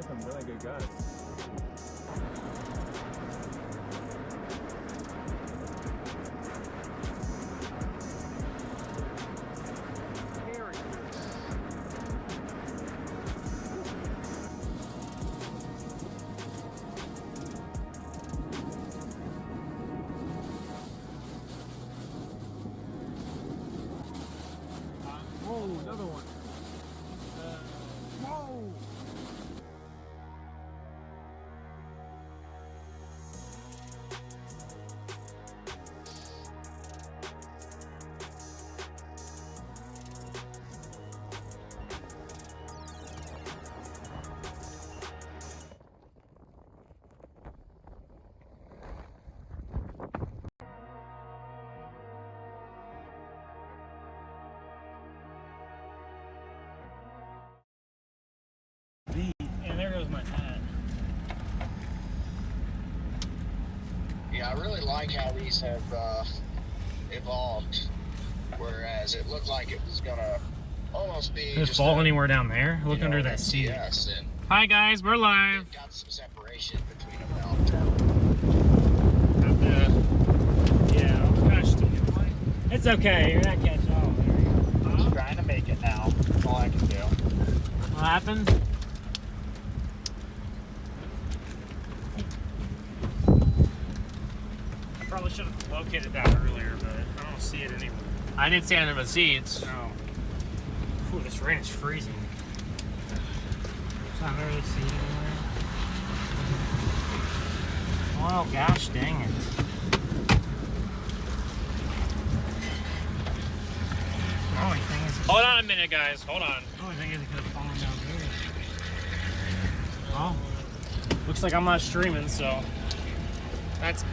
are some really good guys. Whoa, another one. Whoa! And there goes my hat. Yeah, I really like how these have evolved. Whereas it looked like it was gonna almost be. Does it fall anywhere down there? Look under that seat. Yes, and hi guys, we're live. it got some separation between them now. Yeah, I'm kind of stupid. It's okay, you're not catching all. There you go. I'm just trying to make it now. That's all I can do. What happened? I probably should have located that earlier, but I don't see it anywhere. I didn't see it under the seats. No. Ooh, this rain is freezing. It's not really see it anywhere. Oh gosh, dang it. The only thing is... Hold on a minute, guys. Hold on. The only thing is it could have fallen down there. Well, looks like I'm not streaming, so that's...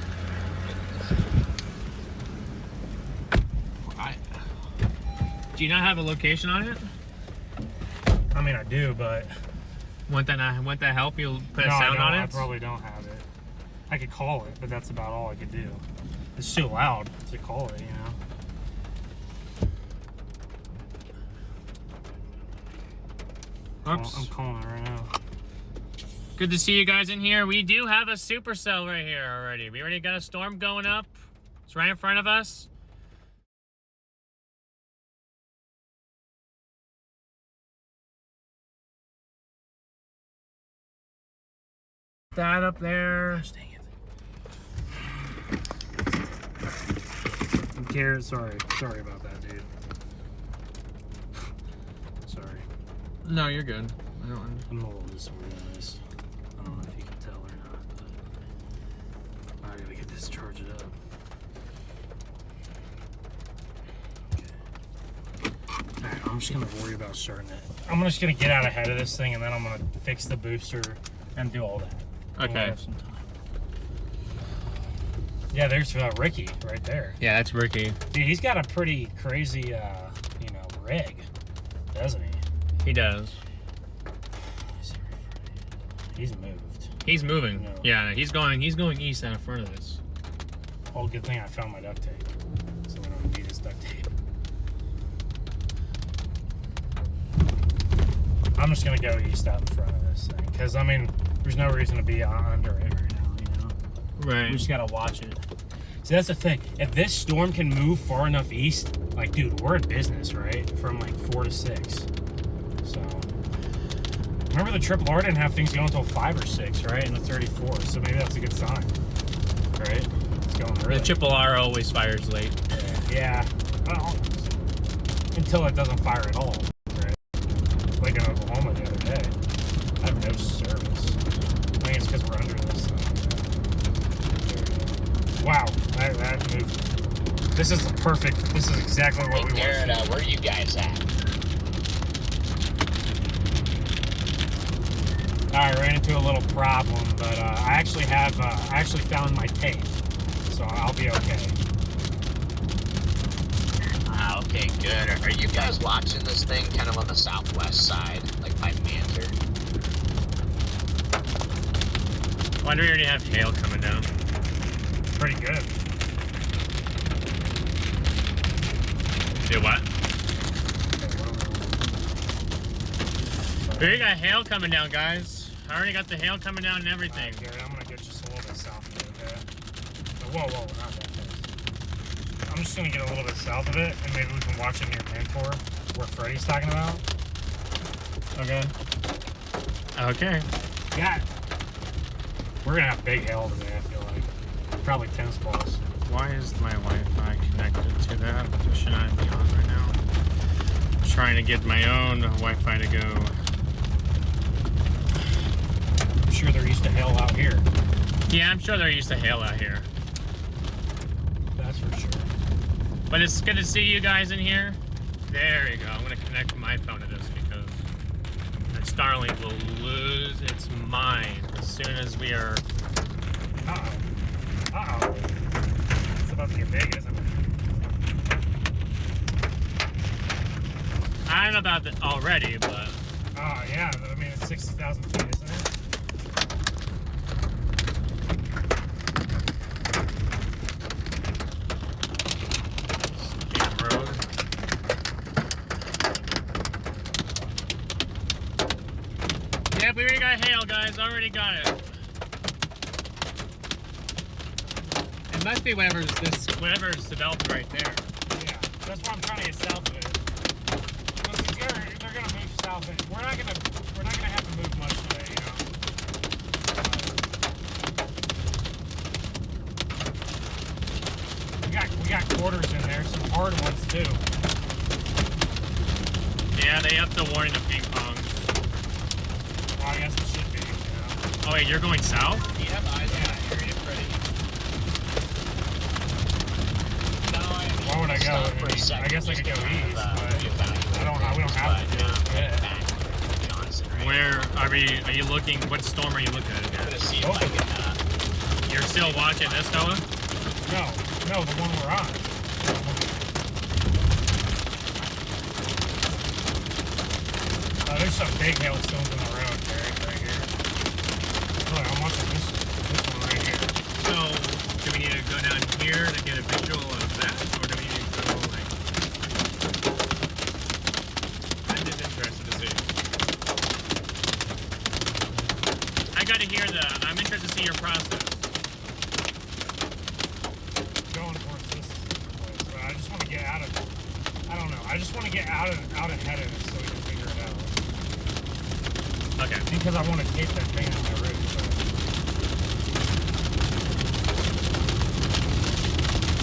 Do you not have a location on it? I mean, I do, but... Want that help you put a sound on it? I probably don't have it. I could call it, but that's about all I could do. It's too loud to call it, you know? Oops. I'm calling it right now. Good to see you guys in here. We do have a supercell right here already. We already got a storm going up. It's right in front of us. That up there. Gosh, dang it. Garrett, sorry about that, dude. Sorry. No, you're good. I don't. I'm a little disorganized. I don't know if you can tell or not, but I gotta get this charged up. Okay. Alright, I'm just gonna worry about starting it. I'm just gonna get out ahead of this thing, and then I'm gonna fix the booster and do all that. Okay. Yeah, there's Ricky right there. Yeah, that's Ricky. Dude, he's got a pretty crazy, rig, doesn't he? He does. He's moved. He's moving. No. Yeah, he's going east out in front of us. Oh, good thing I found my duct tape, so we don't need his duct tape. I'm just gonna go east out in front of this thing, because I mean, there's no reason to be under it right now, you know? Right. We just gotta watch it. See, that's the thing. If this storm can move far enough east, like, dude, we're in business, right? From like 4 to 6. So, remember the Triple R didn't have things going until 5 or 6, right? In the 34. So maybe that's a good sign, right? It's going early. The Triple R always fires late. Yeah. Well, until it doesn't fire at all, right? Like in Oklahoma the other day. I have no service. I think it's because we're under this. Wow, that moved. This is perfect. This is exactly what we want. Garrett, where are you guys at? I ran into a little problem, but I actually found my tape, so I'll be okay. Okay, good. Are you guys watching this thing kind of on the southwest side, like by Manter? I wonder if we already have hail coming down. Pretty good. Do what? We got hail coming down, guys. I already got the hail coming down and everything. Alright, Garrett, I'm gonna get just a little bit south of it, okay? Whoa, not that fast. I'm just gonna get a little bit south of it, and maybe we can watch it near Mentor, where Freddy's talking about. Okay. Okay. Yeah. We're gonna have big hail today, I feel like. Probably 10 plus. Why is my Wi-Fi connected to that? Should I be on right now? I'm trying to get my own Wi-Fi to go. I'm sure they're used to hail out here. Yeah, I'm sure they're used to hail out here. That's for sure. But it's good to see you guys in here. There you go. I'm gonna connect my phone to this because that Starlink will lose its mind as soon as we are. Uh-oh. It's about to get big, isn't it? I don't know about that already, but. Oh, yeah. I mean, it's 60,000 feet, isn't it? Damn road. Yep, we already got hail, guys. Already got it. It must be whatever's developed right there. Yeah, that's why I'm trying to get south of it. Because they're gonna move south. We're not gonna have to move much today, you know. We got quarters in there, some hard ones too. Yeah, they upped the warning to ping pong. Well, I guess it should be, you know. Oh wait, you're going south? Do you have eyes on that area, Freddie? No, I mean, Why would I go? stop for a second, I guess I just could go to east, kind of, but reevaluate we don't have to do it. get back, to be honest, right? Where are you looking? What storm are you looking at I'm again? gonna see if Oh. I can, You're still watching this fella? No, the one we're on. There's some big hailstones on the road, Gary, right here. Look, I'm watching this one right here. So, do we need to go down here to get a visual of that? Or do we need to go, like... I'm just interested to see. I gotta hear I'm interested to see your process. Going towards this place, but I just want to get out of it. I don't know. I just want to get out ahead of it so we can figure it out. Okay. Because I want to tape that thing on my roof.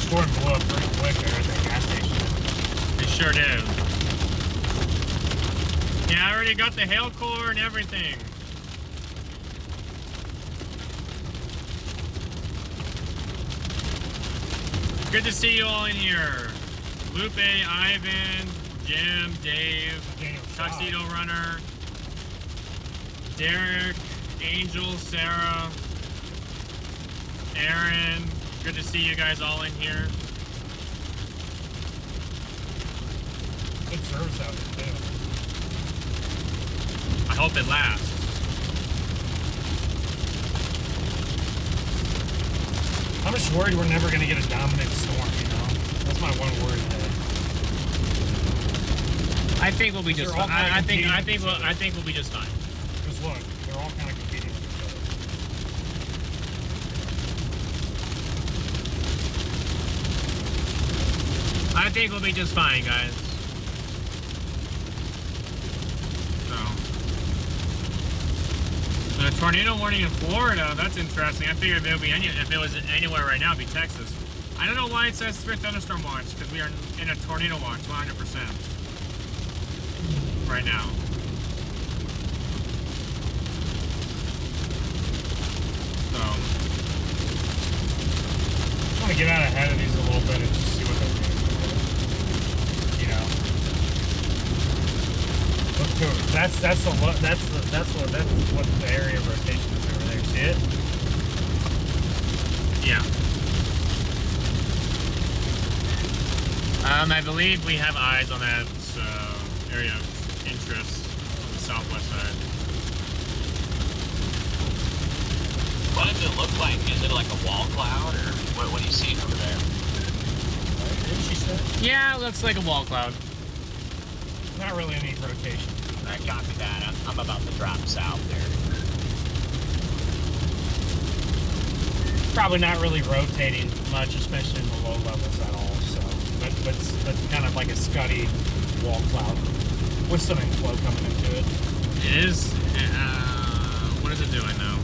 Storm blew up pretty quick there at that gas station. It sure did. Yeah, I already got the hail core and everything. Good to see you all in here. Lupe, Ivan, Jim, Dave, Tuxedo Runner, Derek, Angel, Sarah, Aaron. Good to see you guys all in here. Good service out there, too. I hope it lasts. I'm just worried we're never going to get a dominant storm, you know? That's my one worry today. I think we'll be just fine. I think we'll be just fine. Because look, they're all kind of competing with each other. I think we'll be just fine, guys. So, the tornado warning in Florida, that's interesting. I figured if it was anywhere right now, it'd be Texas. I don't know why it says severe thunderstorm watch, because we are in a tornado watch 100% right now. So, I want to get out ahead of these a little bit and just see what they're doing. You know? Look to it. That's what the area of rotation is over there. See it? yeah. I believe we have eyes on that area of interest on the southwest side. what does it look like? Is it like a wall cloud, or what do you see over there? Didn't she say? Yeah, it looks like a wall cloud. Not really any rotation. I copy that. I'm about to drop south there. probably not really rotating much, especially in the low levels at all. So, but kind of like a scuddy wall cloud with some inflow coming into it. It is. What is it doing now?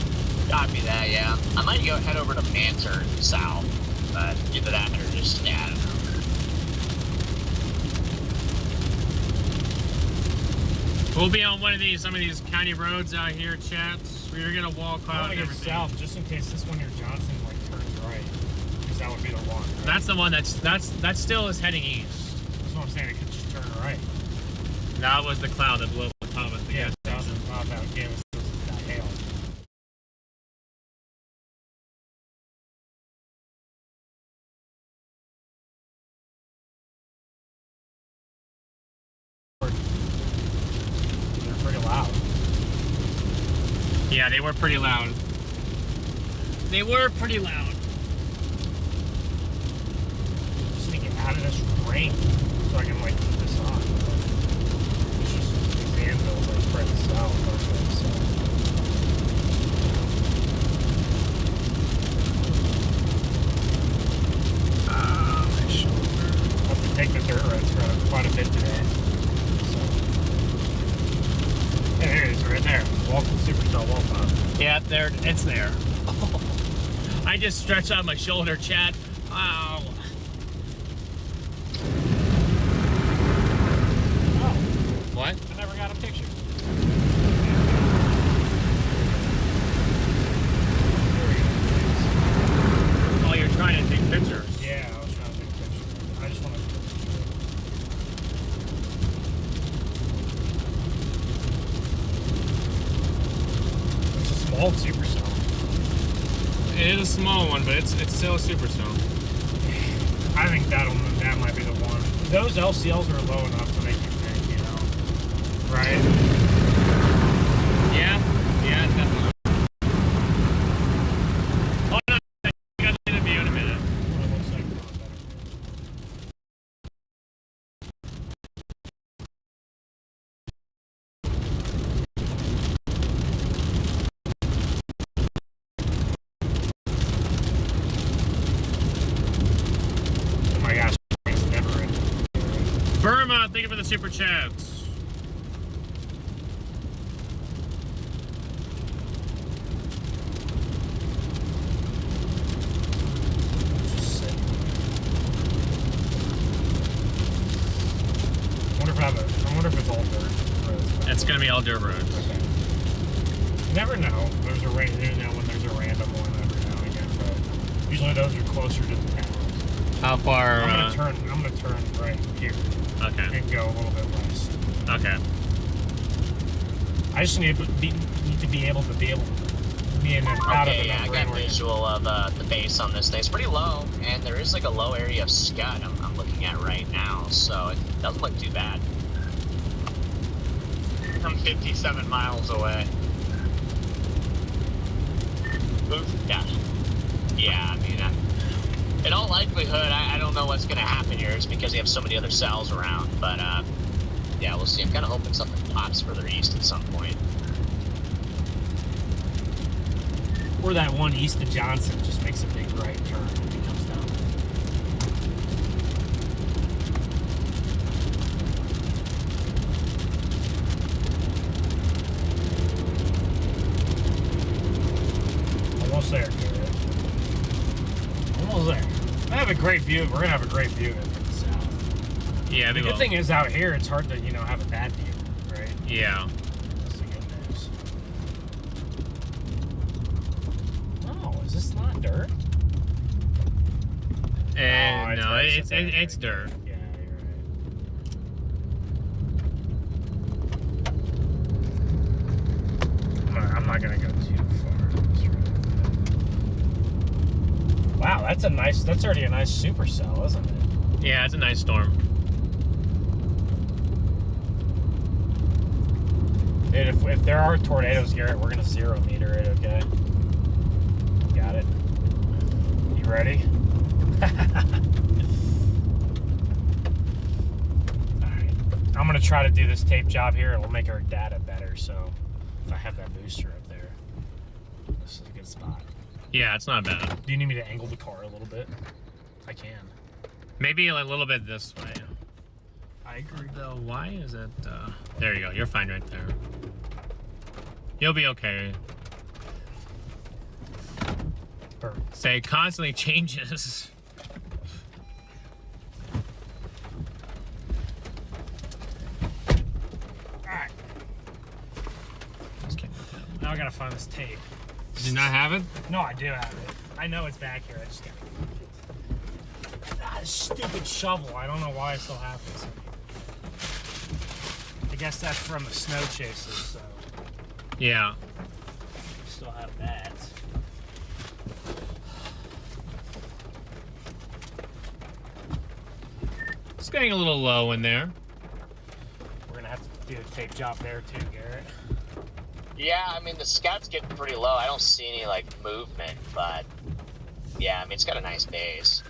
Copy that, yeah. I might go head over to Mantor south, but either that or just add it over. We'll be on some of these county roads out here, chat. We're gonna walk I out want to get everything. south just in case this one near Johnson like turns right, because that would be the one. Right? That's the one that still is heading east. That's what I'm saying. It could just turn right. That was the cloud that blew up on top of the gas that was station. the cloud that gave us that hail. They're pretty loud. Yeah, they were pretty loud. They were pretty loud. Just need to get out of this rain so I can like keep this on. It's just these anvils like spread south, aren't they? So. My shoulder. I have to take the dirt roads for quite a bit today. So. Yeah, there it is, right there. Supercell wall cloud. Yeah, there. It's there. I just stretched out my shoulder, chat. Ow. Oh, What? I never got a picture. Oh, you're trying to take pictures. Yeah, I was trying to take a picture. I just want to take a picture. It's a small supercell. It is a small one, but it's still a supercell. I think that might be the one. Those LCLs are low enough to make you think, you know, right? Yeah, definitely. Oh no, you got the view in a minute. What it looks like. Oh my gosh, it's never in. Burma, thank you for the super chats. Just sitting. I wonder if it's all dirt roads. It's gonna be all dirt roads. Okay. You never know. There's a when there's a random one every now and again, but usually those are closer to the towns. How far? I'm gonna turn right here Okay. and go a little bit west. Okay. I just need to be able to be in and out of Okay, the yeah, I got range. visual of the base on this thing. It's pretty low, and there is like a low area of scud I'm looking at right now, so it doesn't look too bad. I'm 57 miles away. Oof, gosh. Yeah, I mean, in all likelihood, I don't know what's going to happen here. It's because they have so many other cells around, but yeah, we'll see. I'm kind of hoping something pops further east at some point. Or that one east of Johnson just makes a big right turn when it comes down. Almost there, Garrett. Almost there. I have a great view. We're gonna have a great view of it from the south. Yeah, The good thing is out here, it's hard to have a bad view, right? Yeah. That's the good news. Oh, is this not dirt? And Oh, no, right, it's dirt. Yeah, you're right. I'm not gonna go too far. Wow, that's already a nice supercell, isn't it? Yeah, it's a nice storm. Dude, if there are tornadoes, Garrett, we're gonna 0 meter it, okay? Got it. You ready? Alright. I'm gonna try to do this tape job here. It'll make our data better, so if I have that booster up there, this is a good spot. Yeah, it's not bad. Do you need me to angle the car a little bit? I can. Maybe a little bit this way. I agree. Though, why is it? There you go. You're fine right there. You'll be okay. Perfect. Say it constantly changes. Alright. Just kidding with that. Now I gotta find this tape. Did you not have it? No, I do have it. I know it's back here. I just gotta. This stupid shovel. I don't know why I still have this. I guess that's from the snow chases, so Yeah. I still have that. It's getting a little low in there. We're gonna have to do a tape job there too, Garrett. Yeah, I mean, the scout's getting pretty low. I don't see any, like, movement, but yeah, I mean, it's got a nice base.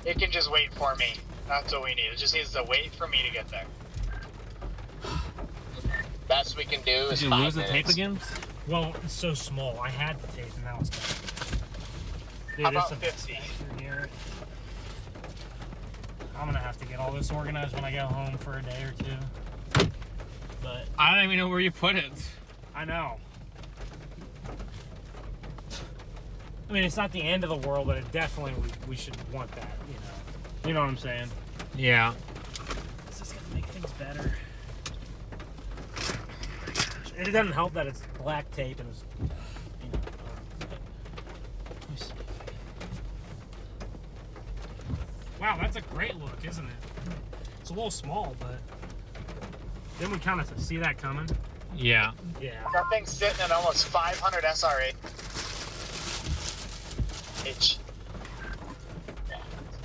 It can just wait for me. That's what we need. It just needs to wait for me to get there. Best we can do is Did you 5 lose the minutes. tape again? Well, it's so small. I had the tape and now it's gone. Dude, How about it's a 50? disaster here. I'm gonna have to get all this organized when I go home for a day or two. But I don't even know where you put it. I know. I mean, it's not the end of the world, but it definitely we should want that, you know. You know what I'm saying? Yeah. Is this gonna make things better? And it doesn't help that it's black tape and it's, you know. Let me see. Wow, that's a great look, isn't it? It's a little small, but didn't we kind of see that coming? Yeah. Yeah. That thing's sitting at almost 500 SRA. Itch.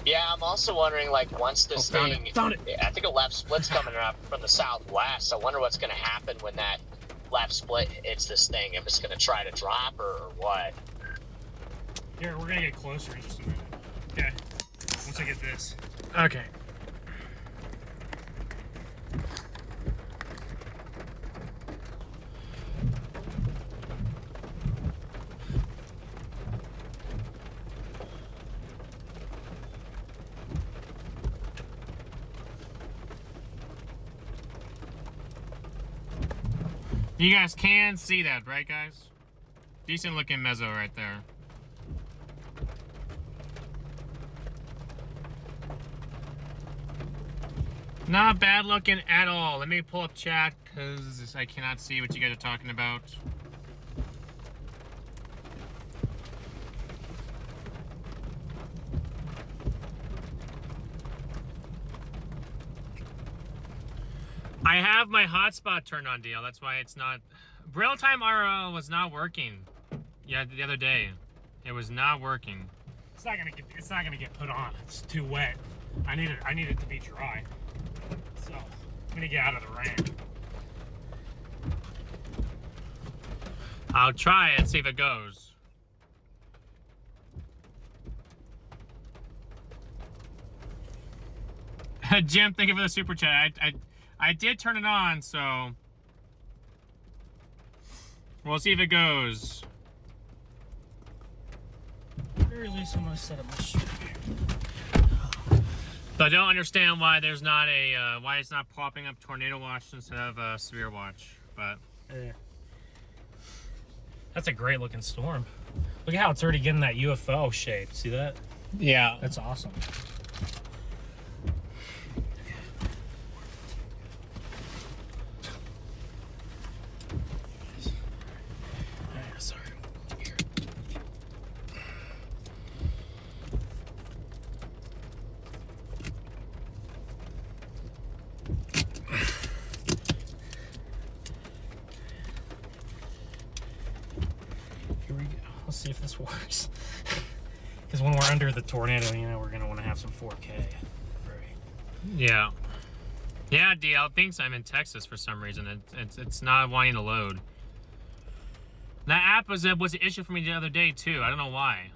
Yeah, I'm also wondering, like, once this found thing... it. Found it. I think a left split's coming up from the southwest. I wonder what's going to happen when that left split hits this thing. If it's going to try to drop or what. Here, we're gonna get closer in just a minute. Okay. Once I get this. Okay. You guys can see that, right, guys? Decent looking mezzo right there. Not bad looking at all. Let me pull up chat because I cannot see what you guys are talking about. I have my hotspot turned on, DL. That's why it's not. Braille time RL was not working. Yeah, the other day, it was not working. It's not gonna get put on. It's too wet. I need it to be dry. So I'm gonna get out of the rain. I'll try it, see if it goes. Jim, thank you for the super chat. I did turn it on, so we'll see if it goes. At the very least, I'm gonna set up my stream. But I don't understand why there's not a why it's not popping up tornado watch instead of severe watch. But Yeah. That's a great looking storm. Look at how it's already getting that UFO shape. See that? yeah, That's awesome. Sorry. Here. Here we go. Let's see if this works. Because when we're under the tornado, you know, we're going to want to have some 4K. Right. yeah, yeah. DL thinks I'm in Texas for some reason. It's not wanting to load. That app was an issue for me the other day too. I don't know why.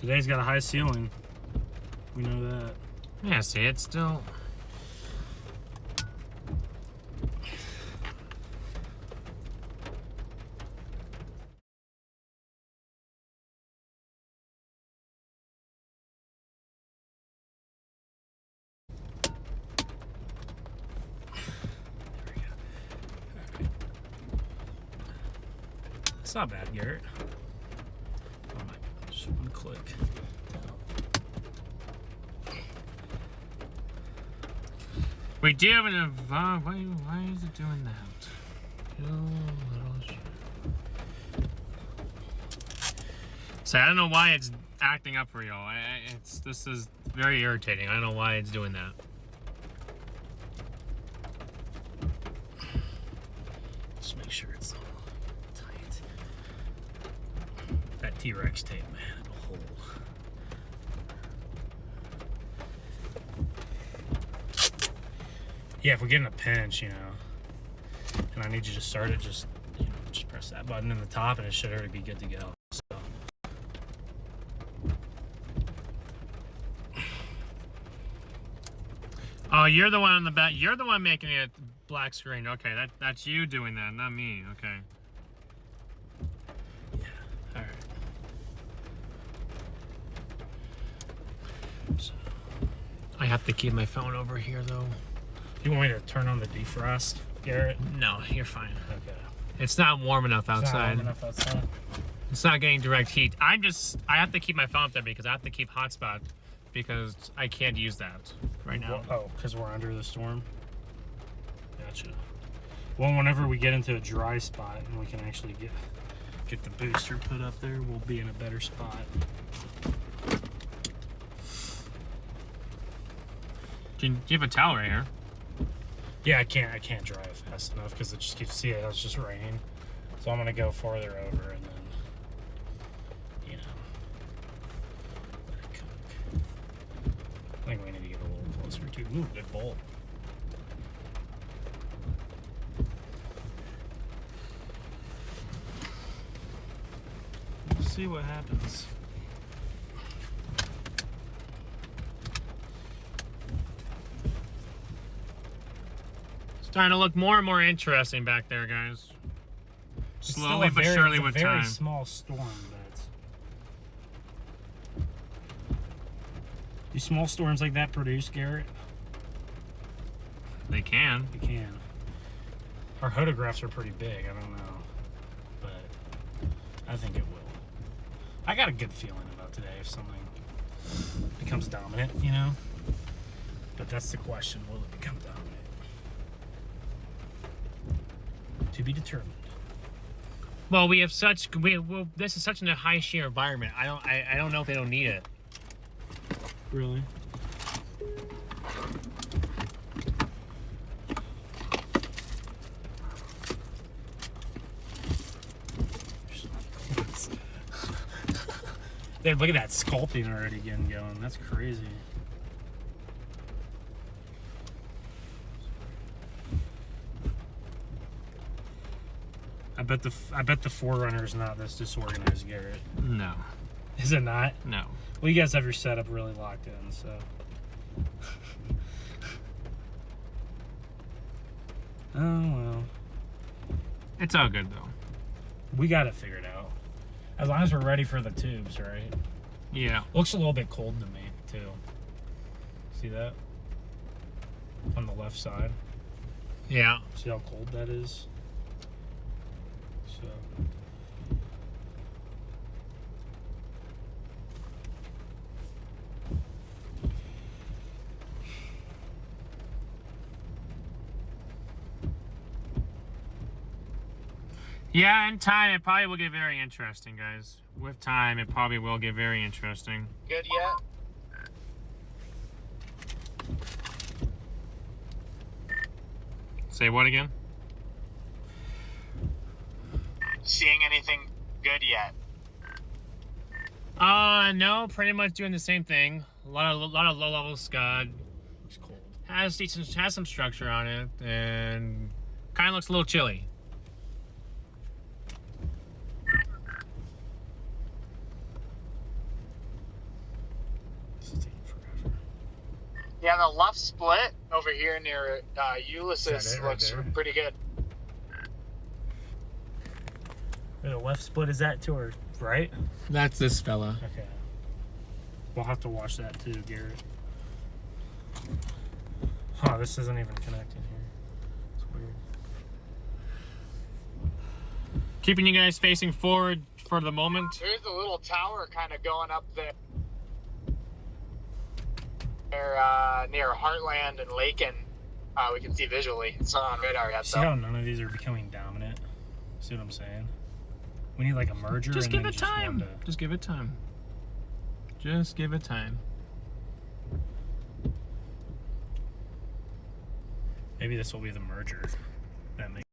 Today's got a high ceiling. We know that. Yeah, see, it's still... It's not bad, Garrett. Oh my god, just one click. We do have an why is it doing that? So I don't know why it's acting up for y'all. This is very irritating. I don't know why it's doing that. Just make sure it's all tight. That T-Rex tape, man, it'll hold. Yeah, if we get in a pinch, you know, and I need you to start it, just, you know, just press that button in the top and it should already be good to go. So. Oh, you're the one on the back. You're the one making it black screen. Okay, that's you doing that, not me. Okay. Yeah. All right. So, I have to keep my phone over here, though. you want me to turn on the defrost, Garrett? No, you're fine. Okay. It's not warm enough outside. It's not warm enough outside. It's not getting direct heat. I have to keep my phone up there because I have to keep hotspot because I can't use that right now. Oh, because we're under the storm? Gotcha. Well, whenever we get into a dry spot and we can actually get the booster put up there, we'll be in a better spot. Do you have a towel right here? Yeah, I can't dry it fast enough because it just keeps, see, it's just raining. So I'm gonna go farther over and then, you know, let it cook. I think we need to get a little closer too. Ooh, good bolt. We'll see what happens. Starting to look more and more interesting back there, guys. It's Slowly still but surely with it's a very time. small storm, but do small storms like that produce, Garrett? They can. You can. Our photographs are pretty big. I don't know, but I think it will. I got a good feeling about today if something becomes dominant, you know. But that's the question: will it become dominant? To be determined. Well, we have such this is such a high shear environment. I don't know if they don't need it. Really? Dude, look at that sculpting already getting going. That's crazy. I bet the 4Runner is not this disorganized, Garrett. No. Is it not? No. Well, you guys have your setup really locked in, so. Oh well. It's all good though. We got it figured out. As long as we're ready for the tubes, right? Yeah. Looks a little bit cold to me, too. See that? On the left side. Yeah. See how cold that is? So. Yeah, in time it probably will get very interesting, guys. With time, it probably will get very interesting. Good yet? Say what again? Seeing anything good yet? No, pretty much doing the same thing. A lot of low-level scud. Looks cold. Has some structure on it, and kind of looks a little chilly. This is taking forever. Yeah, the left split over here near Ulysses it right looks there? pretty good. The left split is that to our right? That's this fella. Okay. We'll have to watch that too, Garrett. Huh, this isn't even connecting here. It's weird. Keeping you guys facing forward for the moment. There's a little tower kind of going up there. Near Heartland and Laken, we can see visually. It's not on radar yet. See how none of these are becoming dominant? See what I'm saying? We need like a merger. Just and give then it time. one to- Just give it time. Just give it time. Maybe this will be the merger. That makes.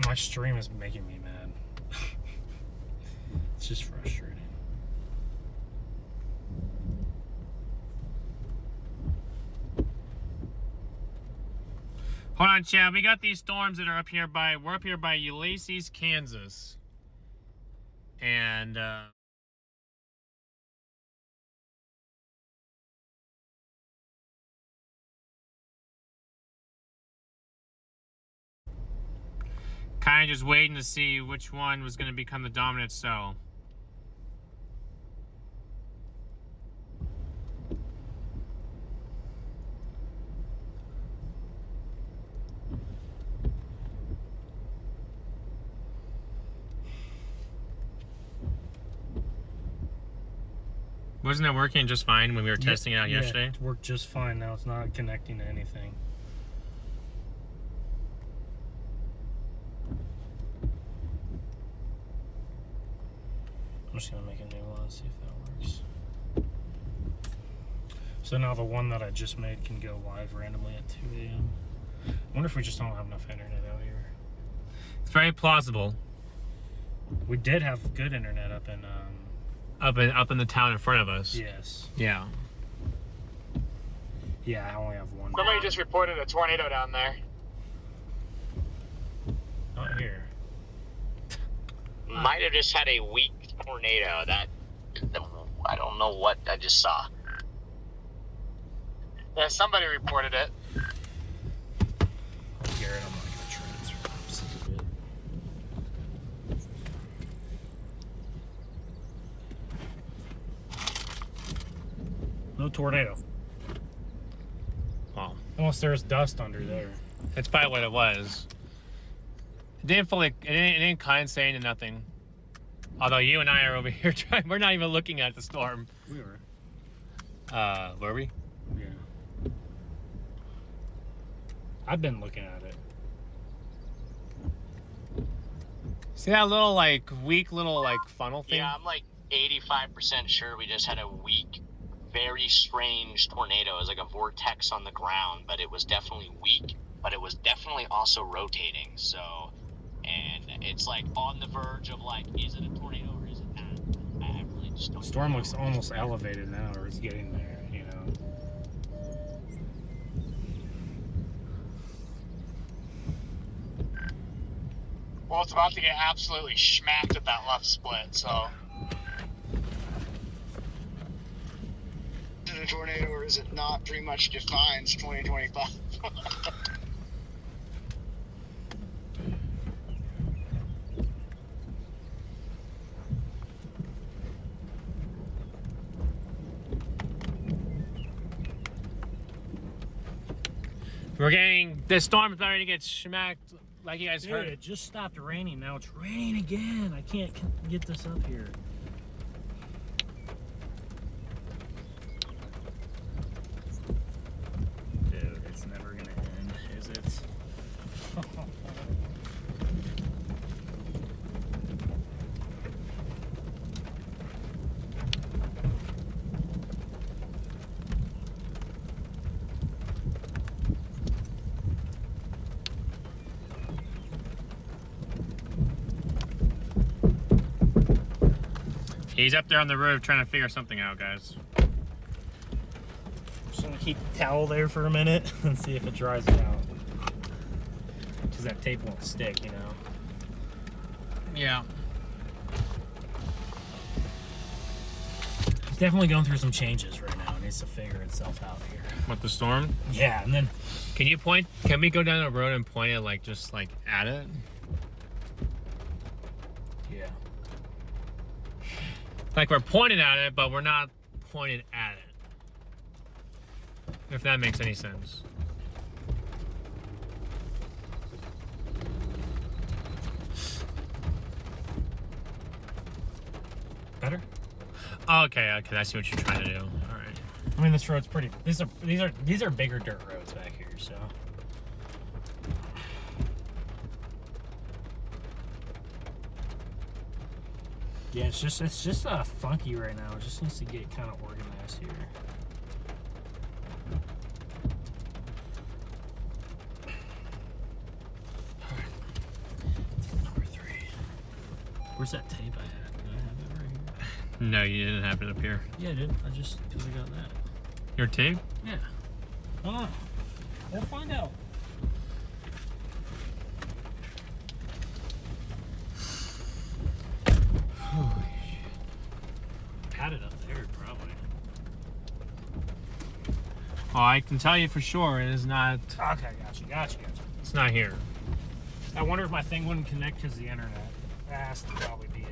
My stream is making me mad. It's just frustrating. Hold on, Chad. We got these storms that are up here by. We're up here by Ulysses, Kansas, and kind of just waiting to see which one was going to become the dominant cell. Wasn't it working just fine when we were testing it out yesterday? It worked just fine. Now it's not connecting to anything. I'm just gonna make a new one, see if that works. So now the one that I just made can go live randomly at 2 a.m. I wonder if we just don't have enough internet out here. It's very plausible. We did have good internet up in Up in the town in front of us. yes. Yeah. Yeah, I only have one. Somebody just reported a tornado down there. Not here. Might have just had a weak tornado. I don't know what I just saw. Yeah, somebody reported it. Oh, Garrett, I'm not gonna transfer. I'm sick of it. No tornado. Well, Unless there's dust under there. that's probably what it was. It didn't fully. It didn't condensate into nothing. Although you and I are over here trying. We're not even looking at the storm. We were. Were we? Yeah. I've been looking at it. See that little like weak little like funnel thing? Yeah, I'm like 85% sure we just had a weak, very strange tornado. It was like a vortex on the ground, but it was definitely weak, but it was definitely also rotating. So, and it's like on the verge of like, is it a tornado or is it not? I really just don't The storm know. looks almost elevated now, or it's getting there, you know. Well, it's about to get absolutely smacked at that left split, so. Is it a tornado or is it not? Pretty much defines 2025. We're getting the storm's starting to get smacked, like you guys Dude, heard. it just stopped raining. Now it's raining again. I can't get this up here. Dude, it's never gonna end, is it? He's up there on the roof trying to figure something out, guys. Just gonna keep the towel there for a minute and see if it dries it out. Because that tape won't stick, you know. Yeah. definitely going through some changes right now. It needs to figure itself out here. What, the storm? Yeah, and then Can we go down the road and point it like just like at it? yeah. Like we're pointing at it, but we're not pointed at it. If that makes any sense. Better? Okay, I see what you're trying to do. All right. I mean, this road's pretty. These are bigger dirt roads back here, so. Yeah, it's just funky right now. It just needs to get kind of organized here. All right. Number 3. Where's that tape I had? Did I have it right here? No, you didn't have it up here. Yeah, I did. I just totally got that. Your tape? Yeah. I don't know. We'll find out. Holy shit. Had it up there, probably. Well, I can tell you for sure it is not. Okay, gotcha. It's not here. I wonder if my thing wouldn't connect because the internet. That has to probably be it.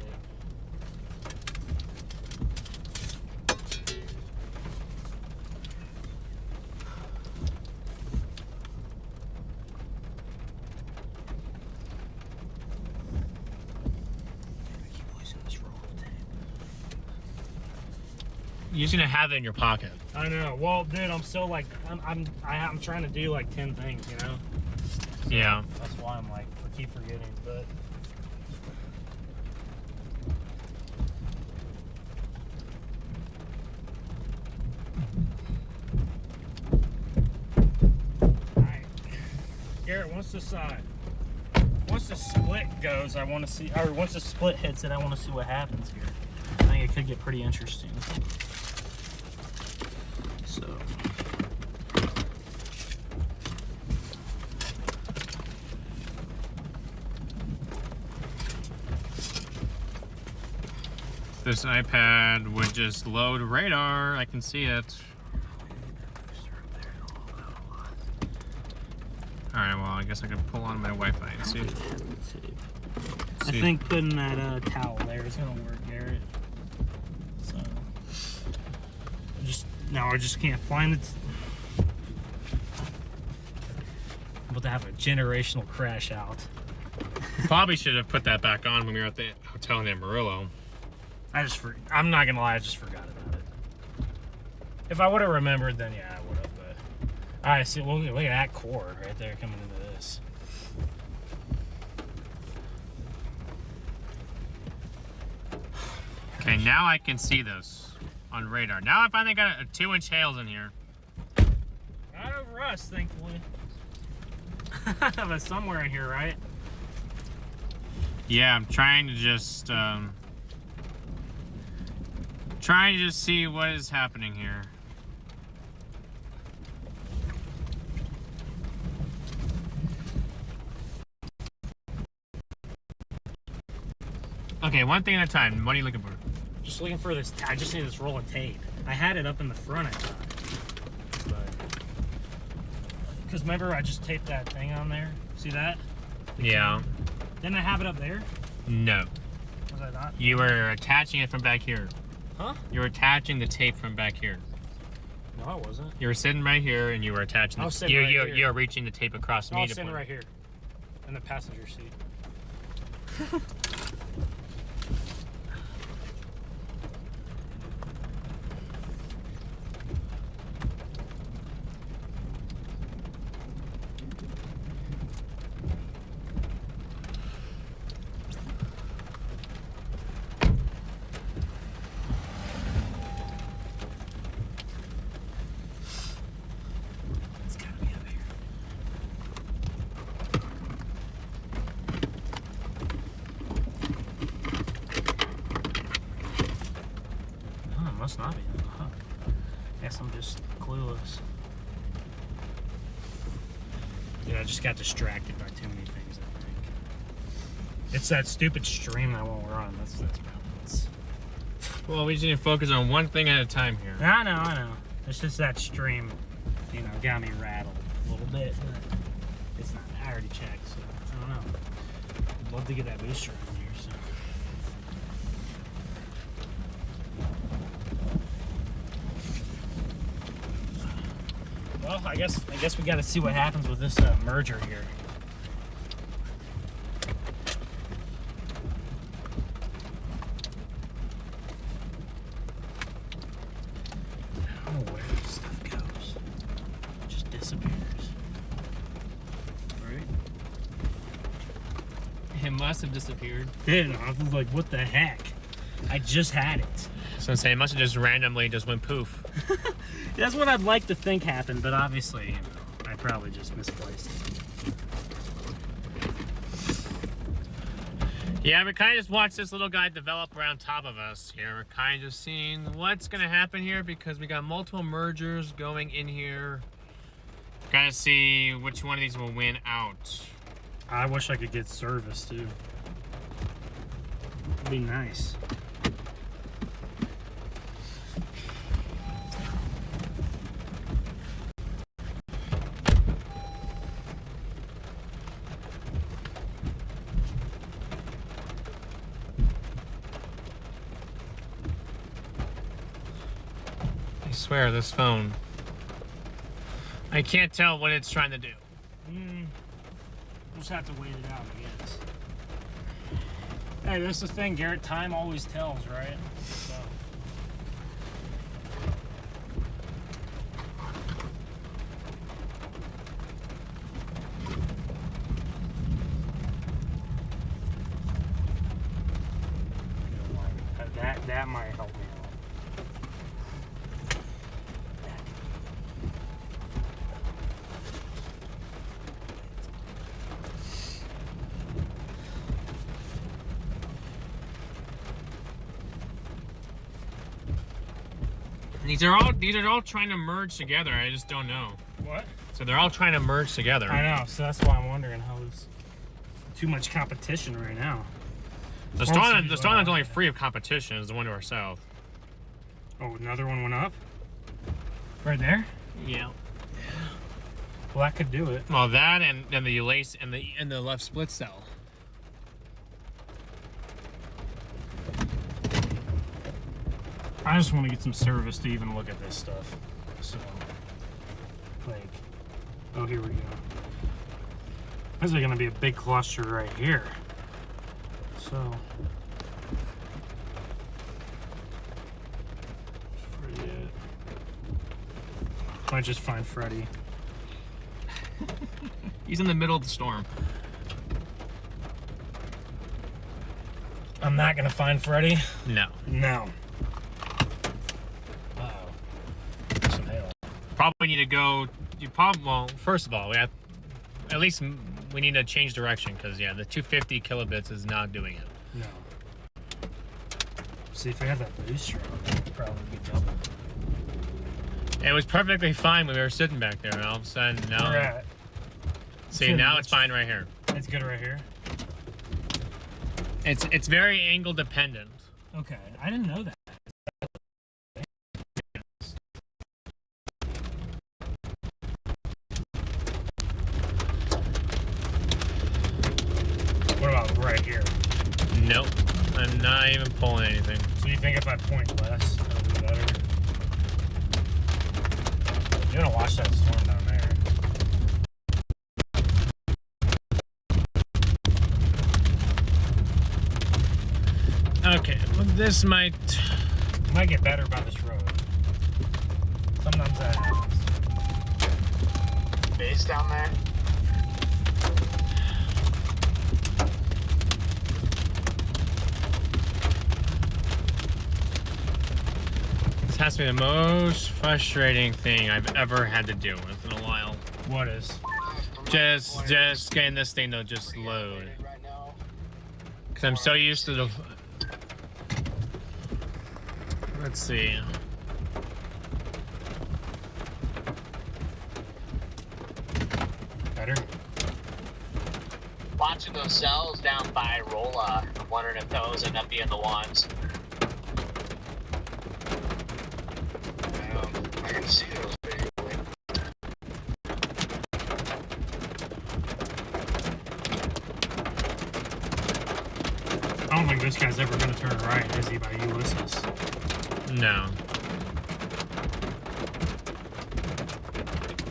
You're just gonna have it in your pocket. I know. Well, dude, I'm still like, I'm trying to do like 10 things, you know. So Yeah. That's why I'm like, I keep forgetting, but. All right, Garrett, once the split goes, I want to see, or once the split hits it, I want to see what happens here. I think it could get pretty interesting. So. This iPad would just load radar. I can see it. Alright, well, I guess I can pull on my Wi-Fi and see. I think putting that towel there is gonna work, Garrett. So, I just can't find it. I'm about to have a generational crash out. Probably should have put that back on when we were at the hotel in Amarillo. I'm not gonna lie, I just forgot about it. If I would have remembered, then yeah, I would have. But all right, see, look at that core right there coming into this. Okay, now I can see this on radar. Now I finally got a 2-inch hails in here. Not over us, thankfully. But somewhere in here, right? Yeah, I'm trying to just see what is happening here. Okay, one thing at a time. What are you looking for? Just looking for this. I just need this roll of tape. I had it up in the front, I thought. Because remember, I just taped that thing on there. See that? Yeah. Didn't I have it up there? No. Was I not? You were attaching it from back here. Huh? You were attaching the tape from back here. No, I wasn't. You were sitting right here, and you were attaching. I was sitting right here. You were reaching the tape across No, me I was to sitting point. right here, in the passenger seat. Must not be. Huh. Guess I'm just clueless. Yeah, I just got distracted by too many things, I think. It's that stupid stream that won't run. That's probably Well, we just need to focus on one thing at a time here. I know. It's just that stream, you know, got me rattled a little bit. But it's not. I already checked, so I don't know. I'd love to get that booster on here. So. Well, I guess we got to see what happens with this merger here. I don't know where this stuff goes. It just disappears. Right? It must have disappeared. Dude, I was like, what the heck? I just had it. So I'm saying it must have just randomly just went poof. That's what I'd like to think happened, but obviously, you know, I probably just misplaced it. Yeah, we kind of just watched this little guy develop around top of us here. We're kind of just seeing what's going to happen here because we got multiple mergers going in here. Gotta see which one of these will win out. I wish I could get service too. It'd be nice. I swear, this phone. I can't tell what it's trying to do. Just have to wait it out, I guess. Hey, that's the thing, Garrett. Time always tells, right? So. That might help me out. These are all trying to merge together. I just don't know. What? So they're all trying to merge together. I know, so that's why I'm wondering how there's too much competition right now. The Starline's only free of competition is the one to our south. Oh, another one went up? Right there? Yeah. Well, that could do it. Well, that and the lace and the left split cell. I just want to get some service to even look at this stuff. So, like, oh, here we go. This is going to be a big cluster right here. So, Freddie. Might just find Freddie. He's in the middle of the storm. I'm not going to find Freddie? No. No. Some hail. Probably need to go. Well, first of all, we have at least we need to change direction because yeah, the 250 kilobits is not doing it. No. See, if we had that booster on, it would probably be double. It was perfectly fine when we were sitting back there, and all of a sudden now. We're at. See, now it's fine right here. It's good right here. It's very angle dependent. Okay, I didn't know that. What about right here? Nope, I'm not even pulling anything. So you think if I point less, it'll be better? You're gonna watch that storm down there. Okay, well, this might get better by this road. Sometimes that happens. Base down there. This has to be the most frustrating thing I've ever had to deal with in a while. What is? Just getting this thing to just load. Because I'm so used to the... Let's see. Better? Watching those cells down by Rolla, I'm wondering if those end up being the ones. can see those visually. I don't think this guy's ever going to turn right, is he, by Ulysses? No.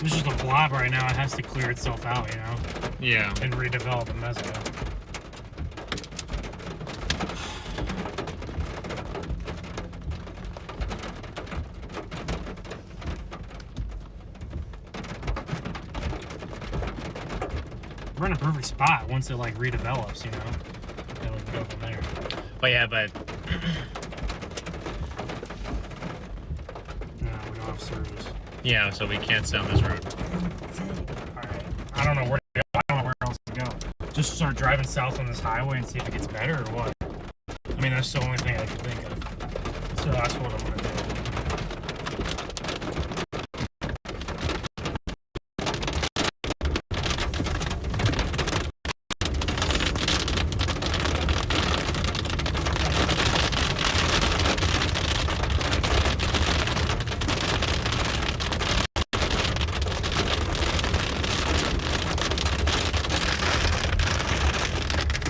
It's just a blob right now. It has to clear itself out, you know? Yeah. And redevelop a meso. We're in a perfect spot once it, like, redevelops, you know? And we can go from there. But yeah, but No, we don't have service. yeah, so we can't stay on this road. Alright. I don't know where to go. I don't know where else to go. Just start driving south on this highway and see if it gets better or what. I mean, that's the only thing I can think of. So that's what I'm gonna do.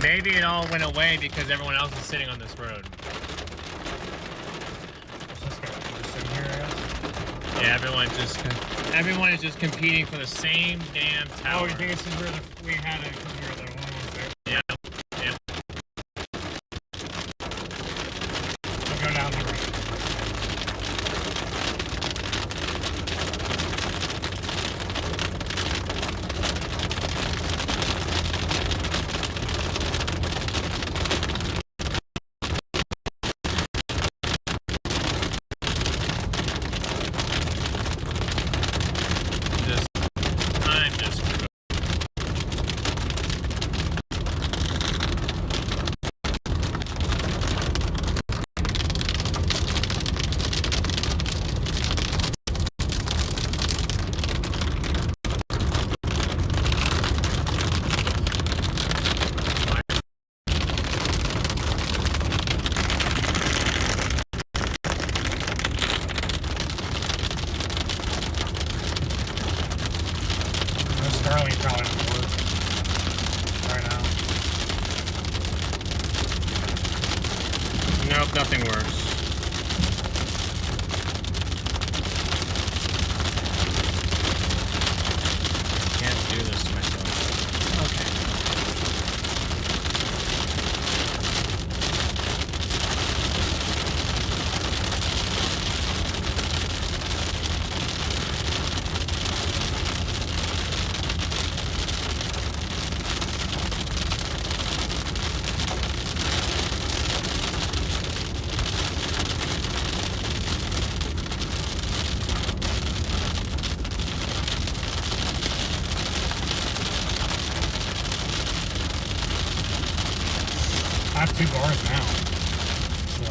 Maybe it all went away because everyone else is sitting on this road. What's this guy? Just sitting here, I guess? Yeah, everyone is just competing for the same damn tower. Oh, you think this is where we had it because we were the one was there? Yeah. Yeah. We'll go down the road. I'm just Starlink probably doesn't work right now. Nope, nothing works. Can't do this to myself. Okay. I have 2 bars now. So.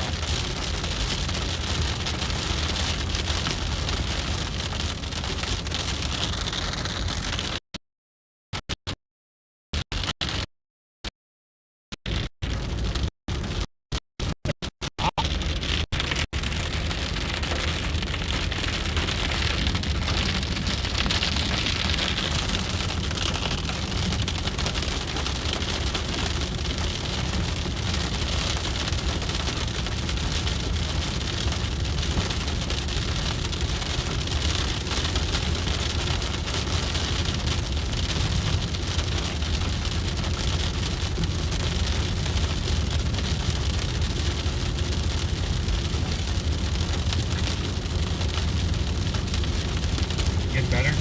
Getting better?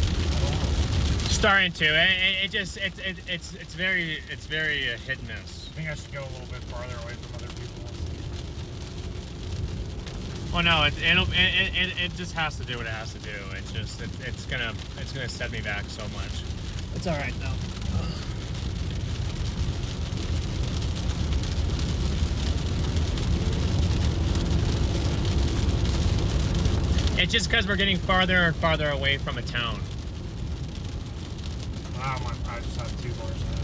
Starting to. It's very hit and miss. I think I should go a little bit farther away from other people. Well, no, it just has to do what it has to do. It's gonna set me back so much. It's all right though. It's just because we're getting farther and farther away from a town. I just have 2 bars now.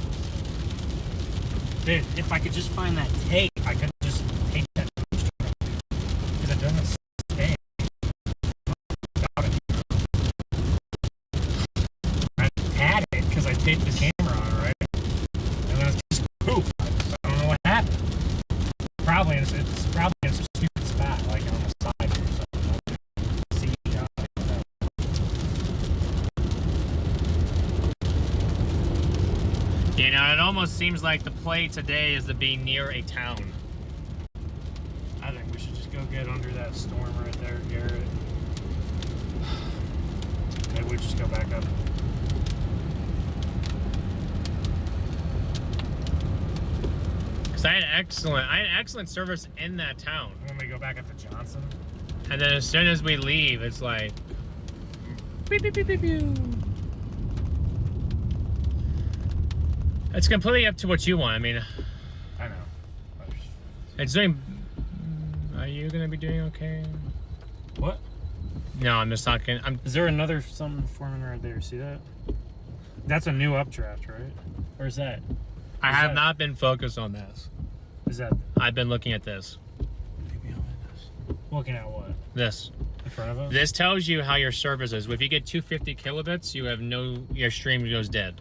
Dude, if I could just find that tape, I could just take that. Because it doesn't stay. Without it. tape the camera on, right? And then it's just poof. I don't know what happened. Probably it's probably in some stupid spot, like on the side or something. See, I don't know. You know, it almost seems like the play today is to be near a town. I think we should just go get under that storm right there, Garrett. Maybe we just go back up. Cause I had excellent service in that town. When we go back up to Johnson. And then as soon as we leave, it's like beep, beep, beep, beep, beep. It's completely up to what you want. I mean, I know. it's doing. Are you gonna be doing okay? What? No, I'm just talking. Is there another something forming right there? See that? That's a new updraft, right? Or is that? I have not been focused on this. Is that? I've been looking at this. Looking at what? This. In front of us? This tells you how your service is. If you get 250 kilobits, you have your stream goes dead.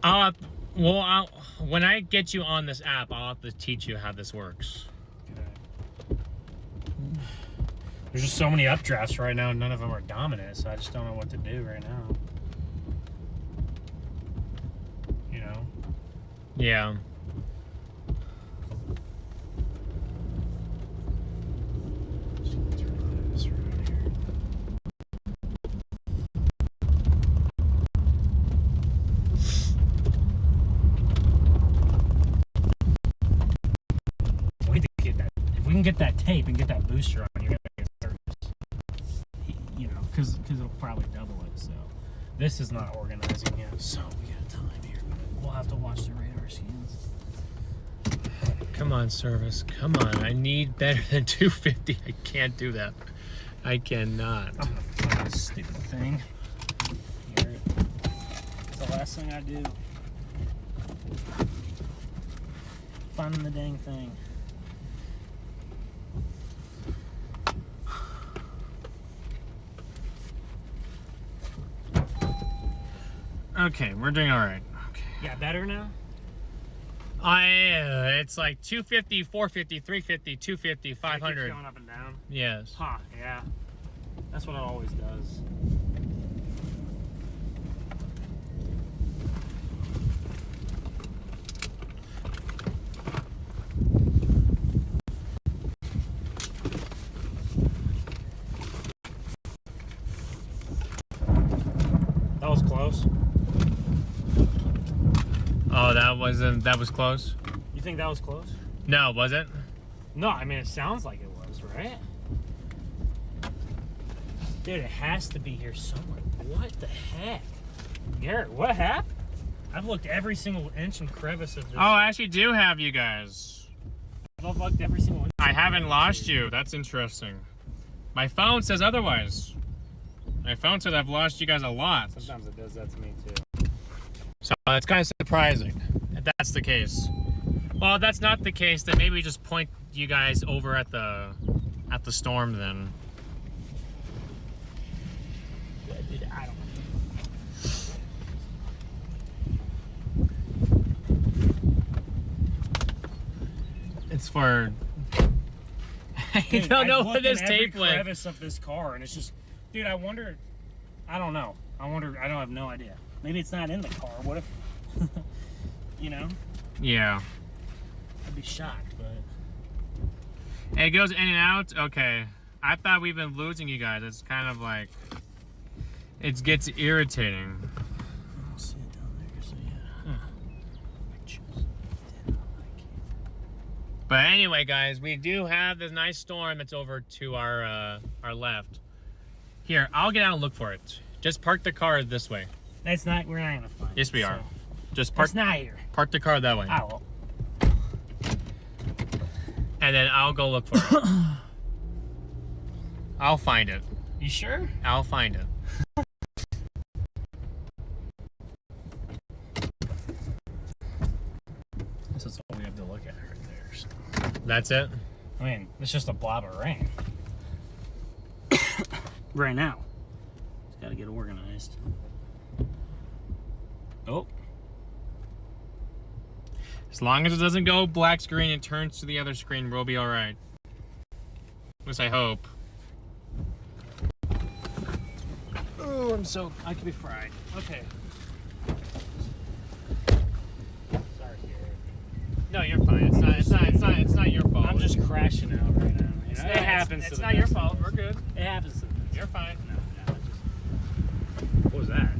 Okay. When I get you on this app, I'll have to teach you how this works. Okay. There's just so many updrafts right now, and none of them are dominant, so I just don't know what to do right now. You know? Yeah. Just gonna turn this right here. We need to get that. If we can get that tape and get that booster on, you're gonna get service. You know, because it'll probably double it. So this is not organizing yet. So we got time here. We'll have to watch the radar scans. Come on, service. Come on. I need better than 250. I can't do that. I cannot. I'm gonna find this stupid thing. Here. It's the last thing I do. Finding the dang thing. Okay, we're doing all right. Okay. Yeah, better now? It's like 250, 450, 350, 250, It keeps 500. going up and down. Yes. Huh, yeah. That's what it always does. That was close. Oh, that was close? You think that was close? No, was it? No, I mean, it sounds like it was, right? Dude, it has to be here somewhere. What the heck? Garrett, what happened? I've looked every single inch and crevice of this. Oh, I actually do have you guys. I've looked every single inch. I haven't lost you. That's interesting. My phone says otherwise. My phone says I've lost you guys a lot. Sometimes it does that to me, too. So it's kind of surprising if that's the case. Well, if that's not the case, then maybe just point you guys over at the storm then. Dude, I don't know. It's for. I Dude, don't know I've where looked this in every tape went. crevice of this car, and it's just, dude, I wonder. I don't know. I have no idea. Maybe it's not in the car. What if, you know? Yeah. I'd be shocked, but. It goes in and out? Okay. I thought we've been losing you guys. It's kind of like, it gets irritating. I'll see it down there, so yeah. I just didn't like it. But anyway, guys, we do have this nice storm that's over to our left. Here, I'll get out and look for it. Just park the car this way. That's not, we're not gonna find it. Yes, we are. So. Just park. It's not here. Park the car that way. I will. And then I'll go look for it. I'll find it. You sure? I'll find it. This is all we have to look at right there. So. That's it? I mean, it's just a blob of rain. Right now. gotta get organized. Oh. As long as it doesn't go black screen and turns to the other screen, we'll be all right. At least I hope. Oh, I could be fried. Okay. Sorry, Garrett. No, you're fine. It's not your fault. I'm just crashing out right now. You know, it happens. It's not your fault. We're good. It happens. To You're fine. no, what was that?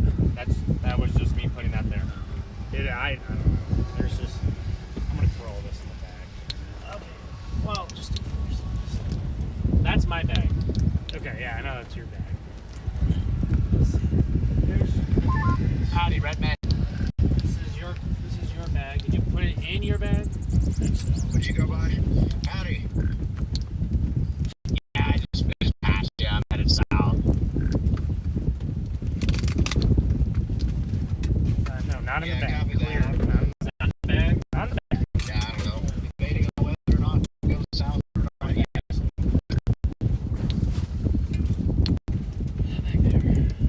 That was just me putting that there. I don't know. There's just. I'm gonna throw all this in the bag. Okay. Well, just that's my bag. Okay, yeah, I know that's your bag. Howdy, Redman. This is your bag. Did you put it in your bag? What'd you go by? Howdy. Yeah, I just passed you. I'm headed south. No, not in the bag. Copy that. Not in the bag. Not in the bag. Yeah, I don't know. Debating on whether or not to go south or not.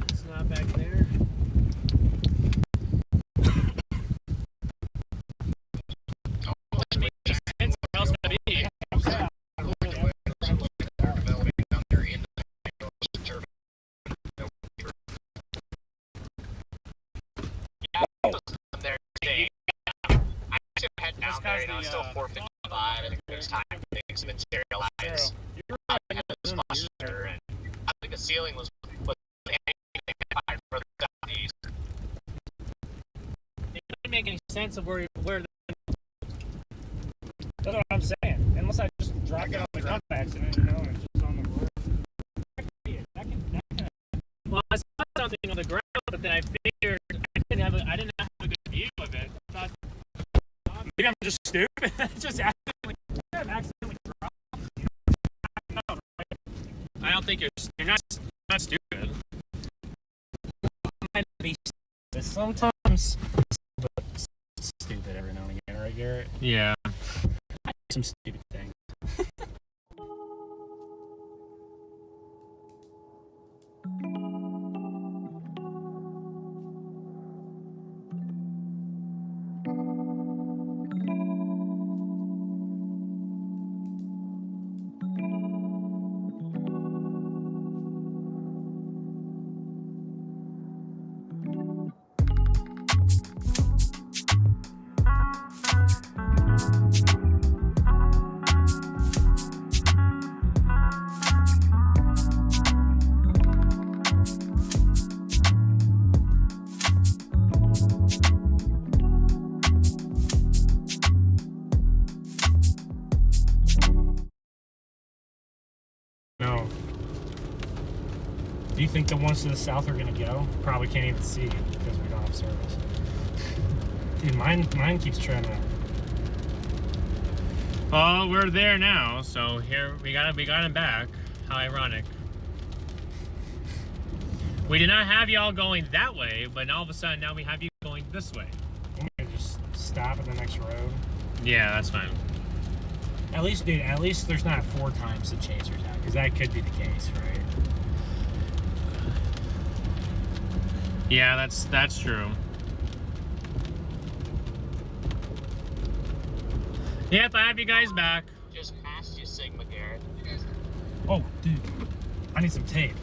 It's not back there. It's where else would it be? There, I should head down there. You know, it's still 4:55. I think there's time for things to materialize. I had this muster, and I think the ceiling was further southeast. It doesn't make any sense of where that's what I'm saying. Unless I just dropped it on the ground by accident, you know, and it's just on the road. Well, I saw something on the ground, but then I figured I didn't have a good view of it. I thought, Maybe I'm just stupid. Just accidentally dropped. No, I don't think you're not stupid. might be stupid. Sometimes stupid every now and again, right, Garrett? Yeah. I do some stupid things. No. Do you think the ones to the south are gonna go? Probably can't even see because we don't have service. Dude, mine keeps trying to. Oh, we're there now. So here we got him back. How ironic. We did not have y'all going that way, but all of a sudden now we have you going this way. I'm gonna just stop at the next road. Yeah, that's fine. At least, dude, at least there's not 4 times the chasers out, because that could be the case, right? Yeah, that's true. Yep, I have you guys back. Just past you, Sigma Garrett. Oh, dude, I need some tape.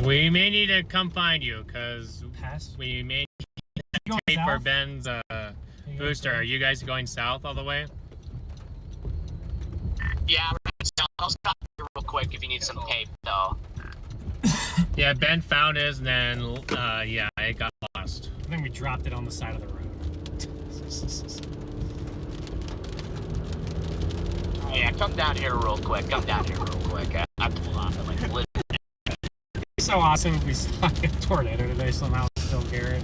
We may need to come find you, because Pass. we may You going need for south? Ben's You going booster. south? Are you guys going south all the way? Yeah, we're heading south. I'll stop here real quick if you need some tape, though. Yeah, Ben found his, and then, yeah, it got lost. I think we dropped it on the side of the road. Oh, yeah, come down here real quick. I pulled off at like literally. It's so awesome if we saw a tornado today somehow still, Garrett.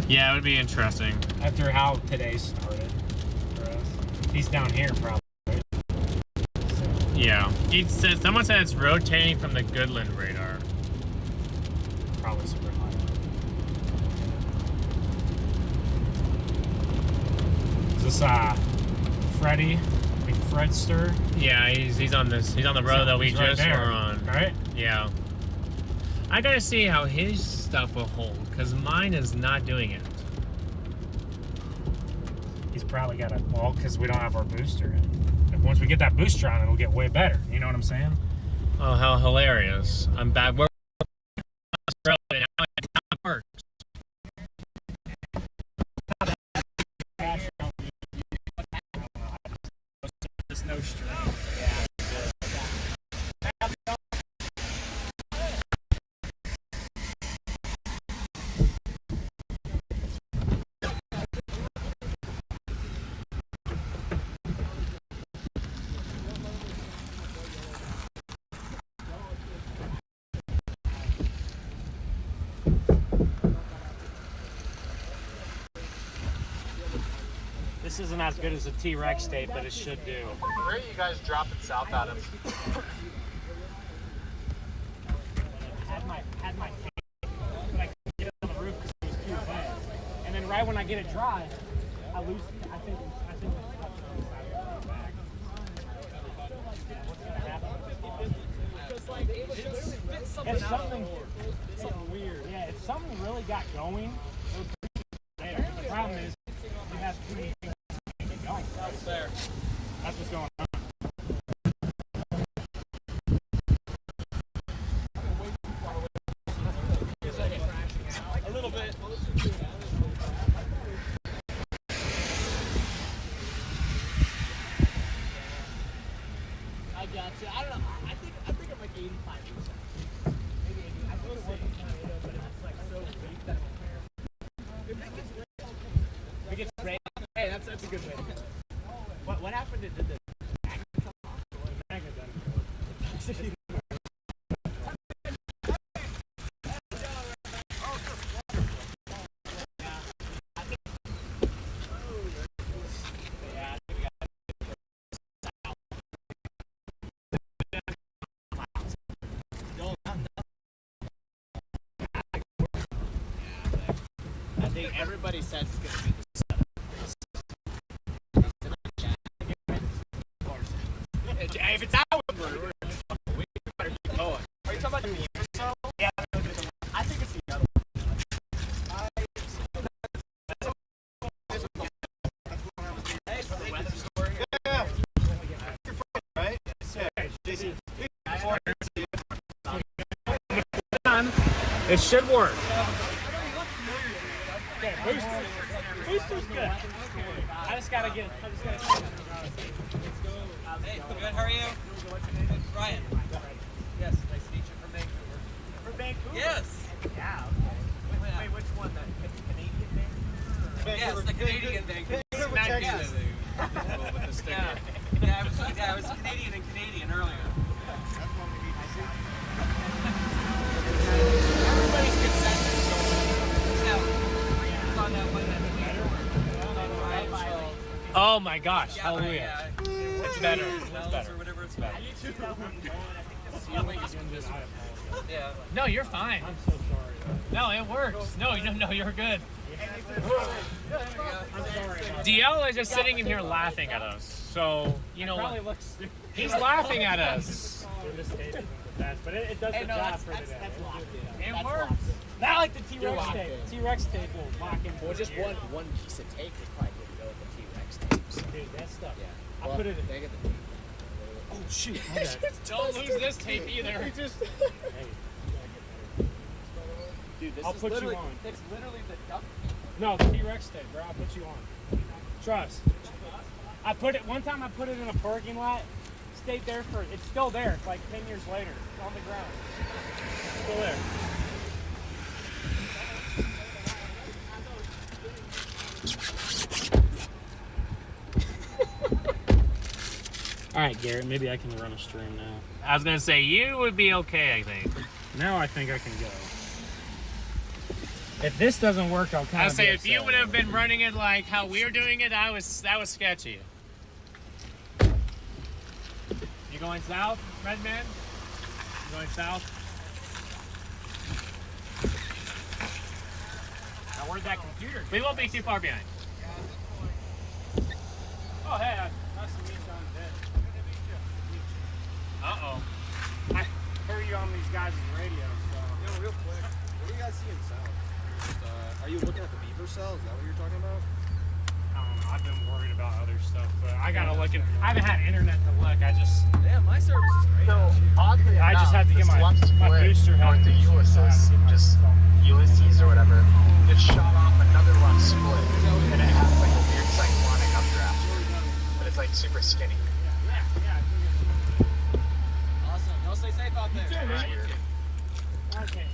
Yeah, it would be interesting. After how today started for us. He's down here probably, right? So, Yeah. Someone said it's rotating from the Goodland radar. probably super high. Is this Freddie? Big Fredster? Yeah, he's on the road that we He's right just there. were on. right? Yeah. I gotta see how his stuff will hold, because mine is not doing it. He's probably got a well, because we don't have our booster in. If once we get that booster on, it'll get way better. You know what I'm saying? Oh, how hilarious. I'm back. We're now it works. There's no string. This isn't as good as a T-Rex tape, but it should do. Where are you guys dropping south out of? Had my tape, but I couldn't get it on the roof because it was too wet. And then right when I get it dry, I lose. I think it's back. What's gonna happen? If something weird. Yeah, if something really got going, it would be later. The problem is you have too many things to get going. That's there. That's what's going on. A little bit. I got you. I don't know. I think I'm like 85%. Maybe 80. I feel like but it's like so weak that It gets rain. hey, that's a good way. What happened to the Magnet doesn't. I think everybody says it's gonna be the setup. If it's out, we better keep going. Are you talking about the Supercell? Yeah. I think it's the other one. Hey, for the weather story. Yeah. You're fine, right? Yeah. Jason. It should work. Okay, booster's good. I just gotta get. Hey, good. How are you? Ryan. Yes, nice to meet you from Vancouver. For Vancouver? Yes. Yeah, okay. Wait, which one? The Canadian Vancouver? Yes, the Canadian Vancouver. Vancouver, Texas. With the sticker. Yeah, I was Canadian and Canadian earlier. Everybody's consensus. Now, it's on that one that's Oh my gosh, yeah, hallelujah. yeah. It's better. It's better. Or whatever it's better. Yeah. No, you're fine. I'm so sorry. No, it works. No, you're good. I'm sorry. DL is just sitting in here laughing at us. So, you know Probably what? looks stupid. He's laughing at us. This tape isn't the best, but it does the job for today. That's locked in. It That's works. locked in. Not like the You're T-Rex locked tape. in. T-Rex tape will lock in. Well, just one piece of tape is probably good to go with the T-Rex tapes. Dude, that stuff. Yeah. I put it in. They get the Oh shoot. Don't lose this tape either. Dude, this I'll is put you literally, on. It's literally the duck. No, the T-Rex tape, bro. I'll put you on. Trust. I put it one time. I put it in a parking lot. Stayed there for. It's still there. It's like 10 years later. It's on the ground. Still there. All right, Garrett. Maybe I can run a stream now. I was gonna say you would be okay, I think. Now I think I can go. If this doesn't work, I'll kind I of. say if you would have been running it like how we're doing it, that was sketchy. You going south, Redman? You going south? Now where'd that computer go? We won't be too far behind. Oh hey, nice to meet you on the day. Uh-oh. heard you on these guys' radio, so. Yo, real quick, what do you guys see in south? Are you looking at the beaver cell? Is that what you're talking about? I don't know. I've been worried about other stuff, but I gotta look. I haven't had internet to look. I just. Yeah, my service is great. So oddly I just enough, had to get this one my split booster head. north of Ulysses, just Ulysses or whatever, it shot off another one split, and it has like a weird cyclonic updraft, but it's like super skinny. Awesome. Y'all stay safe out there. Okay.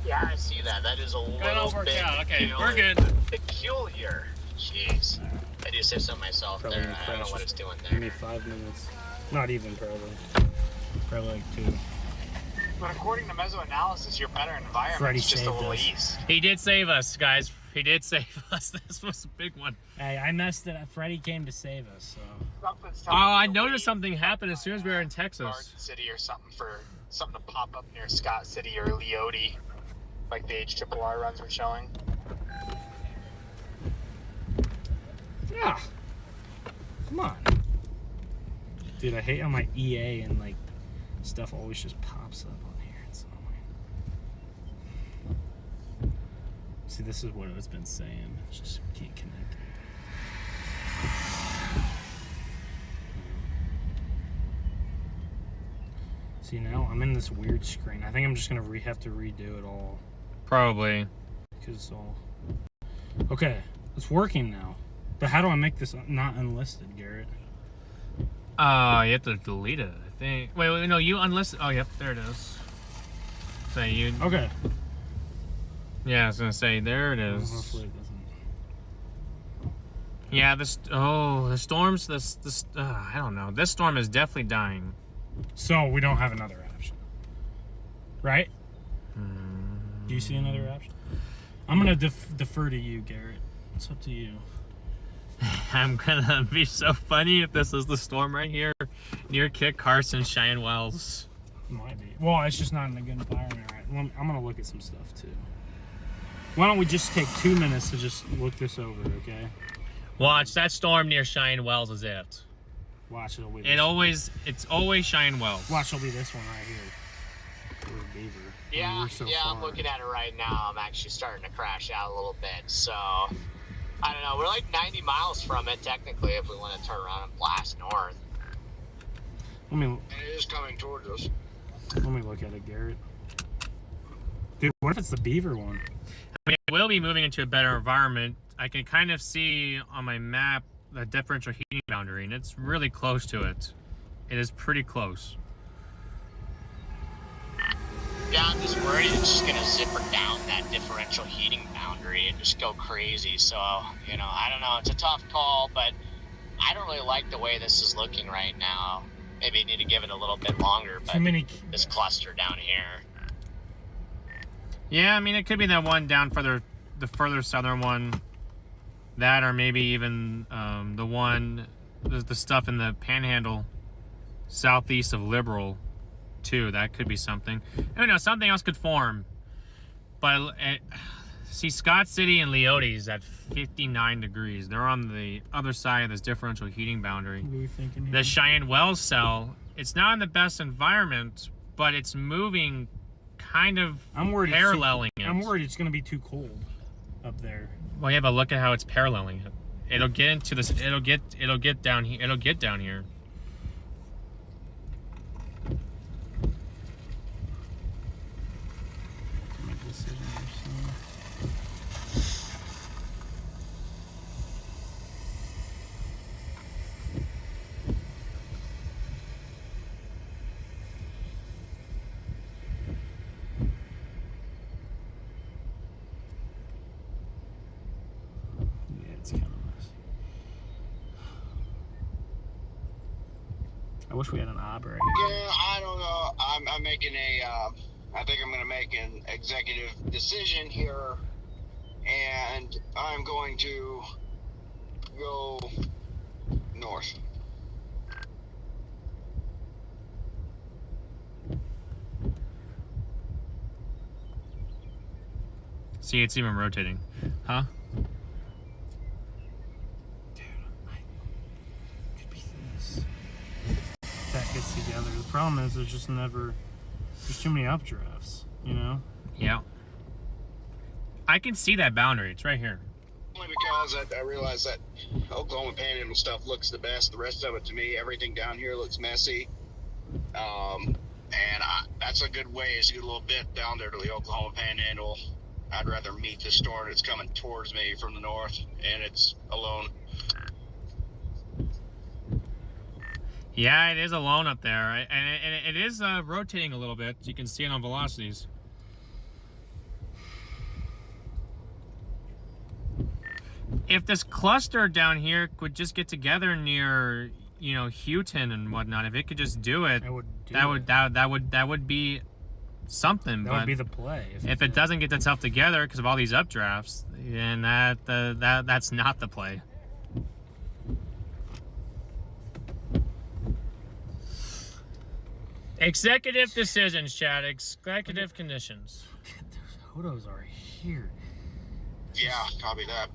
Yeah, I see that. That is a Good, little all worked bit out. Okay, peculiar. we're good. Peculiar. Jeez. I do say so myself Probably there. I don't know what it's doing Give me there. 5 minutes. Not even, probably. Probably like 2. But according to mesoanalysis, your better environment Freddie is just a saved little us. east. He did save us, guys. He did save us. This was a big one. Hey, I messed it up. Freddie came to save us, so. Something's Oh, telling me I to noticed wait something happened as soon as we were in Garden Texas. City or something for something to pop up near Scott City or Leote, like the HRRR runs were showing. Yeah. Come on. Dude, I hate how my EA and like stuff always just pops up on here. It's annoying. See, this is what it's been saying. It's just can't connect. See, now I'm in this weird screen. I think I'm just gonna have to redo it all Probably. because it's all. Okay, it's working now. But how do I make this not unlisted, Garrett? You have to delete it, I think. Wait, no, you unlisted. Oh, yep, there it is. So you. Okay. Yeah, I was gonna say, there it is. Hopefully it doesn't. Yeah, the storms, I don't know. This storm is definitely dying. So we don't have another option, right? Do you see another option? I'm gonna defer to you, Garrett. It's up to you. I'm gonna be so funny if this is the storm right here near Kit Carson, Cheyenne Wells. Might be. Well, it's just not in a good environment, right? Well, I'm gonna look at some stuff too. Why don't we just take 2 minutes to just look this over, okay? Watch, that storm near Cheyenne Wells is it. Watch, it'll be. It's always Cheyenne Wells. Watch, it'll be this one right here. Or Beaver. Yeah, We're so I'm far. looking at it right now. I'm actually starting to crash out a little bit. So, I don't know. We're like 90 miles from it, technically, if we want to turn around and blast north. Let me And it is coming towards us. look at it, Garrett. Dude, what if it's the Beaver one? I mean, it will be moving into a better environment. I can kind of see on my map the differential heating boundary, and it's really close to it. It is pretty close. Yeah, I'm just worried it's just gonna zipper down that differential heating boundary and just go crazy. So, you know, I don't know. It's a tough call, but I don't really like the way this is looking right now. Maybe I need to give it a little bit longer, but Too many. this cluster down here. Yeah, I mean, it could be that one down further, the further southern one. That, or maybe even the one, the stuff in the Panhandle, southeast of Liberal, too. That could be something. I don't know, something else could form. But see, Scott City and Leote is at 59 degrees. They're on the other side of this differential heating boundary. What are you thinking here? The Cheyenne Wells cell, it's not in the best environment, but it's moving kind of I'm worried. paralleling it. I'm worried it's gonna be too cold up there. Well, yeah, but look at how it's paralleling it. It'll get into this. It'll get down here. It'll get down here. Make a decision here soon. Yeah, it's kind of nice. I wish we had an ob right here. Yeah, I don't know. I'm making I think I'm going to make an executive decision here, and I'm going to go north. See, it's even rotating, huh? Dude, could be this. That gets together. problem is there's too many updrafts, you know? Yeah. I can see that boundary. It's right here. Only because I realize that Oklahoma Panhandle stuff looks the best. The rest of it, to me, everything down here looks messy. That's a good way, is to get a little bit down there to the Oklahoma Panhandle. I'd rather meet the storm that's coming towards me from the north, and it's alone. Yeah, it is alone up there, and it is rotating a little bit. You can see it on velocities. If this cluster down here could just get together near, you know, Houghton and whatnot, if it could just do it, that would be something. That would be the play. If it doesn't get itself together because of all these updrafts, then that's not the play. Executive decisions, Chad. Executive conditions. Those photos are here. Yeah, copy that.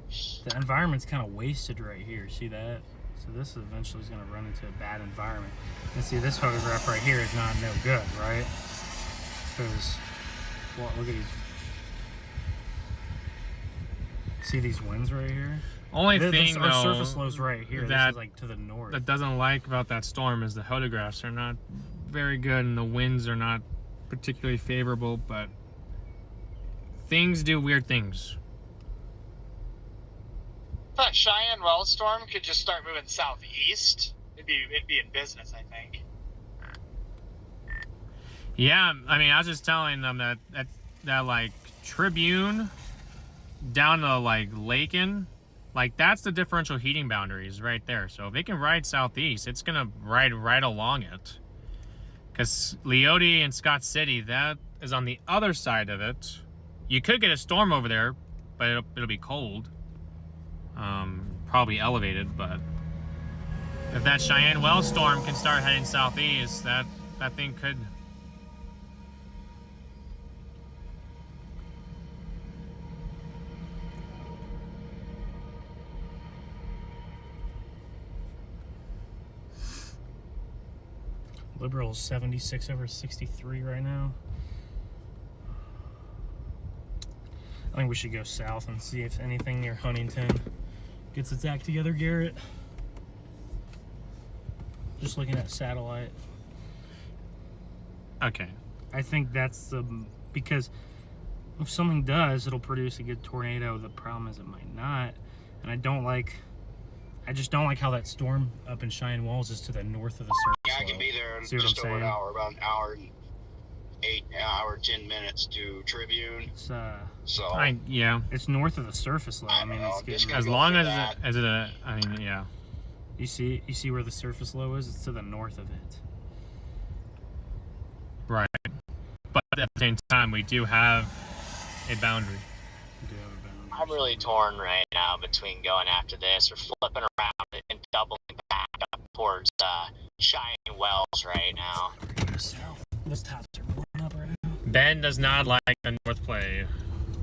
The environment's kind of wasted right here. See that? So this eventually is going to run into a bad environment. And see, this photograph right here is no good, right? Because, well, look at these. See these winds right here? Only thing, our though, surface low's right here. that this is like to the north. That doesn't like about that storm is the photographs are not very good and the winds are not particularly favorable, but things do weird things. That Cheyenne Wells storm could just start moving southeast. It'd be in business, I think. Yeah, I mean, I was just telling them that like Tribune down to like Lakin, like that's the differential heating boundaries right there. So if it can ride southeast, it's gonna ride right along it. Because Leote and Scott City, that is on the other side of it. You could get a storm over there, but it'll be cold. Probably elevated, but if that Cheyenne Wells storm can start heading southeast, that thing could. Liberals 76 over 63 right now. I think we should go south and see if anything near Huntington gets its act together, Garrett. Just looking at satellite. Okay. I think that's because if something does, it'll produce a good tornado. The problem is it might not. And I just don't like how that storm up in Cheyenne Wells is to the north of the surface. Yeah, I can be there in See what just I'm over an saying? hour, about an hour 10 minutes to Tribune. It's Yeah. it's north of the surface low. I mean, it's getting, As long as I mean, yeah. you see where the surface low is? It's to the north of it. Right. But at the same time, we do have a boundary. We do have a boundary. I'm really torn right now between going after this or flipping around and doubling back up towards Cheyenne Wells right now. Those tops are blowing up right now. Ben does not like the north play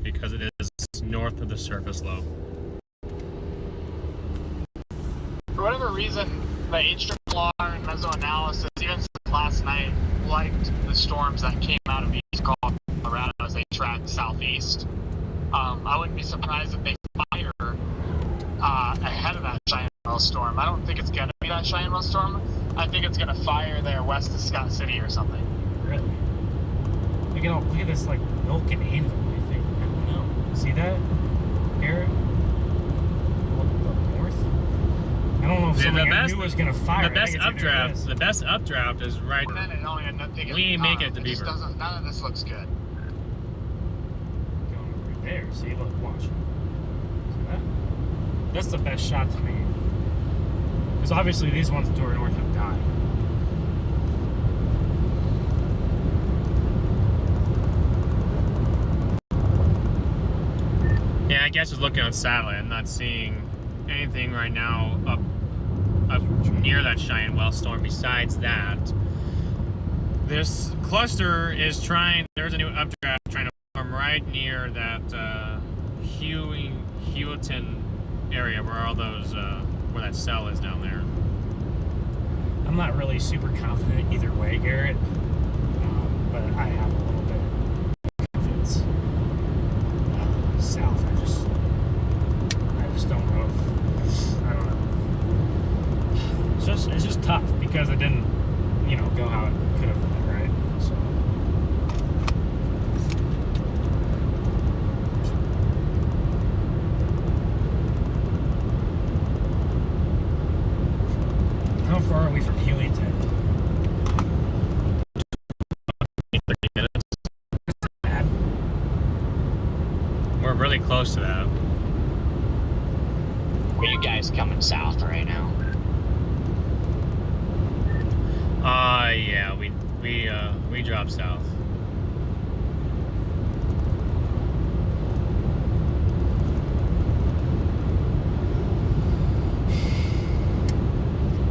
because it is north of the surface low. For whatever reason, the HRR and mesoanalysis, even since last night, liked the storms that came out of East Colorado as they tracked southeast. I wouldn't be surprised if they fire ahead of that Cheyenne Wells storm. I don't think it's going to be that Cheyenne Wells storm. I think it's going to fire there west of Scott City or something. Really? Look at this like milk and anvil. I think. I don't know. See that, Garrett? Up north. I don't know if something I knew was gonna fire. The best updraft is right. And then it only ended up taking, We ain't make it to Beaver. None of this looks good. Going right there. See, look, watch. See that? That's the best shot to me. Because obviously these ones to our north have died. Yeah, I guess just looking on satellite, I'm not seeing anything right now up near that Cheyenne Wells storm besides that. This cluster is trying, there's a new updraft trying to form right near that Houghton area where all those, where that cell is down there. I'm not really super confident either way, Garrett. But I have a little bit of confidence. South, I just don't know. I don't know. It's just tough because it didn't, go how it could have went, right? So. How far are we from Helium-10? 30 minutes. We're really close to that. Are you guys coming south right now? Yeah, we dropped south.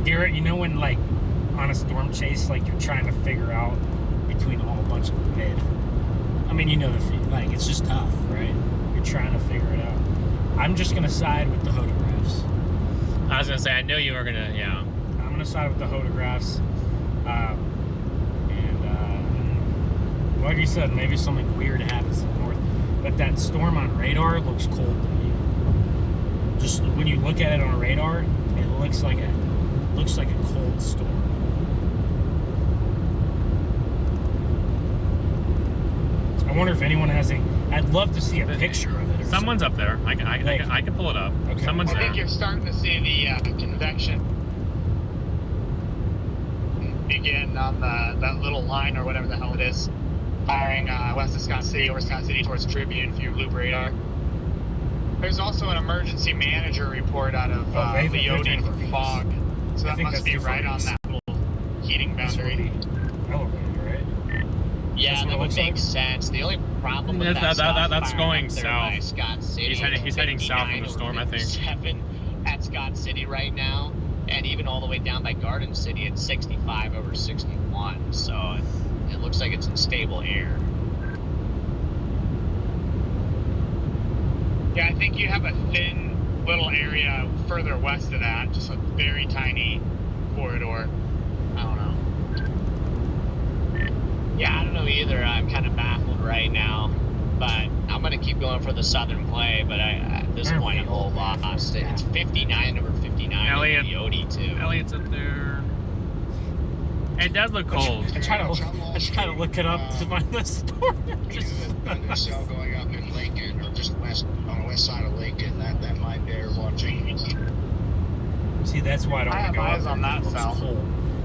Garrett, when like on a storm chase, like you're trying to figure out between a whole bunch of mid. I mean, like it's just tough, right? You're trying to figure it out. I'm just gonna side with the photographs. I was gonna say, I knew you were gonna, yeah. I'm gonna side with the photographs. Like you said, maybe something weird happens to the north. But that storm on radar looks cold to me. Just when you look at it on a radar, it looks like a cold storm. I wonder if anyone has any. I'd love to see a picture of it. Someone's up there. I can pull it up. Okay. Someone's I there. think you're starting to see the convection begin on that little line or whatever the hell it is, firing west of Scott City or Scott City towards Tribune if you loop radar. There's also an emergency manager report out of Leote for fog, so that must be right on that little heating boundary. Yeah, that would make sense. The only problem with that's going south. By Scott City, He's heading south from the storm, I think. 7 at Scott City right now, and even all the way down by Garden City at 65 over 61. So it looks like it's in stable air. Yeah, I think you have a thin little area further west of that, just a very tiny corridor. I don't know. Yeah, I don't know either. I'm kind of baffled right now, but I'm going to keep going for the southern play, but at this point I'm a little lost. It's 59 over 59 Elliot, in Leote, too. Elliot's up there. It does look cold. I try to look it up to find the storm. There's cell going up in Lincoln, or just on the west side of Lincoln. That might bear watching. See, that's why I don't I want to have go eyes up on there. that It looks cell. cold.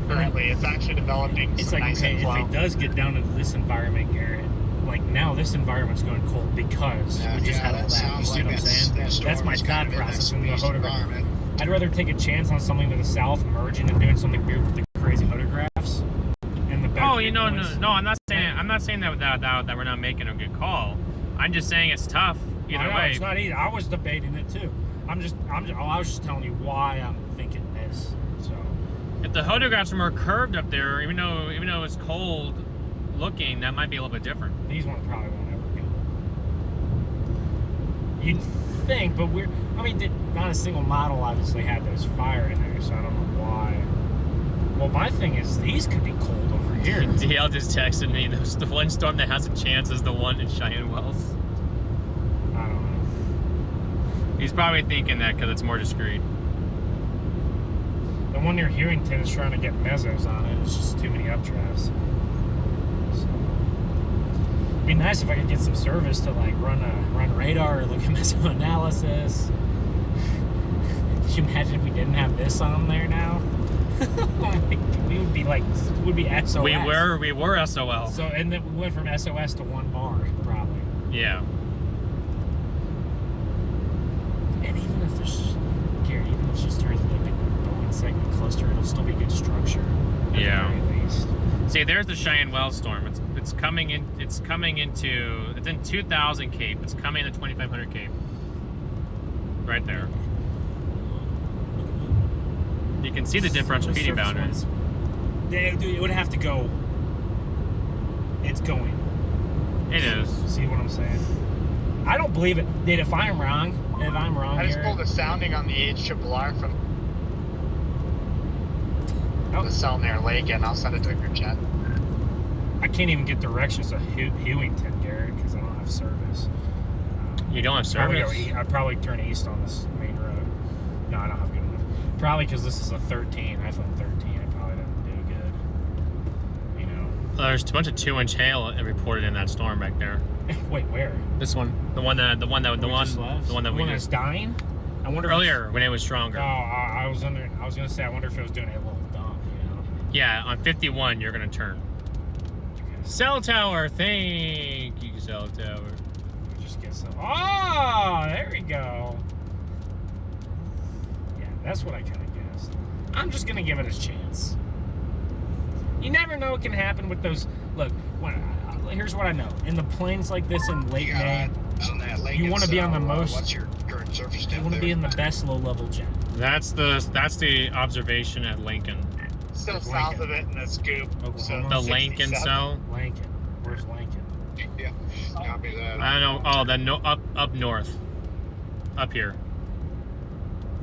Currently, it's actually developing It's some like, nice okay, if inflow. it does get down into this environment, Garrett, like now this environment's going cold because we just had all that. You see what I'm saying? That's my thought process in the photograph. I'd rather take a chance on something to the south, merging and doing something weird with the crazy photographs. And the Oh, no, I'm not saying that we're not making a good call. I'm just saying it's tough either way. It's not either. I was debating it too. I was just telling you why I'm thinking this. So If the photographs are more curved up there, even though it's cold looking, that might be a little bit different. these ones probably won't ever go. You'd think, but not a single model obviously had those fire in there, so I don't know why. Well, my thing is these could be cold over here. DL just texted me, the one storm that has a chance is the one in Cheyenne Wells. I don't know. He's probably thinking that because it's more discreet. The one near Hewington is trying to get mesos on it. It's just too many updrafts. So, it'd be nice if I could get some service to like run radar or look at meso analysis. Could you imagine if we didn't have this on there now? We would be SOS. We were SOL. So, and then we went from SOS to 1 bar, probably. Yeah. And even if it's just a little bit Boeing segment cluster, it'll still be good structure. At Yeah. the very least. See, there's the Cheyenne Wells storm. It's coming in. It's in 2000 Cape. It's coming in 2500 Cape. Right there. You can see the differential heating boundaries. It would have to go. It's going. It is. See what I'm saying? I don't believe it. Dude, if I'm wrong I just here, pulled a sounding on the HRRR from. the cell near Lake, and I'll send it to a group chat. I can't even get directions to Hewington, Garrett, because I don't have service. You don't have service? I'd probably turn east on this main road. No, I don't have good enough. Probably because this is a 13, iPhone 13. It probably doesn't do good. You know. There's a bunch of 2-inch hail reported in that storm back there. Wait, where? This one, the one that we that's dying. I wonder earlier when it was stronger. Oh, I was gonna say I wonder if it was doing a little dump. You know. Yeah, on 51 you're gonna turn. Cell tower, thank you, cell tower. Just get some. Oh, there we go. Yeah, that's what I kind of guessed. I'm just gonna give it a chance. You never know what can happen with those. Look, here's what I know. In the plains like this in late May, you want to be on the most. What's your current surface temp? You want to be in the best low-level jet. That's the observation at Lincoln. Still south of it in the scoop. So The Lincoln cell. Lincoln. Where's Lincoln? Yeah, copy that. I don't know. Oh, up north. Up here.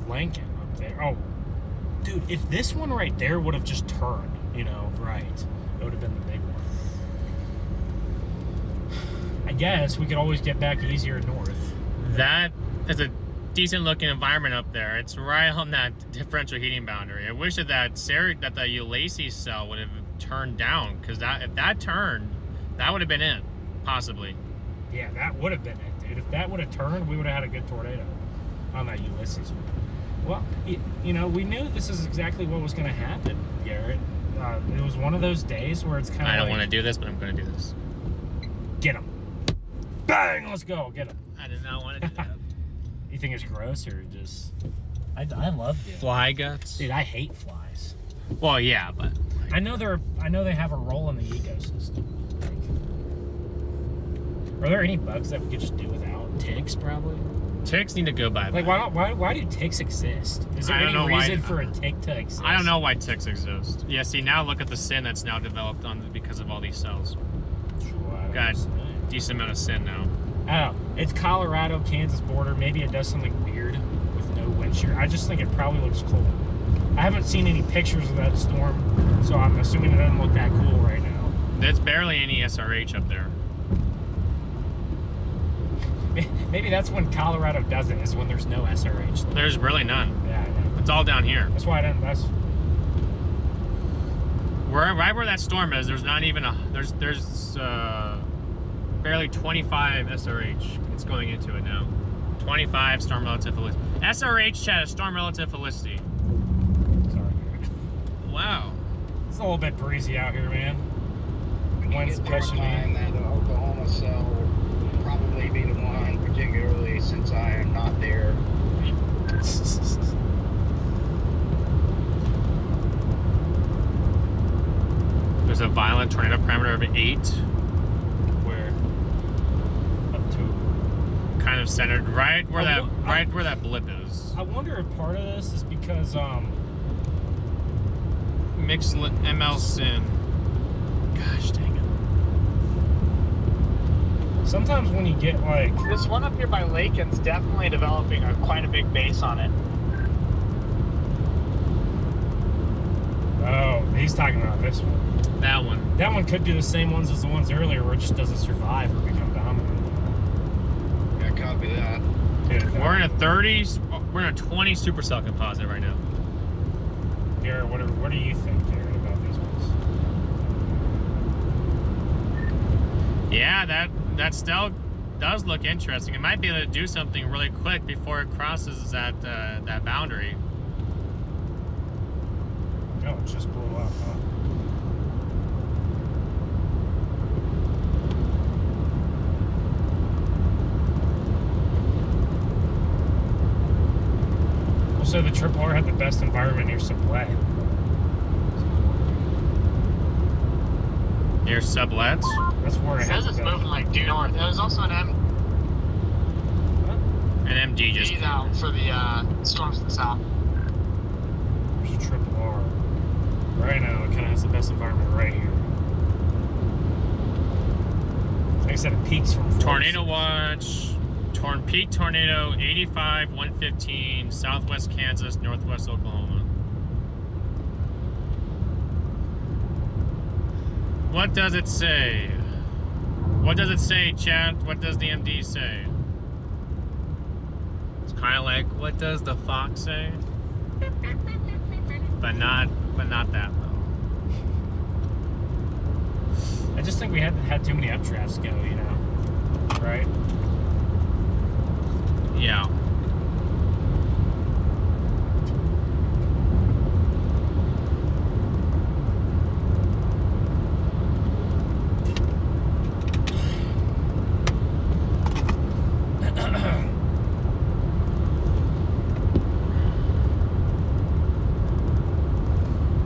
Lincoln up there. Oh, dude, if this one right there would have just turned, you know, right, it would have been the big one. I guess we could always get back easier north. That is a decent looking environment up there. It's right on that differential heating boundary. I wish that the Ulysses cell would have turned down, because if that turned, that would have been it, possibly. Yeah, that would have been it, dude. If that would have turned, we would have had a good tornado on that Ulysses one. Well, you know, we knew this is exactly what was going to happen, Garrett. It was one of those days where it's kind of I don't want to do this, but I'm going to do this. Get him. Bang! Let's go. Get him. I did not want to do that. You think it's gross or just... I love it. Fly guts? Dude, I hate flies. Well, yeah, but... I know they have a role in the ecosystem. Are there any bugs that we could just do without? Ticks, probably? Ticks need to go by. Like, why do ticks exist? Is there any reason for a tick to exist? I don't know why ticks exist. Yeah, see, now look at the sin that's now developed because of all these cells. Got a decent amount of sin now. I don't know. It's Colorado, Kansas border. Maybe it does something weird with no wind shear. I just think it probably looks cool. I haven't seen any pictures of that storm, so I'm assuming it doesn't look that cool right now. There's barely any SRH up there. Maybe that's when Colorado does it, is when there's no SRH. There's really none. Yeah, I know. It's all down here. That's why I don't. Right where that storm is, there's not even a... There's barely 25 SRH. It's going into it now. 25 storm relative felicity. SRH chat is storm relative felicity. Sorry. Wow. It's a little bit breezy out here, man. Wind's pushing me. That Oklahoma cell will probably be the one, particularly since I am not there. There's a violent tornado parameter of 8. Where? Up to. Kind of centered right where where that blip is. I wonder if part of this is because Mixed ML sin. Gosh dang it. Sometimes when you get like this one up here by Lakin's definitely developing quite a big base on it. Oh, he's talking about this one. That one. That one could do the same ones as the ones earlier where it just doesn't survive or become dominant. Yeah, copy that. Dude, We're in a 30s, we're in a 20 supercell composite right now. Garrett, what do you think, Garrett, about these ones? Yeah, that still does look interesting. It might be able to do something really quick before it crosses that boundary. No, it just blew up, huh? Also, the Triple R had the best environment near Sublet. Near Sublets? That's where It says it's moving like due north. There's also an An MD just MD's out for the storms to the south. There's a Triple R. Right now, it kind of has the best environment right here. Like I said, it peaks from Tornado watch. Peak tornado 85, 115, southwest Kansas, northwest Oklahoma. What does it say? What does it say, chat? What does the MD say? It's kind of like, what does the fox say? But not that though. I just think we had too many updrafts go, you know, right? Yeah.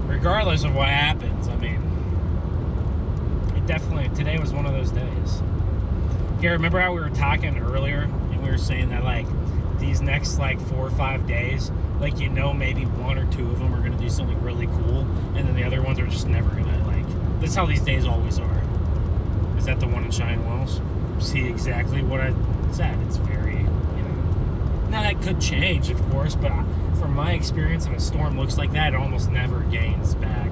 Regardless of what happens, I mean, it definitely, today was one of those days. Garrett, remember how we were talking earlier and we were saying that like these next like 4 or 5 days, like, you know, maybe 1 or 2 of them are going to do something really cool and then the other ones are just never going to, like, that's how these days always are. Is that the one in Cheyenne Wells? See exactly what I said. It's very, you know, now that could change, of course, but from my experience, if a storm looks like that, it almost never gains back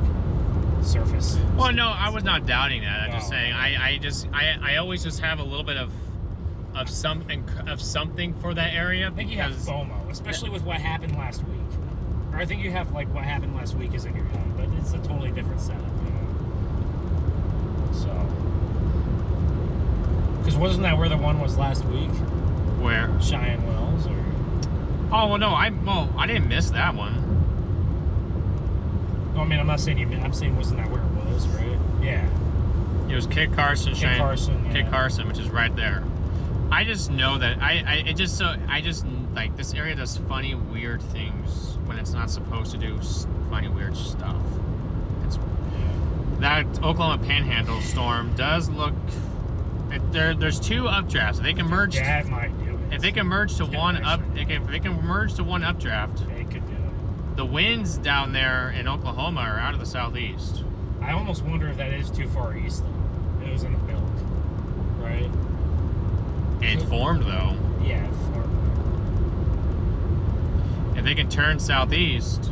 surface. Well, no, I was not doubting that. I'm just saying, I always just have a little bit of something for that area. I think you have FOMO, especially with what happened last week. Or I think you have like what happened last week is in your head, but it's a totally different setup, you know. So, because wasn't that where the one was last week? Where? Cheyenne Wells, or? Oh well, no, I didn't miss that one. No, I mean, I'm not saying you. I'm saying wasn't that where it was, right? Yeah. It was Kit Carson, Kit Carson, Kit yeah. Carson, which is right there. I just know that I just like this area does funny, weird things when it's not supposed to do funny, weird stuff. It's that Oklahoma Panhandle storm does look. There's 2 updrafts. They can merge. That might do it. If they can merge to one up, if they can merge to one updraft, they could do it. the winds down there in Oklahoma are out of the southeast. I almost wonder if that is too far east, though. It was in the belt, right? It formed though. Yeah, it formed. If they can turn southeast,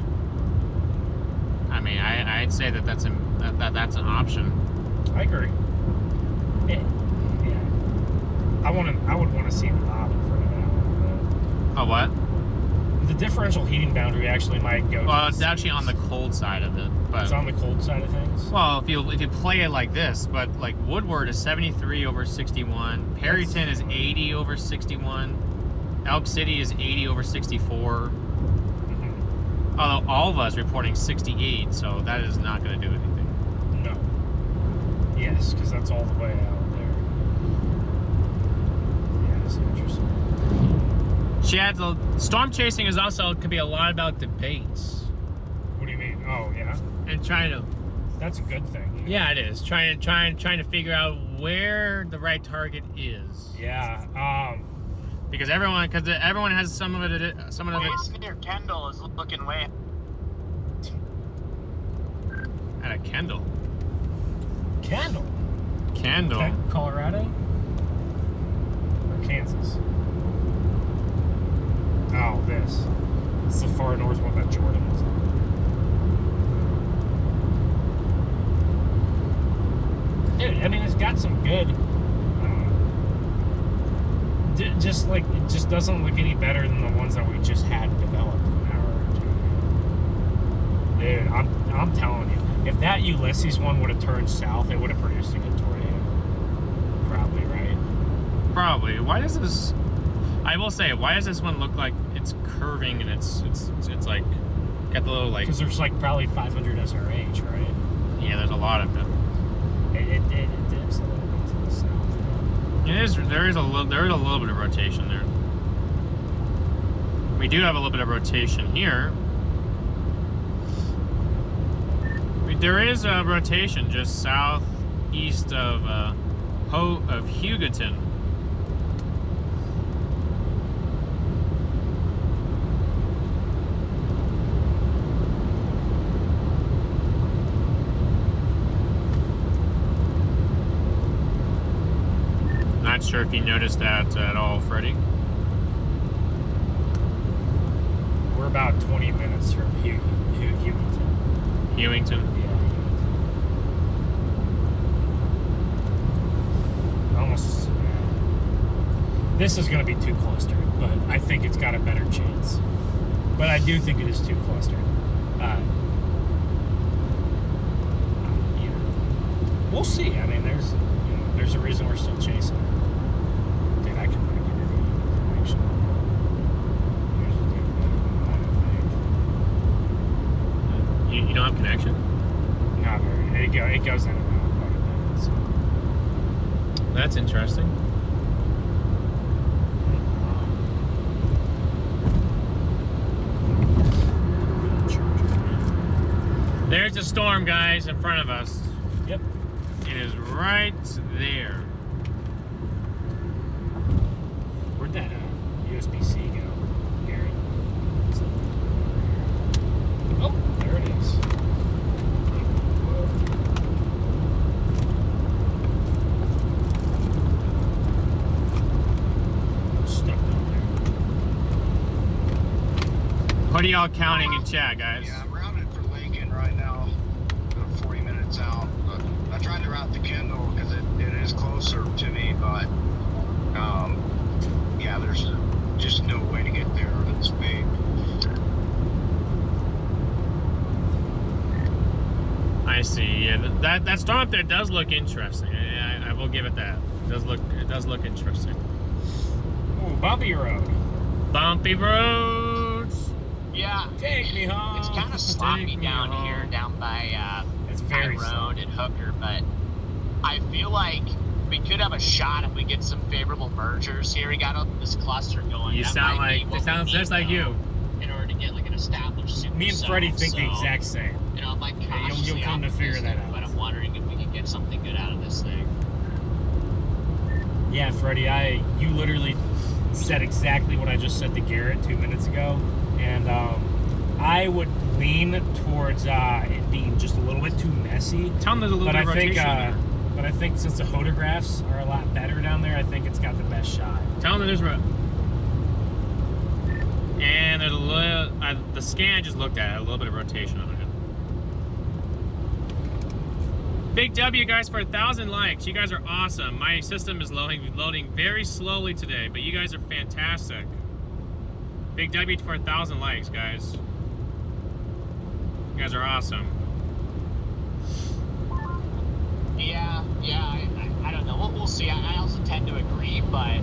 I mean, I'd say that's an option. I agree. Yeah. I would want to see an op in front of that one. Oh, what? The differential heating boundary actually might go. Well, it's actually on the cold side of it. But it's on the cold side of things. Well, if you play it like this, but like Woodward is 73 over 61, Perryton is 80 over 61, Elk City is 80 over 64. Mm-hmm. Although Alva's reporting 68, so that is not going to do anything. No. Yes, because that's all the way out there. Yeah, that's interesting. Chad, the storm chasing is also could be a lot about debates. What do you mean? Oh, yeah. And trying to. That's a good thing. You know? Yeah, it is. Trying to figure out where the right target is. Yeah. Because everyone has some of it. Some of it. Base near Kendall is looking way. At a Kendall. Kendall. Colorado. Or Kansas. Oh, this. It's the far north one that Jordan was on. Dude, I mean, it's got some good. Just like it just doesn't look any better than the ones that we just had developed an hour or 2 ago. Dude, I'm telling you, if that Ulysses one would have turned south, it would have produced a good tornado. Probably, right? Probably. Why does this? I will say, why does this one look like it's curving and it's like got the little like? Because there's like probably 500 SRH, right? Yeah, there's a lot of it. It dips a little bit to the south. There is a little bit of rotation there. We do have a little bit of rotation here. There is a rotation just southeast of Hugoton. Not sure if you noticed that at all, Freddie. We're about 20 minutes from Hewington. Hewington. Yeah, This is going to be too clustered, but I think it's got a better chance. But I do think it is too clustered. We'll see. I mean, there's a reason we're still chasing it. Dude, I can not get any information. Here's the thing, I think. You don't have connection? Not very. It goes in and out quite a bit. So. That's interesting. There's a storm, guys, in front of us. Yep. It is right there. Where'd that USB-C go, Gary? Oh, there it is. I'm stuck down there. What are y'all counting in chat, guys? Yeah, I'm routed for Lincoln right now, about 40 minutes out. But I tried to route to Kendall because it is closer to me, but yeah, there's just no way to get there at the speed. I see. Yeah, that storm up there does look interesting. I will give it that. It does look interesting. Ooh, bumpy road. Bumpy roads. Yeah. Take me home. It's kind of sloppy down here, down by It's very Road and Hooker, but I feel like we could have a shot if we get some favorable mergers here. We got this cluster going. You That sound might be like what it sounds we just need, like you. though, in order to get like an established super Me and cell. Freddie think the So, exact same. You know, I'm like you'll cautiously come to figure that optimistic, out. But I'm wondering if we can get something good out of this thing. Yeah, Freddie, you literally said exactly what I just said to Garrett 2 minutes ago, and I would lean towards it being just a little bit too messy. Tell them there's a little But bit of I think, rotation there. but I think since the photographs are a lot better down there, I think it's got the best shot. Tell them there's and there's a little. The scan I just looked at a little bit of rotation on it. Big W, guys, for 1,000 likes. You guys are awesome. My system is loading very slowly today, but you guys are fantastic. Big W for 1,000 likes, guys. You guys are awesome. Yeah, I don't know. We'll see. I also tend to agree, but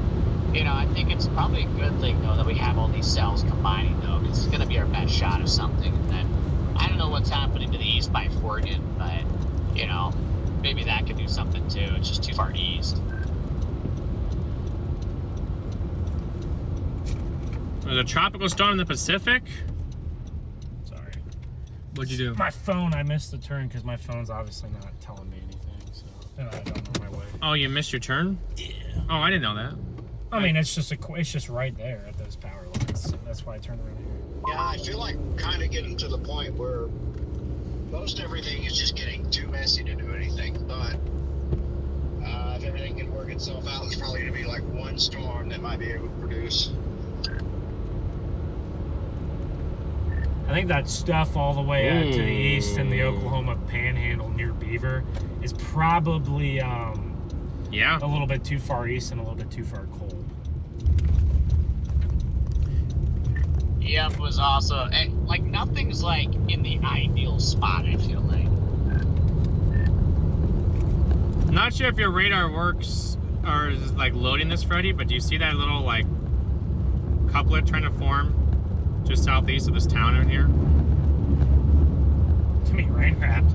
you know, I think it's probably a good thing though that we have all these cells combining though, because it's going to be our best shot of something. And then I don't know what's happening to the east by Forgan, but you know, maybe that could do something too. It's just too far east. There's a tropical storm in the Pacific. Sorry. What'd you do? My phone, I missed the turn because my phone's obviously not telling me anything, so and I don't know my way. Oh, you missed your turn? Yeah. Oh, I didn't know that. I mean, it's just right there at those power lines. So that's why I turned around here. Yeah, I feel like kind of getting to the point where most everything is just getting too messy to do anything. But if everything can work itself out, there's probably going to be like one storm that might be able to produce. I think that stuff all the way out to the east in the Oklahoma Panhandle near Beaver is probably Yeah. a little bit too far east and a little bit too far cold. Yep, was also like nothing's like in the ideal spot. I feel like. I'm not sure if your radar works or is like loading this, Freddie, but do you see that little like couplet trying to form just southeast of this town in here? To me, rain wrapped.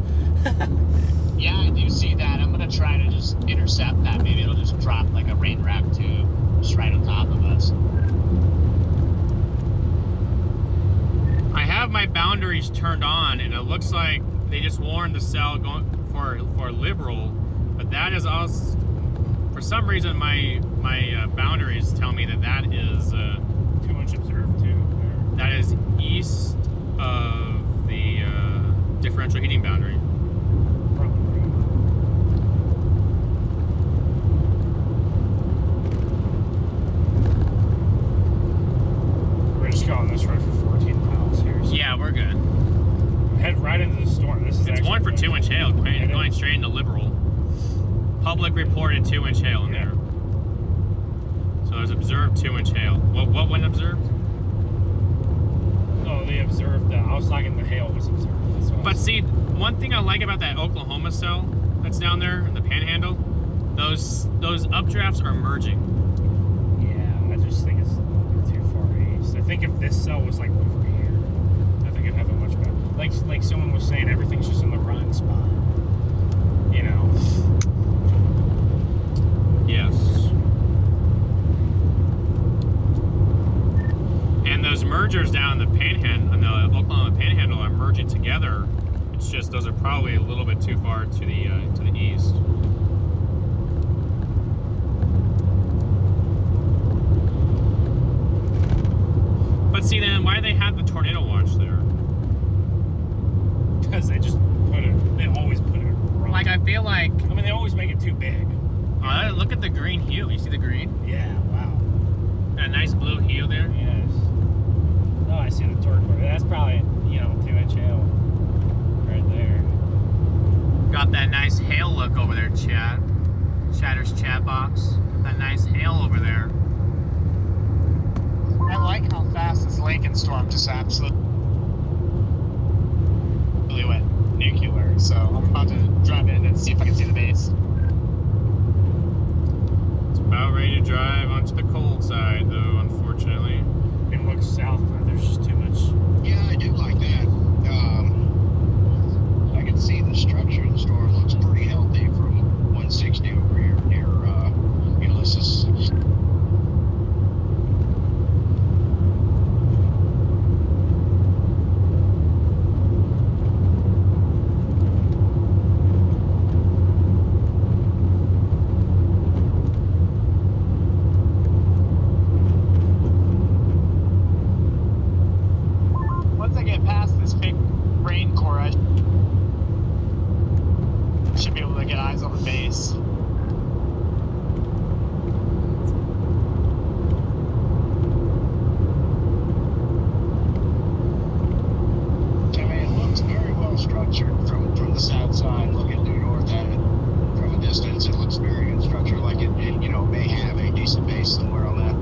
Yeah, I do see that. I'm gonna try to just intercept that. Maybe it'll just drop like a rain wrap tube just right on top of us. I have my boundaries turned on, and it looks like they just warned the cell going for liberal, but that is also, for some reason, my boundaries tell me that is 2-inch observed too. that is east of the differential heating boundary. We're just going this way for 14 miles here. So Yeah, we're good. head right into the storm. This is It's actually one for good. 2-inch hail, It going is. straight into liberal. Public reported 2-inch hail in there. So So there's observed 2-inch hail. What went observed? Oh, they observed. I was talking the hail was observed. That's what I But was see, one thing I like about that Oklahoma cell that's down there in the Panhandle, those updrafts are merging. Yeah, I just think it's a little bit too far east. I think if this cell was like over here, I think it'd have a much better. Like someone was saying, everything's just in the wrong spot. You know. Yes. And those mergers down in the Panhandle, in the Oklahoma Panhandle, are merging together. It's just those are probably a little bit too far to the east. But see, then why do they have the tornado watch there? Because they just put it. They always put it wrong. Like I feel like. I mean, they always make it too big. Look at the green hue. You see the green? Yeah. Wow. That nice blue hue there. Yes. Oh, I see the torque. That's probably 2-inch hail right there. Got that nice hail look over there, Chad. Chatter's chat box. That nice hail over there. I like how fast this Lincoln storm just absolutely went nuclear. So I'm about to drive in and see if I can see the base. It's about ready to drive onto the cold side, though, unfortunately. It looks south, but there's just too much. Yeah, I do like that. I can see the structure of the storm looks pretty healthy from 160 over here near Ulysses. Once I get past this big rain core, I should be able to get eyes on the base. I mean, it looks very well structured from the south side, looking due north at it. From a distance, it looks very good structure, like it may have a decent base somewhere on that.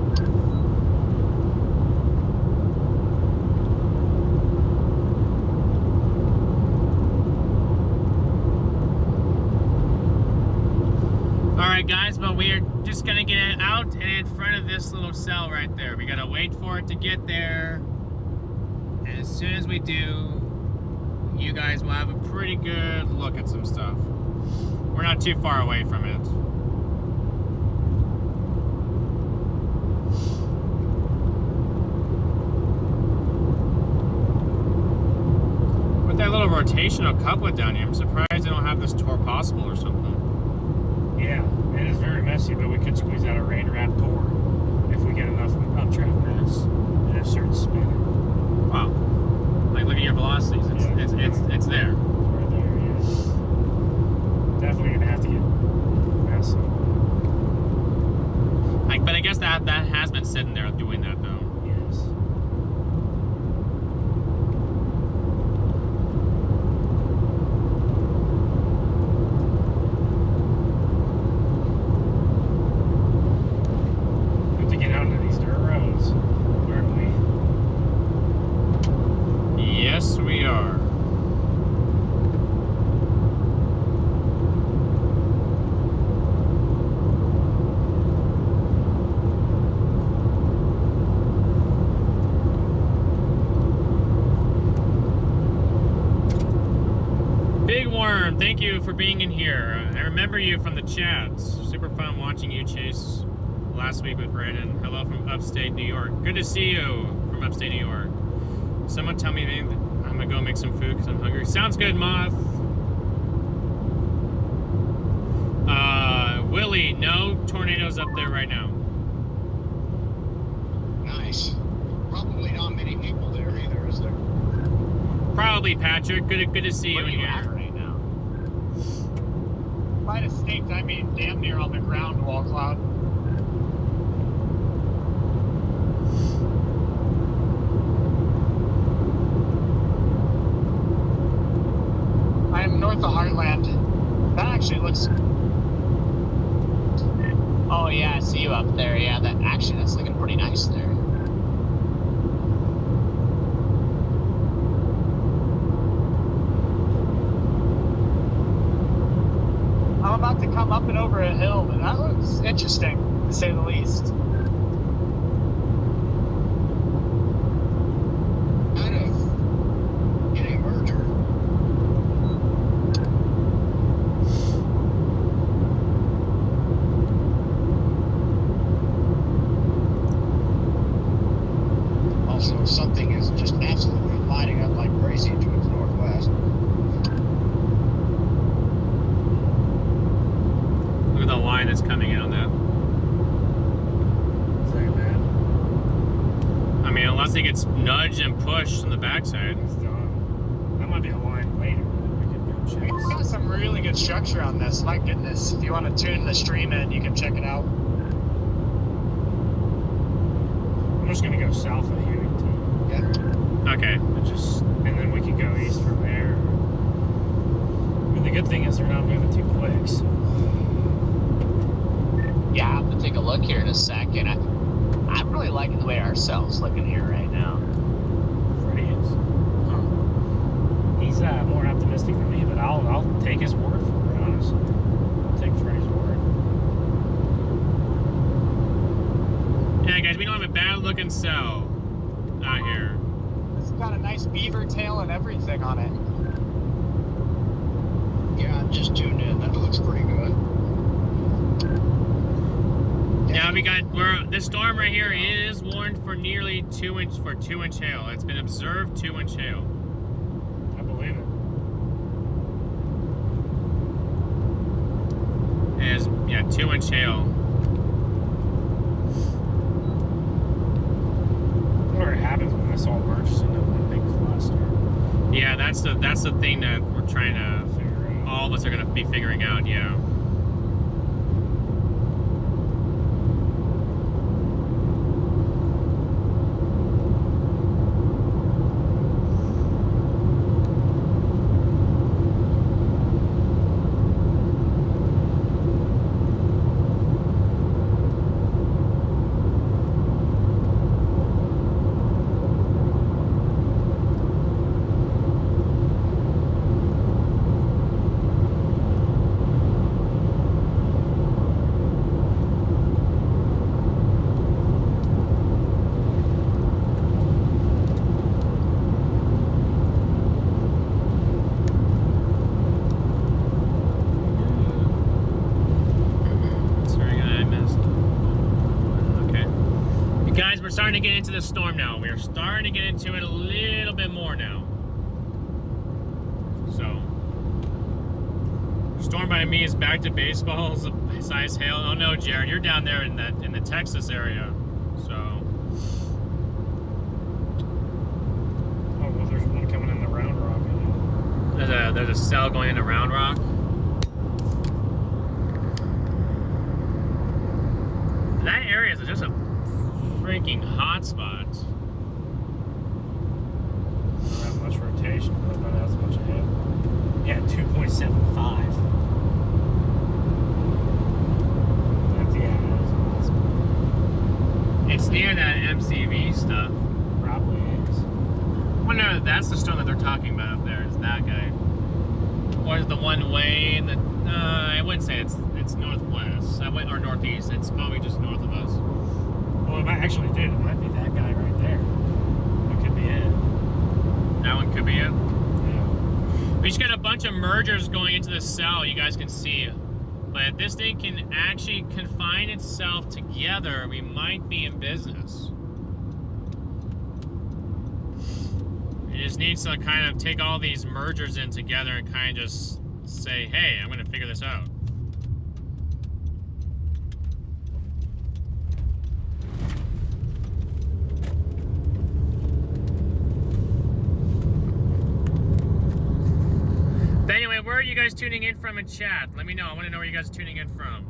Alright guys, but we are just gonna get it out and in front of this little cell right there. We gotta wait for it to get there. And as soon as we do, you guys will have a pretty good look at some stuff. We're not too far away from it. With that little rotational couplet down here, I'm surprised they don't have this tour possible or something. Yeah, it is very messy, but we could squeeze out a rain wrap tour if we get enough updraft mass and it starts spinning. Wow. Like, look at your velocities. It's there. Right there, yes. Definitely gonna have to get messy. Like, but I guess that has been sitting there doing that though. Yes. We have to get out into these dirt roads, aren't we? Yes, we are. Big Worm, thank you for being in here. I remember you from the chats. Super fun watching you chase last week with Brandon. Hello from upstate New York. Good to see you from upstate New York. Someone tell me maybe I'm gonna go make some food because I'm hungry. Sounds good, Moth. Willie, no tornadoes up there right now. Nice. Probably not many people there either, is there? Probably, Patrick. Good to see you Where are in you at here. right now? By distinct, I mean damn near on the ground wall cloud. I am north of Heartland. That actually looks... Oh, Oh yeah, I see you up there. Yeah, that's looking pretty nice there. I'm about to come up and over a hill, but that looks interesting, to say the least. Kind of getting a merger. Also, something is just absolutely lighting up like crazy to its northwest. Look at the line that's coming in on that. Is that bad? I mean, unless he gets nudged and pushed on the backside. It's done. That might be a line later that we could go We've chase. got some really good structure on this. My goodness. If you want to tune the stream in, you can check it out. I'm just gonna go south of Hewington. Okay. And then we can go east from there. I mean, the good thing is they're not moving too quick, so. Yeah, I'll have to take a look here in a second. I'm really liking the way our cell's looking here right now. Freddie is. Huh. He's more optimistic than me, but I'll take his word for it, honestly. I'll take Freddie's word. Yeah, guys, we don't have a bad looking cell out here. It's got a nice beaver tail and everything on it. Yeah, I'm just tuned in. That looks pretty good. Yeah, this storm right here is warned for nearly 2-inch hail. It's been observed 2-inch hail. I believe it. It is, yeah, 2-inch hail. I wonder what happens when this all merges into one big cluster. Yeah, that's the thing that we're trying to Figure out. all of us are gonna be figuring out. Yeah. We're starting to get into the storm now. We're starting to get into it a little bit more now. So, storm by me is back to baseballs size hail. Oh no, Jared, you're down there in the Texas area. So, Oh, well, there's one coming in the Round Rock. there's a cell going into Round Rock. That area is just a freaking hot spot. Not that much rotation, but not as much ahead. Yeah, 2.75. It's near that MCV stuff. Probably is. I wonder if that's the storm that they're talking about up there, is that guy. Or is the one way in the, I wouldn't say it's northwest, or northeast, it's probably just north of us. Well, it might actually, dude, it might be that guy right there. That could be it. That one could be it. Yeah. We just got a bunch of mergers going into the cell, you guys can see. But if this thing can actually confine itself together, we might be in business. It just needs to kind of take all these mergers in together and kind of just say, hey, I'm going to figure this out. But anyway, where are you guys tuning in from in chat? Let me know. I want to know where you guys are tuning in from.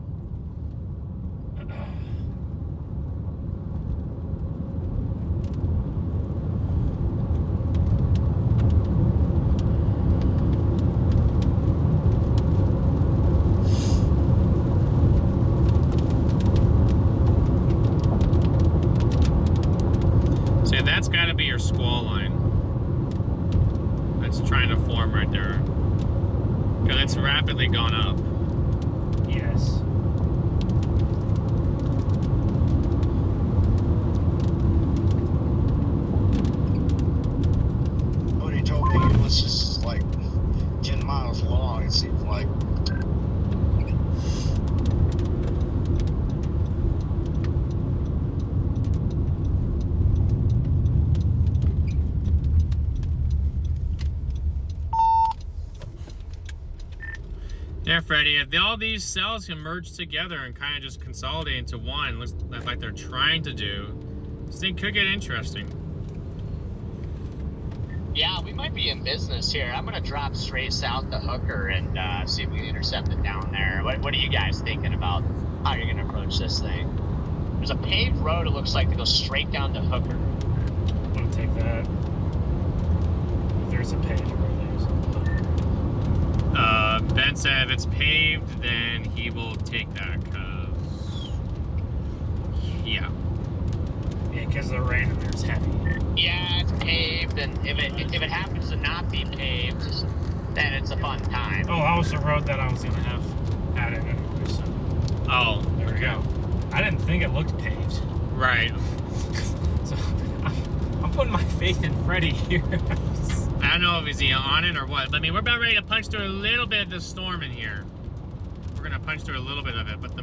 got to be your squall line. That's trying to form right there. Because it's rapidly gone up. Yes. Somebody told me it was just like 10 miles long, it seems like. Yeah, Freddie, if all these cells can merge together and kind of just consolidate into one, looks like they're trying to do, this thing could get interesting. Yeah, we might be in business here. I'm going to drop straight south to Hooker and see if we can intercept it down there. What are you guys thinking about how you're going to approach this thing? There's a paved road, it looks like, that goes straight down to Hooker. I'm going to take that. If there's a paved road, Ben said if it's paved, then he will take that, because... Yeah. Yeah, because the rain in there's heavy. Yeah, it's paved, and if it happens to not be paved, then it's a fun time. Oh, that was the road that I was going to have had it anyway, so... Oh, there we go. I didn't think it looked paved. Right. So, I'm putting my faith in Freddie here. I don't know if he's on it or what, but I mean, we're about ready to punch through a little bit of the storm in here. We're gonna punch through a little bit of it, but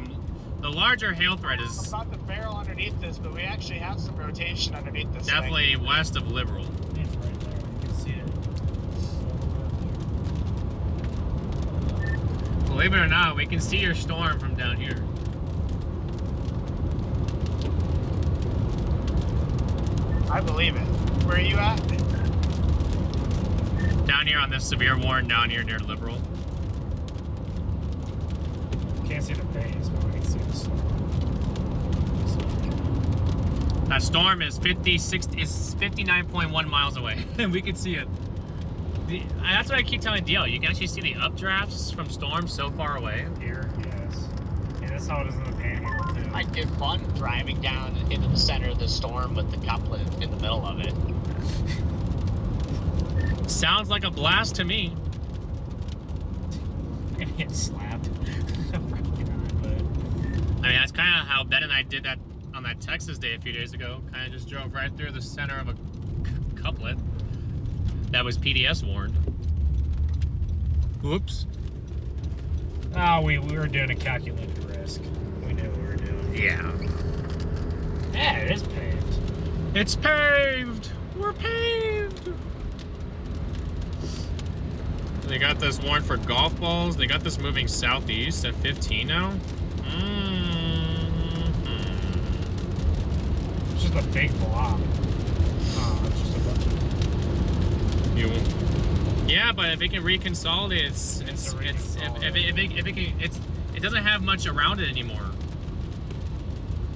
the larger hail threat is... I'm about to barrel underneath this, but we actually have some rotation underneath this definitely thing. west of Liberal. It's right there. You can see it. Believe it or not, we can see your storm from down here. I believe it. Where are you at? Down here on this severe warning down here near Liberal. Can't see the base, but we can see the storm. That storm is 59.1 miles away. We can see it. That's what I keep telling DL. You can actually see the updrafts from storms so far away. Here, yes. Yeah, that's how it is in the Panhandle, too. I did fun driving down into the center of the storm with the couplet in the middle of it. Sounds like a blast to me. I'm gonna get slapped. I mean, that's kind of how Ben and I did that on that Texas day a few days ago. Kind of just drove right through the center of a couplet that was PDS warned. Whoops. Oh, we were doing a calculated risk. We knew what we were doing. Yeah. Yeah, it is paved. It's paved! We're paved! They got this warrant for golf balls. They got this moving southeast at 15 now. It's just a big blob. It's just a bunch of... Yeah, but if it can reconsolidate, it doesn't have much around it anymore.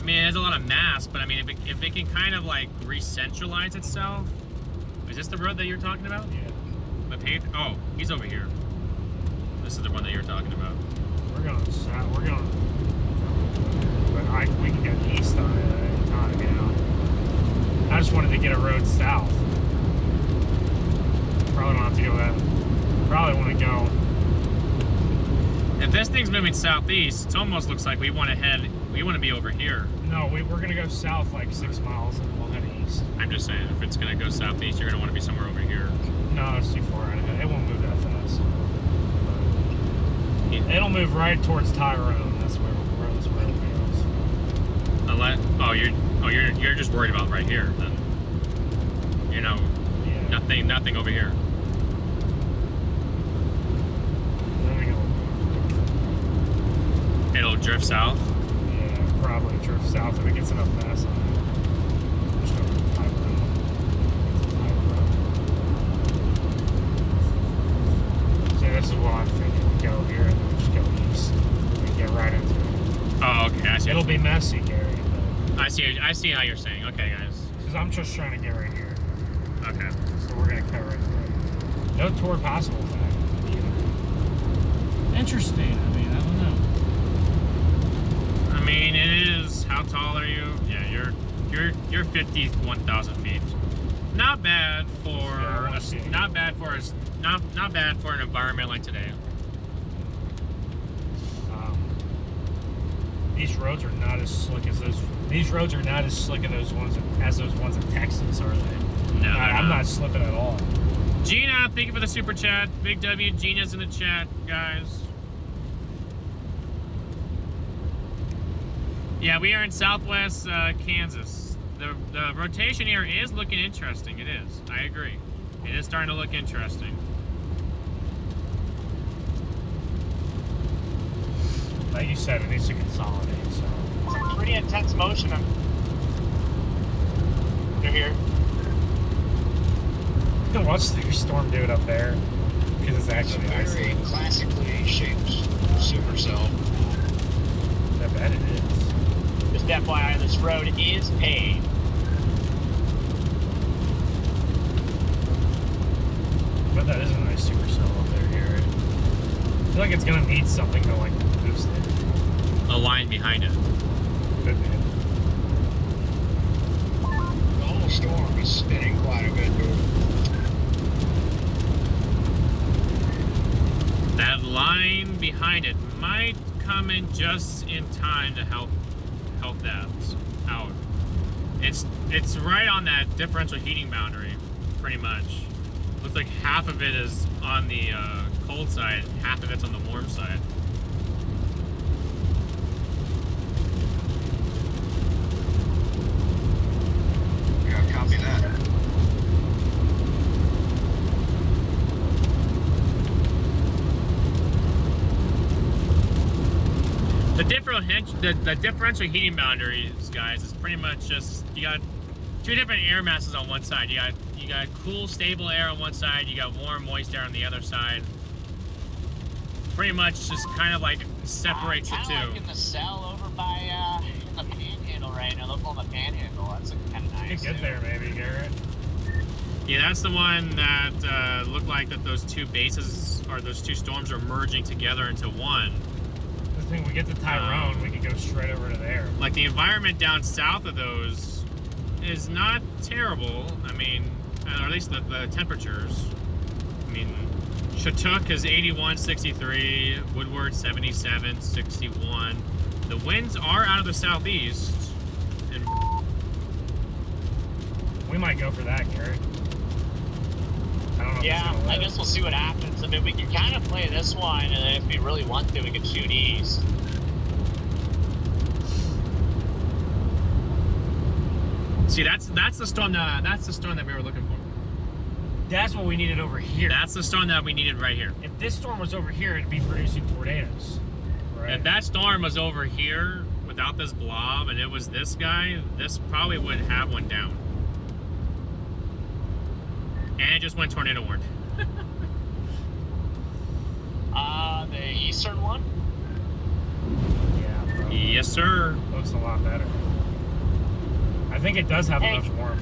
I mean, it has a lot of mass, but I mean, if it can kind of like re-centralize itself. Is this the road that you're talking about? Yeah. The paved? Oh, he's over here. This is the one that you're talking about. We're going south. We're going... But we can go east on it at any time, you know. I just wanted to get a road south. Probably don't have to go that. Probably want to go... If this thing's moving southeast, it almost looks like we want to be over here. No, we're going to go south like 6 miles and we'll head east. I'm just saying, if it's going to go southeast, you're going to want to be somewhere over here. No, it's too far ahead. It won't move that fast. It'll move right towards Tyrone. That's where it goes. Unless, you're just worried about right here. Then, you know, Yeah. nothing over here. It'll drift south. Yeah, probably drift south if it gets enough mass on it. Just go to Tyrone. See, this is what I'm thinking. We go here and then we just go east and get right into it. Oh, okay. I see. It'll be messy, Gary, but I see how you're saying. Okay, guys. because I'm just trying to get right here. Okay. So we're gonna cut right through. No tour possible tonight. Interesting. I mean, I don't know. I mean, it is. How tall are you? Yeah, you're 51,000 feet. not bad for Yeah, not bad for an environment like today. These roads are not as slick as those. These roads are not as slick as those ones in Texas, are they? No, I'm not slipping at all. Gina, thank you for the super chat. Big W, Gina's in the chat, guys. Yeah, we are in Southwest Kansas. The rotation here is looking interesting. It is. I agree. It is starting to look interesting. Like you said, it needs to consolidate. So Some pretty intense motion. You're here. what's the storm doing up there? Because it's It's a actually very isolated. classically shaped supercell. I bet it is. Just FYI, this road is paved. But that is a nice supercell up there, Garrett. I feel like it's gonna need something to like boost it. A line behind it. Could be. The whole storm is spinning quite a bit, dude. That line behind it might come in just in time to help that out. It's right on that differential heating boundary, pretty much. Looks like half of it is on the cold side, half of it's on the warm side. Yeah, copy that. The differential heating boundaries, guys, is pretty much just you got two different air masses on one side. You got cool, stable air on one side. You got warm, moist air on the other side. Pretty much just kind of like separates the two. Kind of like in the cell over by in the Panhandle right now. Look on the Panhandle. That's kind of nice. Get there, maybe, Garrett. Yeah, that's the one that looked like that those two bases or those two storms are merging together into one. The thing, we get to Tyrone, we can go straight over to there. Like the environment down south of those is not terrible. I mean, or at least the temperatures. I mean, Chatuck is 81, 63, Woodward 77, 61. The winds are out of the southeast. And We might go for that, Garrett. I don't know. Yeah, if it's gonna I live. guess we'll see what happens. I mean, we can kind of play this one, and then if we really want to, we can shoot east. see, that's the storm that we were looking for. That's what we needed over here. That's the storm that we needed right here. If this storm was over here, it'd be producing tornadoes. Right? If that storm was over here without this blob and it was this guy, this probably would have one down. And it just went tornado warned. The eastern one? Yeah, bro. Yes, sir. Looks a lot better. I think it does have Hey. enough warmth.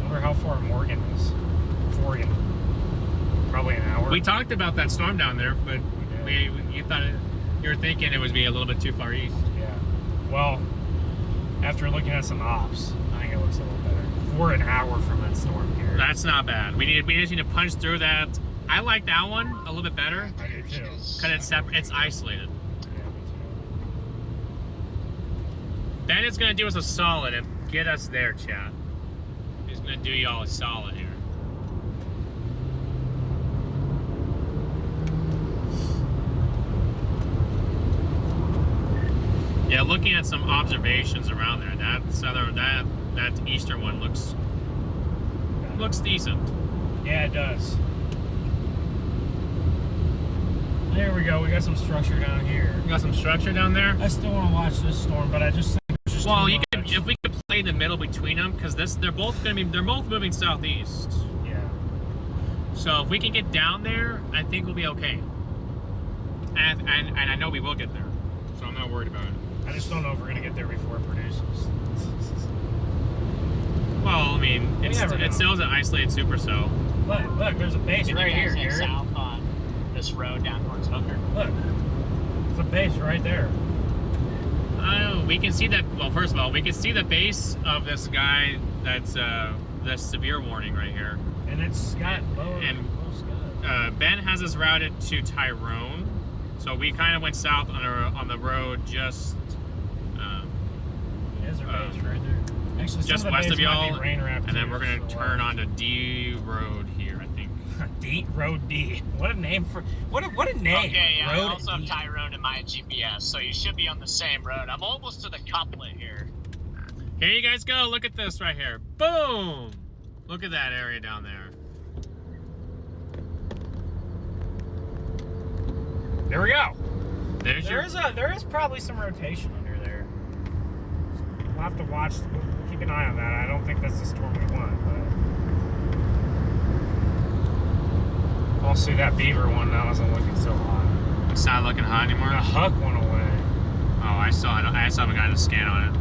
I wonder how far Morgan is. Morgan. Probably an hour. We talked about that storm down there, but did. you were thinking it would be a little bit too far east. Yeah. Well, after looking at some ops, I think it looks a little better. We're an hour from that storm here. That's not bad. We just need to punch through that. I like that one a little bit better I do too. because it's separate. It's isolated. Yeah, me Then it's gonna do us a solid and get us there, chat. He's gonna do y'all a solid here. Yeah, looking at some observations around there, that eastern one looks decent. too. Yeah, it does. There we go. We got some structure down here. You got some structure down there. I still want to watch this storm, but I just think it's just Well, too you could, much. if we could play in the middle between them, because they're both moving southeast. Yeah. So if we can get down there, I think we'll be okay. And I know we will get there, so I'm not worried about it. I just don't know if we're gonna get there before it produces. Well, I mean, We never know. it still is an isolated supercell. Look, there's a base right here, Head Garrett. south on this road down towards Hooker. Look, there's a base right there. We can see that. Well, first of all, we can see the base of this guy. That's this severe warning right here. And it's got low Ben has us routed to Tyrone, so we kind of went south on the road just There's our base right there. Actually, just some west of of the bays might y'all, be rain wrapped and then too, we're gonna so, turn onto D Road here, I think. D Road D. What a name for what a name. Okay, yeah, I Road also have D. Tyrone in my GPS, so you should be on the same road. I'm almost to the couplet here. Here you guys go. Look at this right here. Boom! Look at that area down there. There we go. There is probably some rotation under there. We'll have to watch. We'll keep an eye on that. I don't think that's the storm we want, but I'll see that beaver one now isn't looking so hot. It's not looking hot anymore. The huck went away. Oh, I haven't gotten a scan on it.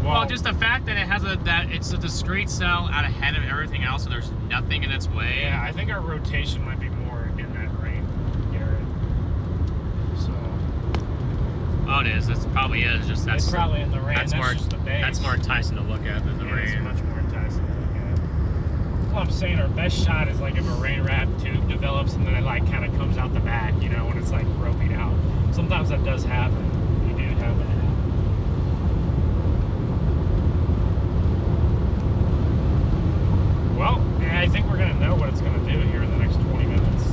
Well, just the fact that it has it's a discrete cell out ahead of everything else, and there's nothing in its way. Yeah, I think our rotation might be more in that range, Garrett. So. Oh, it is. It probably is. Just that's It's probably in the rain. That's more. Just the base. That's more enticing to look at than the It's rain. much more enticing to look at. Well, I'm saying our best shot is like if a rain wrap tube develops and then it like kind of comes out the back, you know, when it's like roping out. Sometimes that does happen. You do have that happen. Well, yeah, I think we're gonna know what it's gonna do here in the next 20 minutes.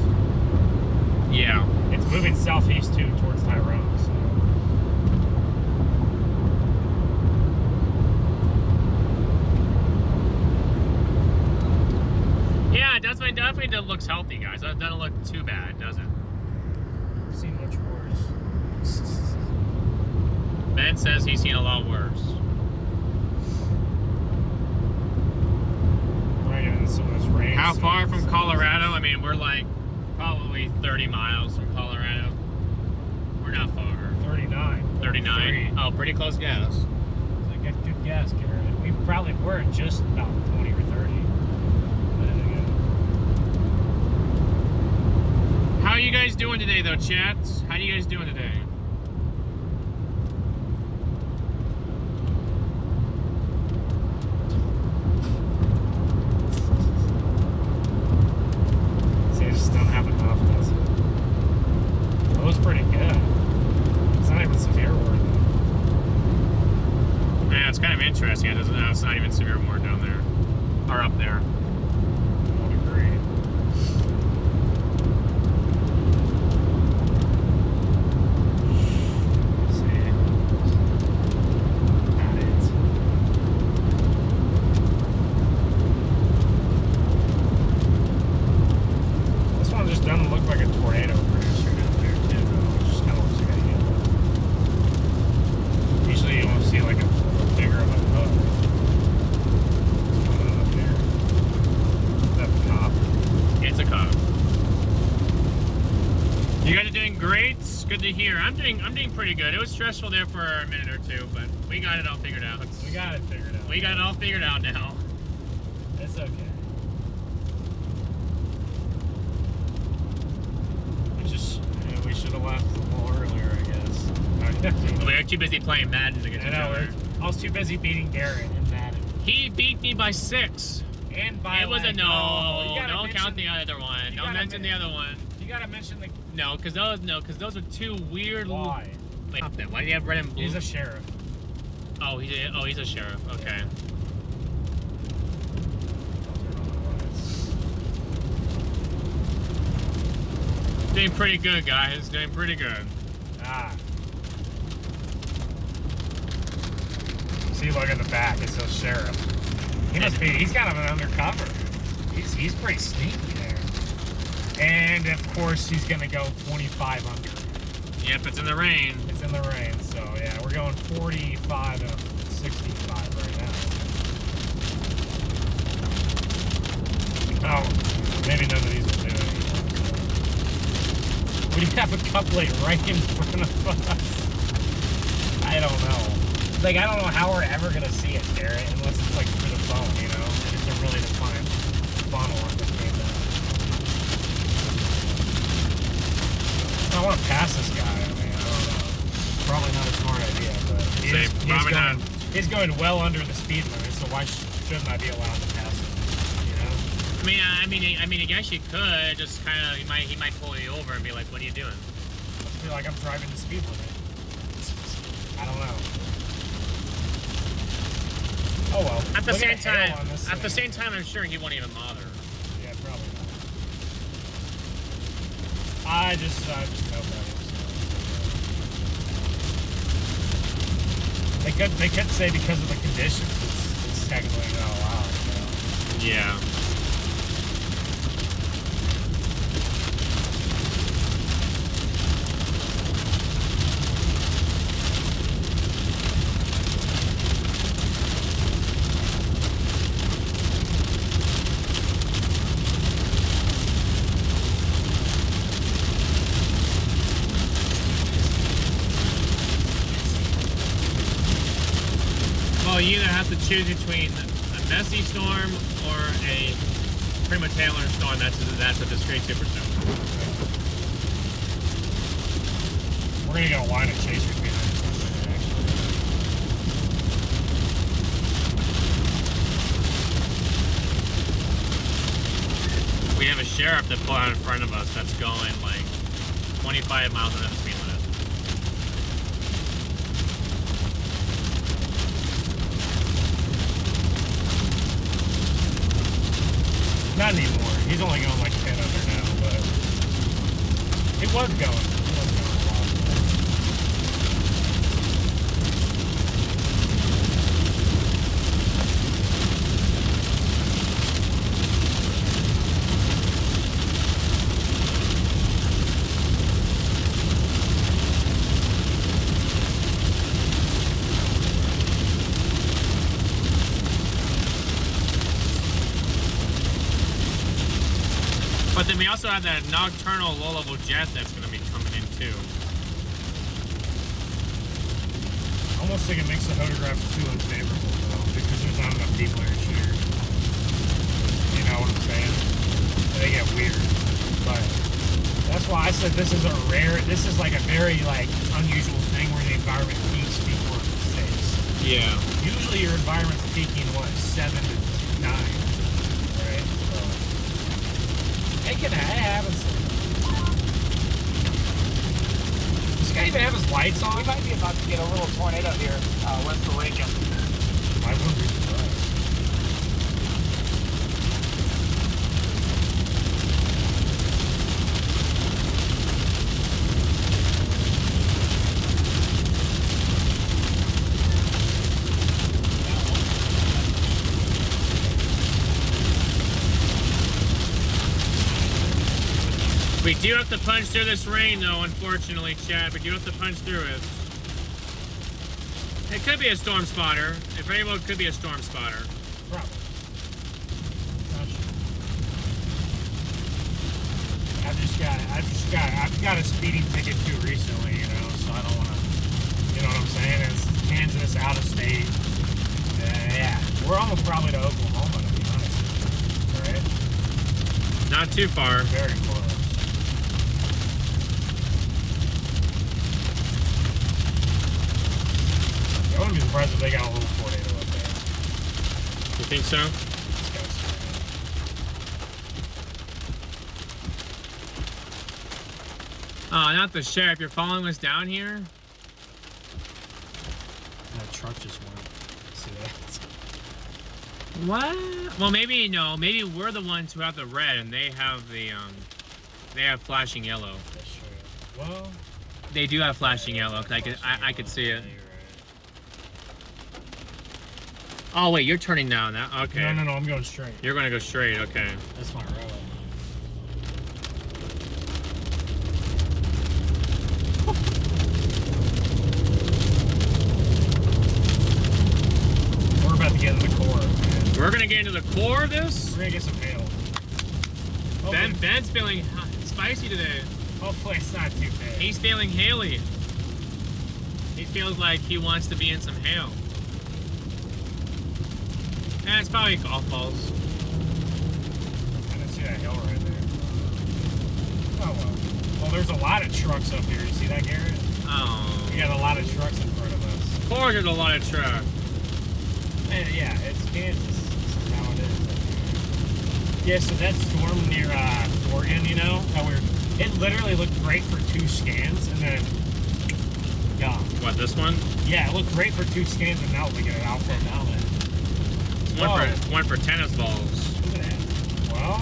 Yeah. It's moving southeast too, towards Tyrone. So. Yeah, it definitely looks healthy, guys. It doesn't look too bad, does it? I've seen much worse. Ben says he's seen a lot worse. Right in some of this rain. How far from Colorado? I mean, we're like probably 30 miles from Colorado. We're not far. 39. 39? Oh, pretty close guess. It's a good guess, Garrett. We probably were just about 20 or 30. How are you guys doing today, though, chats? How are you guys doing today? See, I just don't have enough, does it? It looks pretty good. It's not even severe word. Yeah, it's kind of interesting. It doesn't know it's not even severe warning down there. Or up there. I would agree. Let's see. Not it. This one just doesn't look like a tornado producer down there, too. It just kind of looks like a hill. Usually you won't see like a bigger of a hook. What's going on up there? Is that the cop? It's a cop. You guys are doing great. Good to hear. I'm doing pretty good. It was stressful there for a minute or two, but we got it all figured out. We got it figured out. We got it all figured out now. It's okay. We should have left a little earlier, I guess. We were too busy playing Madden to get to each other. I was too busy beating Garrett in Madden. He beat me by 6. And by It was a like, no. you gotta Don't mention- count the other one. you Don't gotta mention the other one. You gotta mention the No, because those are two weird. why. Wait, stop that. Why do you have red and blue? He's a sheriff. He's a sheriff. Okay. Doing pretty good, guys. Doing pretty good. Ah. See, look at the back. It says sheriff. He must be. He's kind of an undercover. He's pretty sneaky there. And of course, he's gonna go 25 under. Yep, it's in the rain. It's in the rain, so yeah, we're going 45 to 65 right now. Oh, maybe none of these will do it. We have a couplet right in front of us. I don't know. Like, I don't know how we're ever gonna see it, Garrett, unless it's like through the phone, you know? It's a really defined funnel on the game now. I want to pass this guy. I mean, I don't know. Probably not a smart idea, but he's going well under the speed limit, so why shouldn't I be allowed to pass him? You know? I mean, I guess you could just kind of. He might pull you over and be like, "What are you doing?" I feel like I'm driving the speed limit. I don't know. Oh well. At the Look same at hail time, on this at the thing. same time, I'm sure he won't even bother. Yeah, probably not. I just know better. So. They could say because of the conditions, it's technically not allowed. You know? Yeah. Well, you either have to choose between a messy storm or a prima Taylor storm that's a discrete supercell. We're gonna get a line of chase between them. We have a sheriff that pulled out in front of us that's going like 25 miles an hour speed limit. Not anymore. He's only going like 10 under now, but it was going. It was going a lot. But then we also have that nocturnal low-level jet that's going to be coming in too. I almost think it makes the photograph too unfavorable though, because there's not enough people here shooting. You know what I'm saying? They get weird. But that's why I said this is like a very like unusual thing where the environment peaks before it stays. Yeah. Usually your environment's peaking what, 7 to 9, right? So it can happen. Does this guy even have his lights on? We might be about to get a little tornado here west of Lincoln. I wouldn't be surprised. We do have to punch through this rain, though, unfortunately, Chad. We do have to punch through it. It could be a storm spotter. If anyone, it could be a storm spotter. Probably. I've got a speeding ticket too recently, you know, so I don't want to, you know what I'm saying? It's Kansas, out of state. Yeah, we're almost probably to Oklahoma, to be honest. Right? Not too far. Very close. I wouldn't be surprised if they got a little tornado up there. You think so? This guy's Oh, not the sheriff. You're following us down here? that truck just went. See that? What? Well, maybe, no. Maybe we're the ones who have the red and they have the, they have flashing yellow. That's true. Well, They do have flashing yellow, because I could see it. yeah, you're right. Oh, wait, you're turning down now. Okay. No, I'm going straight. You're going to go straight, okay. That's my road. We're about to get into the core, man. We're going to get into the core of this? We're gonna get some hail. Hopefully, Ben's feeling spicy today. hopefully it's not too bad. He's feeling haily. He feels like he wants to be in some hail. And it's probably golf balls. I didn't see that hill right there. Oh well. Well, there's a lot of trucks up here. You see that, Garrett? Oh. We got a lot of trucks in front of us. Of course there's a lot of truck. Man, yeah, it's Kansas. Yeah, so that storm near Oregon, you know, it literally looked great for 2 scans and then gone. What, this one? Yeah, it looked great for 2 scans and now look at it out for an outlet. One for tennis balls. Look at that. Well,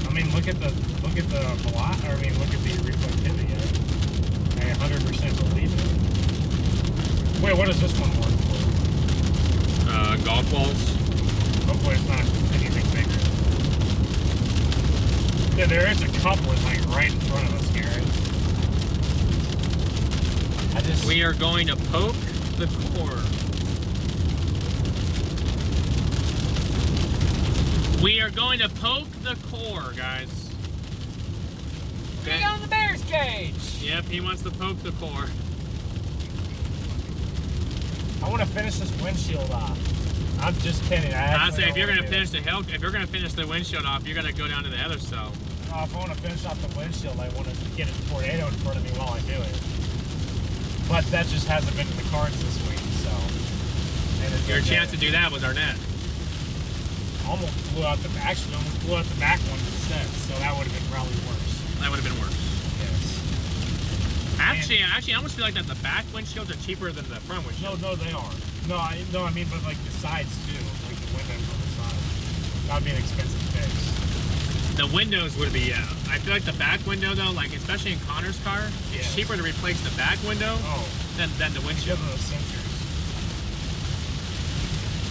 I mean, look at the look at the reflectivity of it. I 100% believe it. Wait, what does this one work for? Golf balls. Hopefully it's not anything bigger. Yeah, there is a couple like right in front of us, Garrett. We are going to poke the core. We are going to poke the core, guys. Get on the bear's cage! Yep, he wants to poke the core. I want to finish this windshield off. I'm just kidding. I say if you're gonna finish the windshield off, you're gonna go down to the other cell. If I want to finish off the windshield, I want to get a tornado in front of me while I do it. But that just hasn't been in the cards this week, so. Your chance to do that was Arnett. Almost blew out the back one instead, so that would have been probably worse. That would have been worse. Yes. Actually, I almost feel like that the back windshields are cheaper than the front windshields. No, they are. No, I mean, but like the sides too, like the windows on the side. That would be an expensive fix. The windows would be, yeah. I feel like the back window though, like especially in Connor's car, it's cheaper to replace the back window than the windshield. Because of the sensors.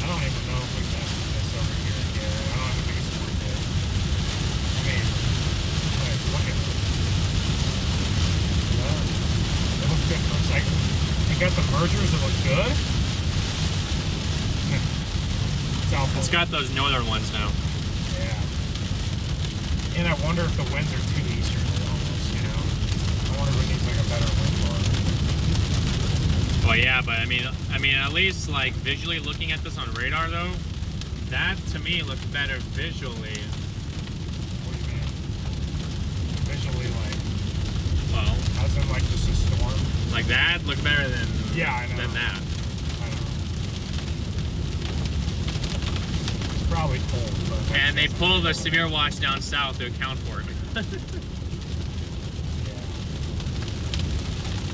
I don't even know if we tested this over here again. I don't have the biggest one yet. I mean, like, look at it. It looks good. It looks like you got the mergers that look good. It's got those northern ones now. Yeah. And I wonder if the winds are too easterly almost, you know? I wonder if it needs like a better wind bar. Well, yeah, but I mean, at least like visually looking at this on radar though, that to me looks better visually. What do you mean? Visually, like? Well, as in like just a storm? Like that looked better than I know. than that. Probably cold, but and they pull the severe watch down south to account for it. Yeah.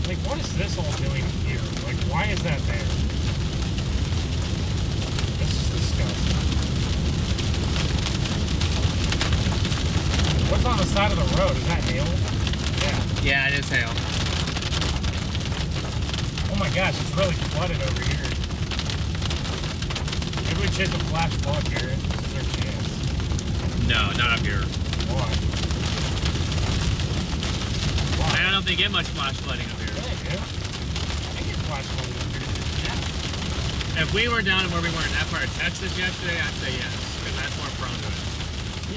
Like, what is this all doing here? Like, why is that there? This is disgusting. What's on the side of the road? Is that hail? Yeah. Yeah, it is hail. Oh my gosh, it's really flooded over here. Maybe we chase a flash flood, Garrett. This is our chance. No, not up here. Why? I don't know if they get much flash flooding up here. Yeah, they do. They get flash flooding up here. Yeah. If we were down where we were in that part of Texas yesterday, I'd say yes, because that's more prone to it.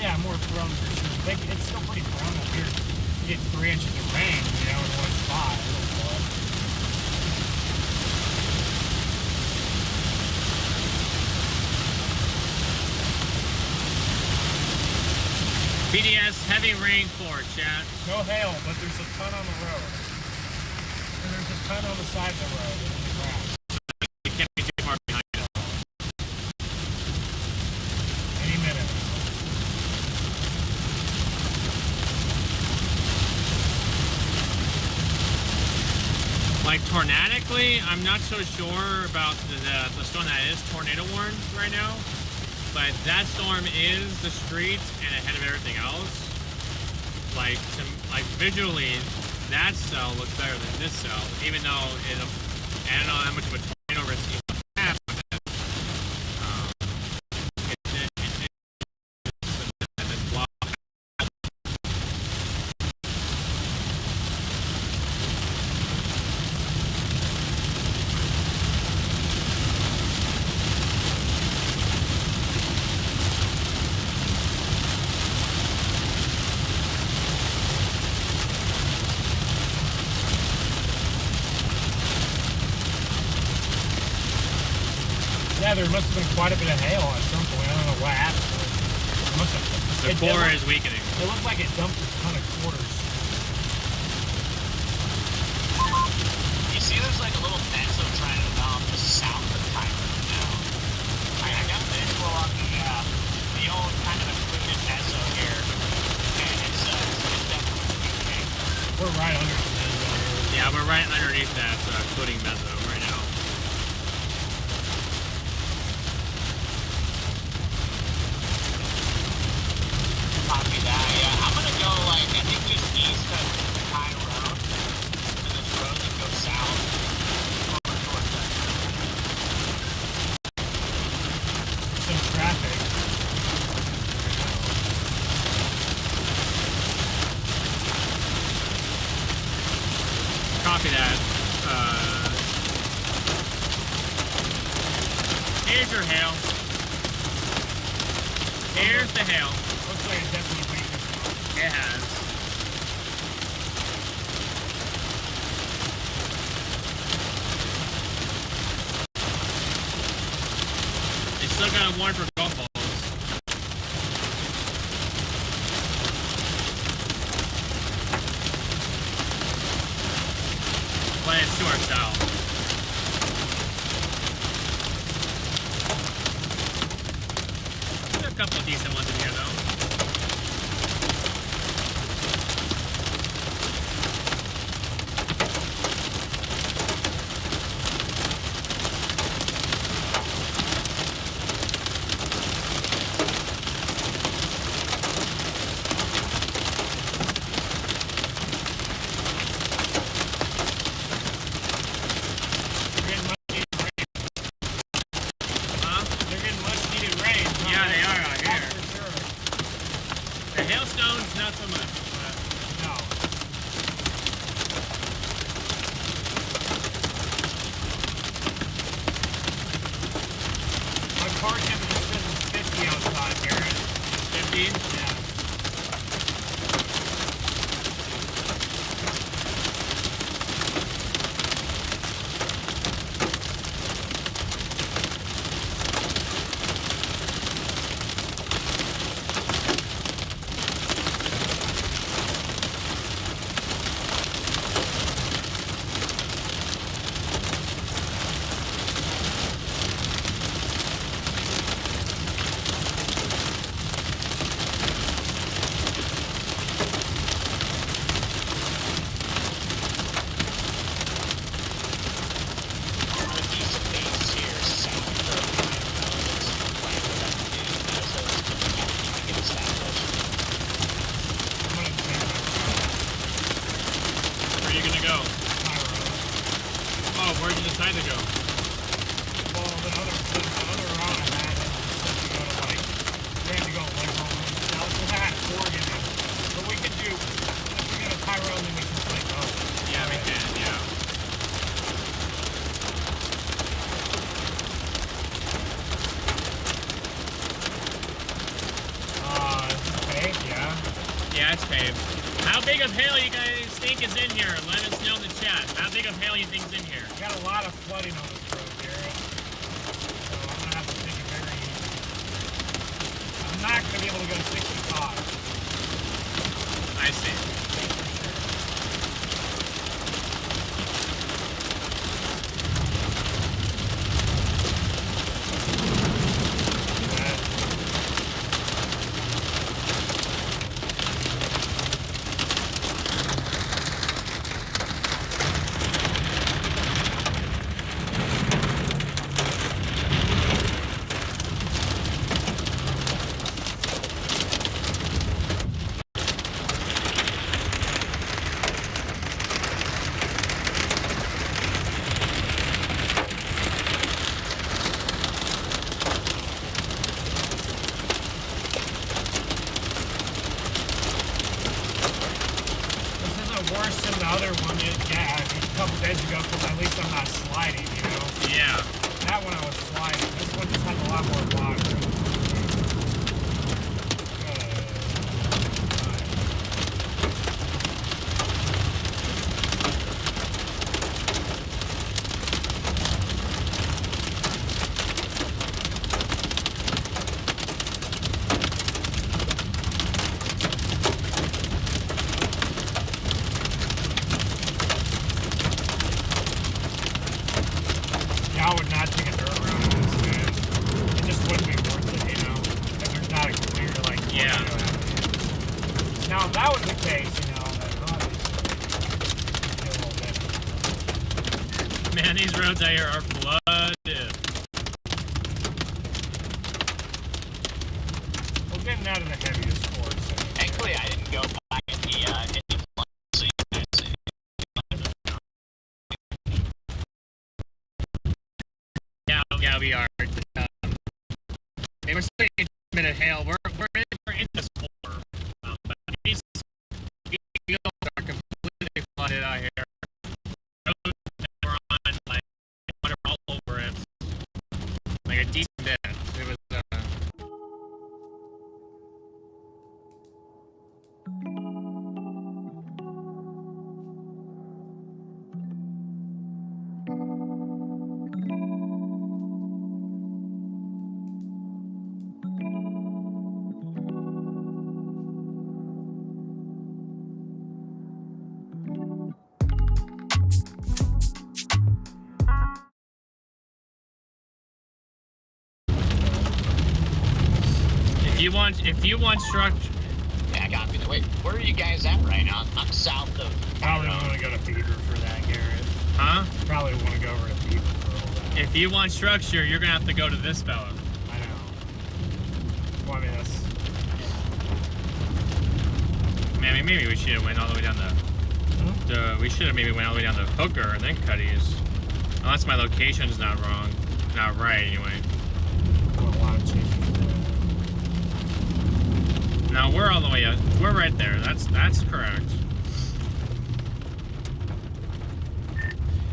Yeah, more prone for sure. It's still pretty prone up here. You get 3 inches of rain, you know, in one spot. It'll flood. BDS heavy rain for chat. No hail, but there's a ton on the road. And there's a ton on the side of the road and in the grass. You can't be too far behind it. Any minute. Like tornadically, I'm not so sure about the storm that is tornado warned right now. But that storm is the street and ahead of everything else. Like visually, that cell looks better than this cell, even though I don't know how much of a tornado risk you have with it. Yeah, there must have been quite a bit of hail at some point. I don't know what happened. It must have. The core is weakening. It looked like it dumped a ton of quarters. You see there's like a little benzo trying to develop just south of Tyler now. I got visual on the old kind of included benzo We're right under the mezzo. Yeah, we're right underneath that footing mezzo right now. Copy that. Yeah, I'm gonna go like I think just east of the high road, and this road that goes south over towards that. Some traffic. Copy that. Here's your hail. Here's the hail. Looks like it's definitely waiting this long. It has. It's still got a warrant for golf balls. But it's to our south. There's a couple of decent ones in here though. They're getting much needed rain. Yeah, they are out here. For sure. The hailstones, not so much. But No. My car temperature says it's 50 outside, Garrett. 50. Yeah. A decent base here south of the high road. It's right where that new mezzo is going to get established. I'm gonna take my Where are you gonna go? road. Oh, where'd you decide to go? Well, the other route I had was to go to like, we had to go like home. Now we had Oregon in. But we could do, if we get a Tyrone, then we can play both. Yeah, we can, yeah. Okay, yeah. Yeah, it's paved. How big of hail you guys think is in here? Let us know in the chat. How big of hail you think is in here? We got a lot of flooding on this road, Garrett. So I'm gonna have to take it very easy. I'm not gonna be able to go 65. I see. Worse than the other one, yeah, a couple days ago, because at least I'm not sliding, you know? Yeah. That one I was sliding. This one just has a lot more water. I would not take a dirt road on this, man. It just wouldn't be worth it, you know? If there's not a clear, like, Yeah. Now, if that was the case, you know, then obviously. Man, these roads out here are flooded. We're getting out of the heaviest course. Thankfully, I didn't go back in the flood, so you guys see. Yeah, we are. They were still in a minute hail. We're in the storm. But these fields are completely flooded out here. Roads that we're on, like, water all over it. Like a decent bit. It was, if you want structure. Yeah, copy. Wait, where are you guys at right now? I'm south of. Probably want to go to Beaver for that, Garrett. Huh? Probably want to go over to Beaver for all that. If you want structure, you're gonna have to go to this fella. I know. Well, I mean, that's... Man, maybe we should have went all the way down we should have maybe went all the way down to Hooker and then Cuddy's. Unless my location's not wrong. Not right, anyway. Well, a lot of changes. No, we're all the way up. We're right there. That's correct.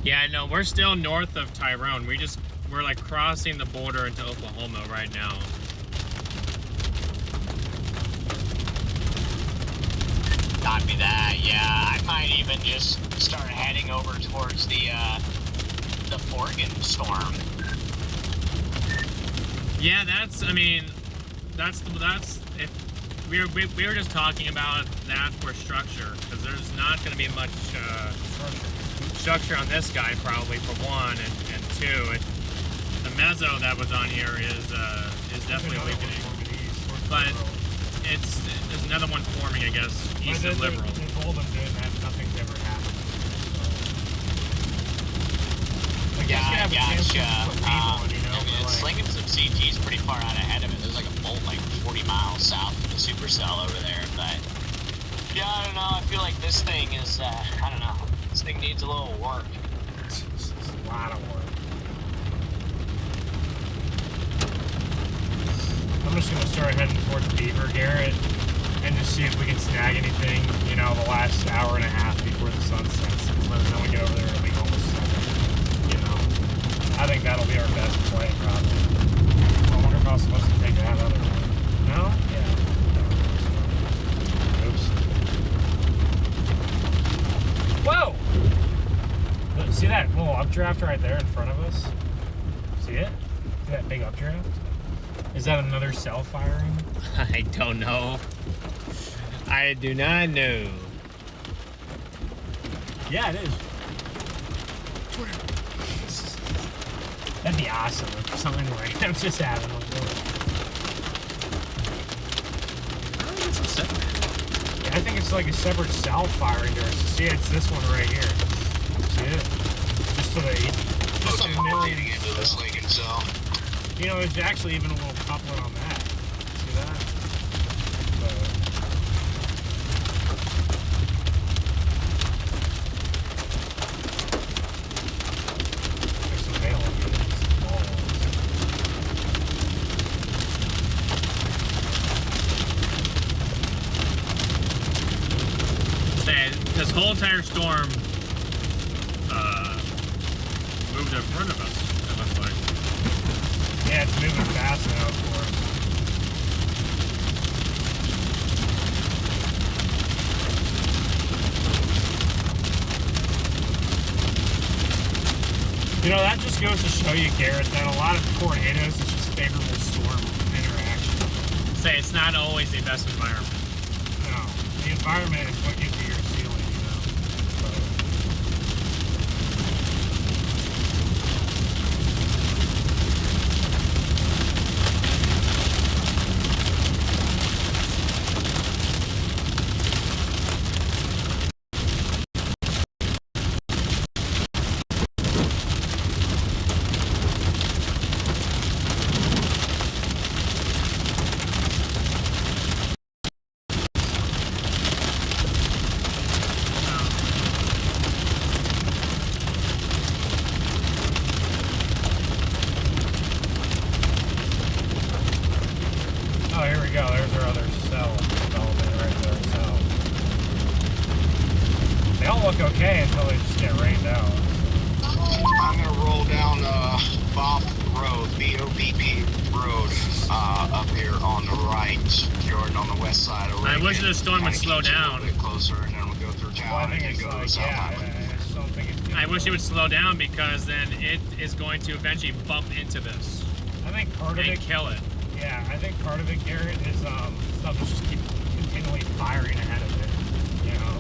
Yeah, no, we're still north of Tyrone. We're like crossing the border into Oklahoma right now. Copy that. Yeah, I might even just start heading over towards the Forgan storm. Yeah, if we were just talking about that for structure, because there's not going to be much structure on this guy probably, for one, and two, the mezzo that was on here is definitely weakening. But there's another one forming, I guess, east of Liberal. They told them doing that, nothing's ever happened. So. I guess you have a chance to put people in, you know, I mean, it's slinging some CGs pretty far out ahead of it. There's like a bolt like 40 miles south of the supercell over there, but yeah, I don't know. I feel like this thing is, I don't know. This thing needs a little work. It's a lot of work. I'm just gonna start heading towards Beaver, Garrett, and just see if we can snag anything, you know, the last hour and a half before the sun sets. By the time we get over there, it'll be almost 7. You know, I think that'll be our best play, probably. I wonder if I was supposed to take that other one. No? Yeah. Oops. Whoa! Look, see that little updraft right there in front of us? See it? See that big updraft? Is that another cell firing? I don't know. I do not know. Yeah, it is. That'd be awesome if something random just happened. Yeah, I think it's like a separate cell firing to us. See, it's this one right here. See it? Just to the just a million into this Lincoln cell. You know, there's actually even a little coupler on that. See that? There's some hail on it. This whole entire storm moved in front of us, it looks like. Yeah, it's moving fast now, of course. You know, that just goes to show you, Garrett, that a lot of tornadoes is just favorable storm interaction. Say, it's not always the best environment. No, the environment is what gives you your ceiling, you know. here we go. There's our other cell development right there. So they all look okay until they just get rained out. I'm gonna roll down Bopp Road, B-O-P-P Road, up here on the right, Jordan, on the west side of I Reagan. wish the storm would slow down. A little bit closer, and then we'll go through Well, I town think and it's go to like, South yeah, Island. I just don't think it's I wish it would slow down because then it is going to eventually bump into this I think part of and it, kill it. yeah, I think part of it, Garrett, is stuff is just keep continually firing ahead of it, you know.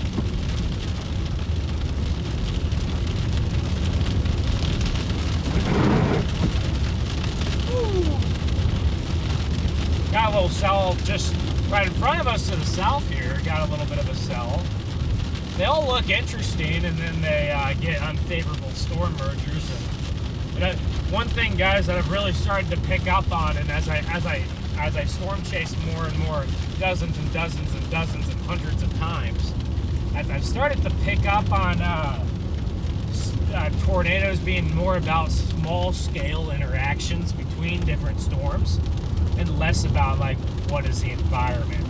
Got a little cell just right in front of us to the south here. Got a little bit of a cell. They all look interesting, and then they get unfavorable storm mergers. And one thing, guys, that I've really started to pick up on, and as I storm chase more and more, dozens and dozens and dozens and hundreds of times, I've started to pick up on tornadoes being more about small-scale interactions between different storms, and less about like what is the environment.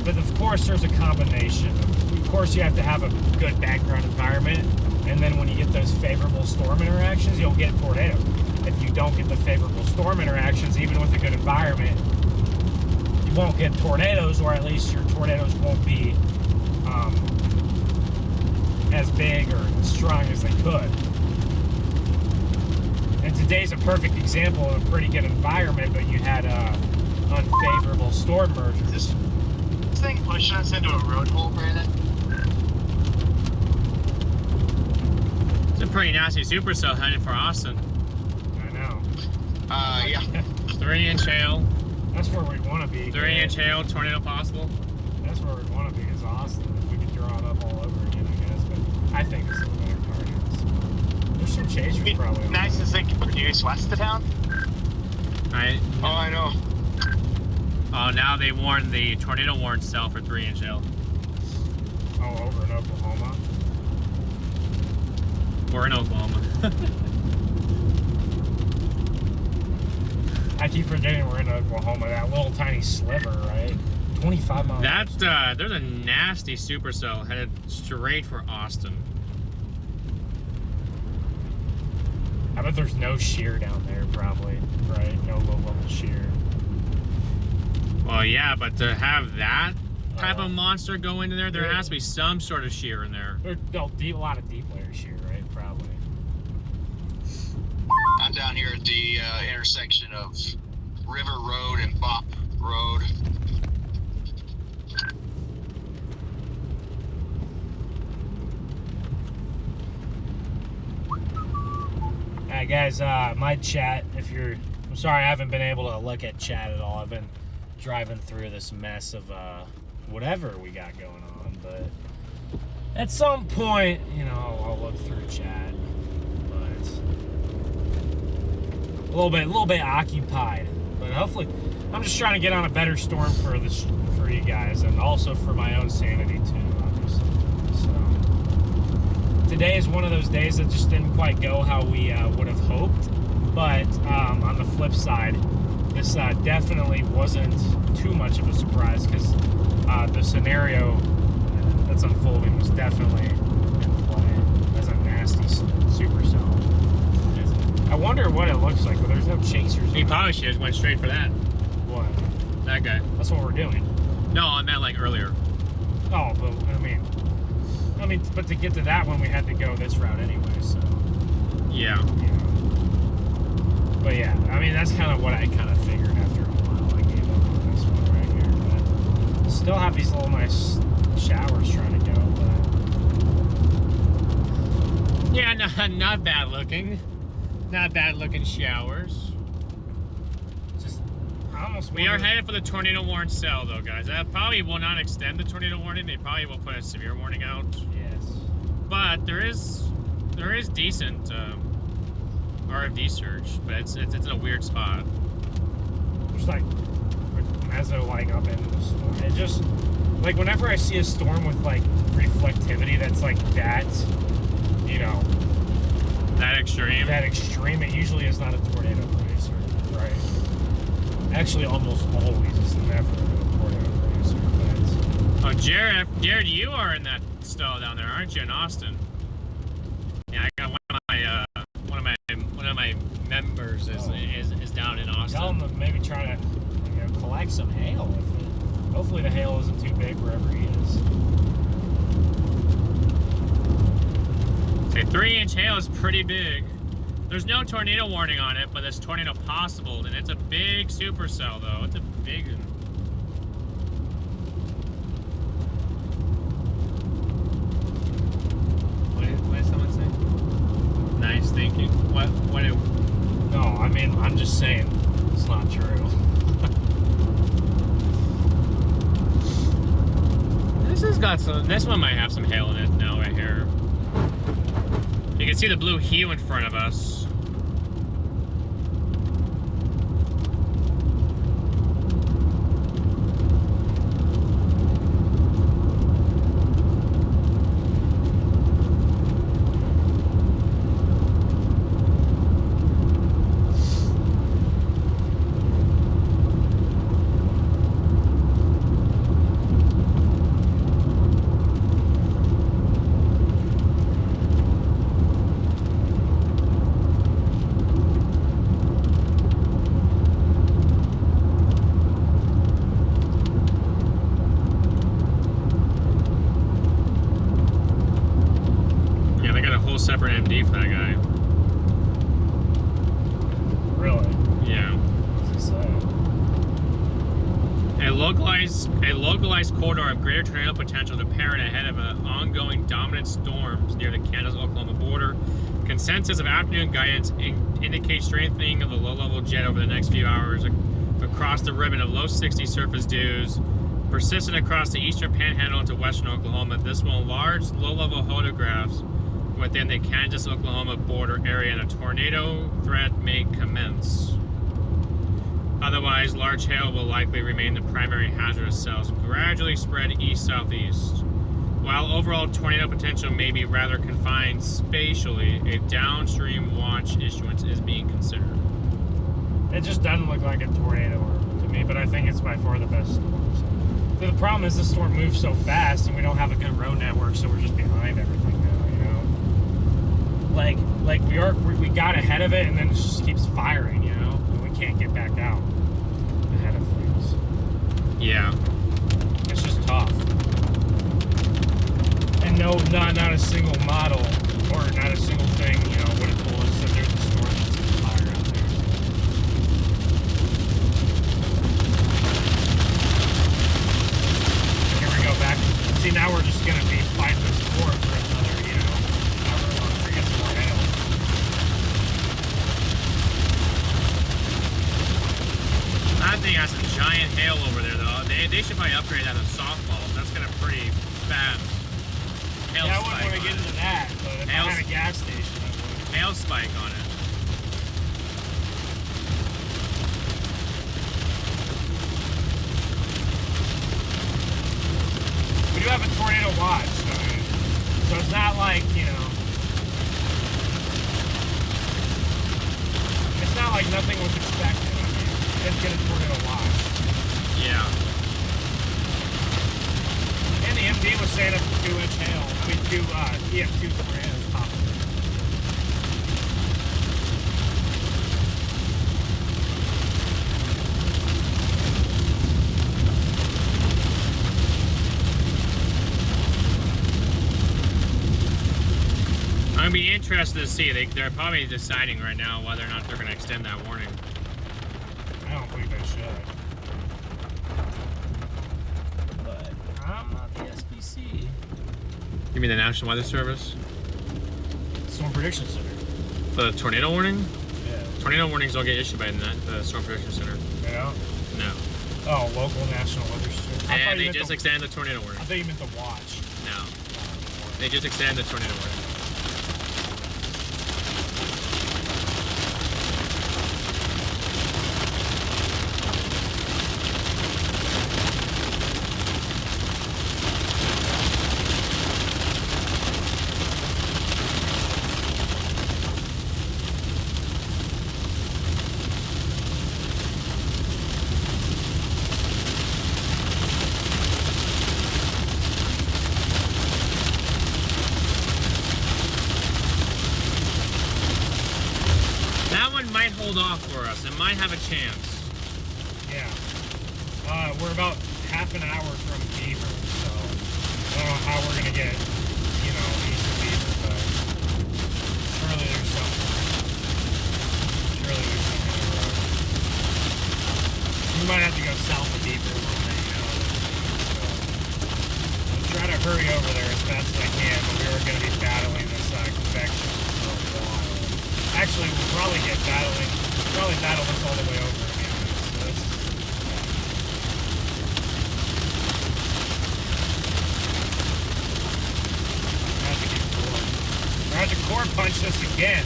But of course there's a combination. Of course you have to have a good background environment, and then when you get those favorable storm interactions, you'll get tornadoes. If you don't get the favorable storm interactions, even with a good environment, you won't get tornadoes, or at least your tornadoes won't be as big or as strong as they could. And today's a perfect example of a pretty good environment, but you had unfavorable storm mergers. This thing pushing us into a road hole, Brandon. It's a pretty nasty supercell headed for Austin. I know. Yeah. 3-inch hail, That's where we want to be. 3-inch hail, tornado possible. That's where we want to be, is Austin. If we could draw it up all over again, I guess. But I think it's a better target. There's some chasers probably. Nicest thing to produce west of town. Oh, I know. Oh, now they warned the tornado warned cell for 3-inch hail. Oh, over in Oklahoma. We're in Oklahoma. I keep forgetting we're in Oklahoma. That little tiny sliver, right? 25 miles. That's there's a nasty supercell headed straight for Austin. I bet there's no shear down there, probably, right? No low-level shear. Well, yeah, but to have that type of monster go into there, there has to be some sort of shear in there. There's a lot of deep layer shear, right? Probably. I'm down here at the intersection of River Road and Bopp Road. Alright, guys, my chat, I'm sorry I haven't been able to look at chat at all. I've been driving through this mess of whatever we got going on, but at some point, you know, I'll look through chat. But a little bit occupied. But hopefully, I'm just trying to get on a better storm for you guys, and also for my own sanity too, obviously. So today is one of those days that just didn't quite go how we would have hoped. But on the flip side, this definitely wasn't too much of a surprise, because the scenario that's unfolding was definitely in play as a nasty supercell. I wonder what it looks like, but there's no chasers. He probably should have went straight for that. What? That guy. That's what we're doing. No, I meant like earlier. Oh, but I mean, but to get to that one, we had to go this route anyway. So Yeah. But yeah, I mean, that's kind of what I kind of figured after a while. I gave up on this one right here, but still have these little nice showers trying to go. But Yeah, not bad looking. Not bad looking showers. just, I almost We are wonder- headed for the tornado warning cell, though, guys. That probably will not extend the tornado warning. They probably will put a severe warning out. Yes. But there is decent RFD surge, but it's in a weird spot. Just like mezzo, like up into the storm. It just, like, whenever I see a storm with like reflectivity that's like that, you know, That extreme. it usually is not a tornado bracer, right? Actually, almost always is never a tornado producer. Oh, Jared, you are in that stall down there, aren't you, in Austin? Yeah, I got one of my members is down in Austin. Tell him to maybe try to collect some hail. Hopefully the hail isn't too big wherever he is. Say 3-inch hail is pretty big. There's no tornado warning on it, but there's tornado possible, and it's a big supercell though. It's a big one. What did someone say? Nice, thank you. No, I mean, I'm just saying it's not true. This one might have some hail in it now right here. You can see the blue hue in front of us. Separate MD for that guy. Really? Yeah. What's it say? A localized corridor of greater tornado potential to parent ahead of an ongoing dominant storms near the Kansas-Oklahoma border. Consensus of afternoon guidance indicates strengthening of the low-level jet over the next few hours across the ribbon of low 60 surface dews, persistent across the eastern panhandle into western Oklahoma. This will enlarge low-level photographs within the Kansas-Oklahoma border area, and a tornado threat may commence. Otherwise, large hail will likely remain the primary hazardous cells, gradually spread east-southeast. While overall tornado potential may be rather confined spatially, a downstream watch issuance is being considered. It just doesn't look like a tornado to me, but I think it's by far the best storm. So the problem is the storm moves so fast, and we don't have a good road network, so we're just behind everything now. Like we got ahead of it, and then it just keeps firing, and we can't get back out ahead of things. Yeah. It's just tough. And no, not a single model, or not a single thing, would have told us that there's a storm that's going to fire out there. Here we go back. See, now we're just going to be fighting this war for another, however long to get some more hail. That thing has some giant hail over there, though. They should probably upgrade that to softballs. That's got a pretty fast hail I spike. wouldn't want to get into that, but if I had a gas station, I would. Hail spike on it. We do have a tornado watch, so it's not like, it's not like nothing was expected. I mean, it's get a tornado watch. Yeah. And the MD was saying up to 2-inch hail. I mean, he had 2 tornadoes popping. I'm gonna be interested to see. They're probably deciding right now whether or not they're gonna extend that warning. I don't think they should. But I'm not the SBC. You mean the National Weather Service? Storm Prediction Center. For the tornado warning? Yeah. Tornado warnings don't get issued by the Storm Prediction Center. They don't? No. Oh, local National Weather Service. And they just extended the tornado warning. I thought you meant the watch. No. They just extended the tornado warning. might have a chance. Yeah. We're about half an hour from Beaver, so I don't know how we're gonna get, you know, east of Beaver, but surely there's something. Surely there's something on the road. We might have to go south of Beaver a little bit, you know. So I'll try to hurry over there as fast as I can, but we are gonna be battling this convection for a while. Actually, we'll probably battle this all the way over, to be honest. So this is, Magic Core punched us again.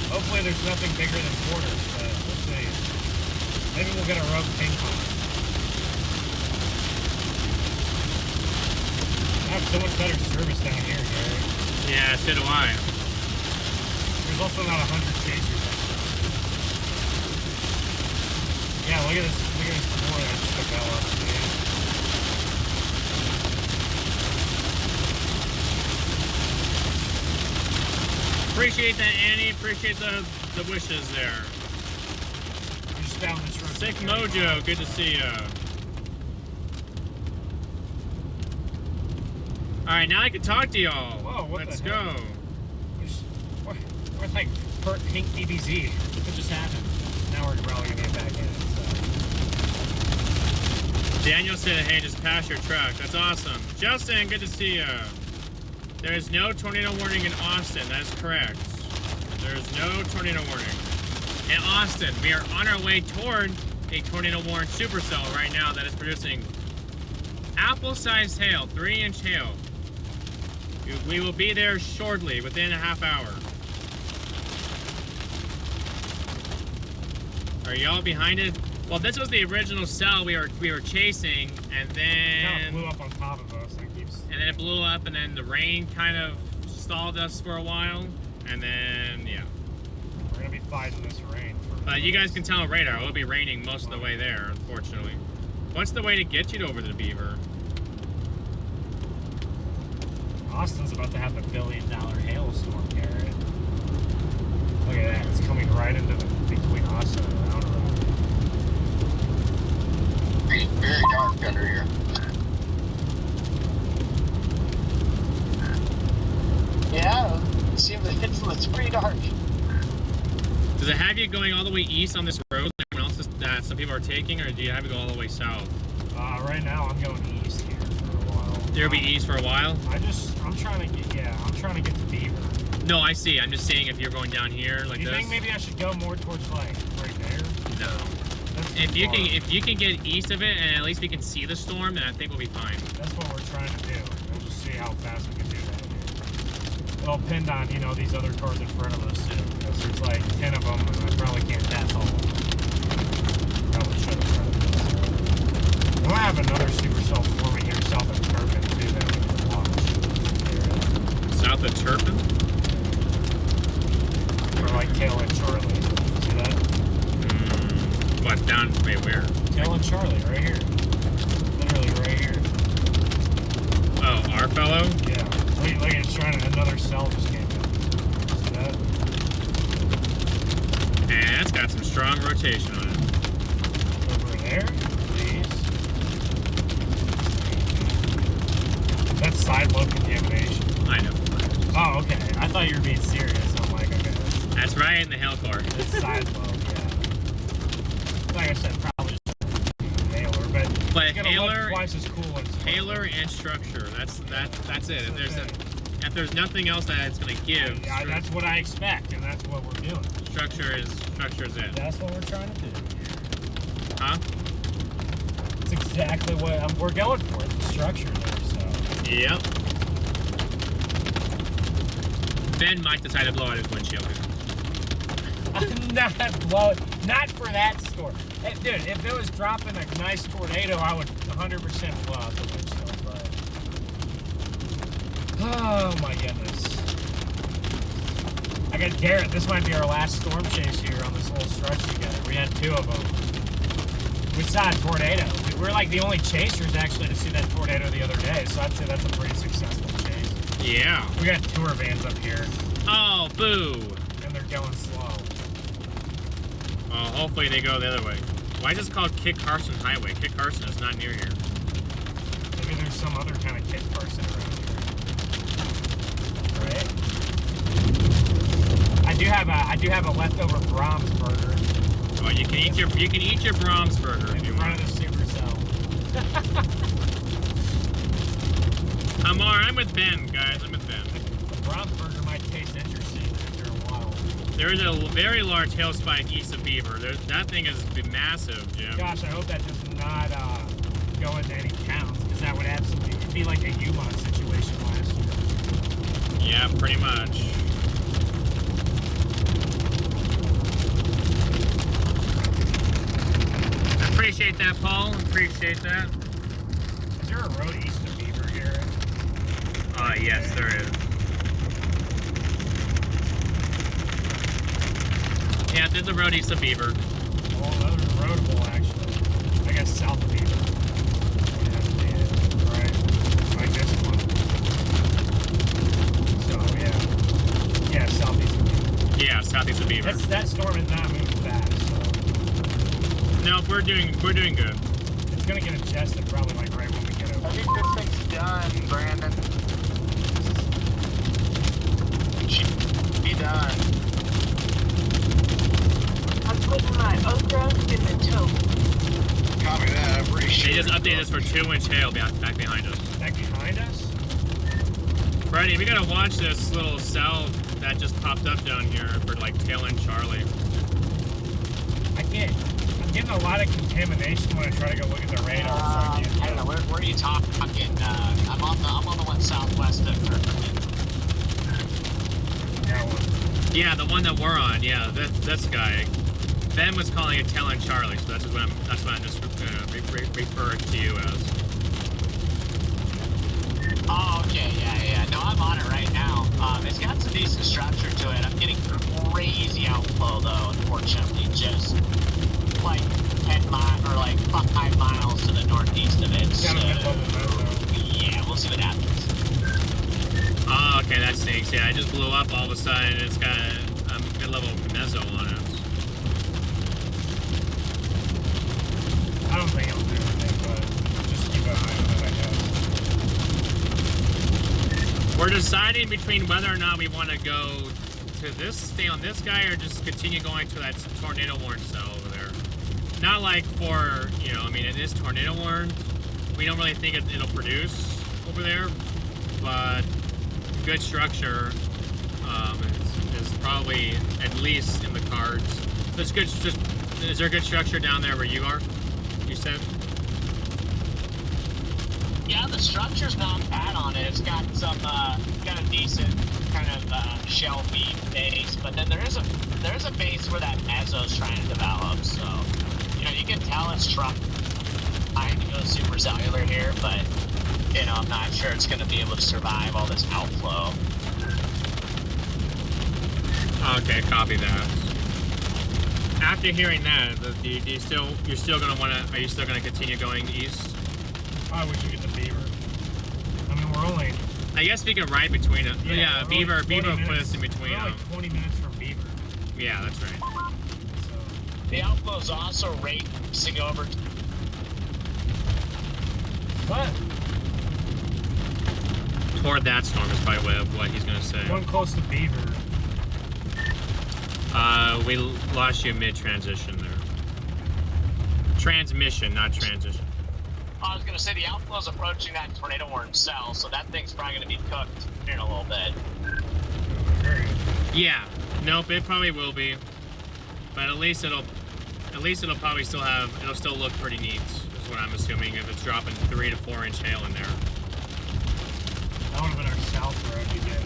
Hopefully there's nothing bigger than quarters, but we'll see. Maybe we'll get a rogue ping pong. I have so much better service down here, Gary. Yeah, so do I. There's also not 100 chasers. Yeah, look at this core that just developed, dude. Appreciate that, Annie. Appreciate the wishes there. You just found this road. Sick Mojo, good to see ya. Alright, now I can talk to y'all. Whoa, what Let's the go. heck? We're like pink DBZ. What just happened? Now we're probably gonna get back in it. So. Daniel said, hey, just pass your truck. That's awesome. Justin, good to see ya. There is no tornado warning in Austin. That is correct. There is no tornado warning. In Austin, we are on our way toward a tornado warned supercell right now that is producing apple-sized hail, 3-inch hail. We will be there shortly, within a half hour. Are y'all behind it? Well, this was the original cell we were chasing, and then Now it blew up on top of us. and then it blew up, and then the rain kind of stalled us for a while, and then yeah. We're gonna be fighting this rain. But you guys can tell on radar, it'll be raining most of the way there, unfortunately. What's the way to get you over to the Beaver? Austin's about to have a $1 billion hailstorm, Garrett. Look at that, it's coming right into between Austin and the outer road. It's very dark under here. Yeah, it's pretty dark. Does it have you going all the way east on this road like everyone else that some people are taking, or do you have to go all the way south? Right now I'm going east here for a while. You'll be east for a while? I'm trying to get to Beaver. No, I see. I'm just saying if you're going down here like Do you this. think maybe I should go more towards like right there? No. That's If too you far. can get east of it and at least we can see the storm, then I think we'll be fine. That's what we're trying to do. We'll just see how fast we can do that here. It'll depend on, you know, these other cars in front of us too. Because there's like 10 of them and I probably can't pass all of them. Probably should have tried this. We'll have another supercell forming here south of Turpin too that we can watch. South of Turpin? Or like Tail and Charlie. See that? What, down, wait, where? Tail and Charlie, right here. Literally right here. Oh, our fellow? Yeah. Look, it's trying to, another cell just came in. See that? And it's got some strong rotation on it. Over there, please. That's side load contamination. I know. Oh, okay. I thought you were being serious. I'm like, okay. That's right in the hail car. It's side load, yeah. Like I said, probably just hailer, but But it's gonna look hailer, twice as cool as hailer and structure. That's it. If there's nothing else that it's gonna give, Yeah, that's what I expect, and that's what we're doing. structure is it. That's what we're trying to do. Huh? It's exactly what we're going for. The structure there, so. Yep. Ben might decide to blow out his windshield. Not for that storm. Hey, dude, if it was dropping a nice tornado, I would 100% blow out the windshield, but... Oh, my goodness. I got Garrett. This might be our last storm chase here on this whole stretch together. We had 2 of them. We saw a tornado. We're like the only chasers, actually, to see that tornado the other day, so I'd say that's a pretty successful chase. Yeah. We got tour vans up here, Oh, boo. and they're going slow. Hopefully they go the other way. Why is this called Kit Carson Highway? Kit Carson is not near here. Maybe there's some other kind of Kit Carson around here. Right? I do have a leftover Brahms burger. Well, you can eat your Brahms burger In front of the supercell. I'm with Ben, guys. I'm with Ben. The Brahms burger might taste interesting after a while. There is a very large hail spike east of Beaver. That thing is massive, Jim. Gosh, I hope that does not go into any towns, because that would absolutely it'd be like a UMOD situation last year. Yeah, pretty much. Appreciate that, Paul. Appreciate that. Is there a road east of Beaver here? Yes, there is. Yeah, there's a road east of Beaver. Oh, those are roadable, actually. I guess south of Beaver. Yeah, right. Like this one. So, yeah. Yeah, southeast of Beaver. Yeah, southeast of Beaver. That storm is not moving fast, so. No, we're doing good. It's gonna get adjusted probably like right when we get over. I think this thing's done, Brandon. Should be done. I'm putting my okra in the tote. Copy that. I'm pretty sure. They just updated us for 2-inch hail back behind us. Back behind us? Freddie, we gotta watch this little cell that just popped up down here for like tail end Charlie. I'm getting a lot of contamination when I try to go look at the radar. I don't know. Where are you talking? I'm on the one southwest of Kirkland. That one. Yeah, the one that we're on. Yeah, this guy. Ben was calling it tail end Charlie, so that's what I'm just referring to you as. Oh, okay, yeah. No, I'm on it right now. It's got some decent structure to it. I'm getting crazy outflow though, unfortunately. Just like 10 miles or like 5 miles to the northeast of it. So, yeah, we'll see what happens. Oh, okay, that stinks. Yeah, it just blew up all of a sudden. It's got a mid-level mezzo on it. I don't think it'll do anything, but just keep an eye on it, I guess. We're deciding between whether or not we want to go to stay on this guy, or just continue going to that tornado warning cell over there. Not like for, I mean, it is tornado warned. We don't really think it'll produce over there, but good structure is probably at least in the cards. So it's good. Is there good structure down there where you are? You said? Yeah, the structure's not bad on it. It's got some got a decent kind of shell beam base, but then there is a base where that mezzo's trying to develop. So you can tell it's trying to go super cellular here, but I'm not sure it's going to be able to survive all this outflow. Okay, copy that. After hearing that, you're still gonna are you still gonna continue going east? I wish you get the Beaver. I mean, we're only. I guess we can ride between it. Yeah, Beaver put us in between we're them. like 20 minutes from Beaver. Yeah, that's right. So. The outflow's also racing over. What? Toward that storm is probably what he's gonna say. Going close to Beaver. We lost you mid-transition there. Transmission, not transition. I was going to say the outflow's approaching that tornado warning cell, so that thing's probably going to be cooked here in a little bit. Yeah. Nope, it probably will be. But at least it'll probably it'll still look pretty neat, is what I'm assuming, if it's dropping 3 to 4 inch hail in there. That would have been our south road to get,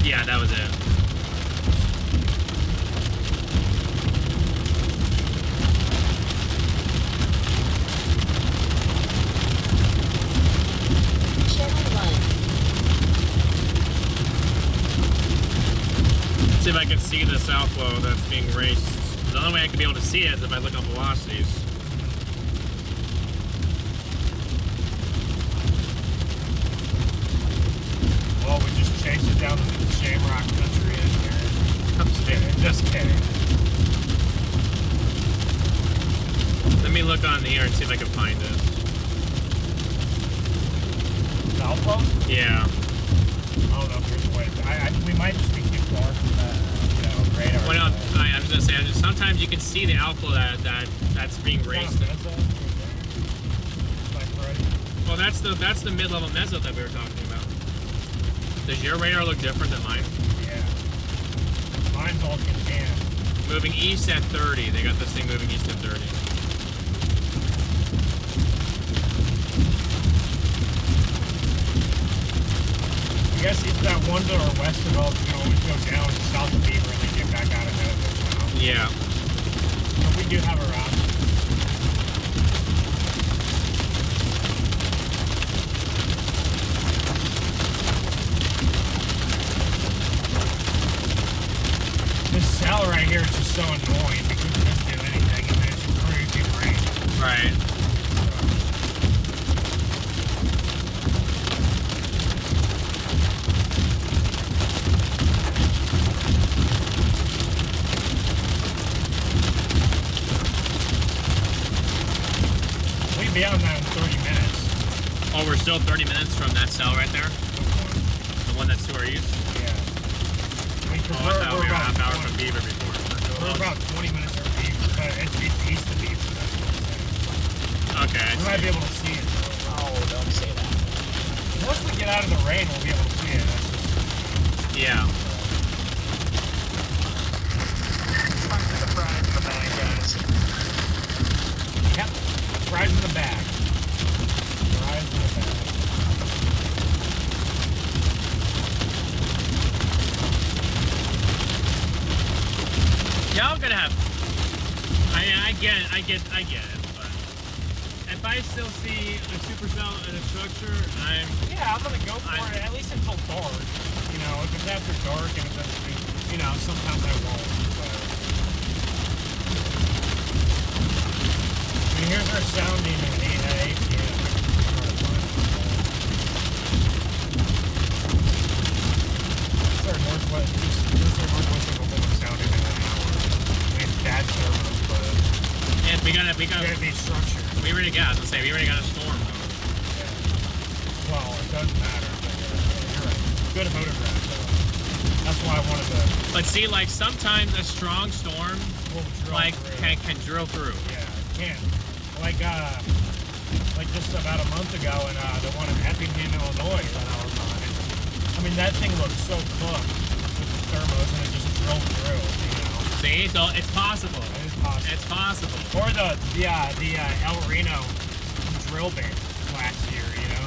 Yeah, that was it. See if I can see this outflow that's being raced. The only way I can be able to see it is if I look up velocities. Well, we just chased it down to the Shamrock country in here. I'm just kidding. me look on here and see if I can find it. South pole? Yeah. I don't know if there's a way. We might just be too far from the radar. Well, no, I was gonna say, sometimes you can see the outflow that's being raised. Well, that's the mid-level mezzo that we were talking about. Does your radar look different than mine? Yeah. Mine's all contained. Moving east at 30. They got this thing moving east at 30. I guess if that one to our west develops, we can always go down to south of Beaver and then get back out ahead of it now. Yeah. But we do have a route. This cell right here is just so annoying because it doesn't do anything and then it's crazy rain. Right. We'd be on that in 30 minutes. Oh, we're still 30 minutes from that cell right there? The one that's to our east? Yeah. I mean, Oh, I thought we were about half hour 20 from Beaver before. We're about 20 minutes from Beaver, but it's east of Beaver. That's what I'm saying. Okay, I We might see. be able to see it though. Oh, don't say that. Once we get out of the rain, we'll be able to see it. That's just, Yeah. The fries in the bag, guys. yep. Fries in the bag. Fries in the bag. Y'all gonna have. I get it, but if I still see a supercell in a structure, Yeah, I'm gonna go for it at least until dark. You know, if it's after dark and it doesn't do, you know, sometimes I won't. But I mean, here's our sounding at 8 p.m. This is our northwest. This is our northwest Oklahoma sounding in an hour. I mean, bad thermos, but and we gotta be structured. we already got. Let's say we already got a storm. Yeah. Well, it doesn't matter. But you're right. Good photograph, though. That's why I wanted to. But see, like sometimes a strong storm, We'll drill like through. can drill through. Yeah, it can. Like just about a month ago in the one in Effingham, Illinois that I was on. I mean, that thing looked so cooked with the thermos and it just drilled through, you know. See, so it's possible. It is possible. It's possible. Or the El Reno drill bit last year, you know.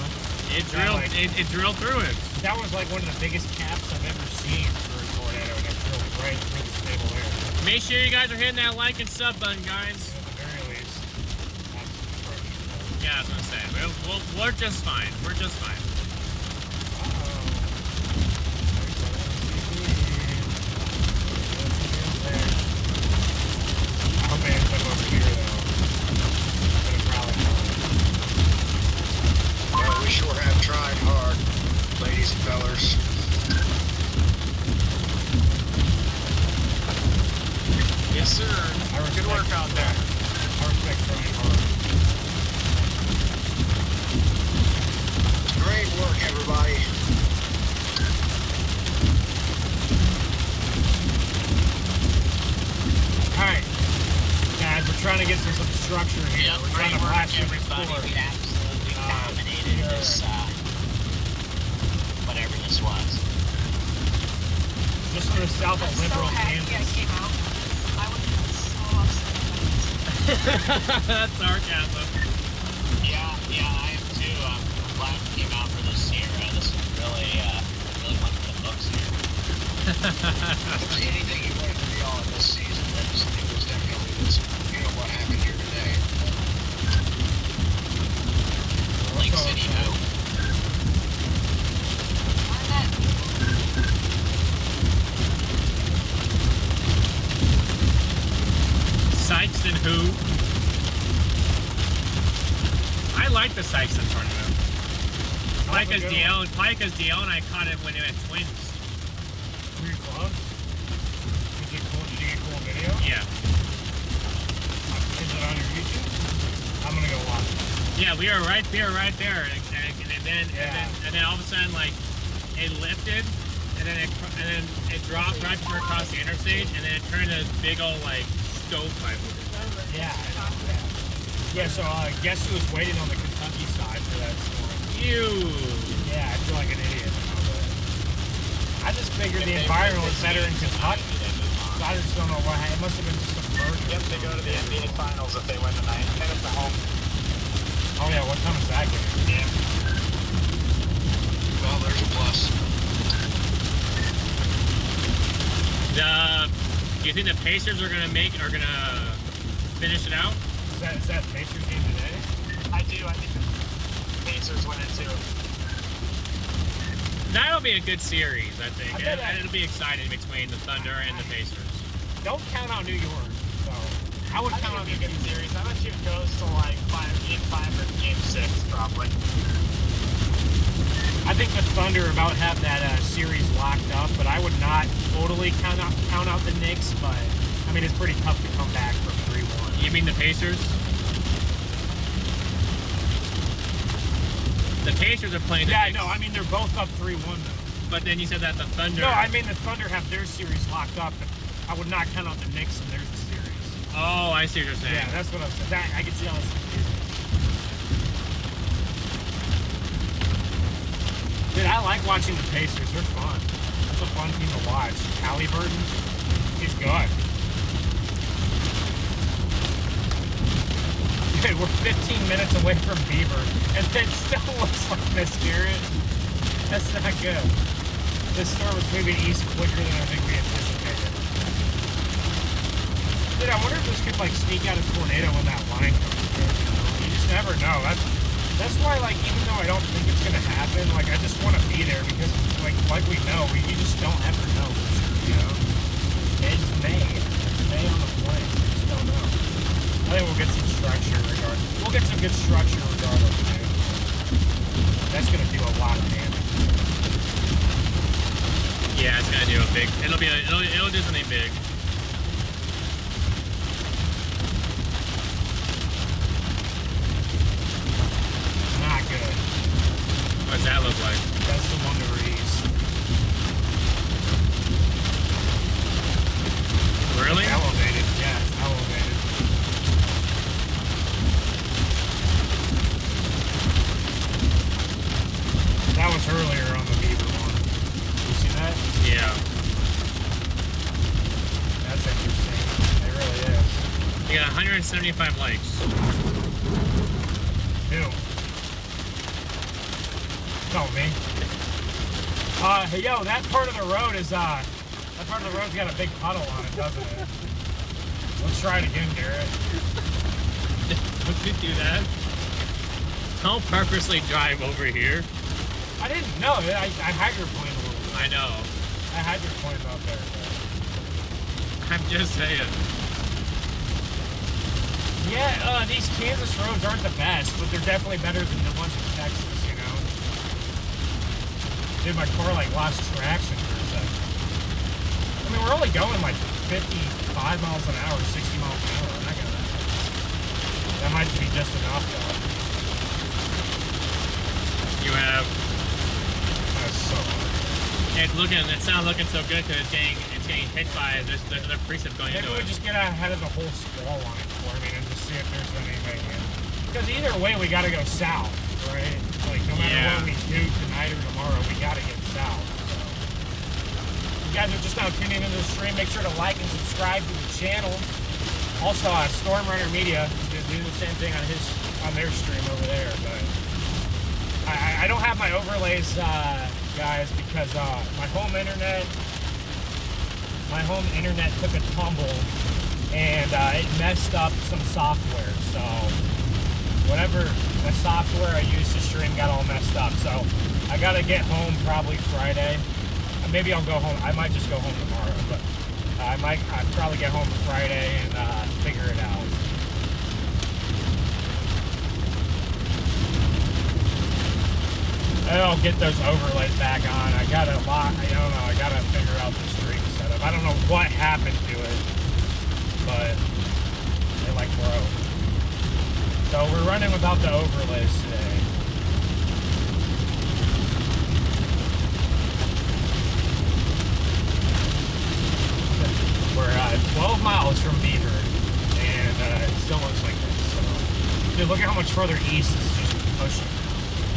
It drilled. Like, It drilled through it. that was like one of the biggest caps I've ever seen for a tornado, and it drilled right through the stable area. Make sure you guys are hitting that like and sub button, guys. At the very least, that's construction. Yeah, I was gonna say we're just fine. We're just fine. I hope it ends up over here though. But it probably won't. Well, we sure have tried hard, ladies and fellers. Yes, sir. Good work out there. I respect trying hard. Great work, everybody. Alright. Guys, we're trying to get some structure here. Yeah, we're trying great to work, blast through the everybody. floor. We absolutely dominated yeah. this, whatever this was. Just to the south of I'm so Liberal, happy I Kansas. came out. I would have been so upset. That's sarcasm. Yeah, I am too. I'm glad we came out for this year. This is really went for the books here. Anything you wanted to be on this season, it was definitely this, what happened here today. Lake City, who? Sykeston who? I like the Sykeston tournament. Probably because DL and I caught it when they had twins. Were you close? Was it cool? Did you get a cool video? Yeah. Is it on your YouTube? Yeah, we were right there, and then all of a sudden, like, it lifted, and then it dropped right before it crossed the interstate, and then it turned a big old like stovepipe. Yeah. Yeah. So guess who was waiting on the Kentucky side for that storm? You. Yeah, I feel like an idiot now, but I just figured the environment was better in Kentucky. So I just don't know why. It must have been just a merger. Yep, they go to the NBA Finals if they win tonight, and it's at home. Oh yeah, what time is that game? Yeah. Well, there's a plus. Do you think the Pacers are gonna finish it out? Is that Pacers game today? I do. I think the Pacers win it too. That'll be a good series, I think. I bet It'll be exciting between the Thunder and the Pacers. Don't count out New York. So I would count out a good series. I bet you it goes to like game 5 or game 6 probably. I think the Thunder about have that series locked up, but I would not totally count out the Knicks. But I mean, it's pretty tough to come back from 3-1. You mean the Pacers? The Pacers are playing the Knicks. No, I mean they're both up 3-1 though. But then you said that the Thunder. No, I mean the Thunder have their series locked up. But I would not count out the Knicks and their series. Oh, I see what you're saying. Yeah, that's what I was saying. I can see how it's confusing. Dude, I like watching the Pacers. They're fun. That's a fun team to watch. Halliburton, he's good. Dude, we're 15 minutes away from Beaver, and it still looks like this, Garrett. That's not good. This storm is moving east quicker than I think we anticipated. Dude, I wonder if this could, like, sneak out a tornado when that line comes through. You just never know. That's why, like, even though I don't think it's gonna happen, like, I just want to be there because, like we know, you just don't ever know for sure, you know? It's May. It's May on the plane. You just don't know. I think we'll get some structure regardless. We'll get some good structure regardless, dude. That's gonna do a lot of damage. Yeah, it's gonna do a big. It'll do something big. Not good. What's that look like? That's the one to east. Really? It's elevated. Yeah, it's elevated. That was earlier on the Beaver one. You see that? Yeah. That's interesting. It really is. You got 175 likes. Who? Oh, me. Hey, yo, that part of the road is, that part of the road's got a big puddle on it, doesn't it? Let's try it again, Garrett. Don't you do that? Don't purposely drive over here. I didn't know. I hydroplaned a little bit. I know. I hydroplaned out there. I'm just saying. Yeah, these Kansas roads aren't the best, but they're definitely better than the ones in Texas, you know? Dude, my car, like, lost traction for a second. I mean, we're only going, like, 55 miles an hour, 60 miles an hour. We're not gonna... That might be just enough, though. You have. That's so hard. It's not looking so good because it's getting hit by this other precept going Maybe into we it. just get out ahead of the whole squall line for me and just see if there's anything. Because either way, we got to go south, right? Like, no matter what we do tonight or tomorrow, we got to get south. So. You guys are just now tuning into the stream. Make sure to like and subscribe to the channel. Also, StormRunner Media do the same thing on their stream over there. But I don't have my overlays, guys, because my home internet took a tumble and it messed up some software. So whatever the software I used to stream got all messed up. So I gotta get home probably Friday. Maybe I'll go home. I might just go home tomorrow, but I'd probably get home Friday and figure it out. I'll get those overlays back on. I don't know, I gotta figure out the stream setup. I don't know what happened to it, but it like broke. So we're running without the overlays today. We're 12 miles from Beaver, and it still looks like this. So, dude, look at how much further east this is just pushing.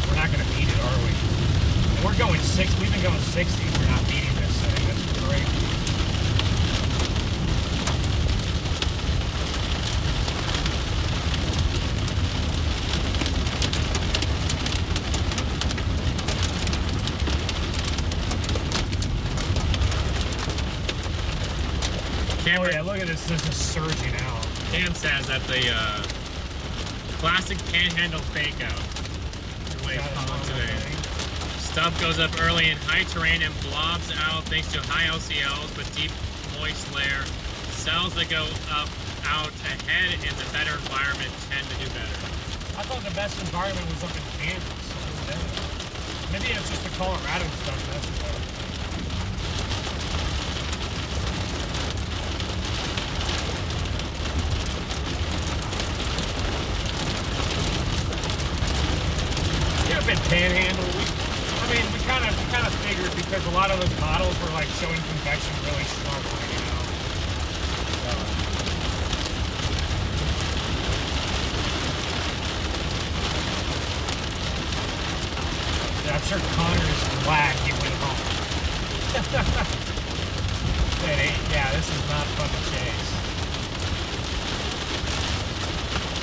We're not going to beat it, are we? And we're going 6. We've been going 60. We're not beating this thing. That's great. Oh yeah, look at this. This is surging out. Cam says that the classic panhandle fake out. The way it's calling today. Stuff goes up early in high terrain and blobs out thanks to high LCLs with deep moist layer. Cells that go up out ahead in the better environment tend to do better. I thought the best environment was up in Kansas. So maybe it's just the Colorado stuff. That's better. Panhandle. We kind of figured because a lot of those models were like showing convection really strongly, you know. So. Yeah, I'm sure Connor is glad he went home. Yeah, this is not fun to chase.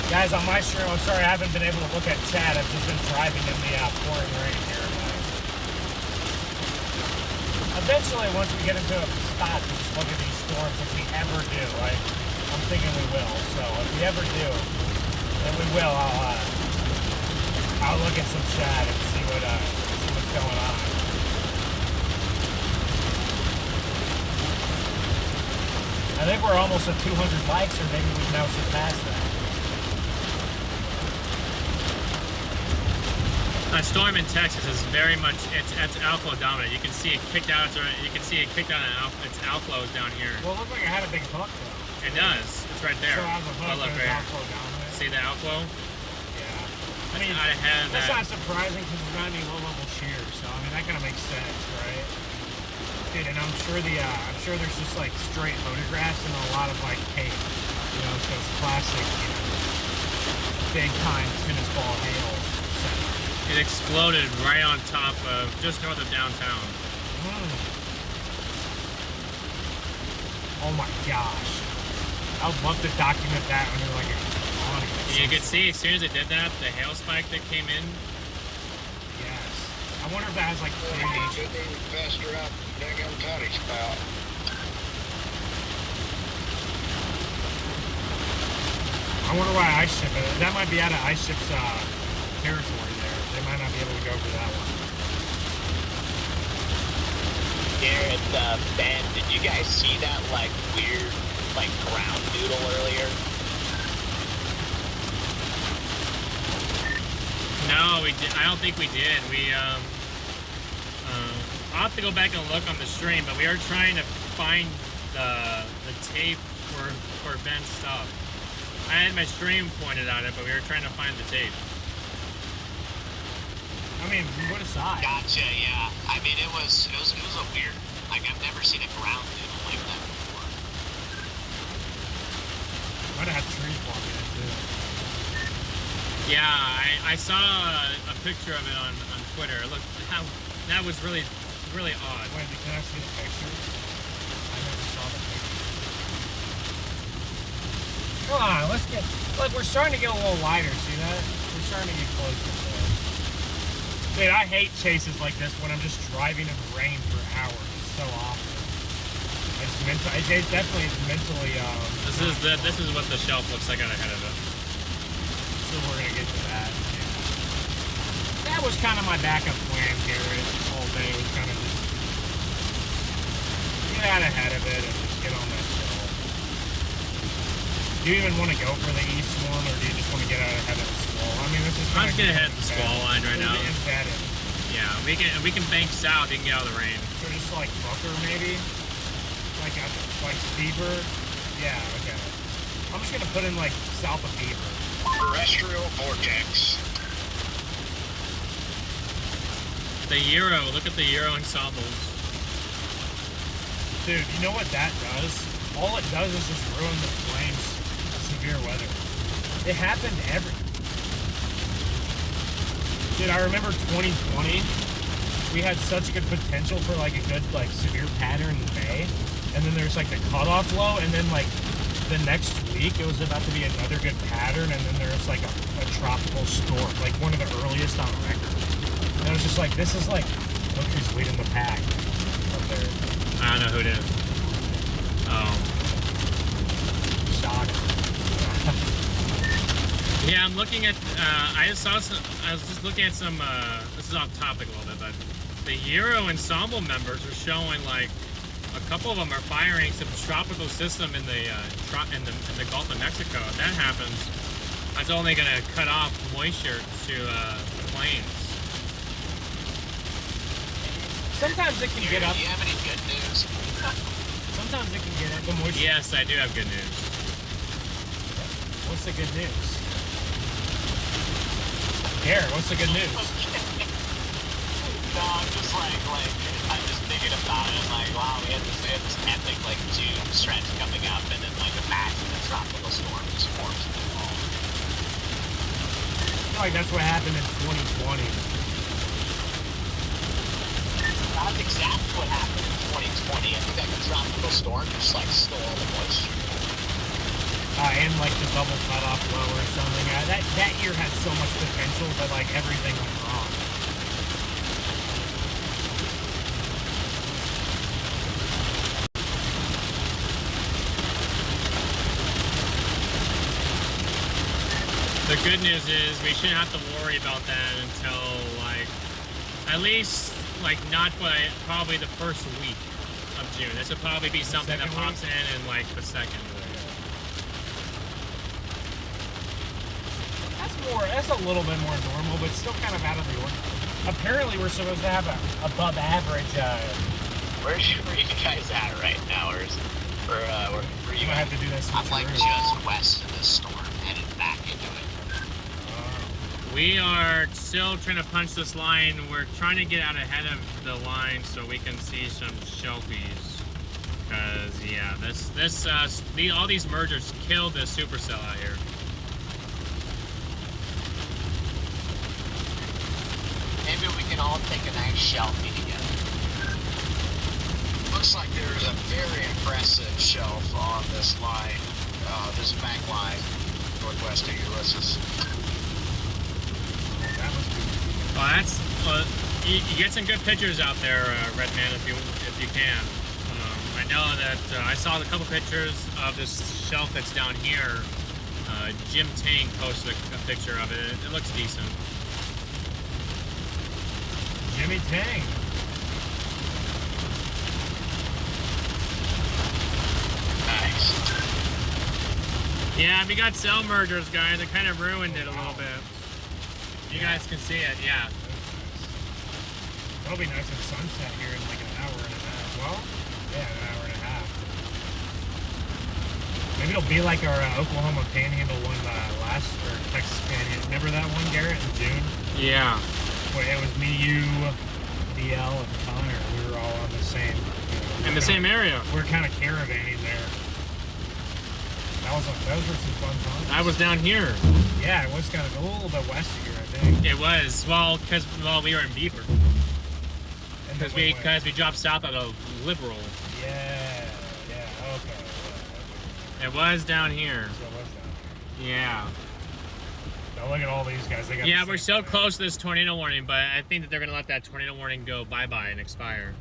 Guys, on my stream, I'm sorry I haven't been able to look at chat. I've just been driving in the pouring rain here. Eventually, once we get into a spot to just look at these storms, if we ever do, right? I'm thinking we will. So if we ever do, then we will. I'll look at some chat and see what's going on. I think we're almost at 200 likes, or maybe we've now surpassed that. A storm in Texas is very much it's outflow dominant. You can see it kicked out. You can see it kicked out and its outflows down here. Well, it looked like it had a big hook though. It does. It's right there. So it has a hook, look and right outflow dominant. See the outflow? Yeah. I mean, out ahead of that's that. not surprising because there's not any low-level shear. So I mean, that kind of makes sense, right? Dude, and I'm sure there's just like straight photographs and a lot of like tape. You know, so it's classic, you know, big time tennis ball hail. It exploded right on top of, just north of downtown. Oh my gosh. I would love to document that under like a awning. You could see as soon as it did that, the hail spike that came in. Yes. I wonder if that has like 3 inches. Faster up that county spout. I wonder why ice ship it. That might be out of ice ship's territory there. They might not be able to go for that one. Garrett, Ben, did you guys see that like weird like ground noodle earlier? No, we did. I don't think we did. I'll have to go back and look on the stream, but we are trying to find the tape for Ben's stuff. I had my stream pointed at it, but we were trying to find the tape. I mean, what a size. Gotcha, yeah. I mean, it was a weird, like, I've never seen a ground noodle like that before. Might have had trees walking in too. Yeah, I saw a picture of it on Twitter. Look, that was really odd. Wait, can I see the picture? I never saw the picture. Come on, let's get, look, we're starting to get a little wider, see that? We're starting to get closer to it. Dude, I hate chases like this when I'm just driving in the rain for hours. So often. It's mental. It definitely is mentally. This is what the shelf looks like out ahead of it. So we're gonna get to that. That was kind of my backup plan, Garrett. All day was kind of just get out ahead of it and just get on that shelf. Do you even want to go for the east one, or do you just want to get out ahead of the squall? I mean, this is. I'm just gonna head the squall line right now. Embedded. Yeah, we can bank south. You can get out of the rain. So just like Booker, maybe, like Beaver. Yeah. Okay. I'm just gonna put in like south of Beaver. Terrestrial vortex. The Euro. Look at the Euro ensembles. Dude, you know what that does? All it does is just ruin the plane's severe weather. It happened Dude, I remember 2020. We had such good potential for like a good like severe pattern in May, and then there's like the cutoff low, and then like the next week it was about to be another good pattern, and then there's like a tropical storm, like one of the earliest on record. And I was just like, this is like, look who's leading the pack up there. I don't know who it is. Oh. Shock. Yeah, I'm looking at. I was just looking at some. This is off topic a little bit, but the Euro ensemble members are showing like a couple of them are firing some tropical system in the Gulf of Mexico. If that happens, that's only going to cut off moisture to the plains. Sometimes it can get up. Do you have any good news? Sometimes it can get up the moisture. Yes, I do have good news. What's the good news? Garrett, what's the good news? No, I'm just I'm just thinking about it. Like, wow, we had this epic like June stretch coming up, and then like a massive tropical storm just forms in the fall. I feel like that's what happened in 2020. That's exactly what happened in 2020. I think that tropical storm just like stole all the moisture. And like the double cutoff low or something. That year had so much potential, but like everything went wrong. The good news is we shouldn't have to worry about that until like at least like not by probably the first week of June. This would probably be something that pops in like the second. That's a little bit more normal, but still kind of out of the ordinary. Apparently, we're supposed to have a above average. Where are you guys at right now? Or where you might have to do this. I'm like just west of the storm, headed back into it. We are still trying to punch this line. We're trying to get out ahead of the line so we can see some shelfies. Because yeah, all these mergers killed the supercell out here. Maybe we can all take a nice shelfie together. Looks like there's a very impressive shelf on this line, this bank line, northwest of Ulysses. Well, that's you get some good pictures out there, Redman, if you can. I know that I saw a couple pictures of this shelf that's down here. Jim Tang posted a picture of it. It looks decent. Jimmy Tang. Nice. Yeah, we got cell mergers, guys. It kind of ruined it a little bit. You guys can see it, yeah. That'll be nice at sunset here in like an hour and a half. Well, yeah, an hour and a half. Maybe it'll be like our Oklahoma Panhandle one last, or Texas Panhandle. Remember that one, Garrett, in June? Yeah. Where it was me, you, DL, and Connor. We were all on the same. In the same area. We're kind of caravanning there. Those were some fun times. I was down here. Yeah, it was kind of a little bit west of here, I think. It was. Well, because we were in Beaver. Because we dropped south out of Liberal. Yeah, okay. It was down here. So it was down here. Yeah. Now look at all these guys. They got Yeah, we're so close to this tornado warning, but I think that they're going to let that tornado warning go bye-bye and expire.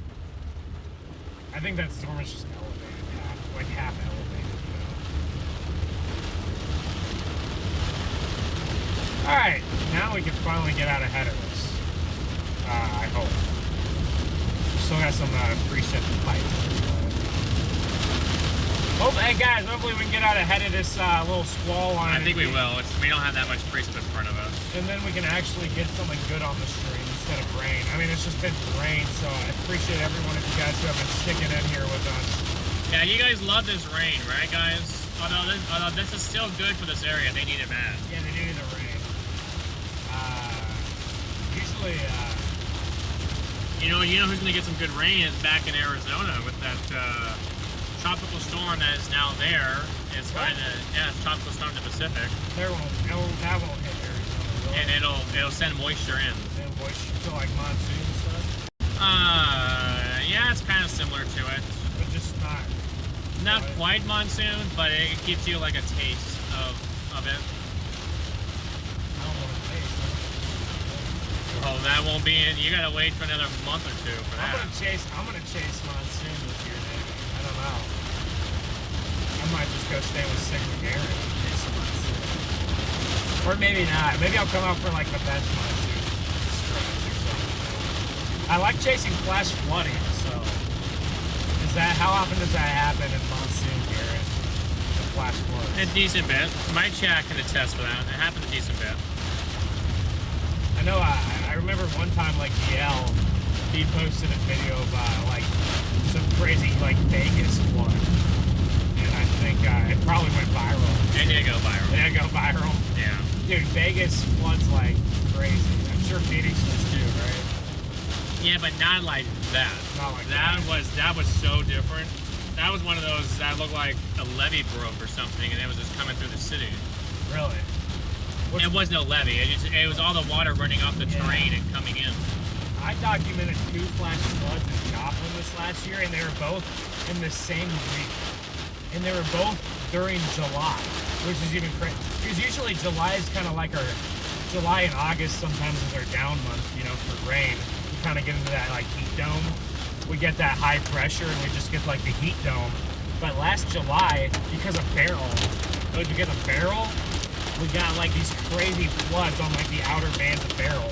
I think that storm is just elevated, half elevated. All right, now we can finally get out ahead of this. I hope. Still got some preset to fight. Hey guys, hopefully we can get out ahead of this little squall line. I think we will. We don't have that much precip in front of us. And then we can actually get something good on the stream instead of rain. I mean, it's just been rain, so I appreciate every one of you guys who have been sticking in here with us. Yeah, you guys love this rain, right, guys? Although this is still good for this area. They need it bad. Yeah, they do the rain. Usually, You know who's gonna get some good rain is back in Arizona with that tropical storm that is now there. It's kind of tropical storm in the Pacific. that won't hit Arizona, really. And it'll send moisture in. And moisture to like monsoon stuff. Yeah, it's kind of similar to it. But just Not quite monsoon, but it gives you like a taste of it. I don't want to taste it. Oh, that won't be in. You gotta wait for another month or two for that. I'm gonna chase monsoon this year, maybe. I don't know. I might just go stay with Sigma Garrett and chase some monsoon. Or maybe not. Maybe I'll come out for like the bench monsoon stretch or something. I like chasing flash flooding, so how often does that happen in monsoon, Garrett? The flash floods. A decent bit. My chat can attest for that. It happened a decent bit. I know. I remember one time, like DL, he posted a video of like some crazy like Vegas flood, and I think it probably went viral. It did go viral. Did it go viral? Yeah. Dude, Vegas floods like crazy. I'm sure Phoenix was too, right? Yeah, but not like that. Not like that. That was so different. That was one of those that looked like a levee broke or something, and it was just coming through the city. Really? It was no levee. It was all the water running off the terrain and coming in. I documented 2 flash floods in Joplin this last year, and they were both in the same week. And they were both during July, which is even crazy. Because usually July is kind of like July and August sometimes is our down month, for rain. We kind of get into that like heat dome. We get that high pressure, and we just get like the heat dome. But last July, because of we got like these crazy floods on like the outer bands of Beryl.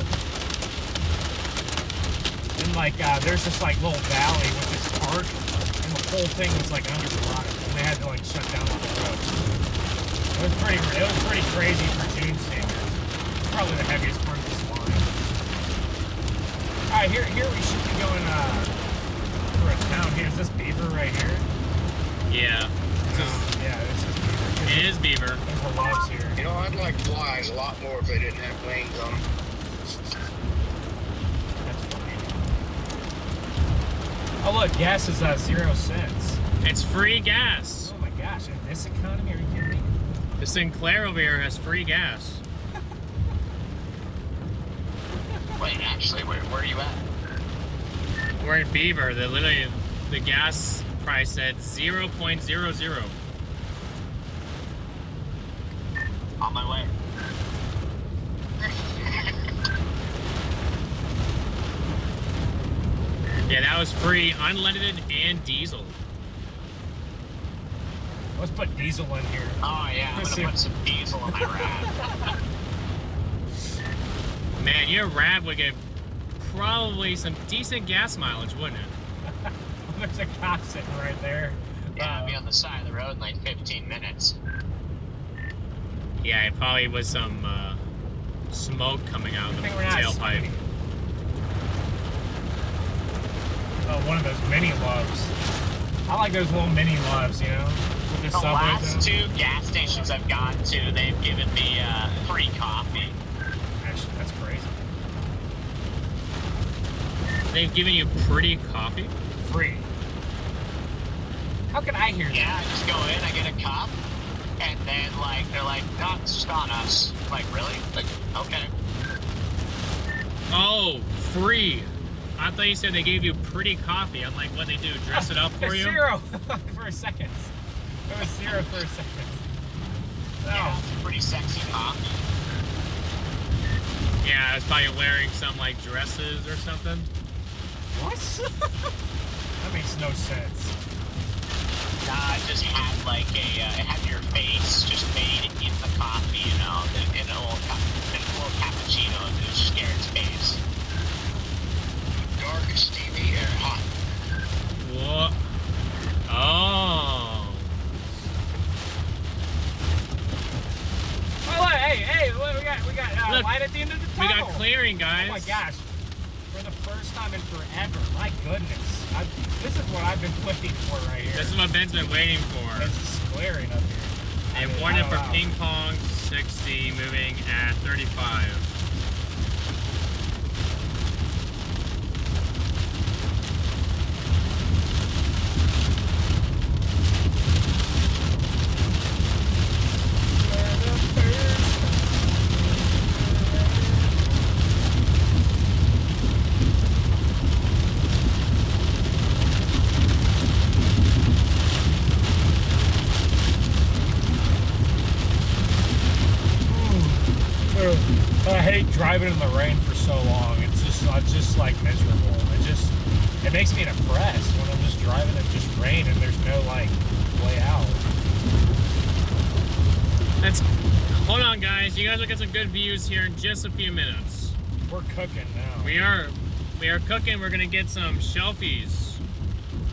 And like there's this like little valley with this park, and the whole thing was like underwater, and they had to like shut down all the roads. It was pretty crazy for June standards. Probably the heaviest part of this line. All right, here we should be going for a town here. Is this Beaver right here? Yeah. Yeah, this is Beaver. It is Beaver. There's the logs here. You know, I'd like flies a lot more if they didn't have wings on them. That's funny. Oh look, gas is 0 cents. It's free gas. Oh my gosh, in this economy, are you kidding me? The Sinclair over here has free gas. Wait, actually, where are you at? We're in Beaver. Literally, the gas price at 0.00. On my way. Yeah, that was free, unleaded and diesel. Let's put diesel in here. Oh yeah, I'm gonna put some diesel in my rad. Man, your rad would get probably some decent gas mileage, wouldn't it? There's a cop sitting right there. Yeah, I'll be on the side of the road in like 15 minutes. Yeah, it probably was some smoke coming out of the tailpipe. Oh, one of those mini loves. I like those little mini loves, with The last 2 gas stations I've gone to, they've given me free coffee. Actually, that's crazy. They've given you pretty coffee? Free. How can I hear that? Yeah, I just go in, I get a cup, and then they're like, no, it's just on us. Like, really? Like, okay. Oh, free. I thought you said they gave you pretty coffee. I'm like, what they do? Dress it up for you? 0 for a second. It was 0 for a second. No. Yeah, it's a pretty sexy coffee. Yeah, I was probably wearing some like dresses or something. What? That makes no sense. Nah, it just had like it had your face just made in the coffee, in a little cappuccino, and it was just Garrett's face. Dark, steamy, and hot. What? Oh. Oh, hey, look, we got Look, light at the end of the tunnel. We got clearing, guys. Oh my gosh. For the first time in forever. My goodness. This is what I've been waiting for right here. This is what Ben's been waiting for. It's glaring up here. They warned it for ping pong 60 moving at 35. I hate driving in the rain for so long. It's just like miserable. It makes me depressed when I'm just driving in just rain and there's no like way out. Hold on, guys. You guys will get some good views here in just a few minutes. We're cooking now. We are cooking. We're gonna get some shelfies.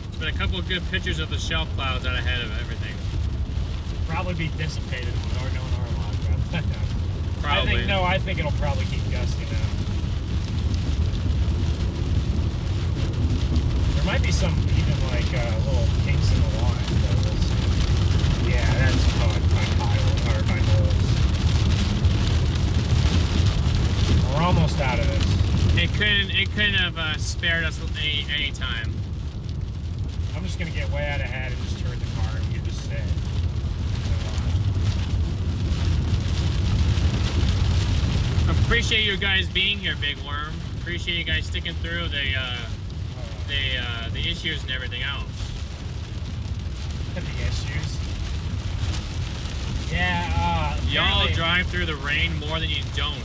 There's been a couple of good pictures of the shelf clouds out ahead of everything. Probably be dissipated when we're doing our log. Probably. I think it'll probably keep gusting out. There might be some even like little kinks in the line. But we'll see. Yeah, that's my holes. We're almost out of this. It couldn't have spared us any time. I'm just gonna get way out ahead and just turn the car and you just sit. Appreciate you guys being here, Big Worm. Appreciate you guys sticking through the issues and everything else. The issues. Yeah. Y'all drive through the rain more than you don't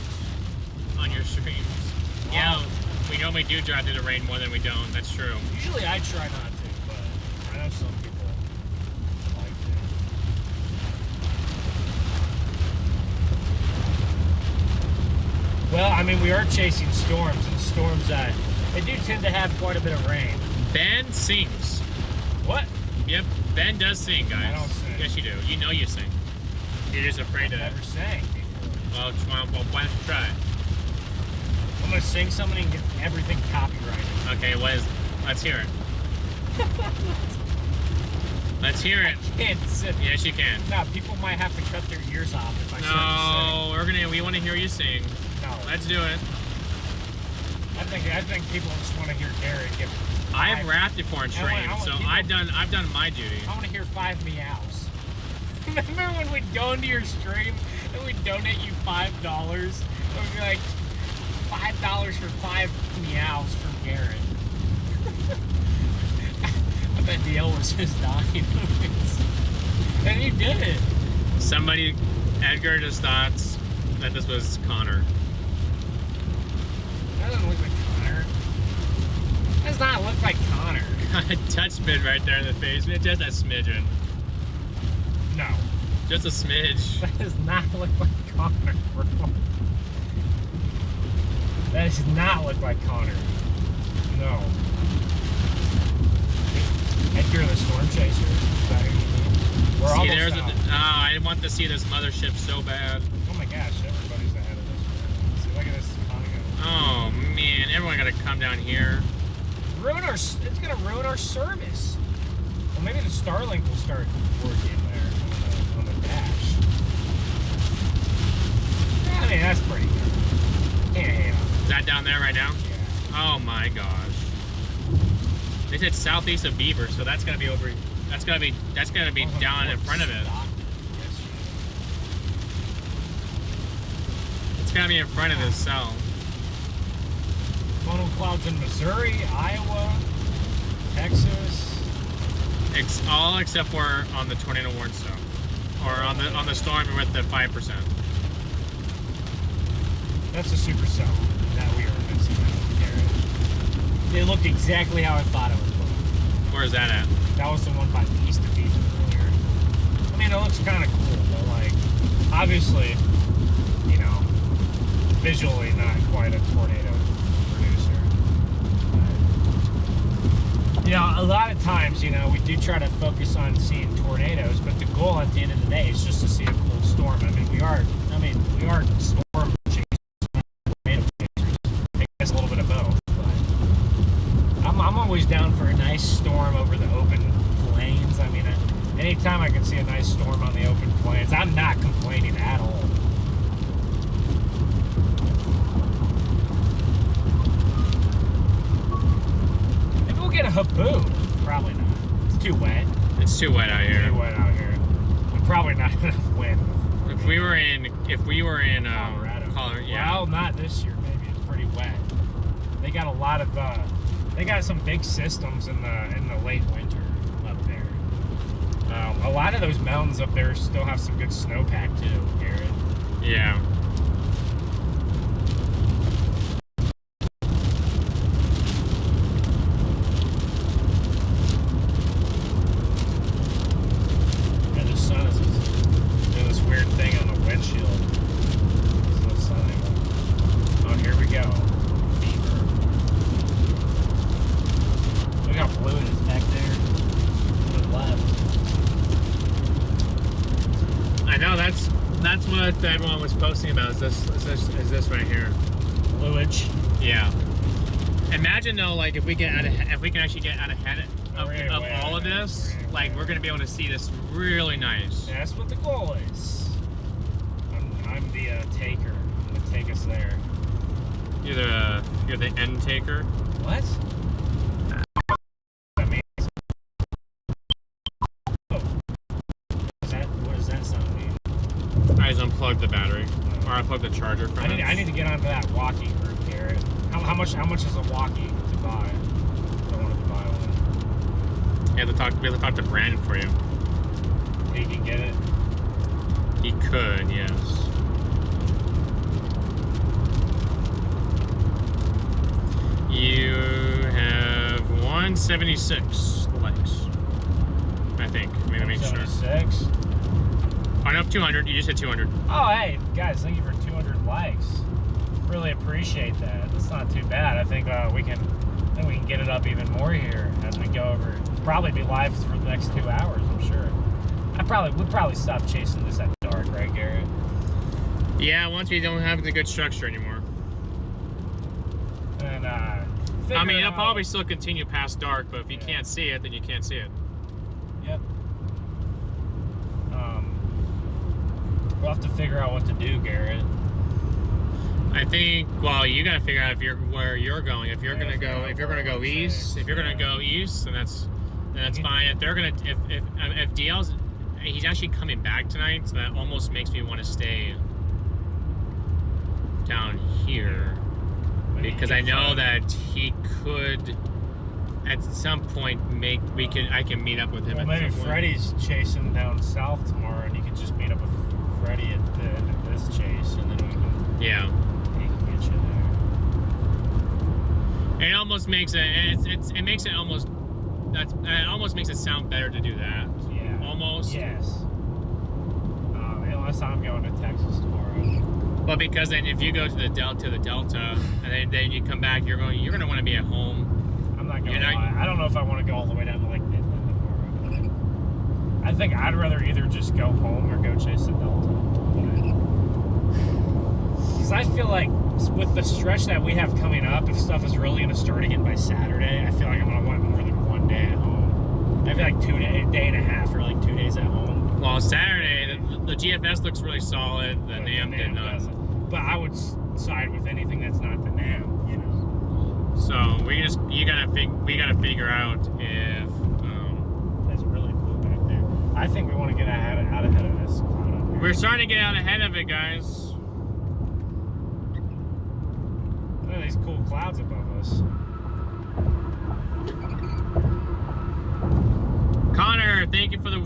on your streams. Wow. Yeah, we normally do drive through the rain more than we don't. That's true. Usually I try not to, but I know some people like to. Well, I mean, we are chasing storms, and storms they do tend to have quite a bit of rain. Ben sings. What? Yep, Ben does sing, guys. I don't sing. Yes, you do. You know you sing. You're just afraid to. Never sang before. Well, why don't you try? I'm gonna sing something and get everything copyrighted. Okay, let's hear it. Let's hear it. I can't sit. Yes, you can. No, people might have to cut their ears off if I start to sing. We want to hear you sing. No. Let's do it. I think people just want to hear Garrett give. I've rapped before in stream, so I've done my duty. I want to hear 5 meows. Remember when we'd go into your stream and we'd donate you $5? It would be like $5 for 5 meows from Garrett. I bet DL was just dying. And you did it. Edgar just thought that this was Connor. That doesn't look like Connor. That does not look like Connor. A touch smidge right there in the face. Just a smidgen. No. Just a smidge. That does not look like Connor, bro. That does not look like Connor. No. Edgar the Storm Chaser. Is that who you mean? We're almost out. I want to see this mothership so bad. Oh my gosh, everybody's ahead of this. See, look at this Congo. Oh man, everyone gotta come down here. It's gonna ruin our service. Well, maybe the Starlink will start working there on the dash. Yeah, I mean, that's pretty good. Can't hate on it. Is that down there right now? Yeah. Oh my gosh. They said southeast of Beaver, so that's gonna be over. That's gonna be down in front of it. It's gonna be in front of this cell. Funnel clouds in Missouri, Iowa, Texas. All except for on the tornado warning zone, or on the storm with the 5%. That's a supercell that we are missing out, Garrett. They looked exactly how I thought it would look. Where is that at? That was the one by east of Beaver earlier. I mean, it looks kind of cool, but like, obviously, you know, visually not quite a tornado producer. But, you know, a lot of times, you know, we do try to focus on seeing tornadoes, but the goal at the end of the day is just to see a cool storm. I mean, we are storm chasers, tornado chasers. I guess a little bit of both, but I'm always down for a nice storm over the open plains. I mean, anytime I can see a nice storm on the open plains, I'm not complaining at all. Maybe we'll get a haboo. Probably not. It's too wet. It's too wet out here. Too wet out here. And probably not enough wind. If we were in Colorado, yeah. well, not this year. Maybe it's pretty wet. They got a lot of. They got some big systems in the late winter up there. A lot of those mountains up there still have some good snowpack too, Garrett. Yeah. And the sun is doing this weird thing on the windshield. There's no sun anymore. Oh, here we go. Beaver. Look how blue it is back there. To the left. I know that's what everyone was posting about. Is this right here? Bluage. Yeah. Imagine though, like if we can actually get out ahead of all of this, like we're gonna be able to see this really nice. That's what the goal is. I'm the taker. I'm gonna take us there. You're the end taker. What? That means. Oh. What does that sound mean? I just unplugged the battery, or unplugged the charger from it. I need to get onto that walkie group, Garrett. How much is a walkie to buy? I wanted to buy one. We have to talk to Brandon for you. He can get it. He could, yes. You have 176 likes. I think. Maybe make sure. 176. Oh no, 200. You just hit 200. Oh, hey, guys, thank you for 200 likes. Really appreciate that. That's not too bad. I think we can get it up even more here as we go over. Probably be live for the next 2 hours, I'm sure. We'd probably stop chasing this at dark, right, Garrett? Yeah, once we don't have the good structure anymore. And I mean, it'll probably still continue past dark, but if you can't see it, then you can't see it. Yep. We'll have to figure out what to do, Garrett. I think. Well, you gotta figure out where you're going. If you're gonna go east, then that's fine. If they're gonna, if DL's, he's actually coming back tonight, so that almost makes me want to stay down here because I know that he could at some point I can meet up with him. Well, maybe Freddie's chasing down south tomorrow, and you can just meet up with Freddie at the end of this chase, and then we can. Yeah. He can get you there. It almost makes it. It makes it almost. It almost makes it sound better to do that. Yeah. Almost. Yes. Unless I'm going to Texas tomorrow. Well, because then if you go to the Delta, and then you come back, you're going to want to be at home. I'm not going to lie. I don't know if I want to go all the way down to like Midland tomorrow. I think I'd rather either just go home or go chase the Delta. Because I feel like with the stretch that we have coming up, if stuff is really going to start again by Saturday, I feel like I'm going to want more than 1 day at home. Maybe like a day and a half or like 2 days at home. Well, Saturday, the GFS looks really solid. The NAM did not. Doesn't. But I would side with anything that's not the NAM, you know. So we gotta figure out if It's really blue back there. I think we want to get out ahead of this cloud up here. we're starting to get out ahead of it, guys. Look at these cool clouds above us. Connor, thank you for the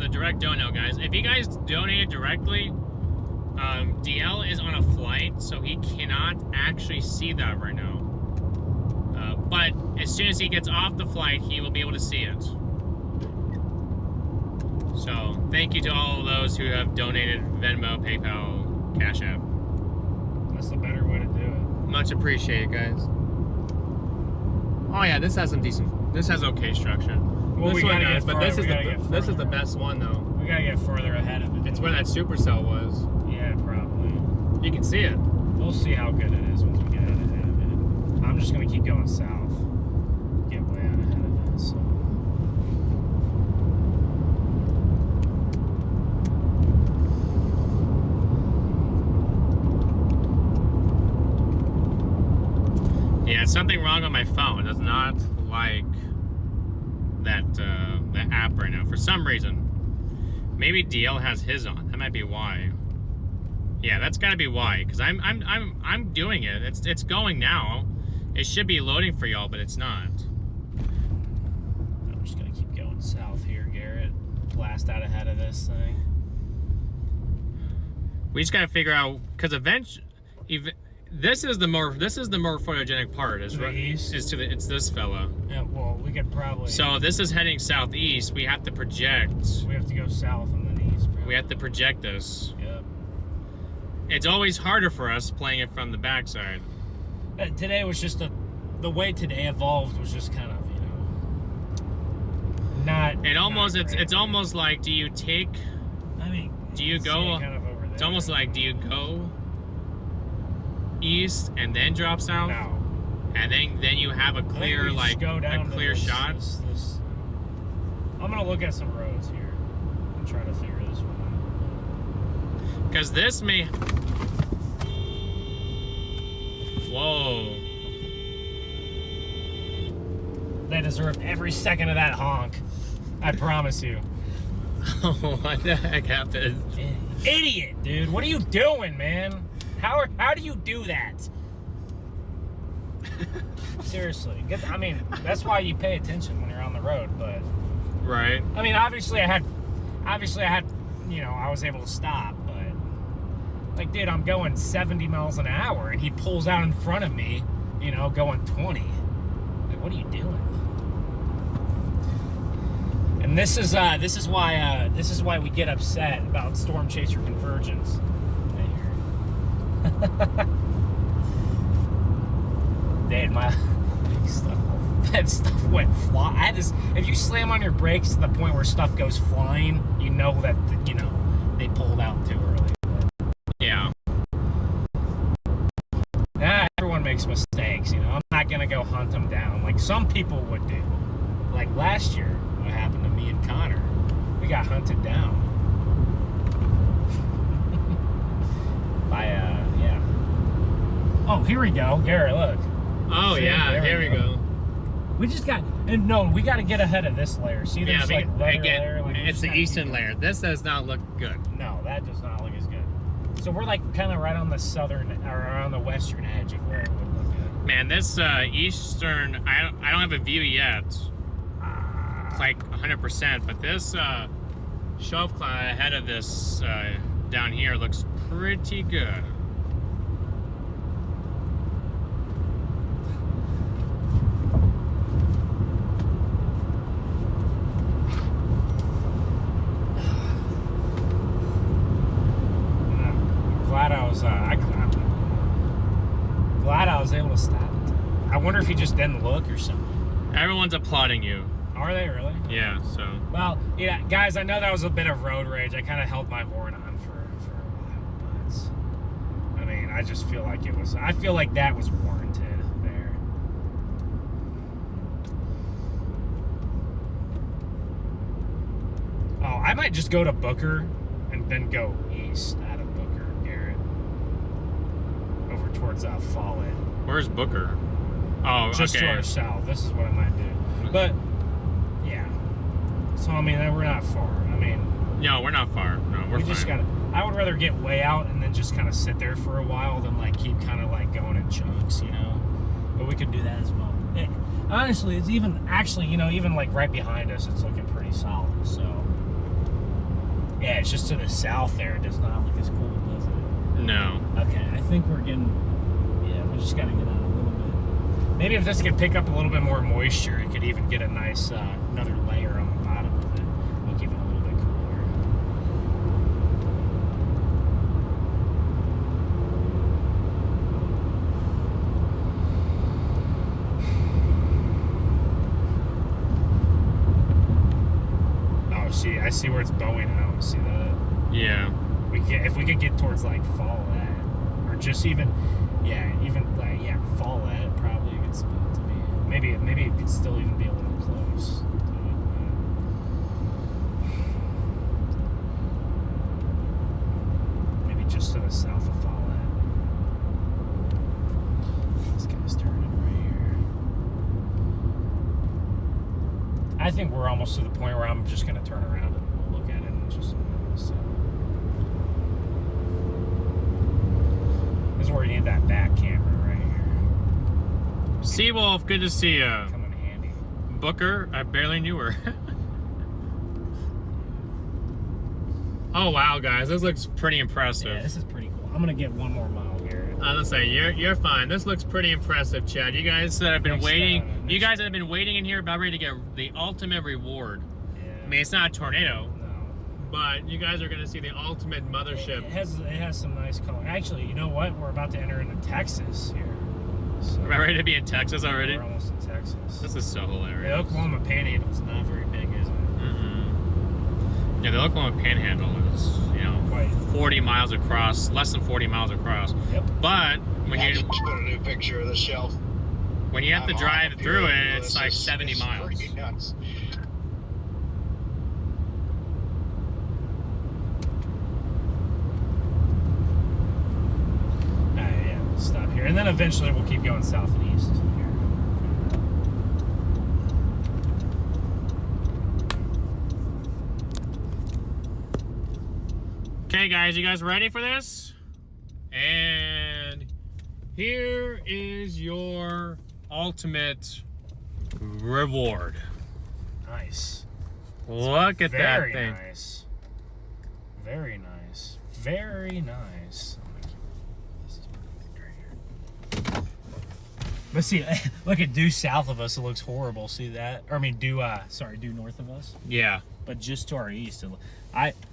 direct dono, guys. If you guys donated directly, DL is on a flight, so he cannot actually see that right now. But as soon as he gets off the flight, he will be able to see it. So thank you to all of those who have donated Venmo, PayPal, Cash App. That's the better way to do it. Much appreciated, guys. Oh yeah, this has okay structure. Well, this we one gotta does, get but further, this is the best one though. We gotta get further ahead of it. It's where that supercell was. Yeah, probably. You can see it. We'll see how good it is once we get out ahead of it. I'm just gonna keep going south. Get way out ahead of it. So. Yeah, it's something wrong on my phone. It does not like that that app right now for some reason. Maybe DL has his on. That might be why. Yeah, that's got to be why. Because I'm doing it. It's going now. It should be loading for y'all, but it's not. I'm just gonna keep going south here, Garrett. Blast out ahead of this thing. We just gotta figure out because eventually, this is the more photogenic part. Is the east. It's this fella. Yeah. Well, we could probably. So if this is heading southeast, we have to project. We have to go south and then east. Probably. We have to project this. Yep. It's always harder for us playing it from the backside. Today was just the way today evolved was just kind of, you know, not. It almost not great. it's almost like do you take? I mean, Do you see go? it kind of over there. It's almost like do you go east and then drop south, No. and then you have a I think clear we just like go down a to clear this- shot. this- I'm gonna look at some roads here and try to figure this one out. Because this may. Whoa. They deserve every second of that honk. I promise you. What the heck happened? Idiot, dude. What are you doing, man? How do you do that? Seriously. I mean, that's why you pay attention when you're on the road, but Right. I mean, obviously I had, you know, I was able to stop, but like, dude, I'm going 70 miles an hour and he pulls out in front of me, you know, going 20. Like, what are you doing? And this is why we get upset about Storm Chaser convergence. Dude, that stuff went fly. I had this. If you slam on your brakes to the point where stuff goes flying, you know that they pulled out too early. Yeah. Everyone makes mistakes, you know. I'm not gonna go hunt them down like some people would do. Like last year, what happened to me and Connor? We got hunted down. By yeah. Oh, here we go, Garrett. Look. Oh See, yeah. there Here we go. We just got, and no, we got to get ahead of this layer. See, there's Yeah. like leather Again, layer. Like, we it's just the gotta eastern keep layer. This does not look good. going. No, that does not look as good. So we're like kind of right on the southern or on the western edge of where it would look good. Man, this eastern. I don't have a view yet. It's like 100%, but this shelf cloud ahead of this down here looks pretty good. Glad I was able to stop it. I wonder if he just didn't look or something. Everyone's applauding you. Are they really? Yeah. So. Well, yeah, guys, I know that was a bit of road rage. I kind of held my horn on for a while, but I mean, I just feel like it was. I feel like that was warranted there. Oh, I might just go to Booker and then go east out of Booker, Garrett, over towards Follett. Where's Booker? Oh, Just okay. to our south. This is what I might do. But yeah. So I mean, we're not far. I mean, No, we're not far. No, we're we fine. just gotta. I would rather get way out and then just kind of sit there for a while than like keep kind of like going in chunks, you know. But we could do that as well. Honestly, it's even actually, you know, even like right behind us, it's looking pretty solid. So yeah, it's just to the south there. It does not look as cool, does it? No. Okay, I think we're getting. Yeah, we just gotta get out a little bit. Maybe if this could pick up a little bit more moisture, it could even get a nice another layer on the bottom of it. Make it a little bit cooler. Oh, see, I see where it's bowing out. See that? Yeah. If we could get towards like Follett, or just even Yeah, even like Follett probably you could split it to be. Maybe it could still even be a little close to it. Maybe just to the south of Follett. This guy's turning right here. I think we're almost to the point where I'm just gonna turn around and we'll look at it and just so. This is where you need that back camera right here. Seawolf, good to see you. Come in handy. Booker, I barely knew her. Oh wow, guys, this looks pretty impressive. Yeah, this is pretty cool. I'm gonna get one more mile here. I was gonna say you're fine. This looks pretty impressive, Chad. You guys that have been waiting. You guys that have been waiting in here about ready to get the ultimate reward. Yeah. I mean, it's not a tornado, No. but you guys are gonna see the ultimate mothership. It has some nice color. Actually, you know what? We're about to enter into Texas here. So We're ready to be in Texas already. we're almost in Texas. This is so hilarious. The Oklahoma Panhandle is not very big, is it? Yeah, the Oklahoma Panhandle is, Quite. 40 miles across, less than 40 miles across. Yep. But when I you just put a new picture of the shelf. when you have to I'm drive off through here. it, it's This like is- 70 this is miles. freaking nuts. Yeah, we'll stop here, and then eventually we'll keep going south and east. Here. Okay, guys, you guys ready for this? And here is your ultimate reward. Nice. Look at that Very thing. nice. Very nice. Very nice. This is perfect right here. But see, look at due south of us. It looks horrible. See that? Or I mean, due north of us. Yeah. But just to our east.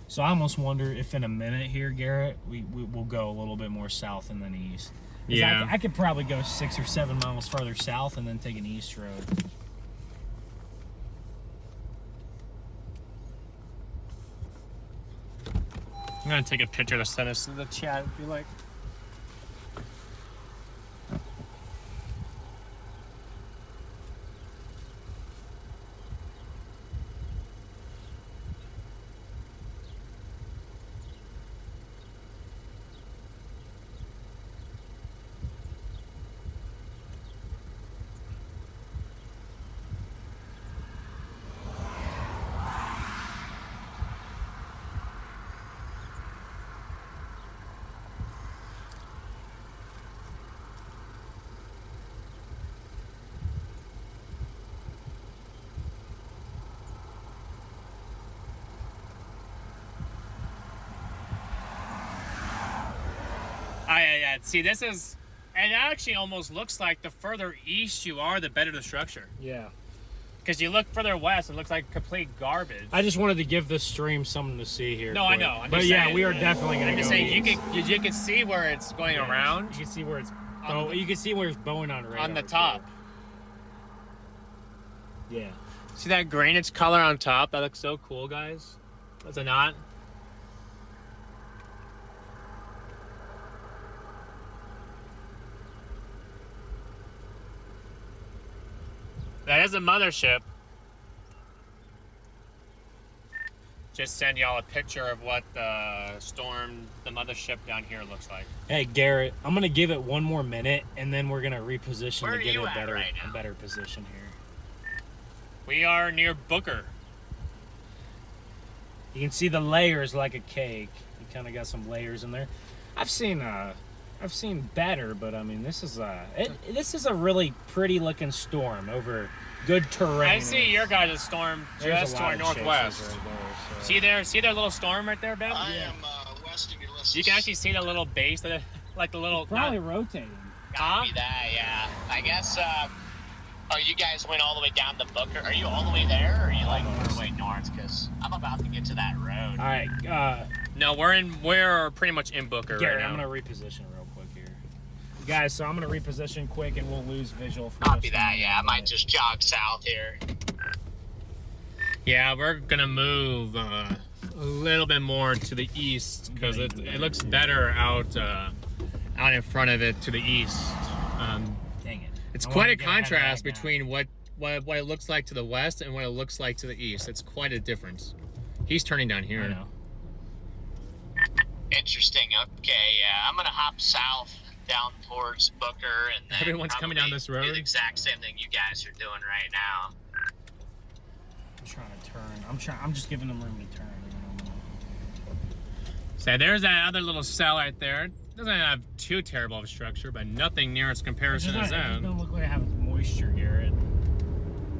So I almost wonder if in a minute here, Garrett, we'll go a little bit more south and then east. 'Cause Yeah. I could probably go 6 or 7 miles farther south and then take an east road. I'm gonna take a picture to send us to the chat if you like. See, this is, it actually almost looks like the further east you are, the better the structure. Yeah. Because you look further west, it looks like complete garbage. I just wanted to give this stream something to see here. No, I know. I'm But just yeah, saying. we are definitely gonna I'm go. just saying, east. you can see where it's going around You can see where it's. On the- you can see where it's bowing on right on the over top. here. Yeah. See that grainage color on top? That looks so cool, guys. Does it not? That is a mothership. Just send y'all a picture of what the mothership down here looks like. Hey Garrett, I'm gonna give it one more minute, and then we're gonna reposition Where to are get you a at better, right now? a better position here. We are near Booker. You can see the layers like a cake. You kind of got some layers in there. I've seen better, but I mean this is a really pretty looking storm over good terrain. I see your guys' storm There's just a to lot our of northwest. chases right there, so. See their little storm right there, Ben? I am west of Ulysses. You can actually see the little base, that, like the little. Probably rotating. Copy that, yeah. I guess, oh, you guys went all the way down to Booker. Are you all the way there, or are you like far away north? Because I'm about to get to that road. All right, No, we're pretty much in Booker Garrett, right now. I'm gonna reposition real quick here, guys. So I'm gonna reposition quick, and we'll lose visual. For Copy this that, one. yeah. I might just jog south here. Yeah, we're gonna move a little bit more to the east because it looks better out shot in front of it to the east. Dang it. It's I quite wanted a to get ahead of contrast that guy. between what it looks like to the west and what it looks like to the east. It's quite a difference. He's turning down I here. know. Interesting. Okay, yeah, I'm gonna hop south down towards Booker, and then Everyone's coming down probably this do road? the exact same thing you guys are doing right now. I'm trying to turn. I'm just giving them room to turn. So there's that other little cell right there. It doesn't have too terrible of a structure, but nothing near its comparison as It that. doesn't look like it has moisture, Garrett.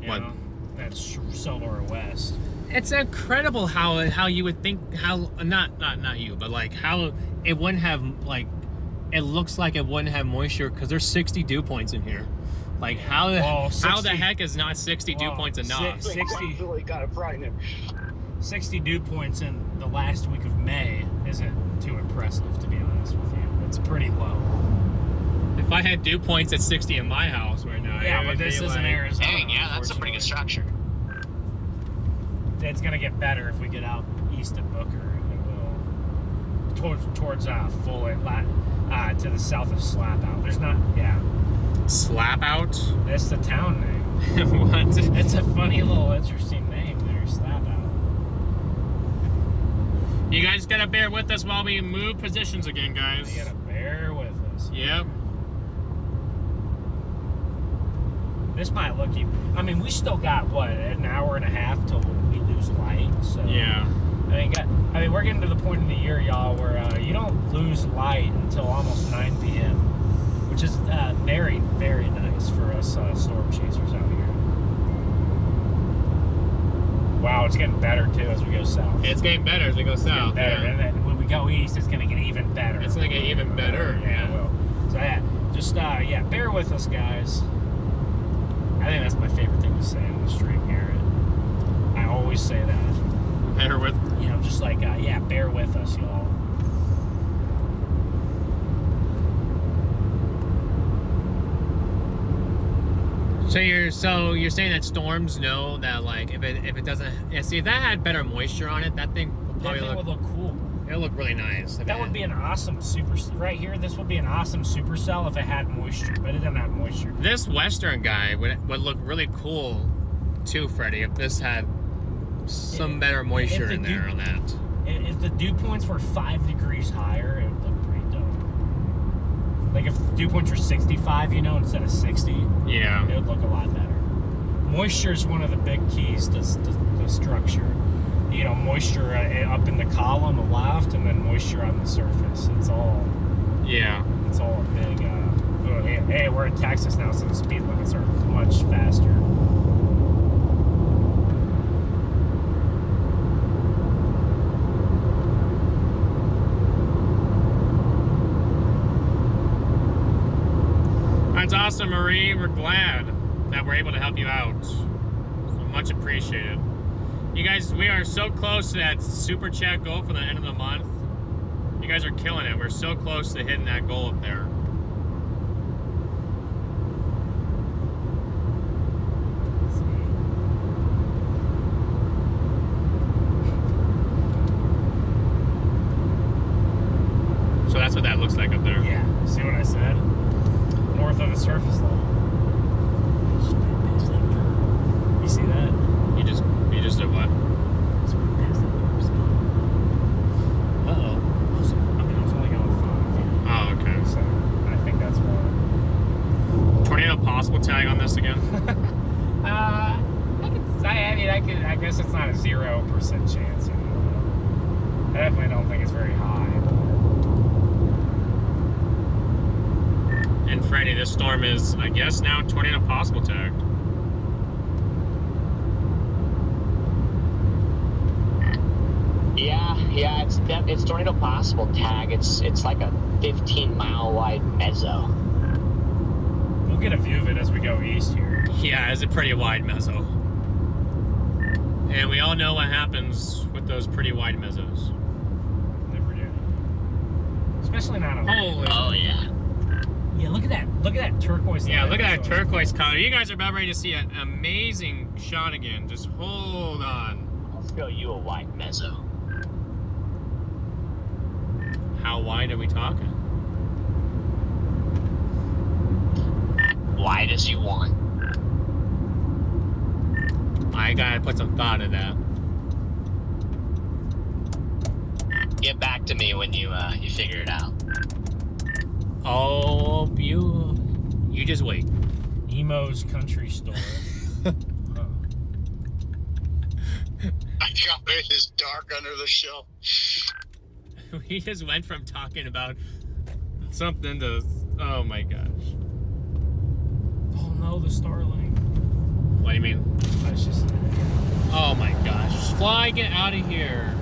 You What? know? That's solar west. It's incredible how you would think not you, but like how it wouldn't have like it looks like it wouldn't have moisture because there's 60 dew points in here. Like how the heck is not 60 dew points enough? 60 really kind of frightening. 60 dew points in the last week of May isn't too impressive, to be honest with you. It's pretty low. If I had dew points at 60 in my house right now, Yeah, it but would this be isn't like, Arizona. Dang, yeah, that's a pretty good structure. It's gonna get better if we get out east of Booker. It will towards Full to the south of Slap Out. There's not, yeah. Slap out. That's the town name. What? It's a funny little interesting name there, Slap Out. You guys gotta bear with us while we move positions again, guys. You gotta bear with us. Yep. This might look even. I mean, we still got what, an hour and a half till we lose light. So Yeah. I mean, we're getting to the point in the year, y'all, where you don't lose light until almost 9 p.m., which is very, very nice for us storm chasers out here. Wow, it's getting better too as we go south. It's getting better as we go south. Better, Yeah. and then when we go east, it's gonna get even better. It's gonna get even better. Yeah, it will. So yeah, just yeah, bear with us, guys. I think that's my favorite thing to say on the stream, Garrett. I always say that. Bear with. You know, just like yeah, bear with us, y'all. So you're saying that storms know that like if it doesn't, yeah, see if that had better moisture on it, that thing would That probably thing would look cool. it'll look really nice. That would be an awesome super. Right here, this would be an awesome supercell if it had moisture, but it doesn't have moisture. This western guy would look really cool too, Freddie, if this had some better moisture in there on that. If the dew points were 5 degrees higher, it would look pretty dope. Like if the dew points were 65, you know, instead of 60, Yeah. it would look a lot better. Moisture is one of the big keys to structure. You know, moisture up in the column aloft, and then moisture on the surface. It's all Yeah. a big. Hey, we're in Texas now, so the speed limits are much faster. That's awesome, Marie. We're glad that we're able to help you out. So much appreciated. You guys, we are so close to that super chat goal for the end of the month. You guys are killing it. We're so close to hitting that goal up there. So that's what that looks like up there. Yeah. See what I said? North of the surface level. You see that? You just did what? Uh-oh. I mean, I was only going 5. Oh, okay. So I think that's why. Tornado possible tag on this again? I guess it's not a 0% chance. You know? I definitely don't think it's very high. And Freddie, this storm is, I guess, now tornado possible tagged. Yeah, it's tornado possible tag. It's like a 15-mile wide mezzo. We'll get a view of it as we go east here. Yeah, it's a pretty wide mezzo. And we all know what happens with those pretty wide mezzos. Never do. Especially not on. Holy. Oh yeah. Yeah, look at that turquoise. Yeah, line. look at that turquoise color. You guys are about ready to see an amazing shot again. Just hold on. I'll show you a wide mezzo. How wide are we talking? I gotta put some thought in that. Get back to me when you figure it out. Oh, you just wait. Emo's Country Store. I got it is dark under the shelf. We just went from talking about something to, oh my gosh. Oh no, the Starlink. What do you mean? That's just. Oh my gosh. Fly, get out of here.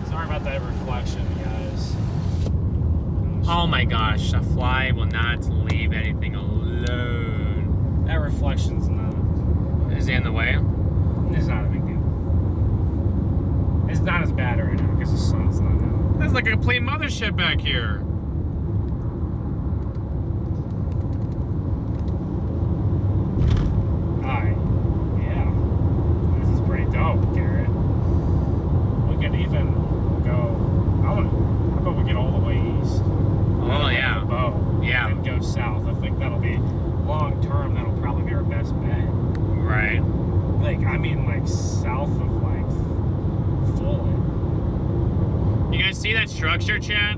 Sorry about that reflection, guys. Oh my gosh, a fly will not leave anything alone. That reflection's not. Is it in the way? It's not a big deal. It's not as bad right now because the sun's not out. That's like a complete mothership back here. Alright. Yeah. This is pretty dope, Garrett. We could even go. How about we get all the way east? Oh yeah. The bow. Yeah. And go south. I think that'll be long term. That'll probably be our best bet. Right. Like I mean, like south of like Fulton. You guys see that structure, chat?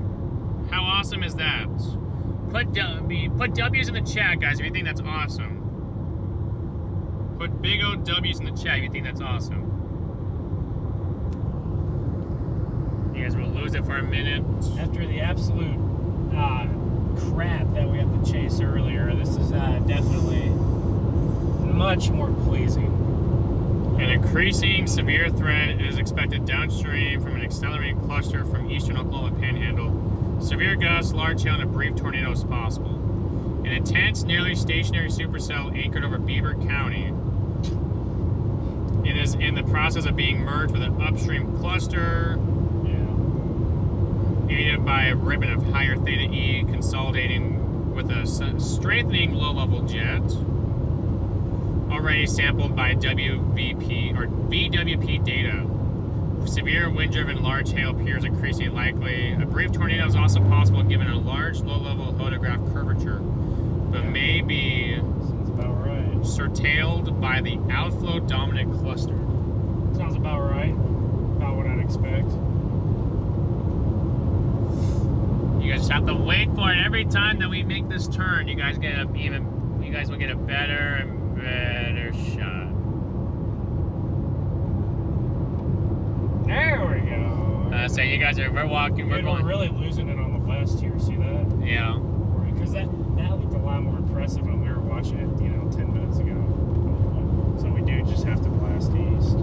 How awesome is that? Put W's in the chat, guys, if you think that's awesome. Put big old W's in the chat if you think that's awesome. You guys will lose it for a minute. After the absolute crap that we had to chase earlier, this is definitely much more pleasing. An increasing severe threat is expected downstream from an accelerating cluster from eastern Oklahoma Panhandle. Severe gusts, large hail, and a brief tornado is possible. An intense, nearly stationary supercell anchored over Beaver County. It is in the process of being merged with an upstream cluster, aided by a ribbon of higher theta E, consolidating with a strengthening low-level jet. Already sampled by WVP or VWP data. Severe wind-driven large hail appears increasingly likely. A brief tornado is also possible given a large low-level hodograph curvature, but may be surtailed by the outflow dominant cluster. Sounds about right. About what I'd expect. You guys have to wait for it every time that we make this turn. You guys get you guys will get a better and better shot. There we go. So you guys we're walking, we're going. We're really losing it on the west here. See that? Yeah. Because that looked a lot more impressive when we were watching it, 10 minutes ago. So we do just have to blast east.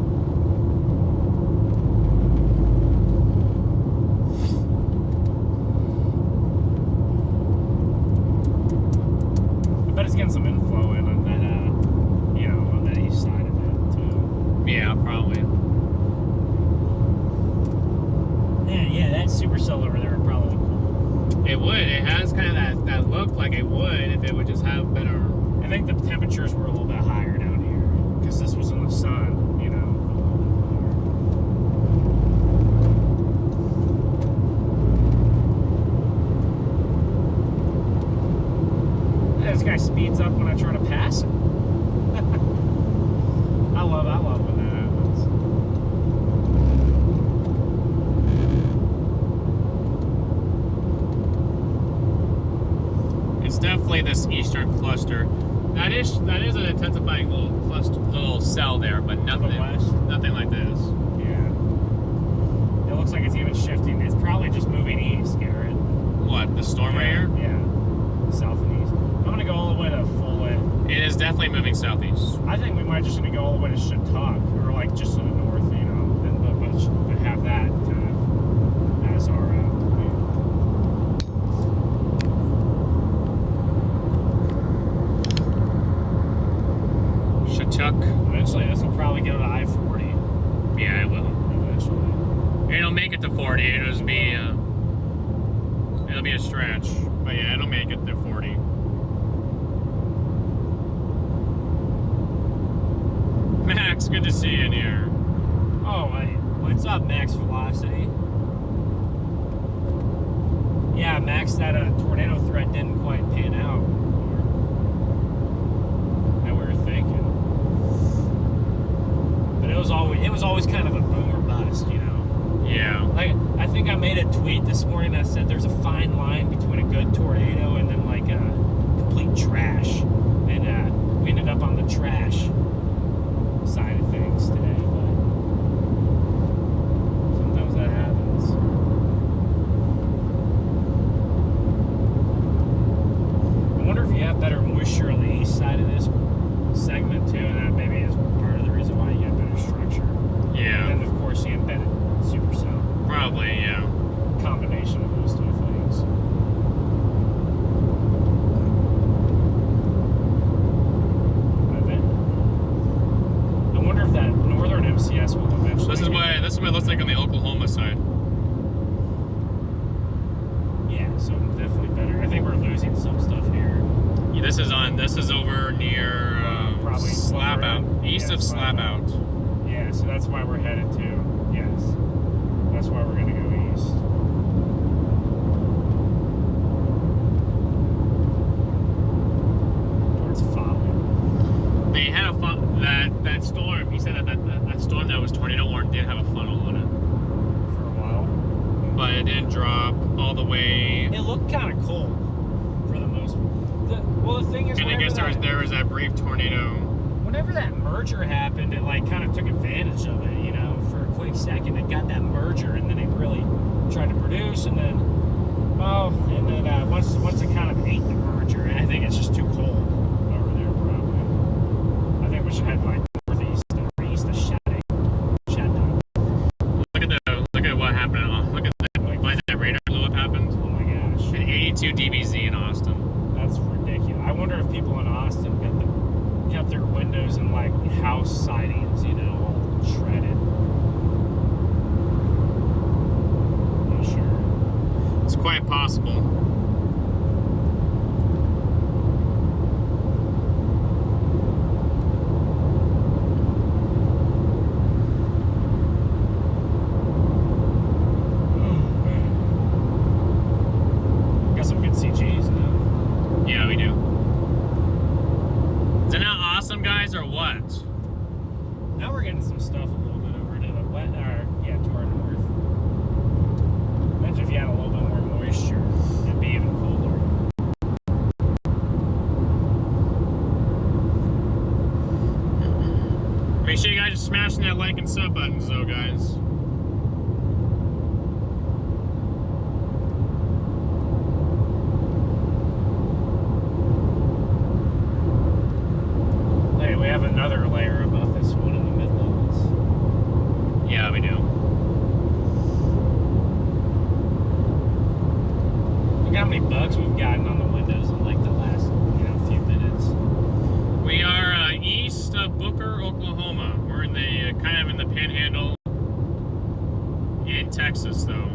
I bet it's getting some inflow in on that, on that east side of it too. Yeah, probably. Yeah, that supercell over there would probably look cool. It would. It has kind of that look like it would if it would just have better. I think the temperatures were a little bit higher down here because this was in the sun, This guy speeds up when I try to pass him. I love when that happens. It's definitely this eastern cluster. That is an intensifying little cell there, but nothing like this. Yeah. It looks like it's even shifting. It's probably just moving east, Garrett. What, the storm right here? Yeah. South and east. I'm gonna go all the way to Fulton. It is definitely moving southeast. I think we might just gonna go all the way to Chautauqua, or like just to the north, and have that kind of as our Chautauqua. Eventually, this will probably go to I-40. Yeah, it will. Eventually. It'll make it to 40. It'll be a stretch, but yeah, it'll make it to 40. Max, good to see you in here. Oh, hey, what's up, Max Velocity? Yeah, Max, that tornado threat didn't quite pan out that we were thinking. But better moisture on the east side of this segment too, and that maybe is part of the reason why you get better structure. Yeah. And then of course the embedded supercell. Probably, yeah. Combination of those two things. I wonder if that northern MCS will eventually. This is what it looks like on the Oklahoma side. Yeah, so definitely better. I think we're losing some stuff here. Yeah, this is over near Probably Slap Out, east yeah, of Slap Out. Yeah, so that's why we're headed to. Yes, that's why we're gonna go east. Towards Folly. They had that storm. He said that storm that was tornado warned did have a funnel on it, For a while. but it didn't drop all the way. It looked kind of cold for the most part. Well, the thing is, And I guess there was that brief tornado. whenever that merger happened, it like kind of took advantage of it, you know, for a quick second. It got that merger, and then it really tried to produce, and then, once it kind of ate the merger, and I think it's just too cold over there, probably. I think we should head like northeast or east of Shattuck. Look at what happened. Look at that. Why that radar blew up happened. Oh my gosh, An 82 dBz in Austin. that's ridiculous. I wonder if people in Austin got their windows and like house sidings, you know, all shredded. Not sure. It's quite possible. Got some good CGs now. Yeah, we do. Is it not awesome, guys, or what? Now we're getting some stuff a little bit over to the west, or yeah, to our north. Imagine if you had a little bit more moisture, it'd be even cooler. Make sure you guys are smashing that like and sub buttons, though, guys. Hey, we have another layer above this one in the mid levels. Yeah, we do. Look how many bugs we've gotten on the windows in like the last, few minutes. We are east of Booker, Oklahoma. We're in the kind of in the Panhandle in Texas, though.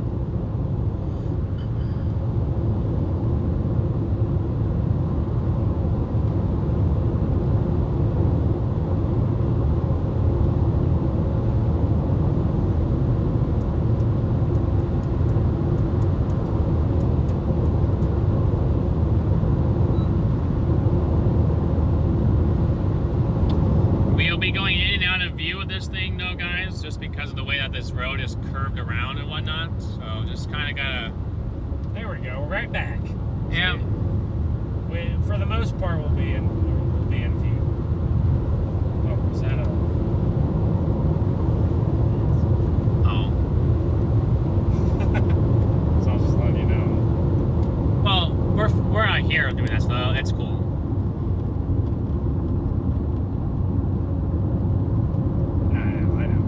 We'll be going in and out of view of this thing, though, guys, just because of the way that this road is curved around and whatnot. So just kind of gotta. There we go. We're right back. Yeah. For the most part, we'll be in view. Oh, is that a? Oh. So I'll just let you know. Well, we're out here doing that, so it's cool. I know.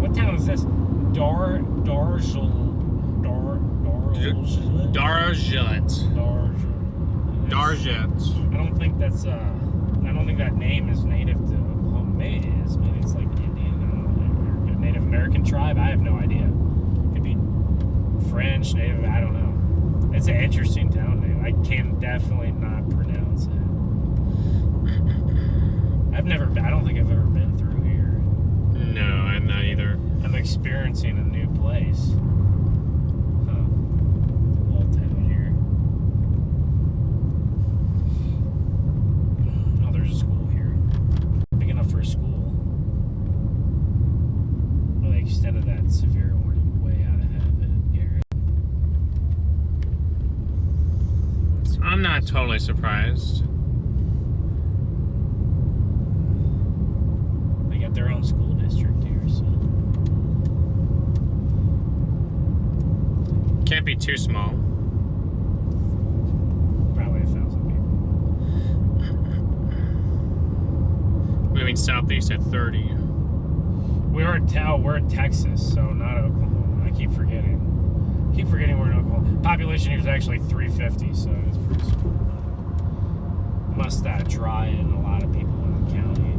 What town is this? Darjet. I don't think that's I don't think that name is native to Oklahoma. Maybe it is. Maybe it's like Indian. I don't know. Native American tribe. I have no idea. Could be French, Native. I don't know. It's an interesting town name. I can definitely not pronounce it. I don't think I've ever been through here. No, I'm not either. I'm experiencing a new place. Old town here. Oh, there's a school here. Big enough for a school. Well, they extended that severe warning way out ahead of it, Garrett. I'm not totally surprised. They got their own school district here, so. Can't be too small. Probably 1,000 going southeast at 30. We're in Texas, so not Oklahoma. I keep forgetting. We're in Oklahoma. Population here is actually 350, so it's pretty small. Must draw in a lot of people in the county.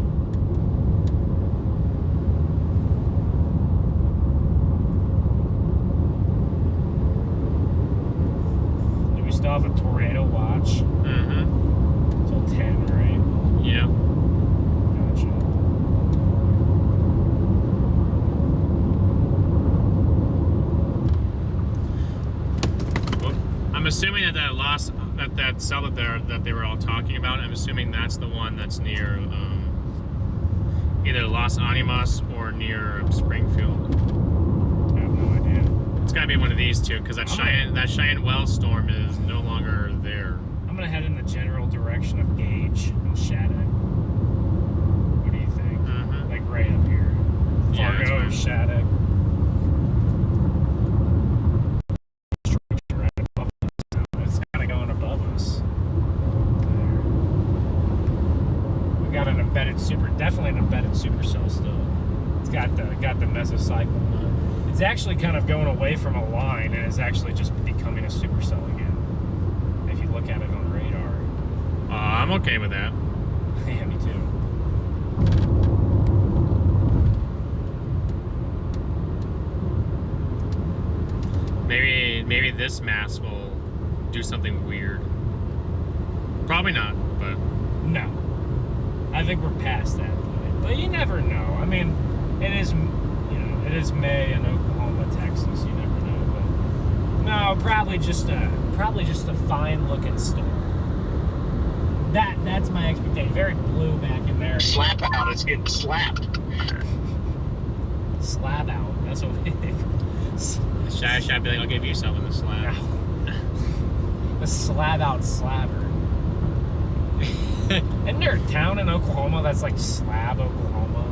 Do we still have a tornado watch? Mm-hmm. Till 10, right? Yeah. Gotcha. Well, I'm assuming that that cell that they were all talking about, I'm assuming that's the one that's near either Las Animas or near Springfield. I have no idea. It's gotta be one of these two, because that Cheyenne Wells storm is no longer there. I'm gonna head in the general direction of Gage and Shattuck. What do you think? Mm-hmm. Like right up here. Yeah, that's Fargo, fine. Shattuck. Right above us now. It's kind of going above us. There. We got an embedded definitely an embedded supercell still. It's got the mesocyclone on. It's actually kind of going away from a line and is actually just becoming a supercell again. If you look at it on radar. I'm okay with that. Yeah, me too. Maybe this mass will do something weird. Probably not, but No. I think we're past that point. But you never know. I mean, it is May in Oklahoma, Texas. You never know. But no, probably just a fine looking storm. That's my expectation. Very blue back in there. Slap out. It's getting slapped. Slab out. That's what we think. should I be like, I'll give you something to slap? The slab out slabber. Isn't there a town in Oklahoma that's like Slab, Oklahoma?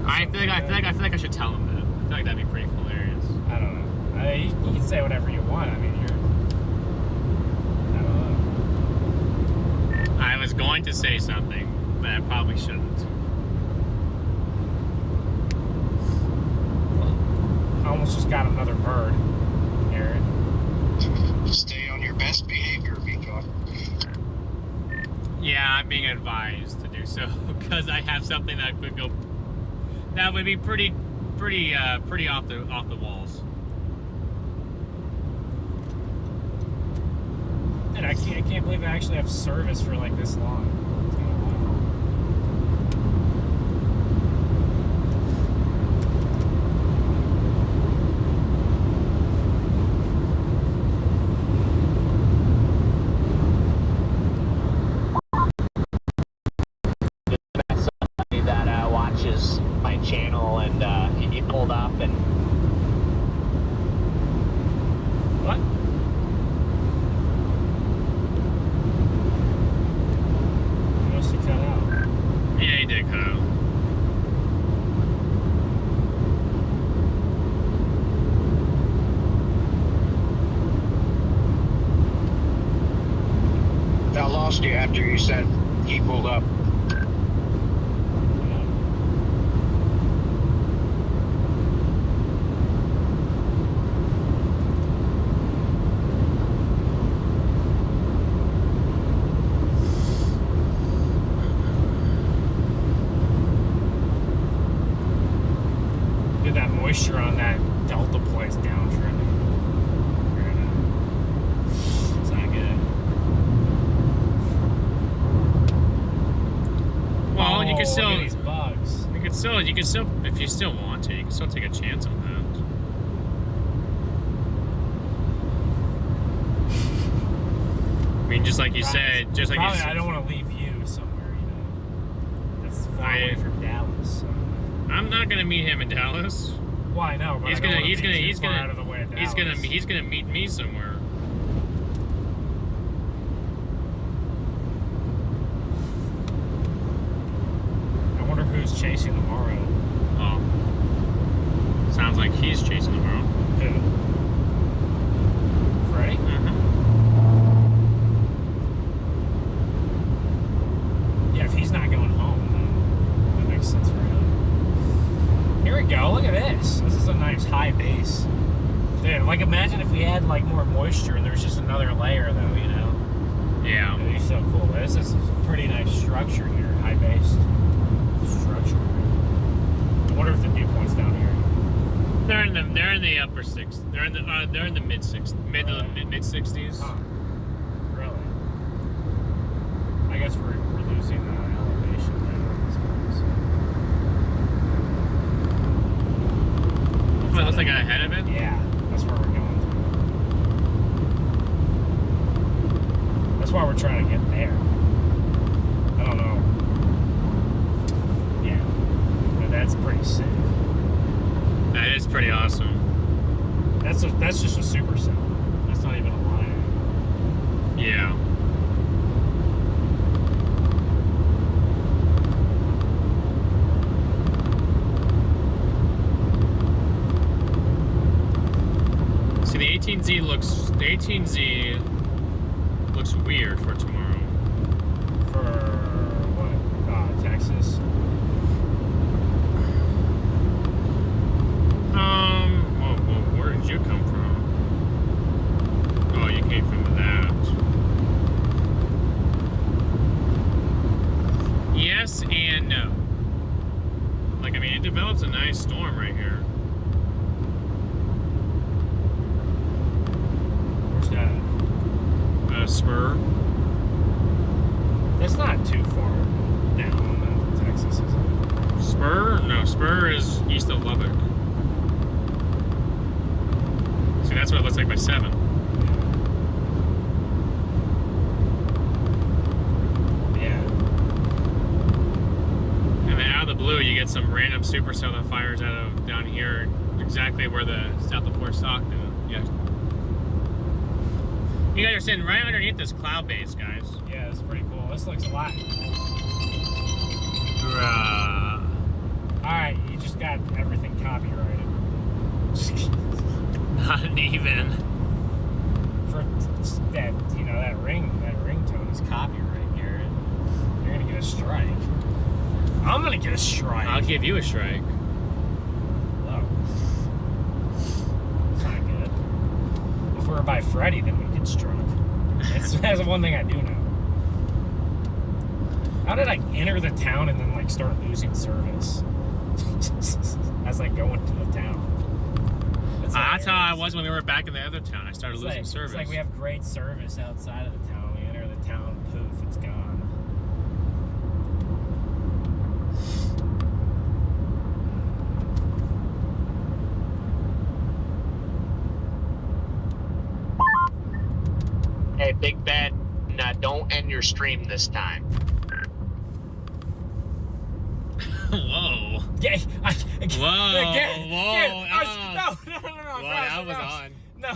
I feel like I should tell him that. I feel like that'd be pretty hilarious. I don't know. You can say whatever you want. I mean, I don't know. I was going to say something, but I probably shouldn't. I almost just got another bird, Garrett. Stay on your best behavior, Vito. Yeah, I'm being advised to do so because I have something that could go. That would be pretty off the walls. And I can't believe I actually have service for like this long. It's been a while. That watches my channel, and he pulled up and What? He must have cut out. Yeah, he did cut out. I lost you after you said he pulled up. Dude, that moisture on that Delta place downtrending. It's not good. Well, you can Look still, at these bugs. you can still, if you still want to, you can still take a chance on that. I mean, just like you said, just like Probably you said. I don't want to leave you somewhere, that's far away from Dallas. So. I'm not gonna meet him in Dallas. Well, I know, but He's I don't gonna, wanna he's be gonna, too he's far gonna, out of the way of he's gonna, Dallas. he's gonna meet me somewhere. I wonder who's chasing tomorrow. Oh, sounds like he's chasing tomorrow. Who? Freddie? Mm-hmm. Yeah, if he's not going home. so cool. This is a pretty nice structure here, high-based structure. I wonder if the viewpoint's down here. They're in the upper six. They're in the mid mid 60s. Huh. Really? I guess we're losing elevation there at this point. Well, it looks like ahead of it. Yeah, that's where we're going to. That's why we're trying to get there. I don't know. Yeah, but that's pretty sick. That is pretty awesome. That's just a supercell. That's not even a line. Yeah. See, the 18Z looks weird for tomorrow. For what? Texas. Well, where did you come from? Oh, you came from that. Yes and no. Like, I mean, it develops a nice storm right here. Where's that? Spur. That's not too far down Texas, is it? Spur? No, Spur is east of Lubbock. See, that's what it looks like by 7. Yeah. And then out of the blue, you get some random supercell that fires out of down here, exactly where the south of Port Stockton. Yeah. You guys are sitting right underneath this cloud base, guys. Yeah, it's pretty cool. This looks a lot. Alright, you just got everything copyrighted. Not even. For that, that ringtone is copyright, Garrett. You're gonna get a strike. I'm gonna get a strike. I'll give you a strike. Whoa. It's not good. If we were by Freddy, then we could strike. That's one thing I do know. How did I enter the town and then start losing service as I go into the town? That's how I was when we were back in the other town. I started losing service. It's like we have great service outside of the town. We enter the town, poof, it's gone. Hey, Big Ben, don't end your stream this time. Whoa. Yeah, Whoa. No. Well, that was on. No.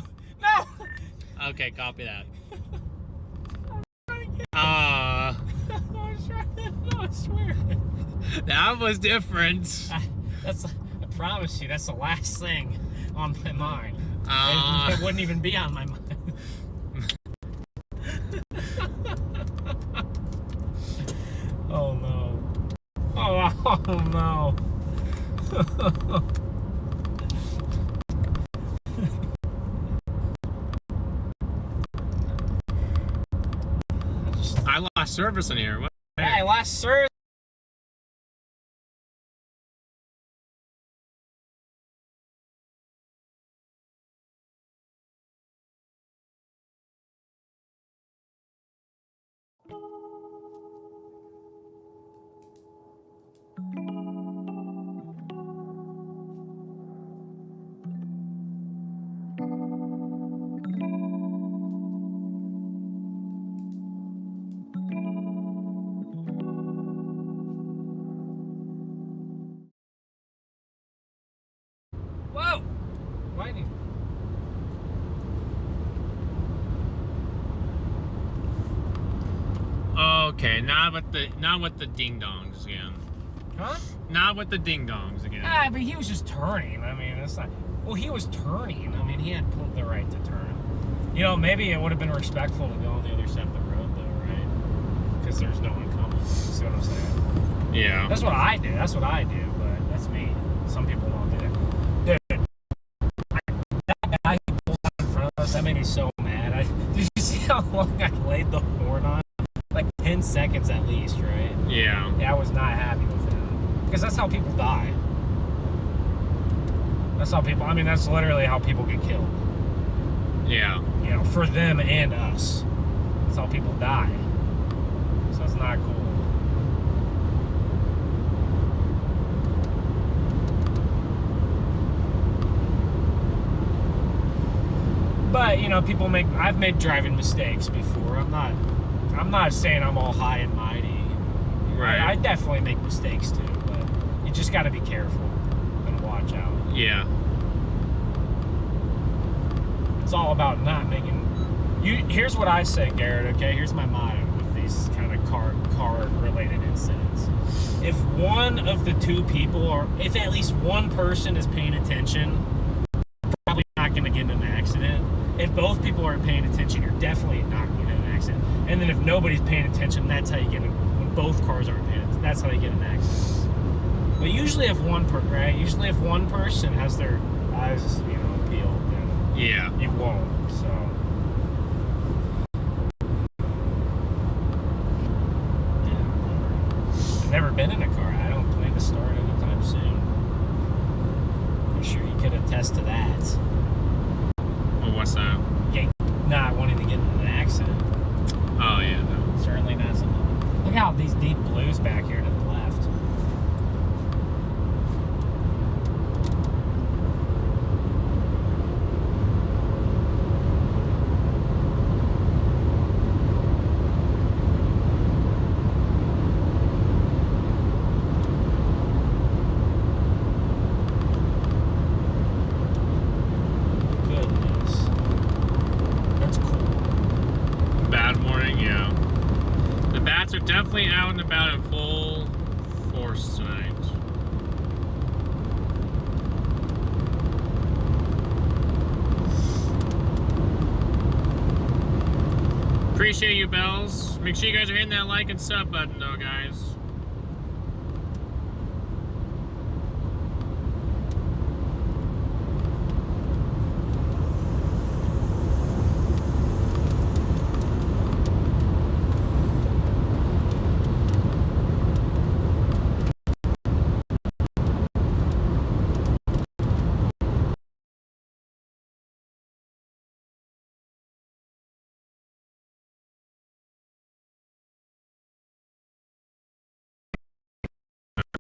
Okay, copy that. I swear. That was different. I promise you, that's the last thing on my mind. It wouldn't even be on my mind. Oh no. Oh no. I lost service in here. What? Yeah, I lost service. Whoa! Lightning. Okay, not with the ding dongs again. Huh? Not with the ding dongs again. Ah, but he was just turning. I mean, it's not. Well, he was turning. I mean, he had pulled the right to turn. You know, maybe it would have been respectful to go on the other side of the road, though, right? Because there's no one coming. You see what I'm saying? Yeah. That's what I do. That's what I do. But that's me. Some people don't do that. Dude, that guy who pulled out in front of us, that made me so mad. Did you see how long I laid the horn on? like 10 seconds at least, right? Yeah. Yeah, I was not happy with that. Because that's how people die. That's how people, I mean, that's literally how people get killed. Yeah. You know, for them and us. That's how people die. So it's not cool. But, you know, I've made driving mistakes before. I'm not saying I'm all high and mighty. Right. I definitely make mistakes too, but you just got to be careful and watch out. Yeah. It's all about not making. Here's what I say, Garrett. Okay, here's my motto with these kind of car-related incidents. If one of the two people, or if at least one person is paying attention, probably not going to get in an accident. If both people are paying attention, you're definitely not going to get in an accident. And then if nobody's paying attention, that's how you get in. When both cars aren't paying attention, that's how you get in an accident. But usually, if one person has their eyes, you know, peeled, then Yeah. you won't. So. Yeah. I've never been in a car. I don't plan to start anytime soon. I'm sure you could attest to that. Well, what's that? Not wanting to get in an accident. Oh, yeah, no. Certainly not something. Look how these deep blues back here to the left. Goodness. That's cool. Bad morning, yeah. The bats are definitely out and about in full force tonight. Appreciate you, Bells. Make sure you guys are hitting that like and sub button, though, guys.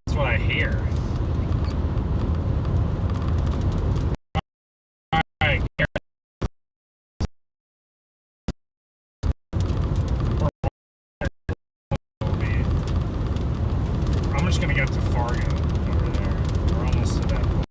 That's what I hear. Alright, I'm just gonna get to Fargo over there. We're almost to that point.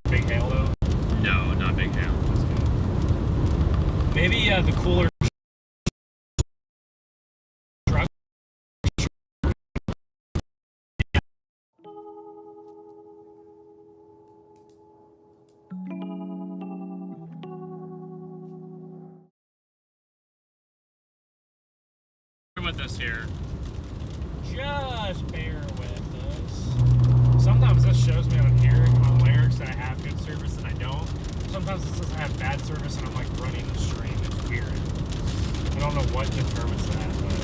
Big hail though. No, not big hail. Maybe the cooler truck. With us here. Just bear with us. Sometimes this shows me on here, on lyrics, that I have good service and I don't. Sometimes it says I have bad service and I'm like running the stream. It's weird. I don't know what determines that, but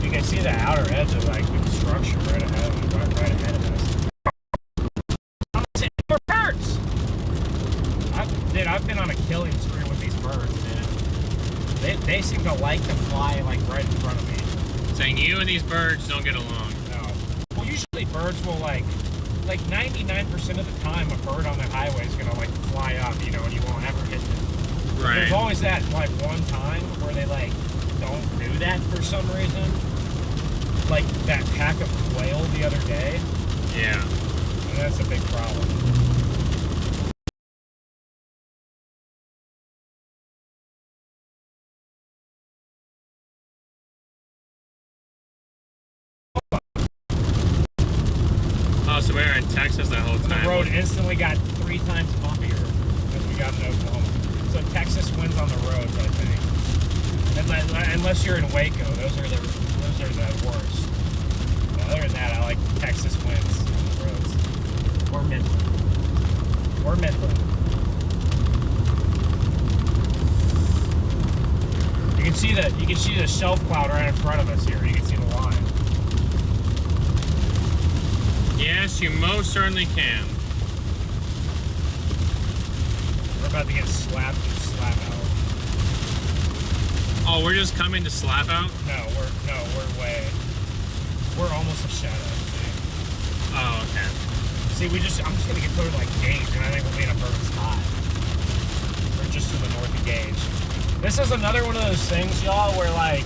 you can see the outer edge of like the structure right ahead of us. More birds! I've been on a killing spree with these birds, man. They seem to like to fly like right in front of me. Saying you and these birds don't get along. No. Well, usually birds will like 99% of the time a bird on the highway is gonna like fly up, you know, and you won't ever hit them. Right. There's always that like one time where they like don't do that for some reason. Like that pack of quail the other day. Yeah. And that's a big problem. Oh, so we were in Texas that whole time. The road instantly got 3 times bumpier as we got into Oklahoma. So Texas wins on the roads, I think. unless you're in Waco, those are the worst. But other than that, I like Texas winds on the roads, or Midland, You can see the shelf cloud right in front of us here. You can see the line. Yes, you most certainly can. We're about to get slapped and slap out. Oh, we're just coming to slap out? No, we're almost a shadow. See? Oh, okay. See, I'm just gonna get toward like Gage, and I think we'll be in a perfect spot. We're just to the north of Gage. This is another one of those things, y'all, where like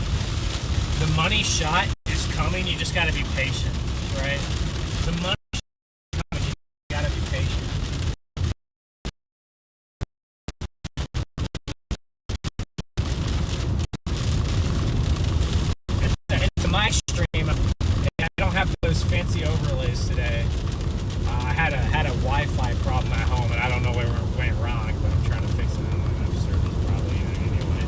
the money shot is coming. You just gotta be patient, right? The money shot is coming. You gotta be patient. Into my stream, I don't have those fancy overlays today. I had a Wi-Fi problem at home, and I don't know where it went wrong, but I'm trying to fix it. I don't have service probably anyway.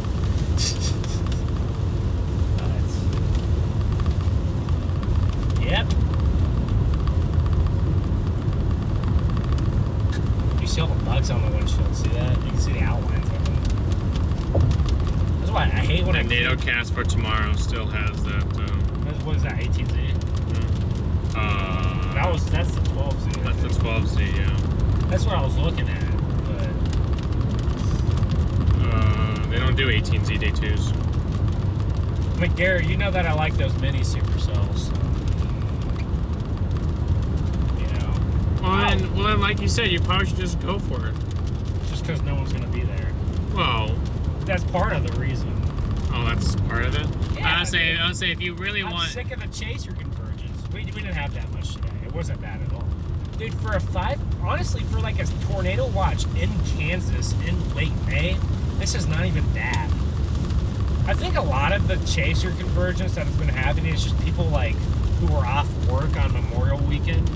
Yep. You see all the bugs on the windshield. See that? You can see the outlines of them. That's why I hate when the NATO cast for tomorrow still has that. What is that? 18Z? That's the 12Z. That's the 12Z, yeah. That's what I was looking at, but they don't do 18Z Day 2s. But Garrett, you know that I like those mini supercells. You know. Well, then, like you said, you probably should just go for it. Just because no one's gonna be there. Well, that's part of the reason. Oh, that's part of it. Yeah, I'll say if you really want. I'm sick of the chaser convergence. We didn't have that much today. It wasn't bad at all. Dude, for honestly, for like a tornado watch in Kansas in late May, this is not even bad. I think a lot of the chaser convergence that has been happening is just people like who are off work on Memorial Weekend,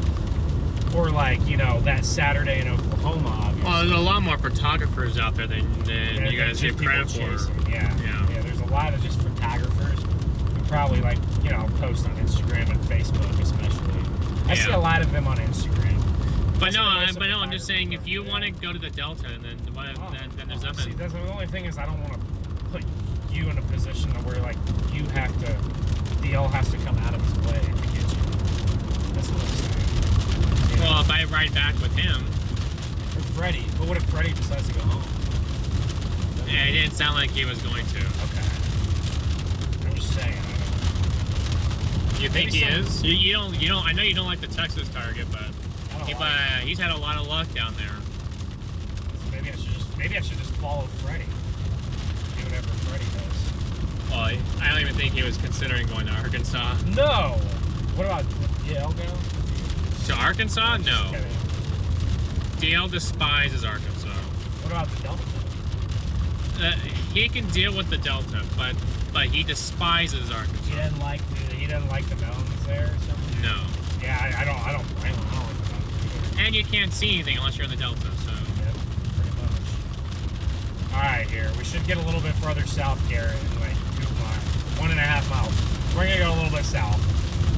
or like, you know, that Saturday in Oklahoma, obviously. Well, there's a lot more photographers out there than you guys give credit for. Yeah, there's a lot of just photographers who probably like, you know, post on Instagram and Facebook especially. I see a lot of them on Instagram. But no, I'm just saying if you want to go to the Delta, then there's nothing. See, that's the only thing is I don't want to put you in a position where like DL has to come out of his way to get you. That's what I'm saying. You know? Well, if I ride back with him. Or Freddie. But what if Freddie decides to go home? Yeah, it didn't sound like he was going to. Okay. I'm just saying. You think he is? You don't. I know you don't like the Texas target, but he's had a lot of luck down there. So maybe I should just follow Freddie. Do whatever Freddie does. Well, I don't even think he was considering going to Arkansas. No. What about DL go? To Arkansas? No. DL despises Arkansas. What about the Delta? He can deal with the Delta, but he despises Arkansas. He doesn't like the mountains there or something? No. Yeah, I don't blame him. I don't like the mountains either. And you can't see anything unless you're in the Delta, so. Yep, pretty much. Alright, here. We should get a little bit farther south, Garrett, in like 1.5 miles. We're gonna go a little bit south.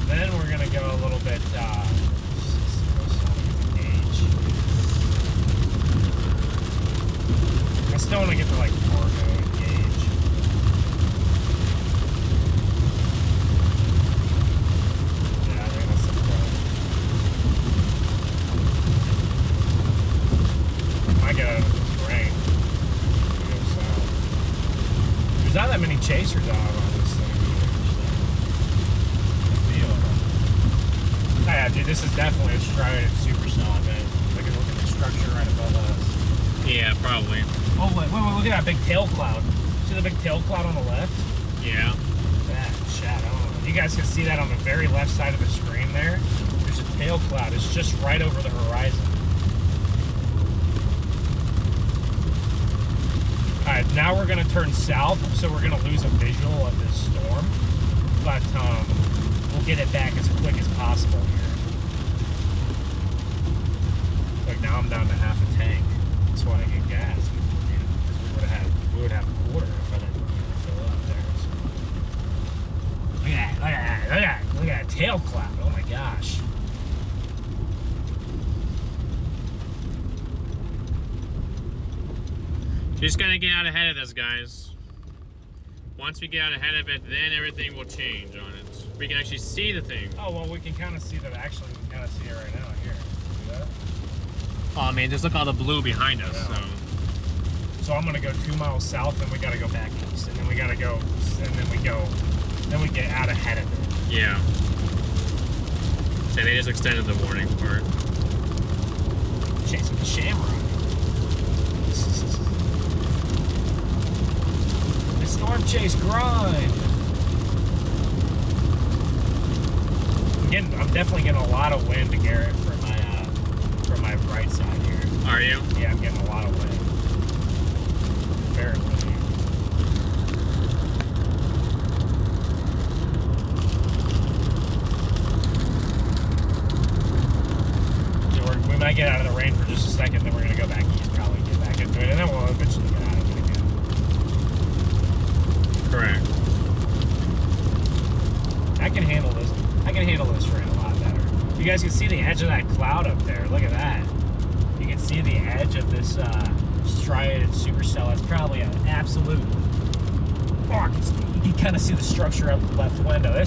Then we're gonna go a little bit, I still want to get to like Fargo and Gage. Yeah, I think that's the plan. Might get out of this rain. Go south. There's not that many chasers out on this thing either. So. I feel it. Oh, yeah, dude, this is definitely a striated supercell event. Look at the structure right above us. Yeah, probably. Oh, wait, look at that big tail cloud. See the big tail cloud on the left? Yeah. That chat, I don't know. You guys can see that on the very left side of the screen there. There's a tail cloud. It's just right over the horizon. Alright, now we're going to turn south, so we're going to lose a visual of this storm. But we'll get it back as quick as possible here. Like now I'm down to half a tank. That's why I get gas. We would have a quarter if I didn't fill up there. tail cloud. Oh my gosh. Just gotta get out ahead of this, guys. Once we get out ahead of it, then everything will change on it. We can actually see the thing. Oh, well, we can kind of see that. Actually, we can kind of see it right now. Here. See that? Oh man, just look all the blue behind us. Yeah. So I'm gonna go 2 miles south, and we gotta go back east, and then we gotta go, and then we get out ahead of it. Yeah. So they just extended the warning part. Chasing the shamrock. The storm chase grind. I'm definitely getting a lot of wind, Garrett, from my right side here. Are you? Yeah, I'm getting a lot of wind. Very windy. We might get out of the rain for just a second, then we're going to go back east, probably get back into it, and then we'll eventually get out of it again. Correct. I can handle this. I can handle this rain a lot better. You guys can see the edge of that cloud up there. Look at that. You can see the edge of this striated supercell. It's probably an absolute. Oh, you can kind of see the structure up the left window. I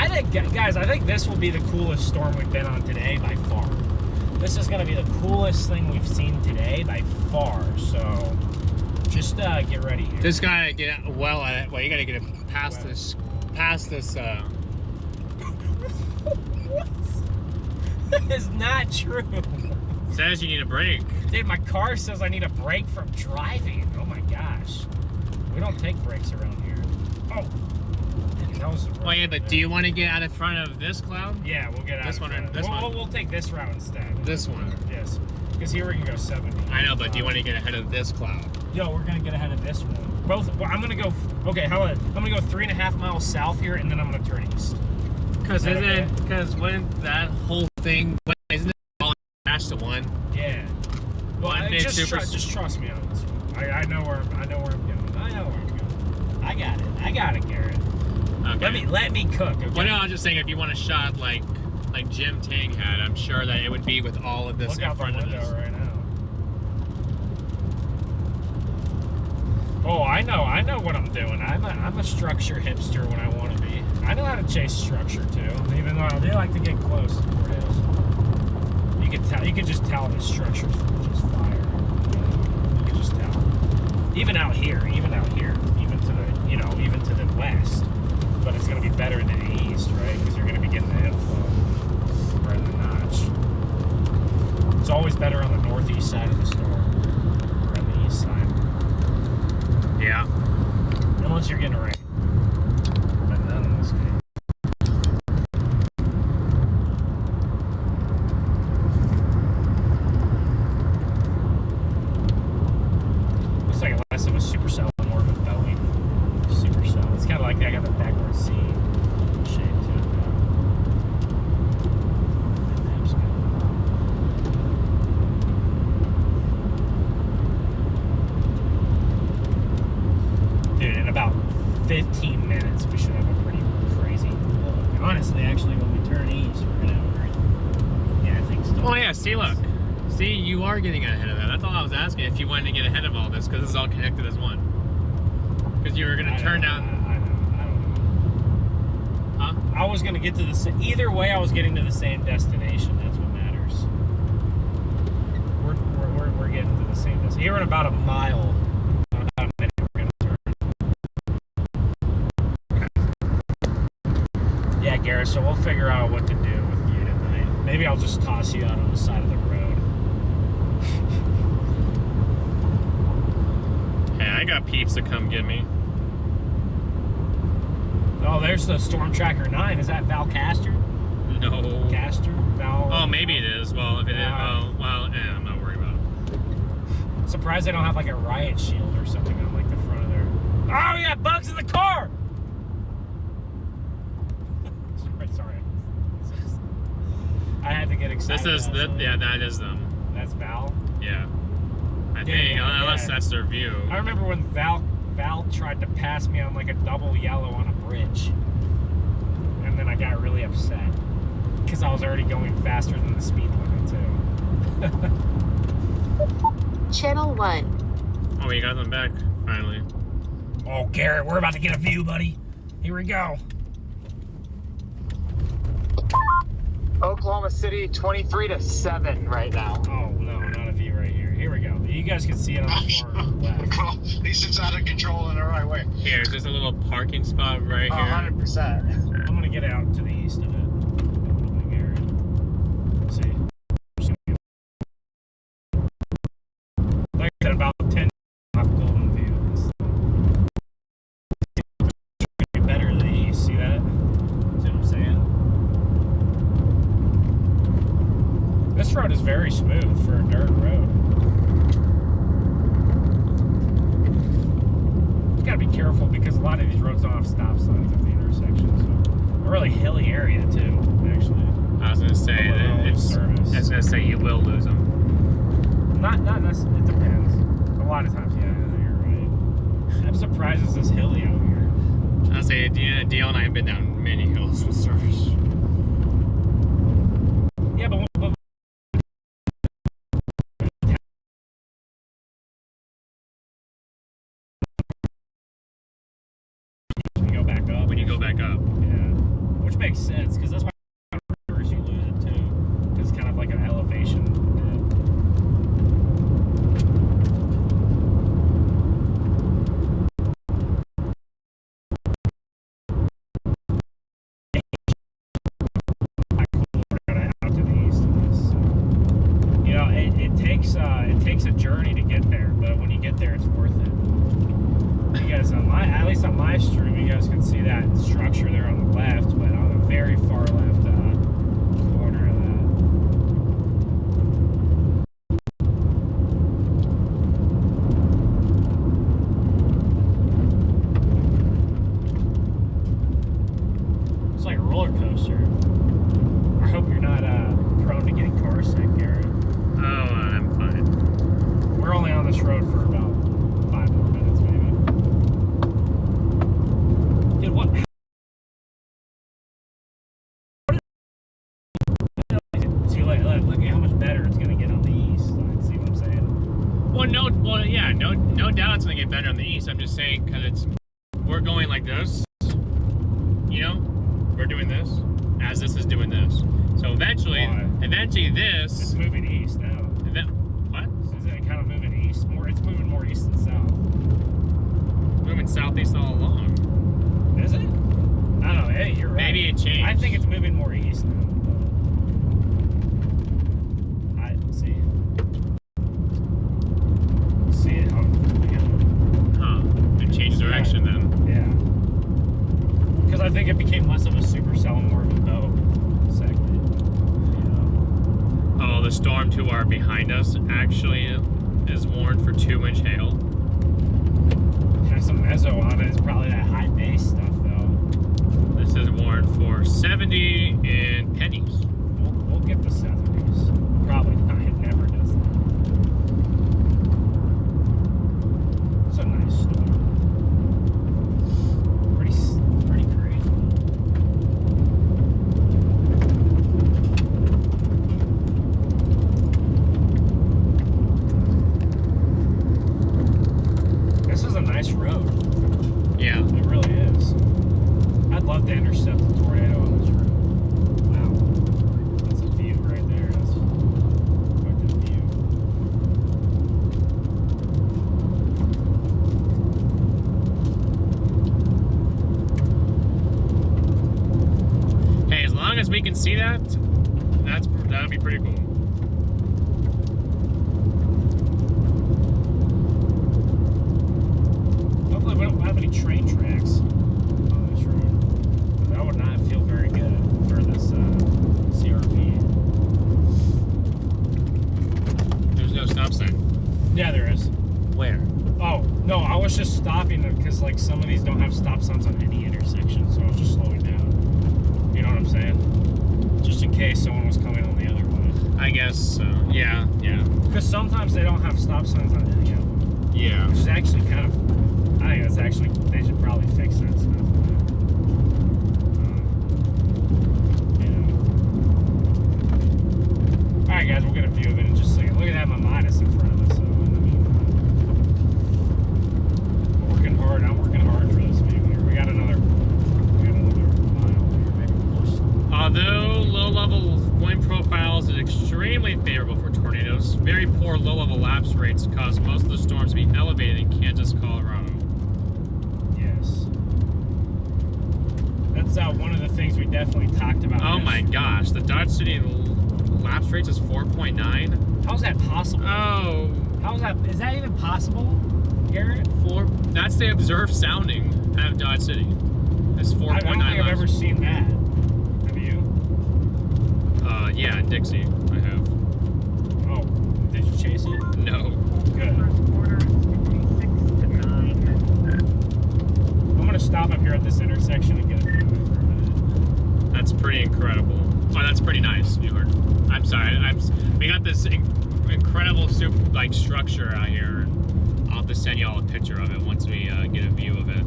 think, guys, I think this will be the coolest storm we've been on today by far. This is going to be the coolest thing we've seen today by far. So, just get ready here. This guy get well at it. Well, you got to get it past this. Past this. What? That is not true. Says you need a break. Dude, my car says I need a break from driving. Oh my gosh. We don't take breaks around here. Oh. That was Oh yeah, but do you want to get out in front of this cloud? Yeah, we'll get out this of one. front. This one. We'll take this route instead. This one. Yes. Because here we can go 70. I know, but do you want to get ahead of this cloud? Yo, we're gonna get ahead of this one. Both. Well, I'm gonna go. Okay, how about I'm gonna go 3.5 miles south here, and then I'm gonna turn east. Because when that whole thing, isn't it all attached to one? Yeah. Well, just trust me on this one. I know where I'm going. I know where I'm going. I got it, Garrett. Okay. Let me cook. Okay? Well, no, I'm just saying if you want a shot like Jim Tang had, I'm sure that it would be with all of this Look in out front the of window this. right now. Oh, I know what I'm doing. I'm a structure hipster when I want to be. I know how to chase structure too, even though they like to get close. You can tell. You can just tell the structure's just fire. You can just tell. Even out here, even to the west. But it's going to be better in the east, right? Because you're going to be getting the inflow right in the notch. It's always better on the northeast side of the storm, or on the east side. Yeah. Unless you're getting rain. But none in this case. Looks like less of a supercell and more of a belly supercell. It's kind of like I got the backward C shape to it now. That map's good. Dude, in about 15 minutes, we should have a pretty crazy look. Honestly, actually, when we turn east, we're gonna have a very, yeah, I think so. Oh yeah, see, look. See, you are getting ahead of that. That's all I was asking, if you wanted to get ahead of all this, because it's all connected as one. Because you were going to turn down... I don't know. Huh? I was gonna get to the either way. I was getting to the same destination. That's what matters. We're getting to the same destination. Here in about a mile. In about a minute, we're gonna turn. Yeah, Garrett. So we'll figure out what to do with you tonight. Maybe I'll just toss you out on the side of the road. Hey, I got peeps to come get me. Oh, there's the Storm Tracker 9. Is that Val Castor? No. Castor? Val? Oh, maybe it is. Well, if it is, I'm not worried about it. Surprised they don't have like a riot shield or something on like the front of their... Oh, we got bugs in the car! Sorry. I had to get excited. This is, yeah, that is them. That's Val? Yeah. I think, unless yeah. that's their view. I remember when Val tried to pass me on like a double yellow on a bridge. And and then I got really upset because I was already going faster than the speed limit too. Channel 1. Oh, you got them back, finally. Oh, Garrett, we're about to get a view, buddy. Here we go. Oklahoma City 23-7 right now. Oh, no, not a view right here. Here we go. You guys can see it on the far left. At least it's out of control in the right way. Here, is this a little parking spot right here? 100%. I'm gonna get out to the east of it. A little bit, Garrett. See? Like I said, about 10 off Golden View. It's better to the east. See that? See what I'm saying? This road is very smooth for a dirt road. You gotta be careful because a lot of these roads don't have stop signs at the intersection. So a really hilly area too, actually. I was gonna say that it's. service. I was gonna say you will lose them. Not necessarily. It depends. A lot of times, yeah, you're right. I'm surprised it's this hilly out here. I'll say Dale and I have been down many hills with service. Yeah, but when you go back up. When you go back up. Yeah, which makes sense because that's why rivers you lose it too. Because it's kind of like an elevation dip. Out to the east of this. You know, it takes a journey to get there, but when you get there, it's worth it. You guys, at least on my stream, you guys can see that structure there on the left, but on the very far left corner of that. It's like a roller coaster. I hope you're not prone to getting car sick, Garrett. Oh, I'm fine. We're only on this road for about 5 more minutes, maybe. Dude, what? See, look at how much better it's gonna get on the east. See what I'm saying? Well, yeah, no doubt it's gonna get better on the east. I'm just saying because we're going like this. You know, we're doing this as this is doing this. So eventually this. It's moving east now. What? Isn't it kind of moving east more? It's moving more east than south. Moving southeast all along. Is it? I don't know. Hey, you're right. Maybe it changed. I think it's moving more east now. I see. See it. Huh. It changed direction then. Yeah. Because I think it became less of a supercell and more of a boat segment. Oh, the storm to our behind us actually is warned for 2-inch hail. Has some mezzo on it. It's probably that high base stuff though. This is warned for 70 in pennies. We'll get the 70s. Probably not. It never does that. It's a nice storm. Pretty crazy. This is a nice road. Yeah. It really is. I'd love to intercept the tornado on this road. Wow. That's a view right there. That's quite a good view. Hey, as long as we can see that, that'd be pretty cool. Hopefully we don't have any train tracks on this road. That would not feel very good for this CRP. There's no stop sign. Yeah, there is. Where? Oh, no, I was just stopping because like some of these don't have stop signs on any intersection, so I was just slowing down. You know what I'm saying? Just in case someone was coming on the other way. I guess so. Yeah. Because sometimes they don't have stop signs on any of them. Yeah. Which is actually kind of, I think that's actually, they should probably fix that stuff. extremely favorable for tornadoes. Very poor low-level lapse rates cause most of the storms to be elevated in Kansas, Colorado. Yes. That's one of the things we definitely talked about. Oh my gosh, the Dodge City lapse rate is 4.9. How's that possible? Oh. How's that? Is that even possible, Garrett? That's the observed sounding of Dodge City. It's 4.9. I don't think I've ever seen that. Have you? Yeah, in Dixie, I have. Oh, did you chase it? No. Good. I'm gonna stop up here at this intersection and get a view of it for a minute. That's pretty incredible. Oh, that's pretty nice, viewer. I'm sorry. We got this incredible structure out here. I'll have to send you all a picture of it once we get a view of it.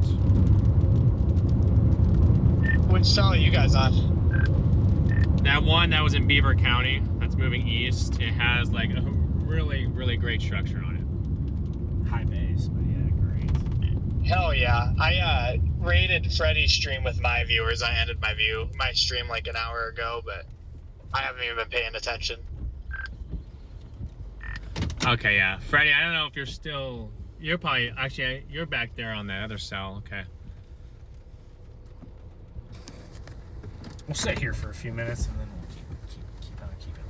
Which cell are you guys on? That one that was in Beaver County, that's moving east. It has like a really, really great structure on it. High base, but yeah, great. Hell yeah. I rated Freddy's stream with my viewers. I ended my stream like an hour ago, but I haven't even been paying attention. Okay, yeah. Freddie, I don't know if you're still... You're probably... Actually, you're back there on that other cell. Okay. We'll sit here for a few minutes and then we'll keep on keeping.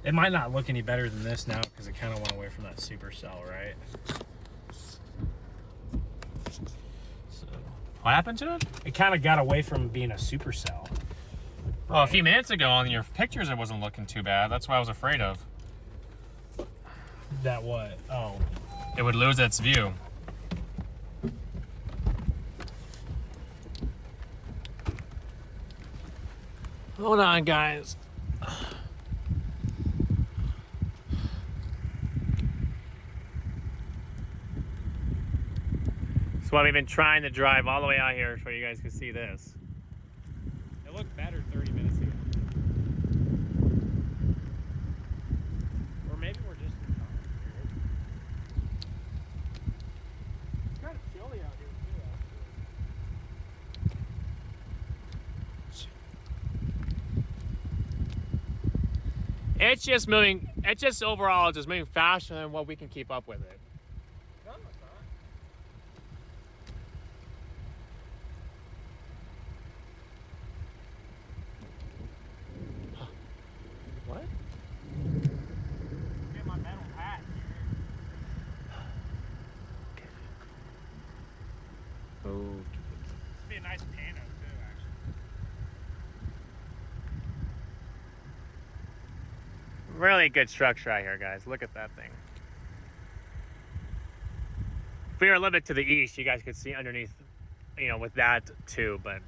It might not look any better than this now because it kind of went away from that supercell, right? So, What happened to it? it kind of got away from being a supercell. Well, a few minutes ago on your pictures, it wasn't looking too bad. That's what I was afraid of. That what? Oh. It would lose its view. Hold on, guys. That's why we've been trying to drive all the way out here so you guys can see this. It looked better 30 minutes ago. Or maybe we're just in time. It's kind of chilly out here too, actually. It's just moving, it's just overall just moving faster than what we can keep up with it. No, it's not. What? Get my metal hat here. Oh. This would be a nice pano too, actually. Really good structure out here, guys. Look at that thing. If we were a little bit to the east, you guys could see underneath, you know, with that too, but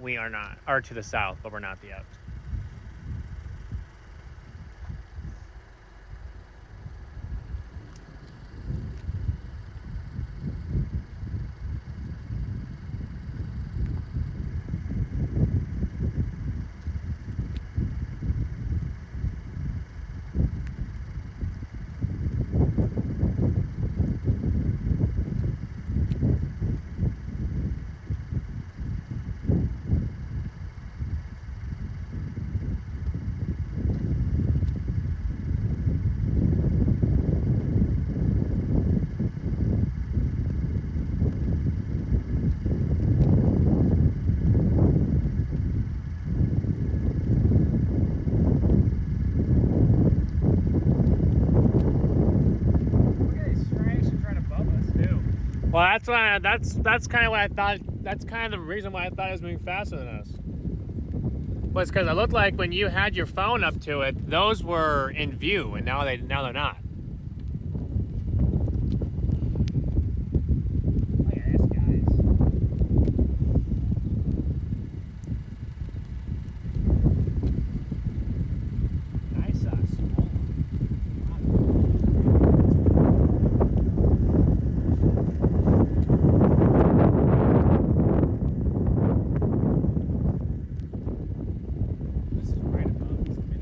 we are not. Or to the south, but we're not yet. Well, that's why. That's kind of what I thought. That's kind of the reason why I thought it was moving faster than us. Was because it looked like when you had your phone up to it, those were in view, and now they're not. Look at this, guys. Nice, small. This is right above us. I mean,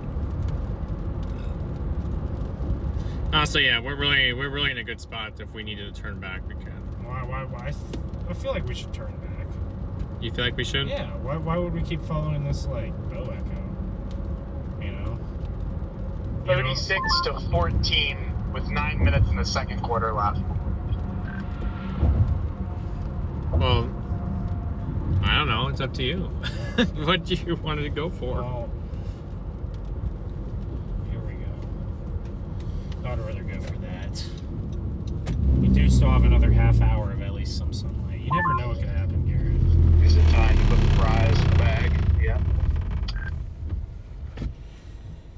So yeah, we're really in a good spot. If we needed to turn back, we can. Why? I feel like we should turn back. You feel like we should? Yeah. Why would we keep following this like bow echo? You know. 36 to 14 with 9 minutes in the second quarter left. Well, I don't know. It's up to you. What do you wanted to go for? Well, here we go. I'd rather go for that. We do still have another half hour of at least some sunlight. You never know what can happen, Garrett. Is it time to put the fries in the bag? Yeah.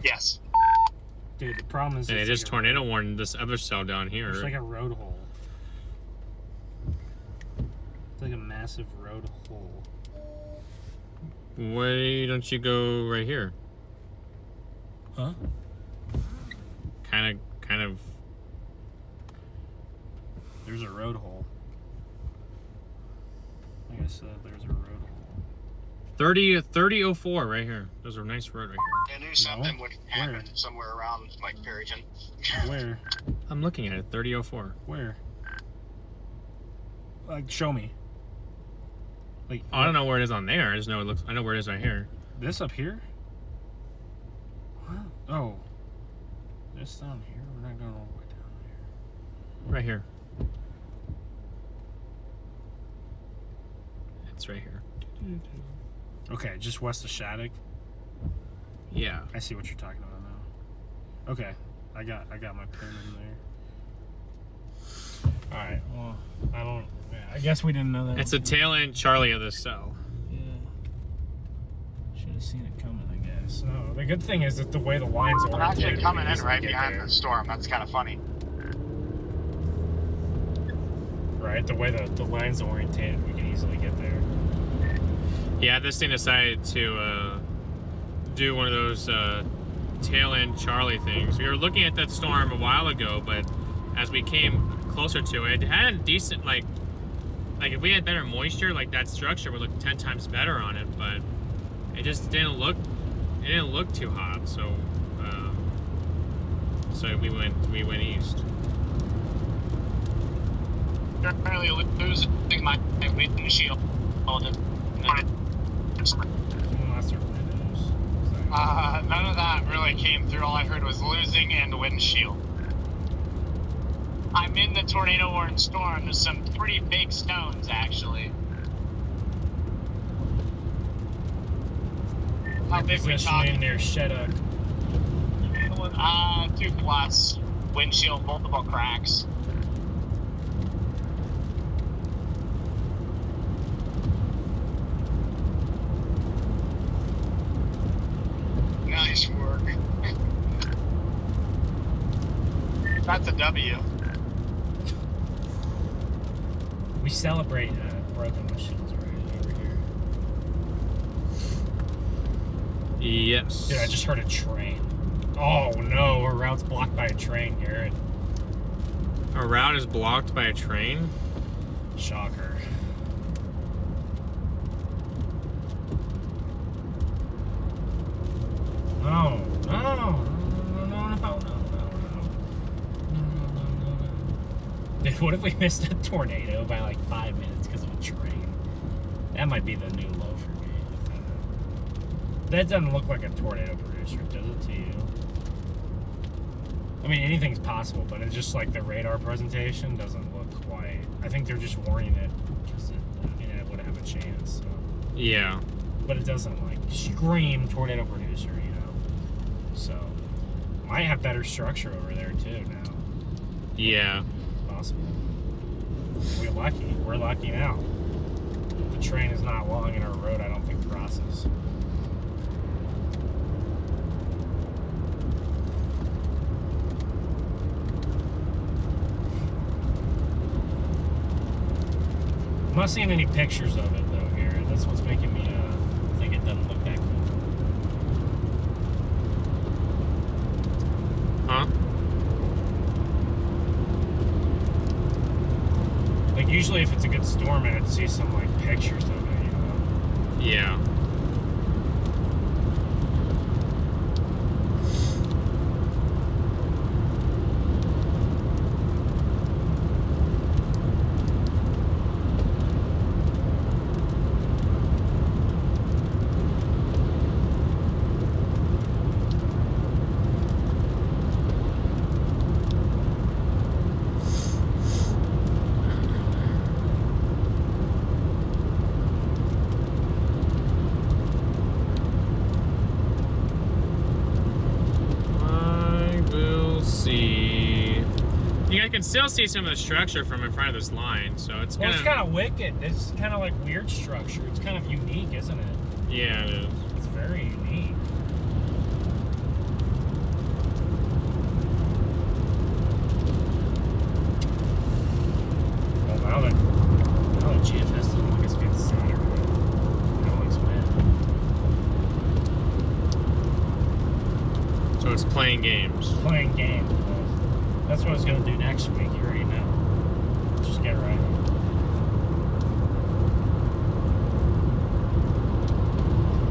Yes. Dude, the problem is And it it's just like tornado warned this other cell down here. It's like a road hole. It's like a massive road hole. Why don't you go right here? Huh? Kind of. There's a road hole. Like I said, there's a road hole. 3004 right here. There's a nice road right here. I knew something would happen Where? somewhere around like Perryton. Where? I'm looking at it. 3004. Where? Like, show me. Like, I don't know where it is on there. I just know it looks. I know where it is right here. this up here? What? Oh. This down here? We're not going all the way down there. Right here. It's right here. Okay, just west of Shattuck. Yeah. I see what you're talking about now. Okay, I got my pin in there. All right. Well, I guess we didn't know that. It's a tail end Charlie of this cell. Yeah. Should have seen it coming, I guess. No, the good thing is that the way the lines They're are actually coming in right behind the storm. That's kind of funny. Right, the way the line's orientated, we can easily get there. Yeah, this thing decided to do one of those tail end Charlie things. We were looking at that storm a while ago, but as we came closer to it, it had a decent like if we had better moisture, like that structure would look 10 times better on it, but it just didn't look too hot. So we went east. Currently losing my windshield. None of that really came through. All I heard was losing and windshield. I'm in the tornado warning storm. There's some pretty big stones, actually. How big we talking? Near Shattuck. 2+. Windshield, multiple cracks. Nice work. That's a W. We celebrate broken windshields right over here. Yes. Dude, I just heard a train. Oh no, our route's blocked by a train, Garrett. Our route is blocked by a train? Shocker. No. Dude, what if we missed a tornado by like 5 minutes because of a train? That might be the new low for me. That doesn't look like a tornado producer, does it to you? I mean, anything's possible, but it's just like the radar presentation doesn't look quite. I think they're just warning it because it would have a chance. So. Yeah. But it doesn't like scream tornado producer, you know. So might have better structure over there too now. Yeah. Possible. We're lucky. We're lucky now. The train is not long and our road I don't think crosses. I'm not seeing any pictures of it though here. That's what's making me think it doesn't look that cool. Huh? Like usually if it's a good storm I'd see some like pictures of it, you know? Yeah. still see some of the structure from in front of this line, so it's Well, kind it's kind of wicked. It's kind of like weird structure. It's kind of unique, isn't it? Yeah, it is. It's very unique. Well, now that GFS doesn't look as good as Saturday. That looks bad. So it's playing games. Playing games. That's what I was going to do next week. You already know. Just get right.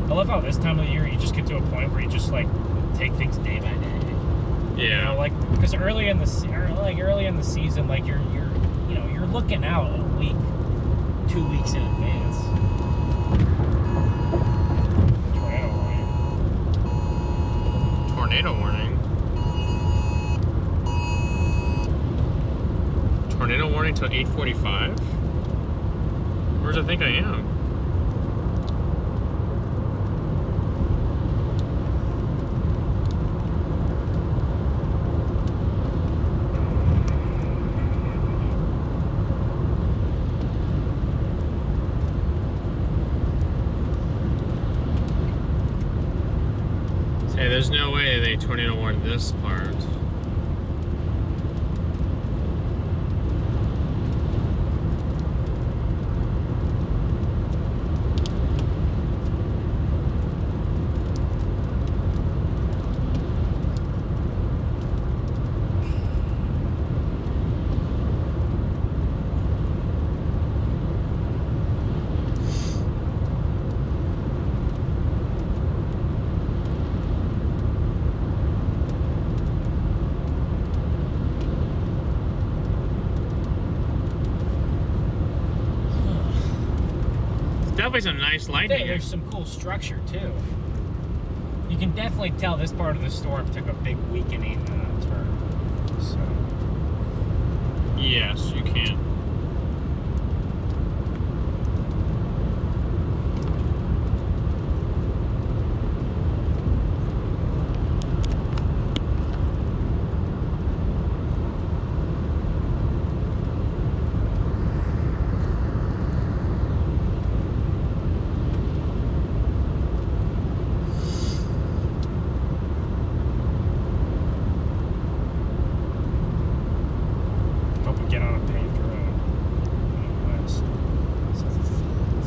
I love how this time of the year you just get to a point where you just like take things day by day. Yeah. You know, like because early in the season, like you're looking out a week, 2 weeks in advance. Tornado warning. Tornado warning till 8:45. Where does I think I am? Say, there's no way they tornado warned this part. Definitely some nice lighting here. There's some cool structure too. You can definitely tell this part of the storm took a big weakening turn. So yes, you can. hope we get on a paved road. West. South of Flint.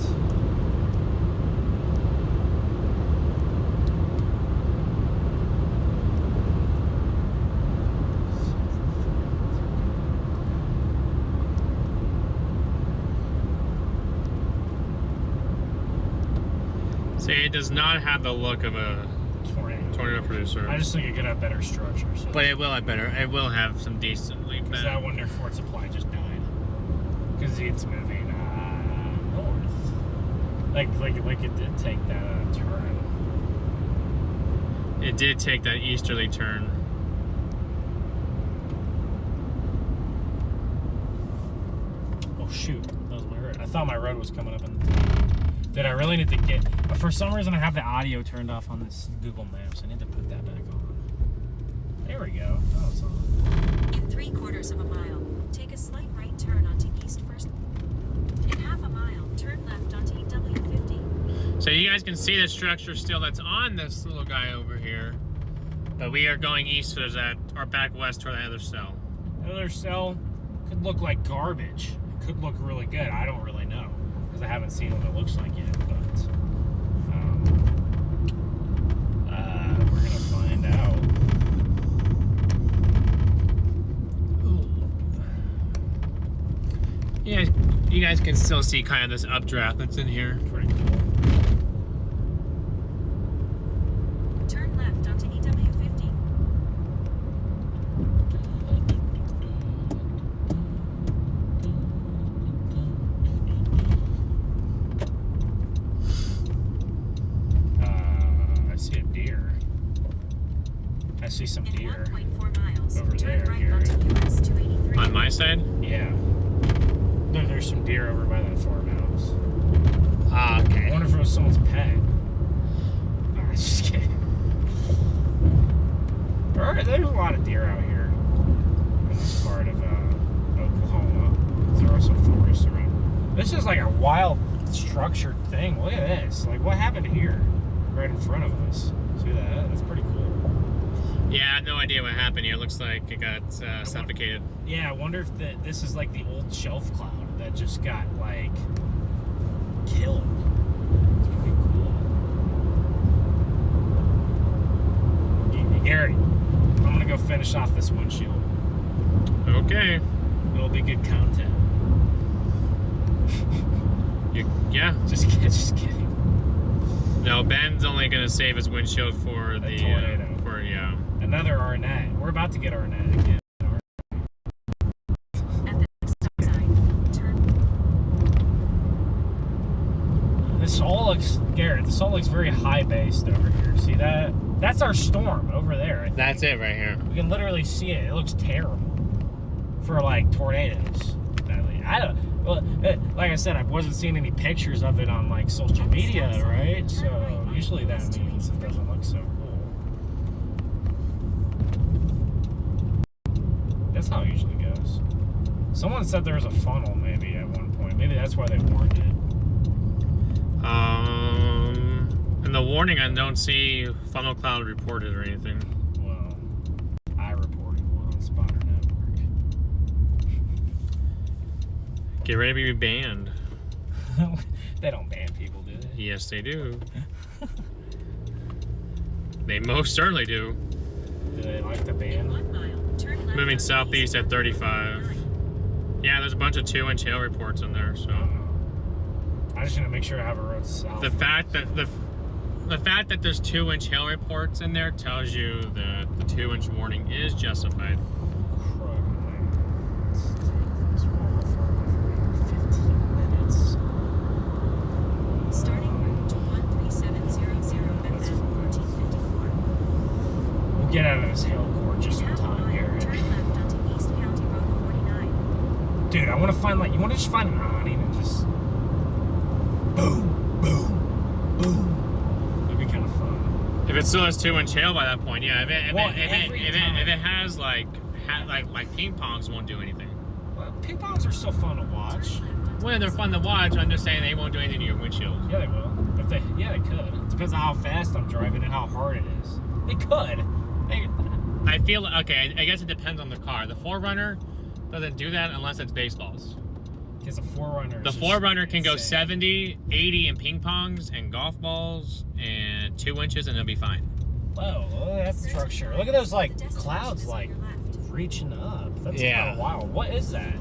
See, it does not have the look of a tornado producer. I just think it could have better structure. So But it will have better. It will have some decently because better. that one near Fort Supply just died because it's moving north. Like it did take that turn. It did take that easterly turn. Oh shoot, that was my road. I thought my road was coming up in. Did I really need to get? For some reason, I have the audio turned off on this Google Maps. I need to put that back on. There we go. Oh, it's on. In 3/4 of a mile, take a slight right turn onto East First. In half a mile, turn left onto W50. So you guys can see the structure still that's on this little guy over here. But we are going east so there's that, or back west toward that other cell. Another cell could look like garbage. It could look really good. I don't really know because I haven't seen what it looks like yet. But we're gonna find out. Yeah, you guys can still see kind of this updraft that's in here. Pretty cool. Turn left onto EW50. I see a deer. I see some In deer 1.4 miles, over turn there, right Garrett. onto US 283. On my side? Yeah. There's some deer over by that farmhouse. Ah, I okay. wonder if it was someone's pet. Nah, just kidding. There's a lot of deer out here in this part of some forest around. This is like a wild structured thing. Look at this. Like, what happened here? Right in front of us. See that? That's pretty cool. Yeah, I have no idea what happened here. It looks like it got suffocated. Yeah, I wonder if this is like the old shelf cloud that just got like killed. It's pretty cool. Gary, I'm gonna go finish off this windshield. Okay. It'll be good content. Yeah. Just kidding. No, Ben's only gonna save his windshield for the tornado. Another Arnett. We're about to get Arnett again. At the stop sign, turn. This all looks, Garrett, this all looks very high-based over here. See that? That's our storm over there. I think. That's it right here. We can literally see it. It looks terrible for like tornadoes. I don't. Well, like I said, I wasn't seeing any pictures of it on like social media, right? So usually that means it doesn't look so cool. That's how it usually goes. Someone said there was a funnel maybe at one point. Maybe that's why they warned it. In the warning, I don't see funnel cloud reported or anything. Well, I reported one on Spotter Network. Get ready to be banned. They don't ban people, do they? Yes, they do. They most certainly do. Do they like the ban? 1 mile, turn left Moving onto southeast East at 35. Yeah, there's a bunch of 2-inch hail reports in there, so. I just need to make sure I have a road south. The fact that there's 2-inch hail reports in there tells you that the 2-inch warning is justified. Let's take this roll for 15 minutes. Starting route to 13700 and then 1454. We'll get out of this hail court just in time, Garrett. Turn left onto East County Road 49. Dude, I want to find, like, you want to just find an awning and just boom, boom, boom. That'd be kind of fun. If it still has 2-inch hail by that point, yeah. If it has like ping pongs, won't do anything. Well, ping pongs are still fun to watch. Well, they're fun to watch. I'm just saying they won't do anything to your windshield. Yeah, they will. They could. It depends on how fast I'm driving and how hard it is. They could. I feel okay. I guess it depends on the car. The 4Runner doesn't do that unless it's baseballs. Because the 4Runner. The 4Runner can go 70, 80 in ping pongs and golf balls and 2 inches, and it'll be fine. Whoa, look at that structure. Look at those like clouds like reaching up. That's kind of wild. What is that,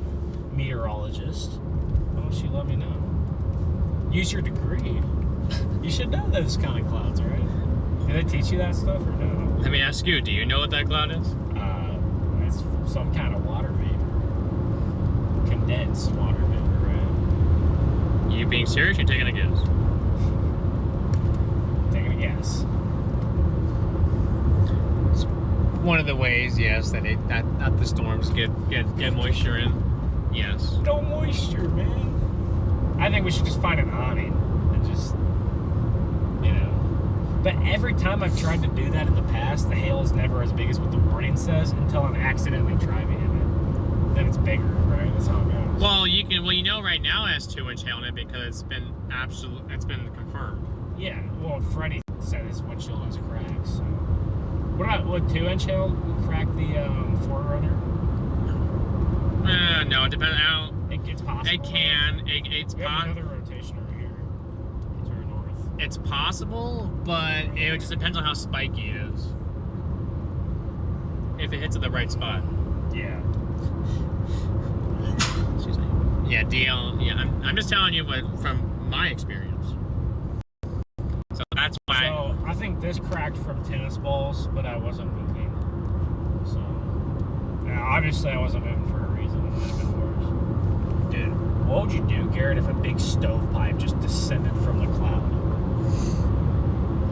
meteorologist? Why don't you let me know? Use your degree. You should know those kind of clouds, right? Do they teach you that stuff or no? Let me ask you, do you know what that cloud is? It's some kind of water vapor. Condensed water vapor, right? You being serious? You're taking a guess. Taking a guess. It's one of the ways, yes, that the storms get moisture in. Yes. No moisture, man. I think we should just find an awning and just, But every time I've tried to do that in the past, the hail is never as big as what the warning says until I'm accidentally driving in it. Then it's bigger, right? That's how it goes. Well, right now it has 2-inch hail in it because it's been confirmed. Yeah. Well, Freddie said his windshield has cracks. So. What about 2-inch hail crack the 4Runner? No, it depends how. It's possible. It can. It's possible. Another rotation over here. Turn north. It's possible, but it just depends on how spiky it is. If it hits at the right spot. Yeah. Excuse me. Yeah, DL. Yeah, I'm just telling you from my experience. So that's why. So I think this cracked from tennis balls, but I wasn't moving. So obviously I wasn't moving for a reason. It might have been worse. Dude, what would you do, Garrett, if a big stovepipe just descended from the cloud?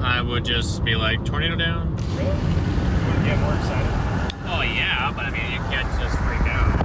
I would just be like, tornado down. Really? You would get more excited? Oh yeah, but I mean, you can't just freak out.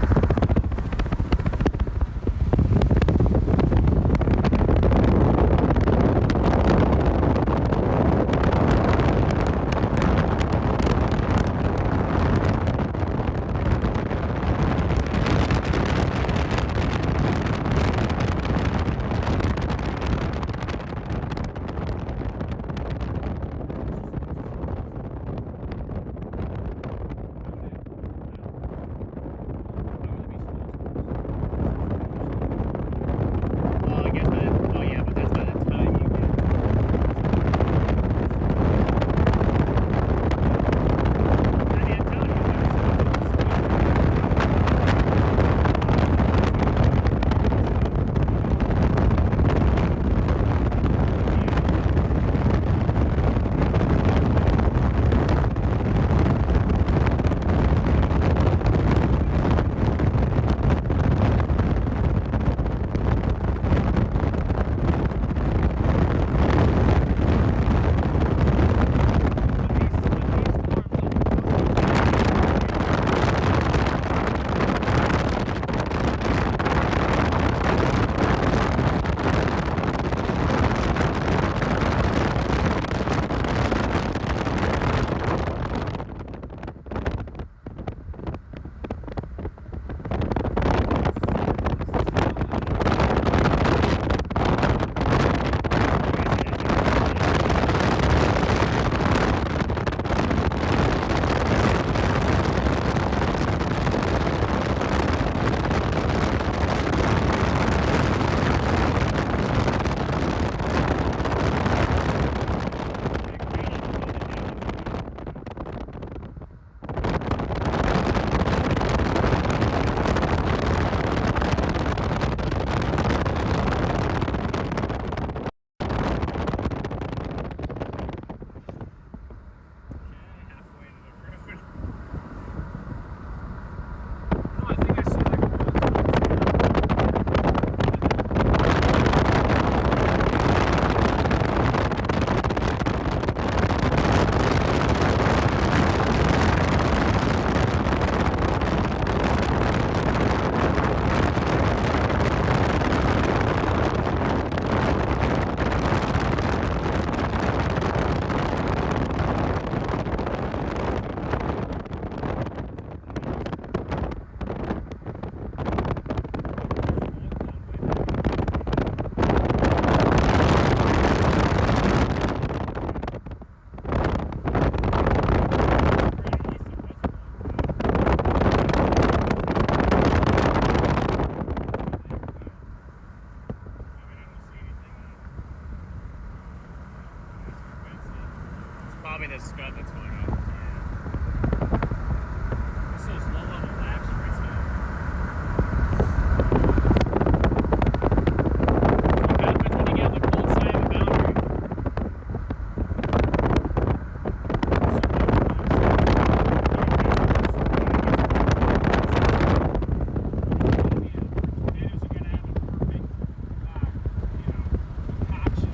probably the scud that's going up. It's those low-level laps right now. What happens when you get on the cold side of the boundary? Tornadoes are going to have a perfect, concoction.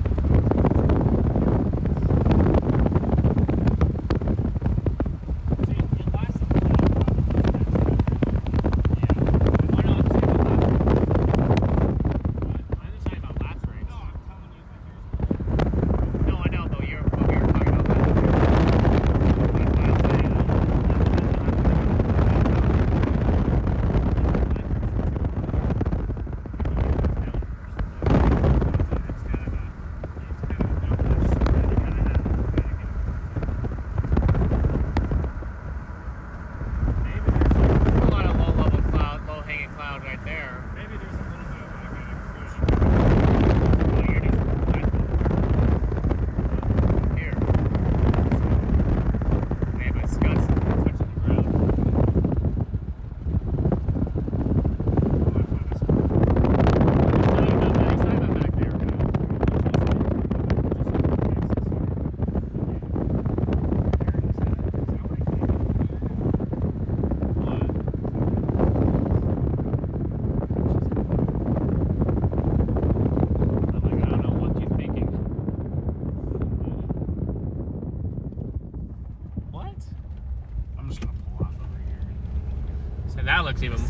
That looks even.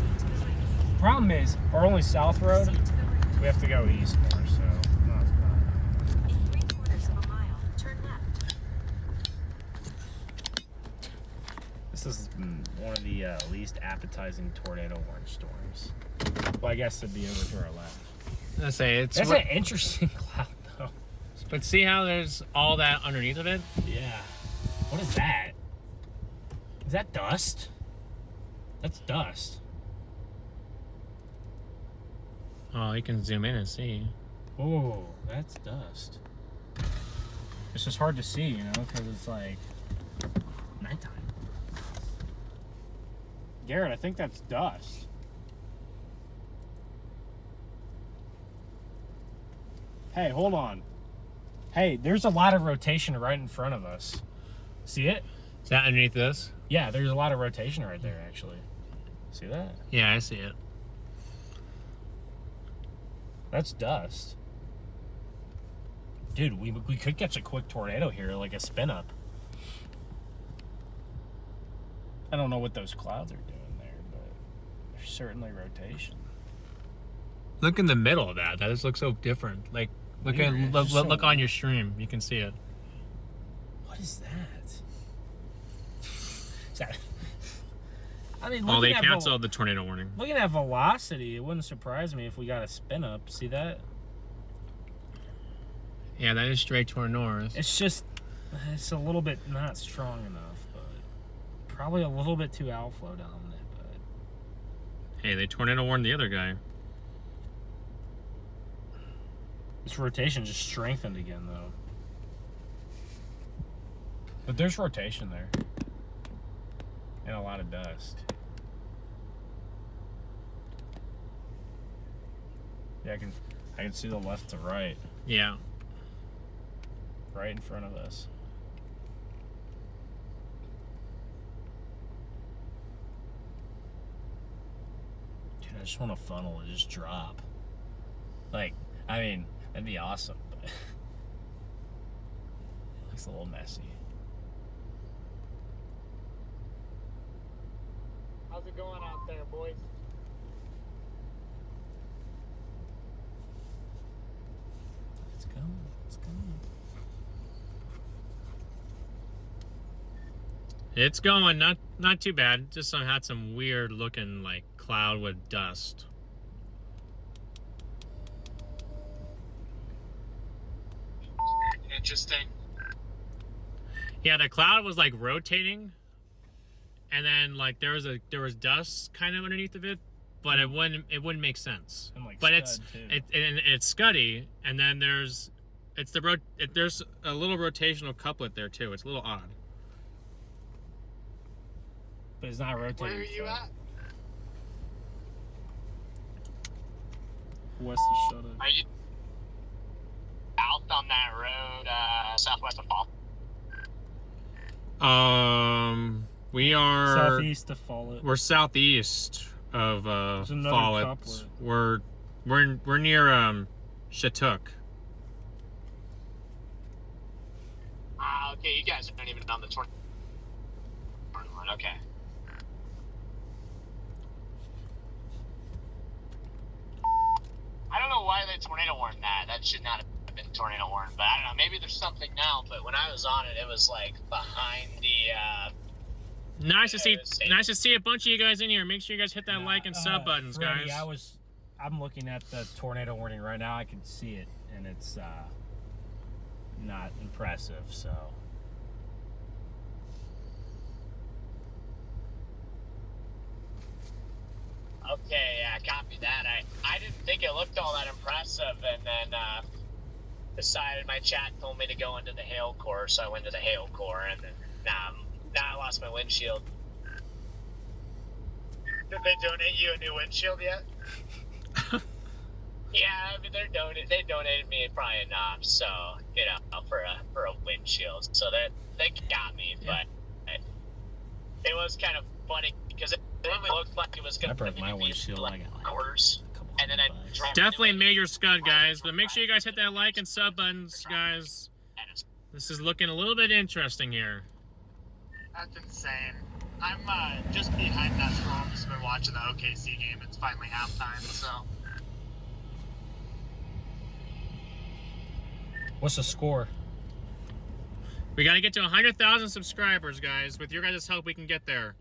Problem is, our only south road, we have to go east more, so no, it's not. In 3/4 of a mile, turn left. This is one of the least appetizing tornado warning storms. Well, I guess it'd be over to our left. I say it's. That's an interesting cloud, though. But see how there's all that underneath of it? Yeah. What is that? Is that dust? That's dust. Oh, you can zoom in and see. Oh, that's dust. It's just hard to see, you know, because it's like nighttime. Garrett, I think that's dust. Hey, hold on. Hey, there's a lot of rotation right in front of us. See it? Is that underneath this? Yeah, there's a lot of rotation right there, actually. See that? Yeah, I see it. That's dust. Dude, we could catch a quick tornado here, like a spin up. I don't know what those clouds are doing there, but there's certainly rotation. Look in the middle of that. That just looks so different. Like, look Weird. at It's just so look on your stream. You can see it. What is that? Is that? I mean, Oh, they looking at canceled the tornado warning. looking at velocity, it wouldn't surprise me if we got a spin up. See that? Yeah, that is straight toward north. It's just, it's a little bit not strong enough, but probably a little bit too outflow dominant. But Hey, they tornado warned the other guy. this rotation just strengthened again, though. But there's rotation there. And a lot of dust. Yeah, I can see the left to right. Yeah. Right in front of us. Dude, I just want a funnel to just drop. Like, I mean, that'd be awesome, but it looks a little messy. How's it going out there, boys? Let's go. Let's go. It's going, not too bad. Just had some weird looking like cloud with dust. Interesting. Yeah, the cloud was like rotating, and then like there was dust kind of underneath of it, but it wouldn't make sense. And like but scud, too. it's scuddy, and then there's It's there's a little rotational couplet there too. It's a little odd. But it's not rotating. Where are you at? West of Shut Are you out on that road, southwest of Fall? We are southeast of Follett. We're southeast of Follett. couplet. We're near Chatook. Okay, you guys aren't even on the tornado one. Okay. I don't know why they tornado warned that. That should not have been tornado warned, but I don't know. Maybe there's something now. But when I was on it, it was like behind the. Nice to see a bunch of you guys in here. Make sure you guys hit that like and sub buttons, Freddie, guys. I'm looking at the tornado warning right now. I can see it, and it's not impressive. So. Okay, yeah, copy that. I didn't think it looked all that impressive, and then decided my chat told me to go into the hail core, so I went to the hail core, and then now I lost my windshield. Did they donate you a new windshield yet? Yeah, I mean they donated me probably enough, so for a windshield, so they got me, but it was kind of funny because it really looked like it was going to broke my windshield. like quarters, and then I dropped Definitely major scud, guys. But make sure you guys hit that like and sub buttons, guys. This is looking a little bit interesting here. That's insane. I'm just behind that storm. Just been watching the OKC game. It's finally halftime, so. What's the score? We got to get to 100,000 subscribers, guys. With your guys' help, we can get there.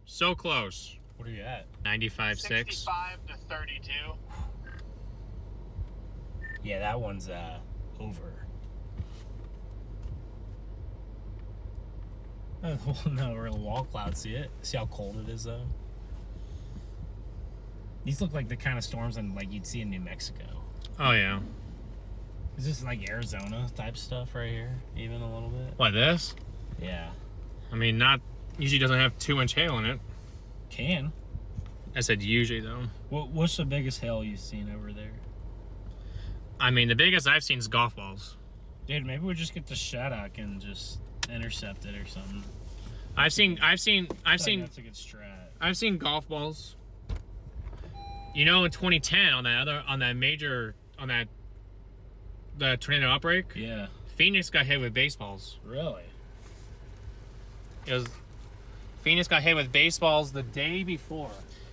So close. What are you at? 95.6. 65 to 32. Yeah, that one's over. Oh, well, no, we're in a wall cloud. See it? See how cold it is, though? These look like the kind of storms like you'd see in New Mexico. Oh, yeah. Is this like Arizona type stuff right here? Even a little bit? What, this? Yeah. I mean, usually doesn't have 2-inch hail in it. Can. I said usually, though. What's the biggest hail you've seen over there? I mean, the biggest I've seen is golf balls. Dude, maybe we just get the Shattuck and just intercept it or something. I've seen That's a good strat. I've seen golf balls. You know, in 2010 the tornado outbreak. Yeah. Phoenix got hit with baseballs. Really? Phoenix got hit with baseballs the day before.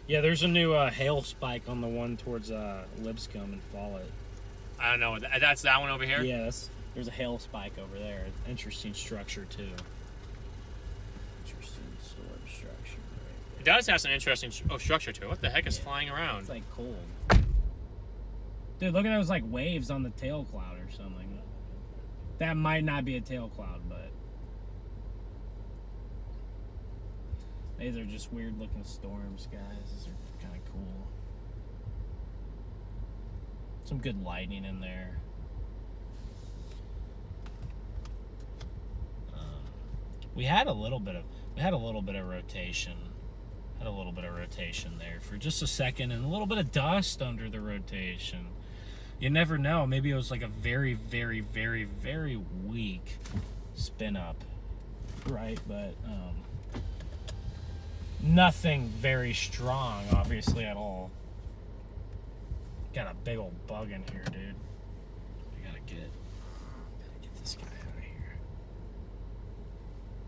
Yeah, there's a new hail spike on the one towards Lipscomb and Follett. I don't know. That's that one over here? Yeah, there's a hail spike over there. Interesting structure, too. Interesting storm structure. Right It does have some interesting structure to it. What the heck is flying around? It's like cold. Dude, look at those like waves on the tail cloud or something. That might not be a tail cloud, but these are just weird looking storms, guys. These are kind of cool. Some good lightning in there. We had a little bit of rotation. Had a little bit of rotation there for just a second, and a little bit of dust under the rotation. You never know. Maybe it was like a very, very, very, very weak spin up, right? But nothing very strong, obviously, at all. Got a big old bug in here, dude. I gotta get this guy out of here.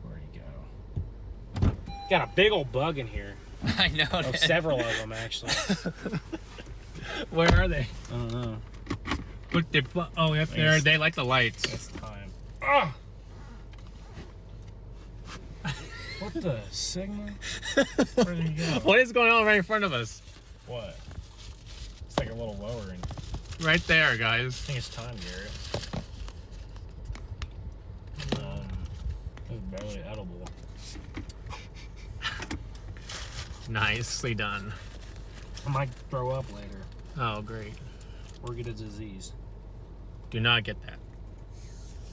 Where'd he go? Got a big old bug in here. I know. Oh, several of them, actually. Where are they? I don't know. Look, yep, there. They like the lights. It's time. Ah! What the signal? Where did he go? What is going on right in front of us? What? It's like a little lowering. Right there, I guys. think it's time, Garrett. It's barely edible. Nicely done. I might throw up later Oh, great. or get a disease. Do not get that.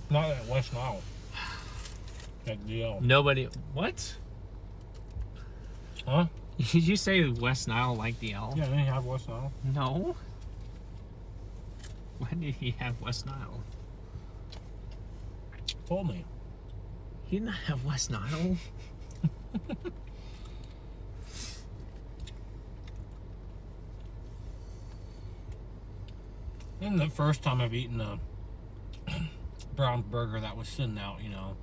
Not at West Nile. That deal. Nobody. What? Huh? Did you say West Nile like the L? Yeah, they have West Nile. No. When did he have West Nile? Told me. He did not have West Nile. And the first time I've eaten a brown burger that was sitting out, you know.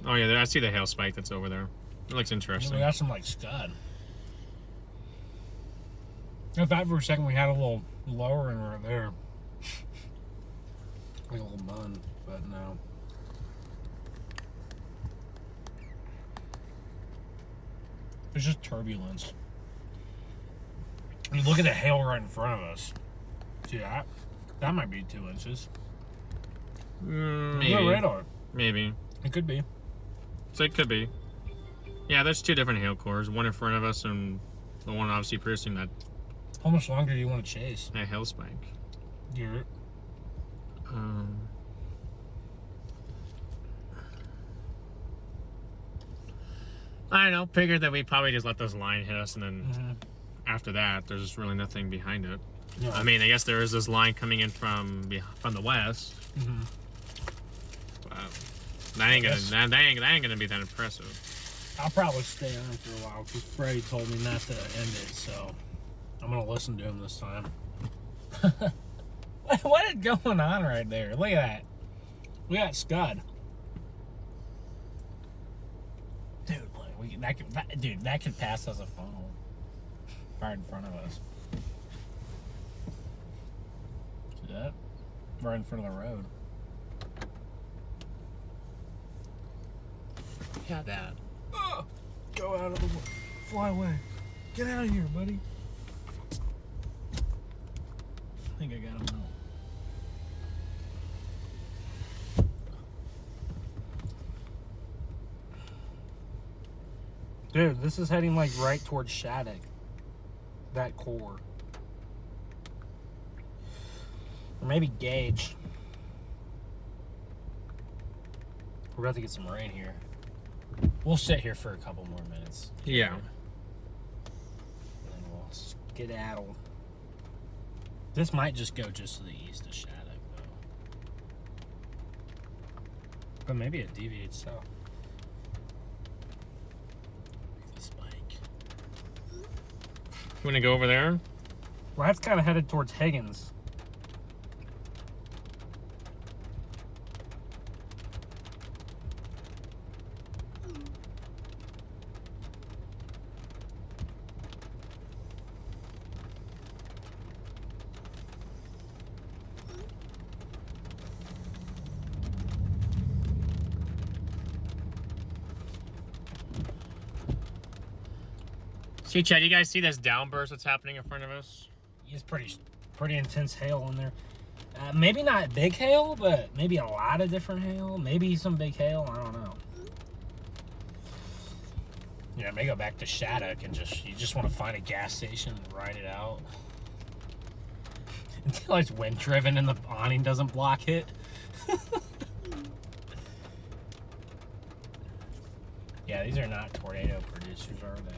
Oh yeah, I see the hail spike that's over there. It looks interesting. We got some like scud. I thought for a second we had a little lowering right there. Like a little bun, but no. It's just turbulence. You look at the hail right in front of us. See that? That might be 2 inches. Maybe. No radar. Maybe. It could be. So it could be. Yeah, there's 2 different hail cores. One in front of us and the one obviously piercing that How much longer do you want to chase? hail spike. Garrett. I don't know. Figured that we probably just let this line hit us, and then after that, there's just really nothing behind it. Yeah. I mean, I guess there is this line coming in from the west. But that ain't gonna be that impressive. I'll probably stay on for a while because Freddie told me not to end it, so I'm gonna listen to him this time. What is going on right there? Look at that. We got scud. Dude, look, that could pass as a funnel right in front of us. See that? Right in front of the road. Yeah, that. Go out of the way. Fly away. Get out of here, buddy. I think I got him out. Dude, this is heading like right towards Shattuck. That core. Or maybe Gage. We're about to get some rain here. We'll sit here for a couple more minutes. Yeah. And then we'll skedaddle. This might just go just to the east of Shattuck, though. But maybe it deviates south. Spike. You want to go over there? Well, that's kind of headed towards Higgins. See, Chad, you guys see this downburst that's happening in front of us? It's pretty intense hail in there. Maybe not big hail, but maybe a lot of different hail. Maybe some big hail. I don't know. Yeah, I may go back to Shattuck and you just want to find a gas station and ride it out until it's wind driven and the awning doesn't block it. Yeah, these are not tornado producers, are they?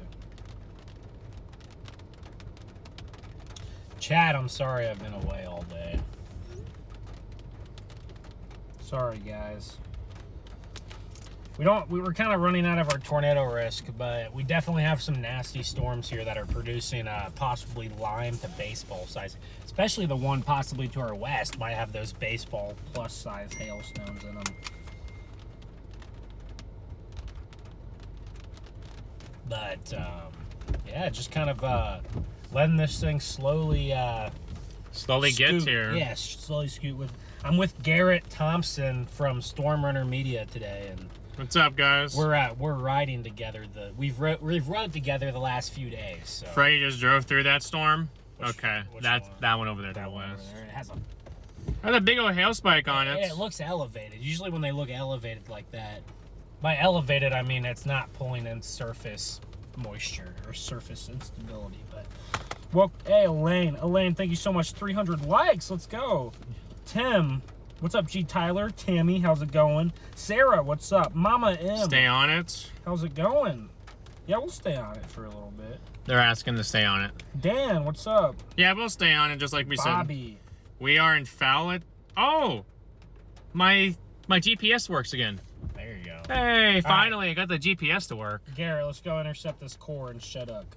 Chad, I'm sorry I've been away all day. Sorry, guys. We were kind of running out of our tornado risk, but we definitely have some nasty storms here that are producing possibly lime to baseball size. Especially the one possibly to our west might have those baseball plus size hailstones in them. But yeah, just kind of letting this thing slowly get here. Yeah, slowly scoot with. I'm with Garrett Thompson from StormRunner Media today, and what's up, guys? we're riding together. We've rode together the last few days. So. Freddie just drove through that storm. Which that one over there to the west. It has a big old hail spike on it. Yeah, it looks elevated. Usually when they look elevated like that, by elevated I mean it's not pulling in surface moisture or surface instability. But well, hey Elaine, thank you so much. 300 likes. Let's go. Tim, What's up, G Tyler? Tammy, how's it going? Sarah, what's up? Mama M. Stay on it. How's it going? Yeah, we'll stay on it for a little bit. They're asking to stay on it. Dan, what's up? Yeah, we'll stay on it just like we Bobby. said. We are in Fowlet. Oh! My GPS works again. There you go. Hey, finally, I got the GPS to work. Garrett, let's go intercept this core in Shuddock.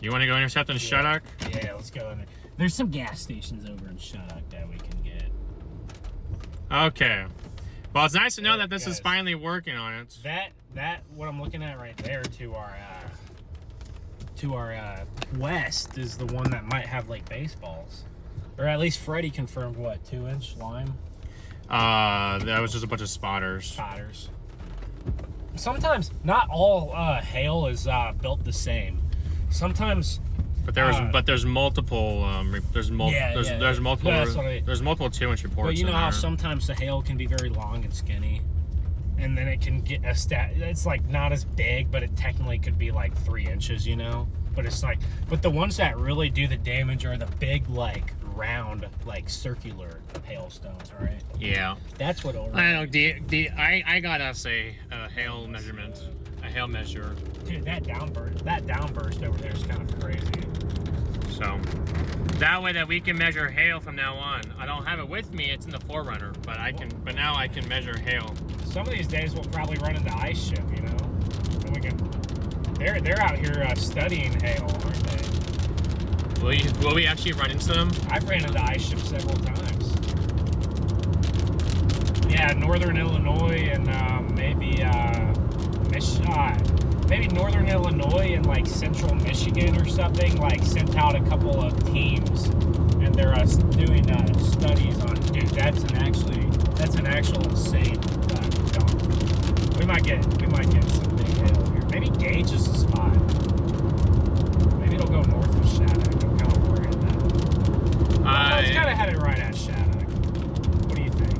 You want to go intercept in Shuddock? Yeah, let's go in there. There's some gas stations over in Shuddock that we can get. Okay. Well, it's nice to know that this is guys. finally working on it. That what I'm looking at right there to our west is the one that might have like baseballs, or at least Freddie confirmed what 2-inch lime. That was just a bunch of spotters. Sometimes not all hail is built the same. Sometimes. But there's multiple there's multiple that's what I mean. there's multiple 2-inch reports. But you know in how there. sometimes the hail can be very long and skinny, and then it can get a stat. It's like not as big, but it technically could be like 3 inches, you know. But it's like, but the ones that really do the damage are the big, like round, like circular hailstones, right? Yeah. That's what. I know. I got us a hail measurement, a hail measure. Dude, that downburst over there is kind of crazy. So that way that we can measure hail from now on. I don't have it with me; it's in the 4Runner, but I can. But now I can measure hail. Some of these days we'll probably run into ice ship, you know. And we can. They're out here studying hail, aren't they? Will we actually run into them? I've ran into ice ship several times. Yeah, northern Illinois and maybe northern Illinois and like central Michigan or something, like sent out a couple of teams, and they're doing studies on. Dude, that's an actual insane dump. We might get some big hail here. Maybe Gage is the spot. Maybe it'll go north of Shattuck. I'm kind of worried that. It's kind of headed right at Shattuck. What do you think?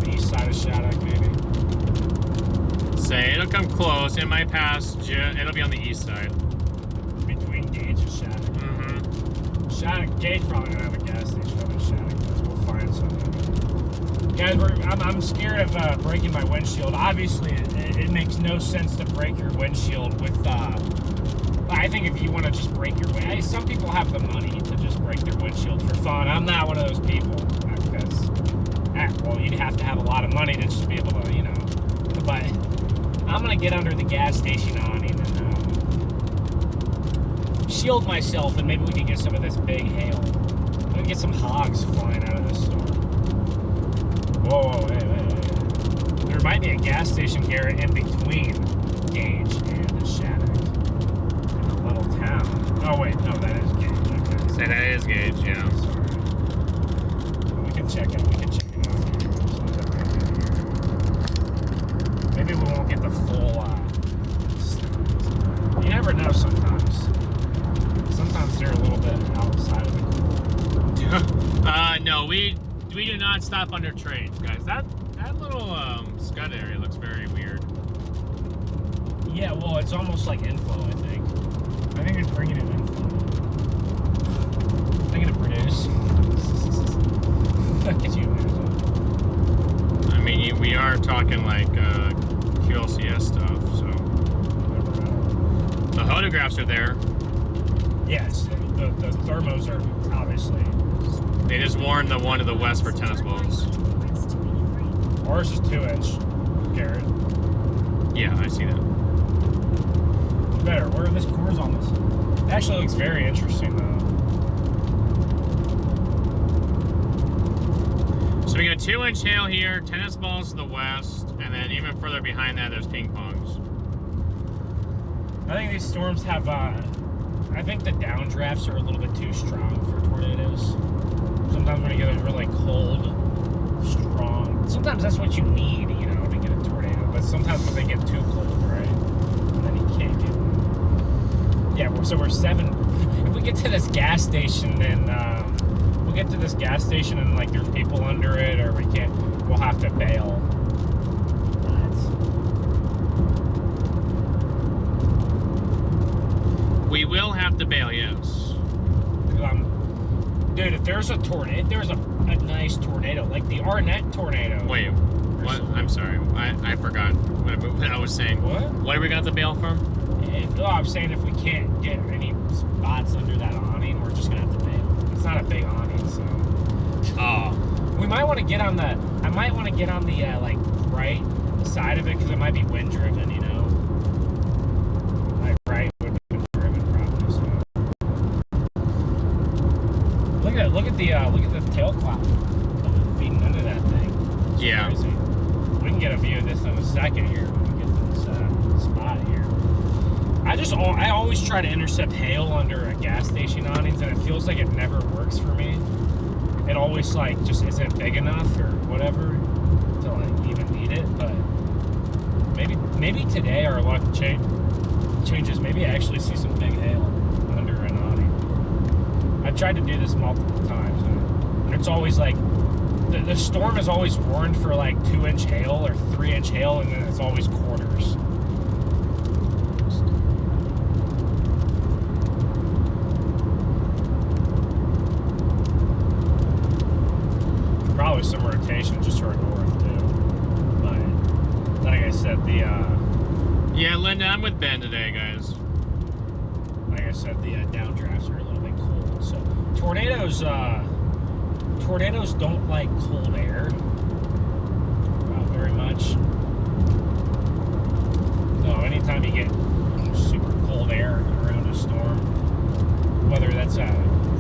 The east side of Shattuck, maybe. Say it'll come close. It might pass. It'll be on the east side. Between Gage and Shattuck. Mm-hmm. Shattuck, Gage probably gonna have a gas station up in Shattuck, but we'll find something. Guys, I'm scared of breaking my windshield. Obviously, it makes no sense to break your windshield with. I think if you want to just break your windshield, some people have the money to just break their windshield for fun. I'm not one of those people because, well, you'd have to have a lot of money to just be able to, you know. But I'm gonna get under the gas station awning and shield myself, and maybe we can get some of this big hail. I'm gonna get some hogs flying out of this storm. Whoa, hey. There might be a gas station, Garrett, in between Gage and Shattuck. In a little town. Oh, wait, no, that is Gage. Okay. Say that is Gage, yeah. Sorry. We can check it out. Maybe we won't get the full, you never know sometimes. Sometimes they're a little bit outside of the core. No, we do not stop under trains, guys. That little scud area looks very weird. Yeah, well, it's almost like inflow, I think. I think it's bringing in inflow. I'm gonna produce. Get you I mean, we are talking like QLCS stuff, so. The photographs are there. Yes, the thermos are obviously. They just warned the one to the west for tennis balls. Ours is 2-inch, Garrett. Yeah, I see that. Better. Where are this cores on this? It actually looks very interesting, though. So we got 2-inch hail here, tennis balls to the west, and then even further behind that, there's ping pongs. I think these storms have, I think the downdrafts are a little bit too strong for tornadoes. Sometimes when you get a really cold, strong, sometimes that's what you need, you know, to get a tornado. But sometimes when they get too cold, right, and then you can't get one. Yeah, so we're 7. If we get to this gas station, then we'll get to this gas station and like there's people under it, or we'll have to bail. We will have to bail, yes. Dude, if there's a tornado, if there's a nice tornado, like the Arnett tornado. Wait, what? I'm sorry. I forgot what I was saying. What? Are we got the bail from? No, I'm saying if we can't get any spots under that awning, we're just gonna have to bail. It's not a big awning, so. Oh. We might want to get on the. I might want to get on the like right side of it because it might be wind driven, you know. Like right would be wind driven probably. So. Look at the tail cloud feeding under that thing. It's yeah. Crazy. We can get a view of this in a second here when we get to this spot here. I always try to intercept hail under a gas station awnings, and it feels like it never works for me. It always like just isn't big enough or whatever to like even need it. But maybe today our luck changes. Maybe I actually see some big hail under an awning. I've tried to do this multiple times, and it's always like the storm is always warned for like 2-inch hail or 3-inch hail, and then it's always quarters. Probably some rotation just to our north too. But like I said, yeah, Linda, I'm with Ben today, guys. Like I said, the downdrafts are a little bit cold. So tornadoes don't like cold air very much. So anytime you get super cold air around a storm, whether that's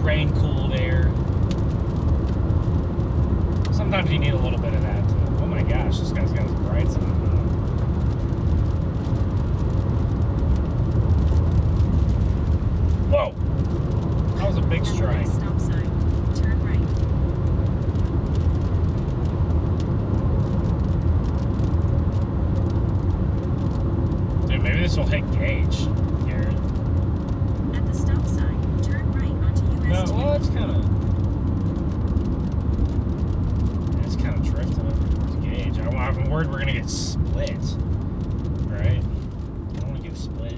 rain cooled air. Sometimes you need a little bit of that. Oh my gosh, this guy's got his brights on. Whoa! That was a big strike. Stop sign. Turn right. Dude, maybe this will hit gauge, Garrett. At the stop sign, turn right onto US No, 2. well, it's kind of drifting up towards gauge. I'm worried we're gonna get split. Right? I don't want to get split.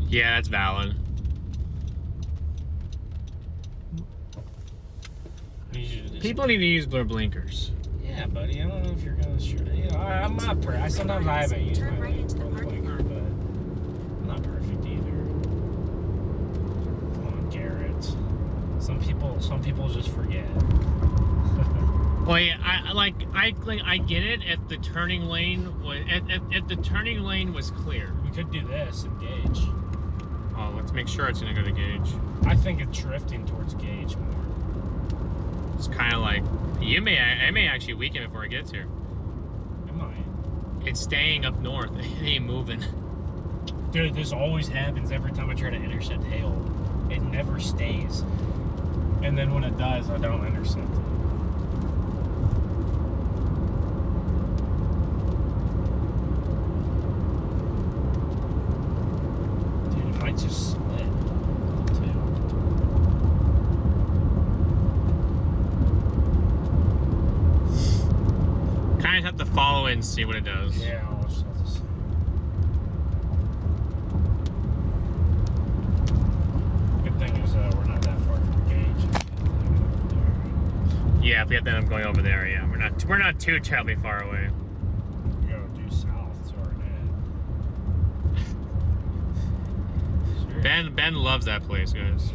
Yeah, that's valid. People need to use their blinkers. Yeah, buddy. I don't know if you're gonna shoot it. You know, I'm not perfect. Sometimes I haven't used my Turn right into the blinker, parking lot. but I'm not perfect either. Come on, Garrett. Some people just forget. Well, yeah, I get it if the turning lane was if the turning lane was clear. We could do this and gauge. Oh, let's make sure it's gonna go to gauge. I think it's drifting towards gauge more. It's kind of like I may actually weaken before it gets here. It might. It's staying up north. It ain't moving. Dude, this always happens every time I try to intercept hail. It never stays. And then when it does, I don't intercept it. Dude, it might just split, too. Kind of have to follow it and see what it does. Yeah, I'll just Good thing is we're not that far from gauge. Yeah, if we have to end up going over there, yeah, we're not too terribly far away. We gotta due south to Arnett. Ben loves that place, guys.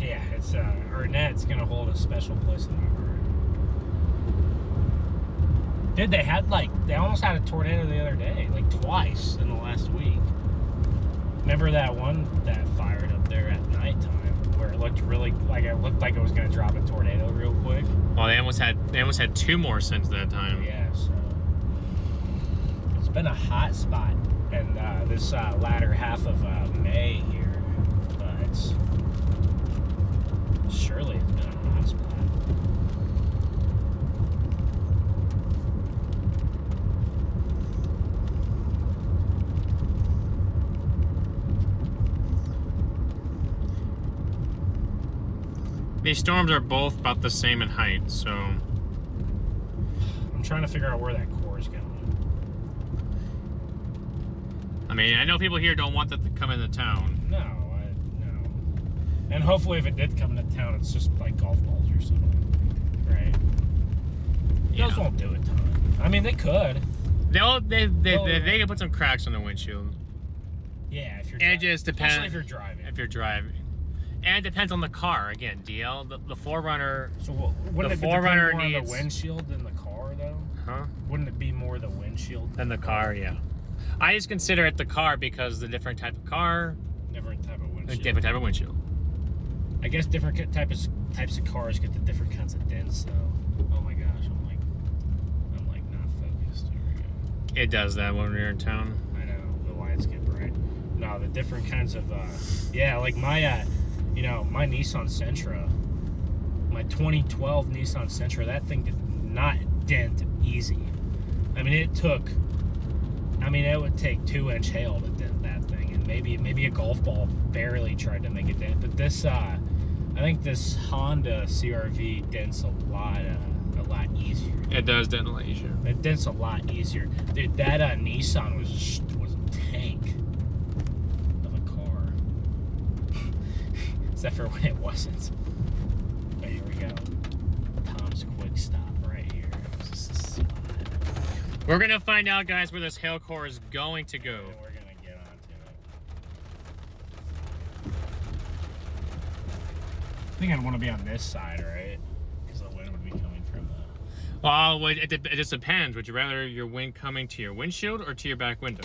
Yeah, it's Arnett's gonna hold a special place in my heart. Dude, they almost had a tornado the other day, like twice in the last week. Remember that one that fired up there at nighttime where it looked really like it was gonna drop a tornado real quick? Well, they almost had two more since that time. Yeah, so it's been a hot spot in this latter half of May here, but surely it's been a hot spot. These storms are both about the same in height, so I'm trying to figure out where that core is going. I mean, I know people here don't want that to come into town. No, And hopefully if it did come to town, it's just like golf balls or something, right? Those won't do a ton. I mean, they could. They can put some cracks on the windshield. Yeah, if you're And it just depends. Especially if you're driving. If you're driving. And it depends on the car. Again, DL, the 4Runner. So wouldn't it depend more on the windshield than the car, though? Huh? Wouldn't it be more the windshield than the car? Yeah. I just consider it the car because the different type of car. Different type of windshield. Different type of windshield. I guess different types of cars get the different kinds of dents, though. Oh my gosh, I'm like not focused. Here we go. It does that when we're in town. I know the lights get bright. No, the different kinds of yeah, like my my Nissan Sentra, my 2012 Nissan Sentra, that thing did not dent easy. I mean, it would take 2-inch hail to dent that thing, and maybe a golf ball barely tried to make it dent. But this, I think this Honda CR-V dents a lot easier. It does dent a lot easier. It dents a lot easier, dude. That Nissan was a tank of a car, except for when it wasn't. But here we go. Tom's quick stop right here. We're gonna find out, guys, where this hail core is going to go. And we're gonna get onto it. I think I'd want to be on this side, right? Because the wind would be coming from the... Well, it just depends. Would you rather your wind coming to your windshield or to your back window?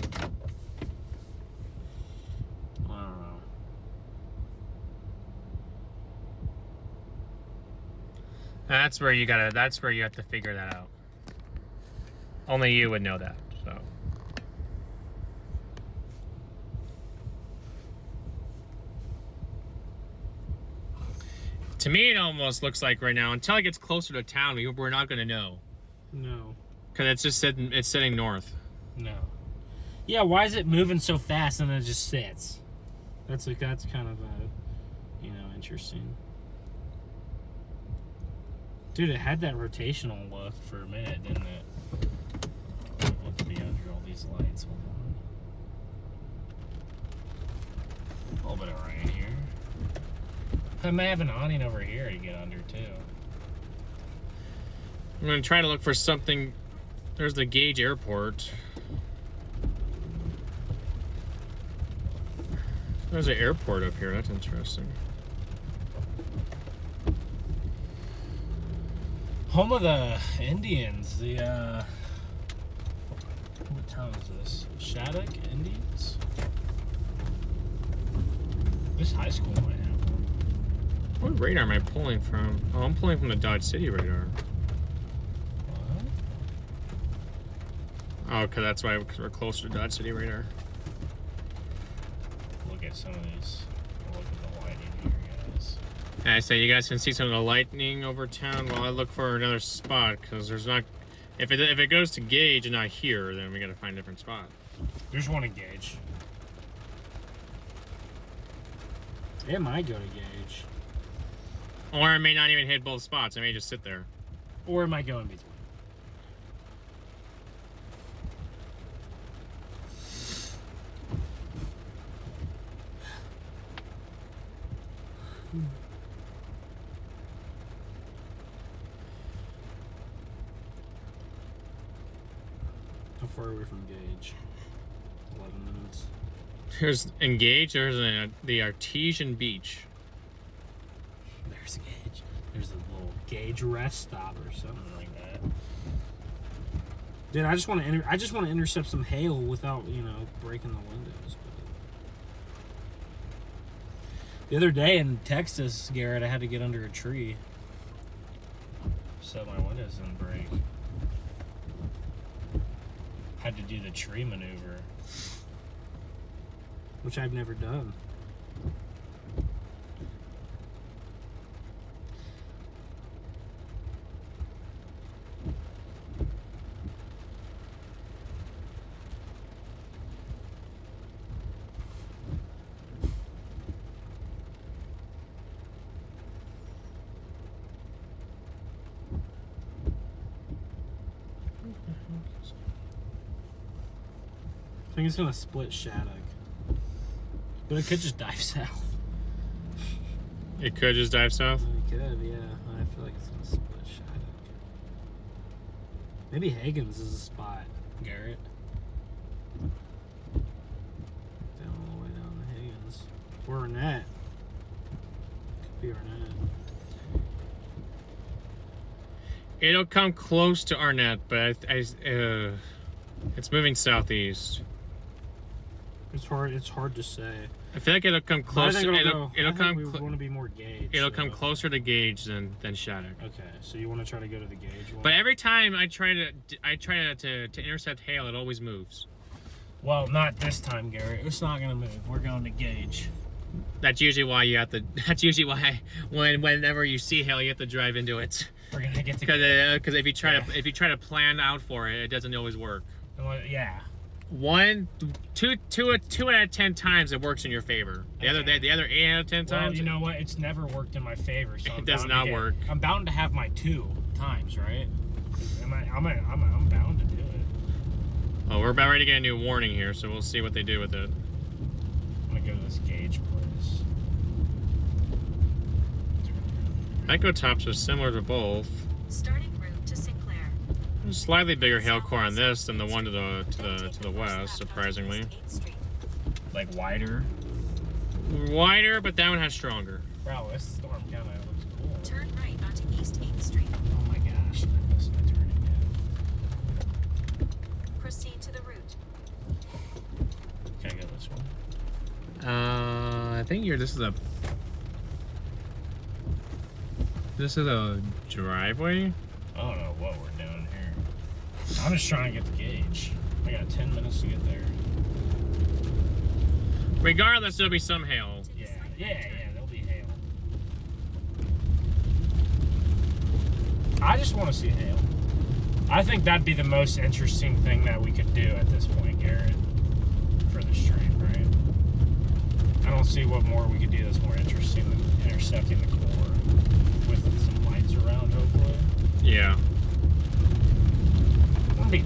I don't know. That's where you have to figure that out. Only you would know that, so. To me, it almost looks like right now, until it gets closer to town, we're not going to know. No. Because it's sitting north. No. Yeah, why is it moving so fast and then it just sits? That's kind of interesting. Dude, it had that rotational look for a minute, didn't it? What could be under all these lights? Hold on. A little bit of rain here. I may have an awning over here to get under too. I'm going to try to look for something. There's the Gage Airport. There's an airport up here. That's interesting. Home of the Indians. What town is this? Shattuck Indians? This high school might have one. What radar am I pulling from? Oh, I'm pulling from the Dodge City radar. What? Oh, okay, that's why, because we're closer to Dodge City radar. Look at some of these. Look at the lighting here, guys. And I say you guys can see some of the lightning over town while I look for another spot, because there's not. If it goes to Gage and not here, then we got to find a different spot. There's one at Gage. It might go to Gage. Or it may not even hit both spots. It may just sit there. Or it might go in between. How far are we from Gage? 11 minutes. There's Engage. There's the Artesian Beach. There's Gage. There's a little Gage rest stop or something like that. Dude, I just want to intercept some hail without breaking the windows. But the other day in Texas, Garrett, I had to get under a tree so my windows didn't break. Had to do the tree maneuver, which I've never done. I think it's gonna split Shattuck, but it could just dive south. It could just dive south. It could, yeah. I feel like it's gonna split Shattuck. Maybe Hagen's is a spot, Garrett. Down all the way down to Hagen's. Or Arnett. Could be Arnett. It'll come close to Arnett, but it's moving southeast. It's hard to say. I feel like it'll come closer. We It'll want to be more Gage. It'll come closer to Gage than Shattuck. Okay, so you want to try to go to the Gage one? But every time I try to intercept hail, it always moves. Well, not this time, Garrett. It's not gonna move. We're going to Gage. That's usually why you have to. That's usually why whenever you see hail, you have to drive into it. We're gonna get to because if you try to plan out for it, it doesn't always work. Yeah. Two out of 10 times it works in your favor. The other 8 out of 10 times. Well, you know what? It's never worked in my favor. So it does not work. I'm bound to have my 2 times, right? I'm bound to do it. Oh, we're about ready to get a new warning here, so we'll see what they do with it. I'm gonna go to this Gage place. Echo tops are similar to both. Starting route to Sinclair. There's a slightly bigger hail core on this than the one to the west, surprisingly. Like wider. Wider, but that one has stronger. Wow, this storm kind of looks cool. Turn right onto East 8th Street. Oh my gosh, I missed my turning yet. Proceed to the route. Can I go this one? I think this is a driveway. I don't know what we're doing here. I'm just trying to get the Gage. I got 10 minutes to get there. Regardless, there'll be some hail. Yeah, there'll be hail. I just want to see hail. I think that'd be the most interesting thing that we could do at this point, Garrett, for the stream, right? I don't see what more we could do that's more interesting than intercepting the core with some lights around, hopefully. Yeah.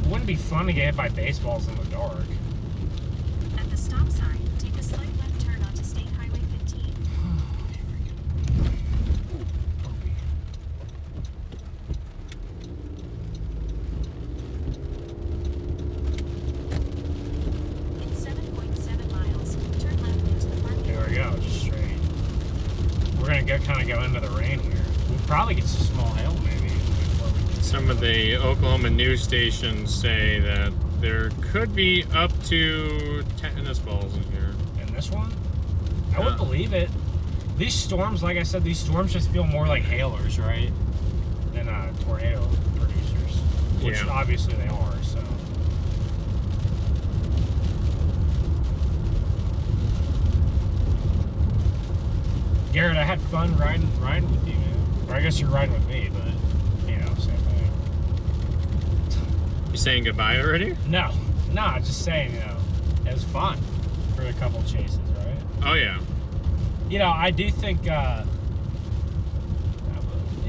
Wouldn't be fun to get hit by baseballs in the dark. At the stop sign, take a slight left turn onto State Highway 15. In 7.7 miles, turn left into the parking There we go, just straight. We're gonna kind of go into the rain here. We'll probably get some small hail maybe. Some of the Oklahoma news stations say that there could be up to tennis balls in here. In this one? I would believe it. These storms, like I said, these storms just feel more like hailers, right? Than tornado producers. Which obviously they are, so. Garrett, I had fun riding with you, man. Or I guess you're riding with me, but, you know, same thing. You saying goodbye already? No, just saying, you know, it was fun for a couple chases, right? Oh, yeah. You know, I do think, you know,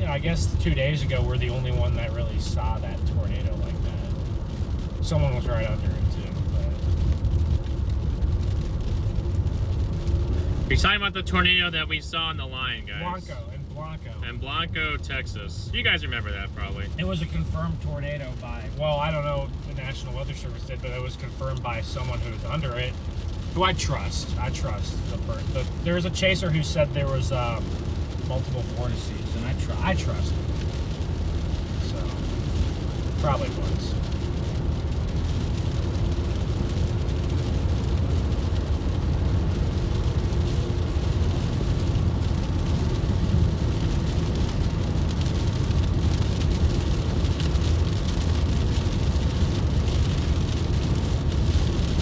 I guess 2 days ago we're the only one that really saw that tornado like that. Someone was right under it, too. We're talking about the tornado that we saw on the line, guys. Blanco, Texas. You guys remember that, probably. It was a confirmed tornado by, well, I don't know if the National Weather Service did, but it was confirmed by someone who was under it, who I trust. There's a chaser who said there was multiple vortices, and I trust him. So, probably was.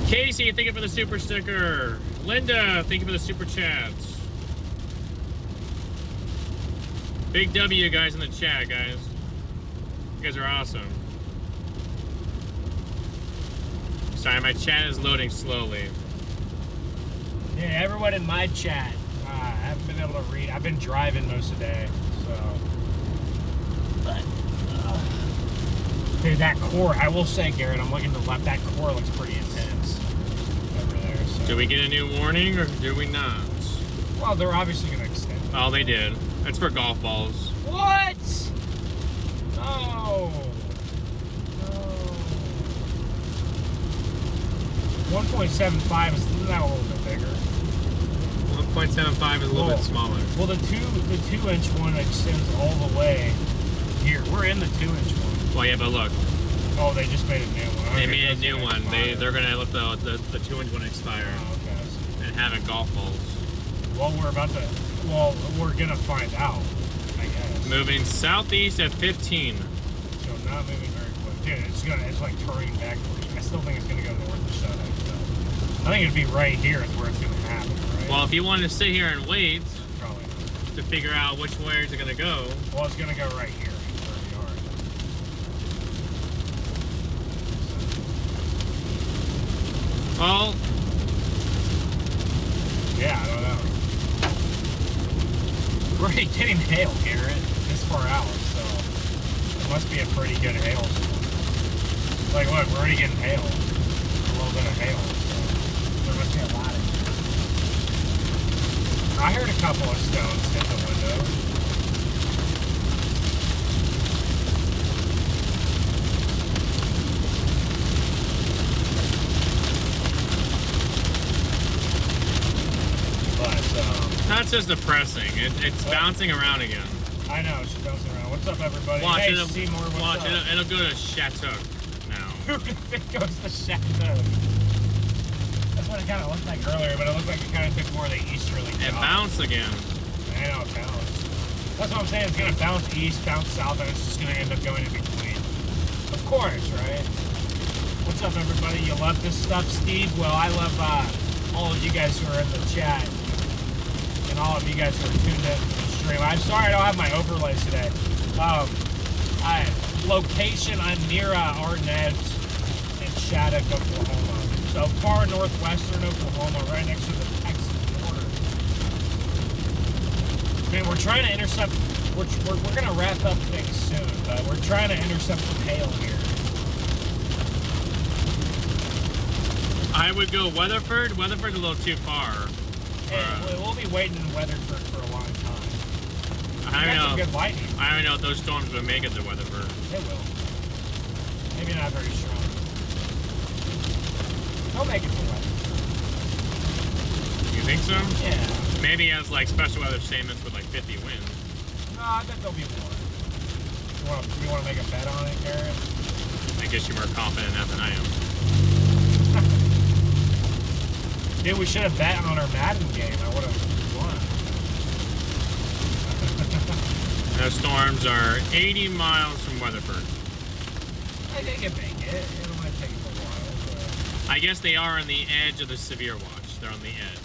Casey, thank you for the super sticker. Linda, thank you for the super chats. Big W, guys, in the chat, guys. You guys are awesome. Sorry, my chat is loading slowly. Yeah, everyone in my chat. I haven't been able to read. I've been driving most of the day, so. But, dude, that core, I will say, Garrett, I'm looking to the left. That core looks pretty intense over there. So. Do we get a new warning or do we not? Well, Well, they're obviously going to extend it. Oh, they did. That's for golf balls. What? No. No. 1.75 is now a little bit bigger. 1.75 is a little bit smaller. Well, the 2-inch one extends all the way here. We're in the 2-inch one. Well, yeah, but look. Oh, they just made a new one. They Okay, made a that's new gonna one. expire. They're gonna let the 2-inch one expire Oh, okay. and have it golf balls. Well, we're gonna find out, I guess. Moving southeast at 15. So not moving very quick. Dude, it's like turning backwards. I still think it's gonna go north of Shutdown. I think it'd be right here is where it's gonna happen, right? Well, if you wanted to sit here and wait Probably not. to figure out which way it's gonna go, Well, it's gonna go right here where we are. well, Yeah, I don't know. We're already getting hail, Garrett, this far out, so it must be a pretty good hail storm. Like, look, we're already getting hail. A little bit of hail, so there must be a lot of it. I heard a couple of stones hit the window. that's just depressing. It's bouncing around again. I know, she's bouncing around. What's up, everybody? Watch hey, it. Seymour, what's Watch up? it. It'll go to Chateau now. It goes to Chateau. That's what it kind of looked like earlier, but it looked like it kind of took more of the easterly It job. bounced again. I know, it bounced. That's what I'm saying. It's going to bounce east, bounce south, and it's just going to end up going in between. Of course, right? What's up, everybody? You love this stuff, Steve? Well, I love all of you guys who are in the chat. And all of you guys who are tuned in to the stream. I'm sorry I don't have my overlays today. Location, I'm near Arnett in Shattuck, Oklahoma. So far northwestern Oklahoma, right next to the Texas border. I mean, we're trying to intercept. We're going to wrap up things soon, but we're trying to intercept some hail here. I would go Weatherford. Weatherford's a little too far. Hey, we'll be waiting in Weatherford for a long time. I don't know. Some good lightning. I don't know if those storms will make it to Weatherford. They will. Maybe not very strong. They'll make it to Weatherford. You think so? Yeah. Maybe as like special weather statements with like 50 winds. No, I bet there'll be more. You want to make a bet on it, Garrett? I guess you're more confident in that than I am. Dude, we should have bet on our Madden game. I would have won. Those storms are 80 miles from Weatherford. I think it make it. It might take a while, but... I guess they are on the edge of the severe watch. They're on the edge.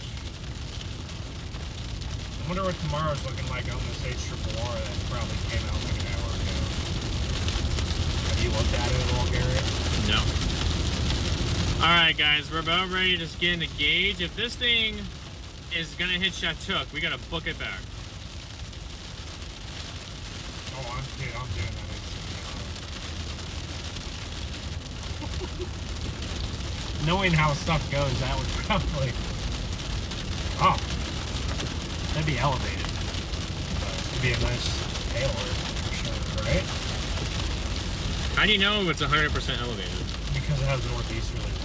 I wonder what tomorrow's looking like on this HRRR that probably came out like an hour ago. Have you looked at it at all, Garrett? No. Alright guys, we're about ready to get into gauge. If this thing is gonna hit Chateau, we gotta book it back. Oh, I'm doing that. Knowing how stuff goes, that would probably... Oh. That'd be elevated. It'd be a nice hail for sure, right? How do you know if it's 100% elevated? Because it has northeasterly winds.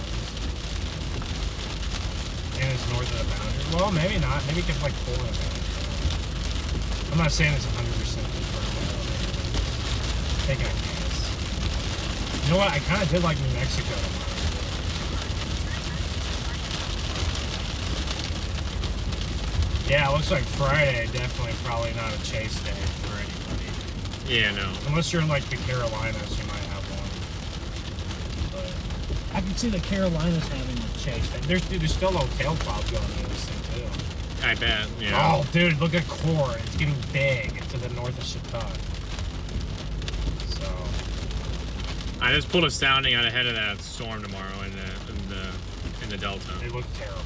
And it's north of the boundary. Well, maybe not. Maybe it gets like full in it. I'm not saying it's 100% confirmed. Taking a guess. You know what? I kind of did like New Mexico tomorrow. Yeah, it looks like Friday. Definitely probably not a chase day for anybody. Yeah, no. Unless you're in like the Carolinas, you might have one. But I can see the Carolinas having a chase day. There's still no tail clouds going into this thing too. I bet, yeah. Oh, dude, look at Core. It's getting big to the north of Chateau. So I just pulled a sounding out ahead of that storm tomorrow in the Delta. it looks terrible.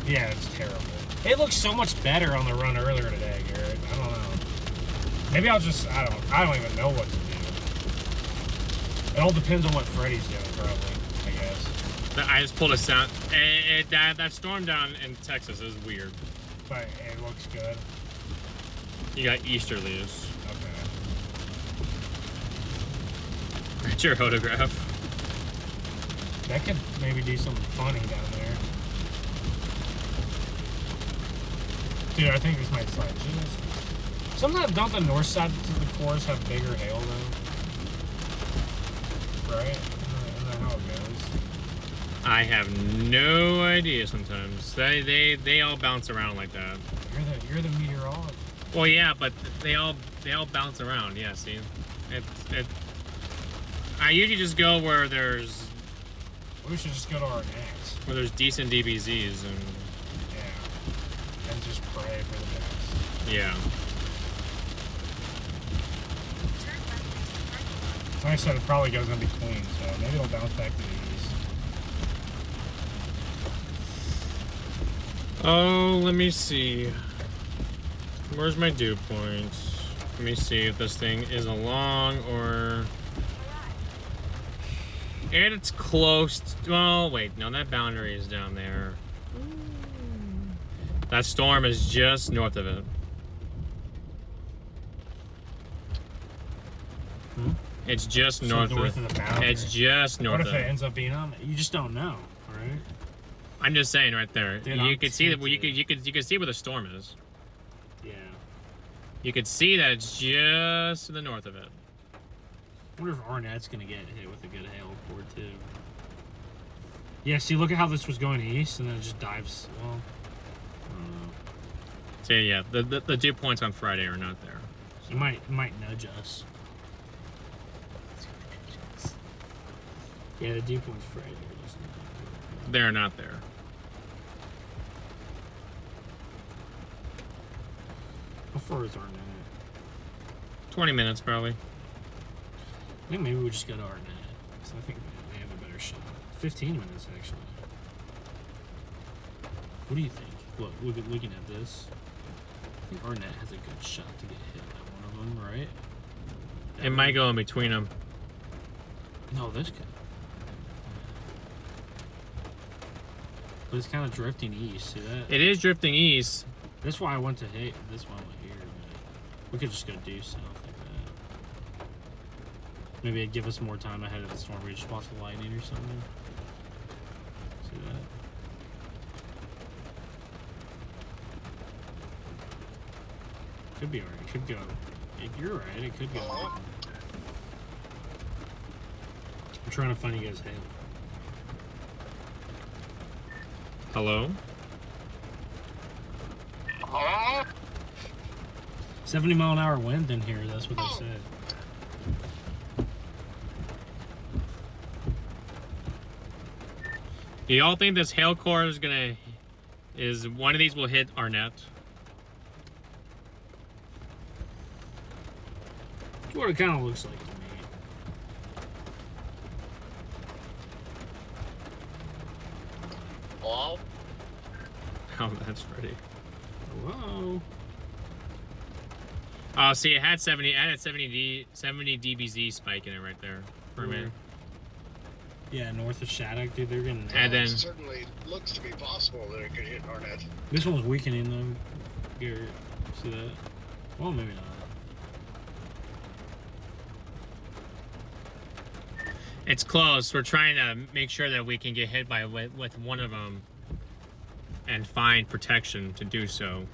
Yeah, it's terrible. It looks so much better on the run earlier today, Garrett. I don't know. Maybe I'll just, I don't even know what to do. It all depends on what Freddy's doing, probably, I guess. I just pulled a sound. That storm down in Texas is weird. But it looks good. You got easterlies. Okay. That's your photograph. That could maybe do something funny down there. Dude, I think this might slide. Sometimes don't the north side of the cores have bigger hail though? Right? Isn't that how it goes? I have no idea sometimes. They all bounce around like that. You're the meteorologist. Well, yeah, but they all bounce around. Yeah, see, I usually just go where there's. We should just go to our next. Where there's decent DBZs and. Yeah. And just pray for the best. Yeah. Like I said, it probably goes in between, so maybe it'll bounce back to the east. Oh, let me see. Where's my dew point? Let me see if this thing is along or... And it's close to... Well, wait. No, that boundary is down there. That storm is just north of it. Hmm? It's just north of the boundary. It's just north of it. What if it ends up being on it? You just don't know, right? I'm just saying right there. Dude, you could see that. You could see where the storm is. Yeah. You could see that it's just to the north of it. I wonder if Arnett's gonna get hit with a good hail core too. Yeah. See, look at how this was going east, and then it just dives. Well, I don't know. So yeah, the dew points on Friday are not there. So it might nudge us. Yeah, the dew points Friday. They're not there. How far is Arnett? 20 minutes probably. I think maybe we just go to Arnett. So I think they have a better shot. 15 minutes actually. What do you think? Look, looking at this. I think Arnett has a good shot to get hit by one of them, right? It might go in between them. No, this could. But it's kind of drifting east. See that? It is drifting east. That's why I went to hit this one over here. But we could just go due south like that. Maybe it'd give us more time ahead of the storm. We just watch the lightning or something. See that? Could be alright. It could go. You're right. It could go. I'm trying to find you guys' hail. Hello? Hello? 70-mile-an-hour wind in here, that's what they said. Do y'all think this hail core is one of these will hit Arnett? That's what it kind of looks like to me. Hello? Oh, that's pretty. Whoa. Oh, see, it had 70 dBz spike in it right there for a minute. Yeah, north of Shattuck, dude, they're getting... And then... It certainly looks to be possible that it could hit Arnett. This one's weakening, though. Garrett, see that? Well, maybe not. It's close. We're trying to make sure that we can get hit by with one of them and find protection to do so.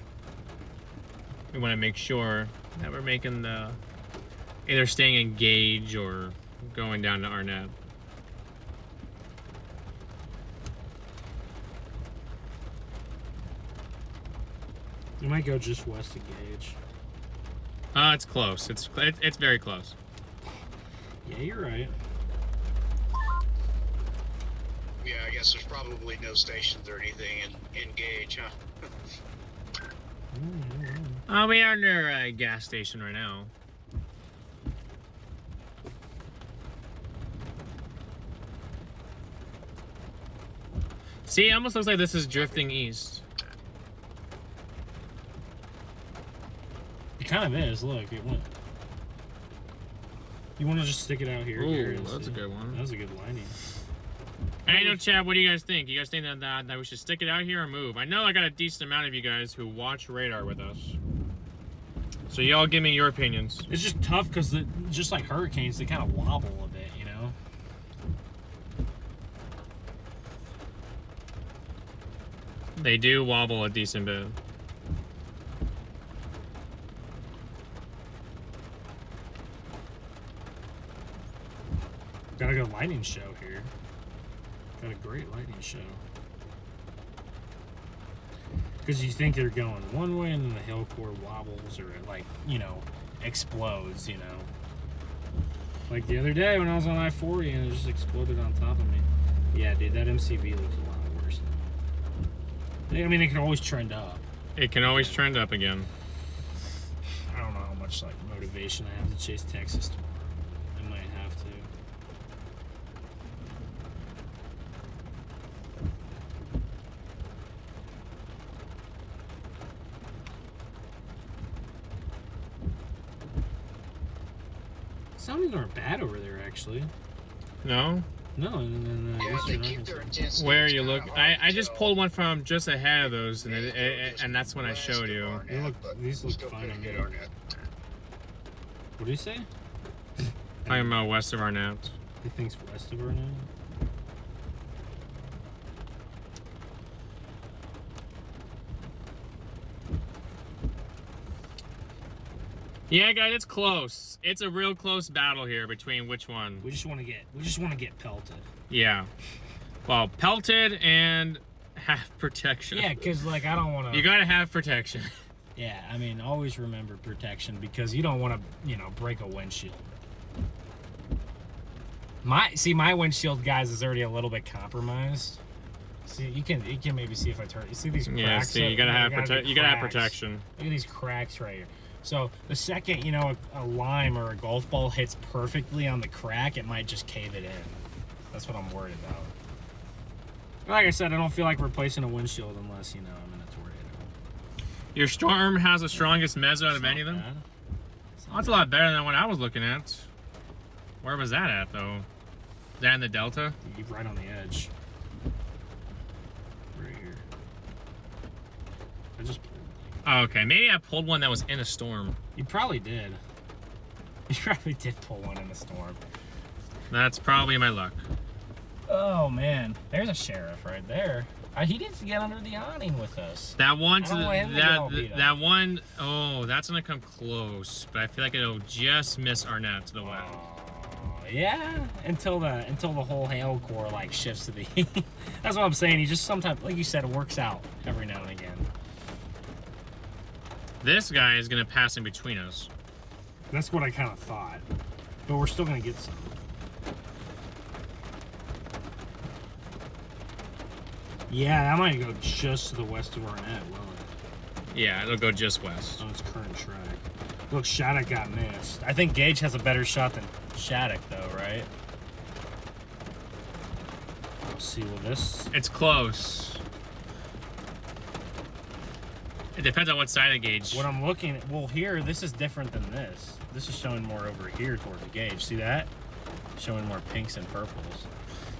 We want to make sure that we're making the either staying engaged or going down to Arnett. You might go just west of Gage. It's close. It's very close. Yeah, you're right. Yeah, I guess there's probably no stations or anything in Gage, huh? We are near a gas station right now. See, it almost looks like this is drifting east. It kind of is. Look, it went. You want to just stick it out here? Ooh, Garrett, that's a good one. That was a good lining. Hey, no, Chad, what do you guys think? You guys think that we should stick it out here or move? I know I got a decent amount of you guys who watch radar with us. So y'all give me your opinions. It's just tough because just like hurricanes, they kind of wobble a bit, you know? They do wobble a decent bit. Got a good lightning show here. Got a great lightning show. Because you think they're going one way and then the hill core wobbles or it, like, you know, explodes, you know. Like the other day when I was on I-40 and it just exploded on top of me. Yeah, dude, that MCV looks a lot worse. I mean, it can always trend up. It can always trend up again. I don't know how much, like, motivation I have to chase Texas tomorrow. I might have to. Soundings aren't bad over there, actually. No? No, and Yeah, they keep their intensity. Where are you kinda look? hard I to just tell. pulled one from just ahead of those, and and that's when I showed you. these look fine on me. What do you say? Talking about west of Arnett. He thinks west of her now? Yeah, guys, it's close. It's a real close battle here between which one. We just want to get pelted. Yeah. Well, pelted and have protection. Yeah, because like I don't want to. You gotta have protection. Yeah, I mean, always remember protection because you don't want to, you know, break a windshield. My windshield, guys, is already a little bit compromised. See, you can maybe see if I turn. You see these cracks? Yeah, see, you gotta have cracks. protection. Look at these cracks right here. So the second, you know, a lime or a golf ball hits perfectly on the crack, it might just cave it in. That's what I'm worried about. Like I said, I don't feel like replacing a windshield unless, you know, I'm in a tornado. Your storm has the strongest mezzo out of any of them. Bad. Oh, that's a lot better than what I was looking at. Where was that at, though? Is that in the Delta? You're right on the edge. Right here. I just pulled. Oh, okay, maybe I pulled one that was in a storm. You probably did. You probably did pull one in the storm. That's probably my luck. Oh man, there's a sheriff right there. He didn't get under the awning with us. That one, I don't want him to get all beat up. that one, oh, that's gonna come close, but I feel like it'll just miss Arnett to the west. Yeah, until the whole hail core like shifts to the That's what I'm saying. He just sometimes, like you said, it works out every now and again. This guy is gonna pass in between us. That's what I kind of thought, but we're still gonna get some. Yeah, that might go just to the west of Arnett, will it? Yeah, it'll go just west. On its current track. Look, Shattuck got missed. I think Gage has a better shot than Shattuck, though, right? Let's see what this. It's close. It depends on what side of Gage. What I'm looking at, well, here, this is different than this. This is showing more over here towards Gage. See that? Showing more pinks and purples.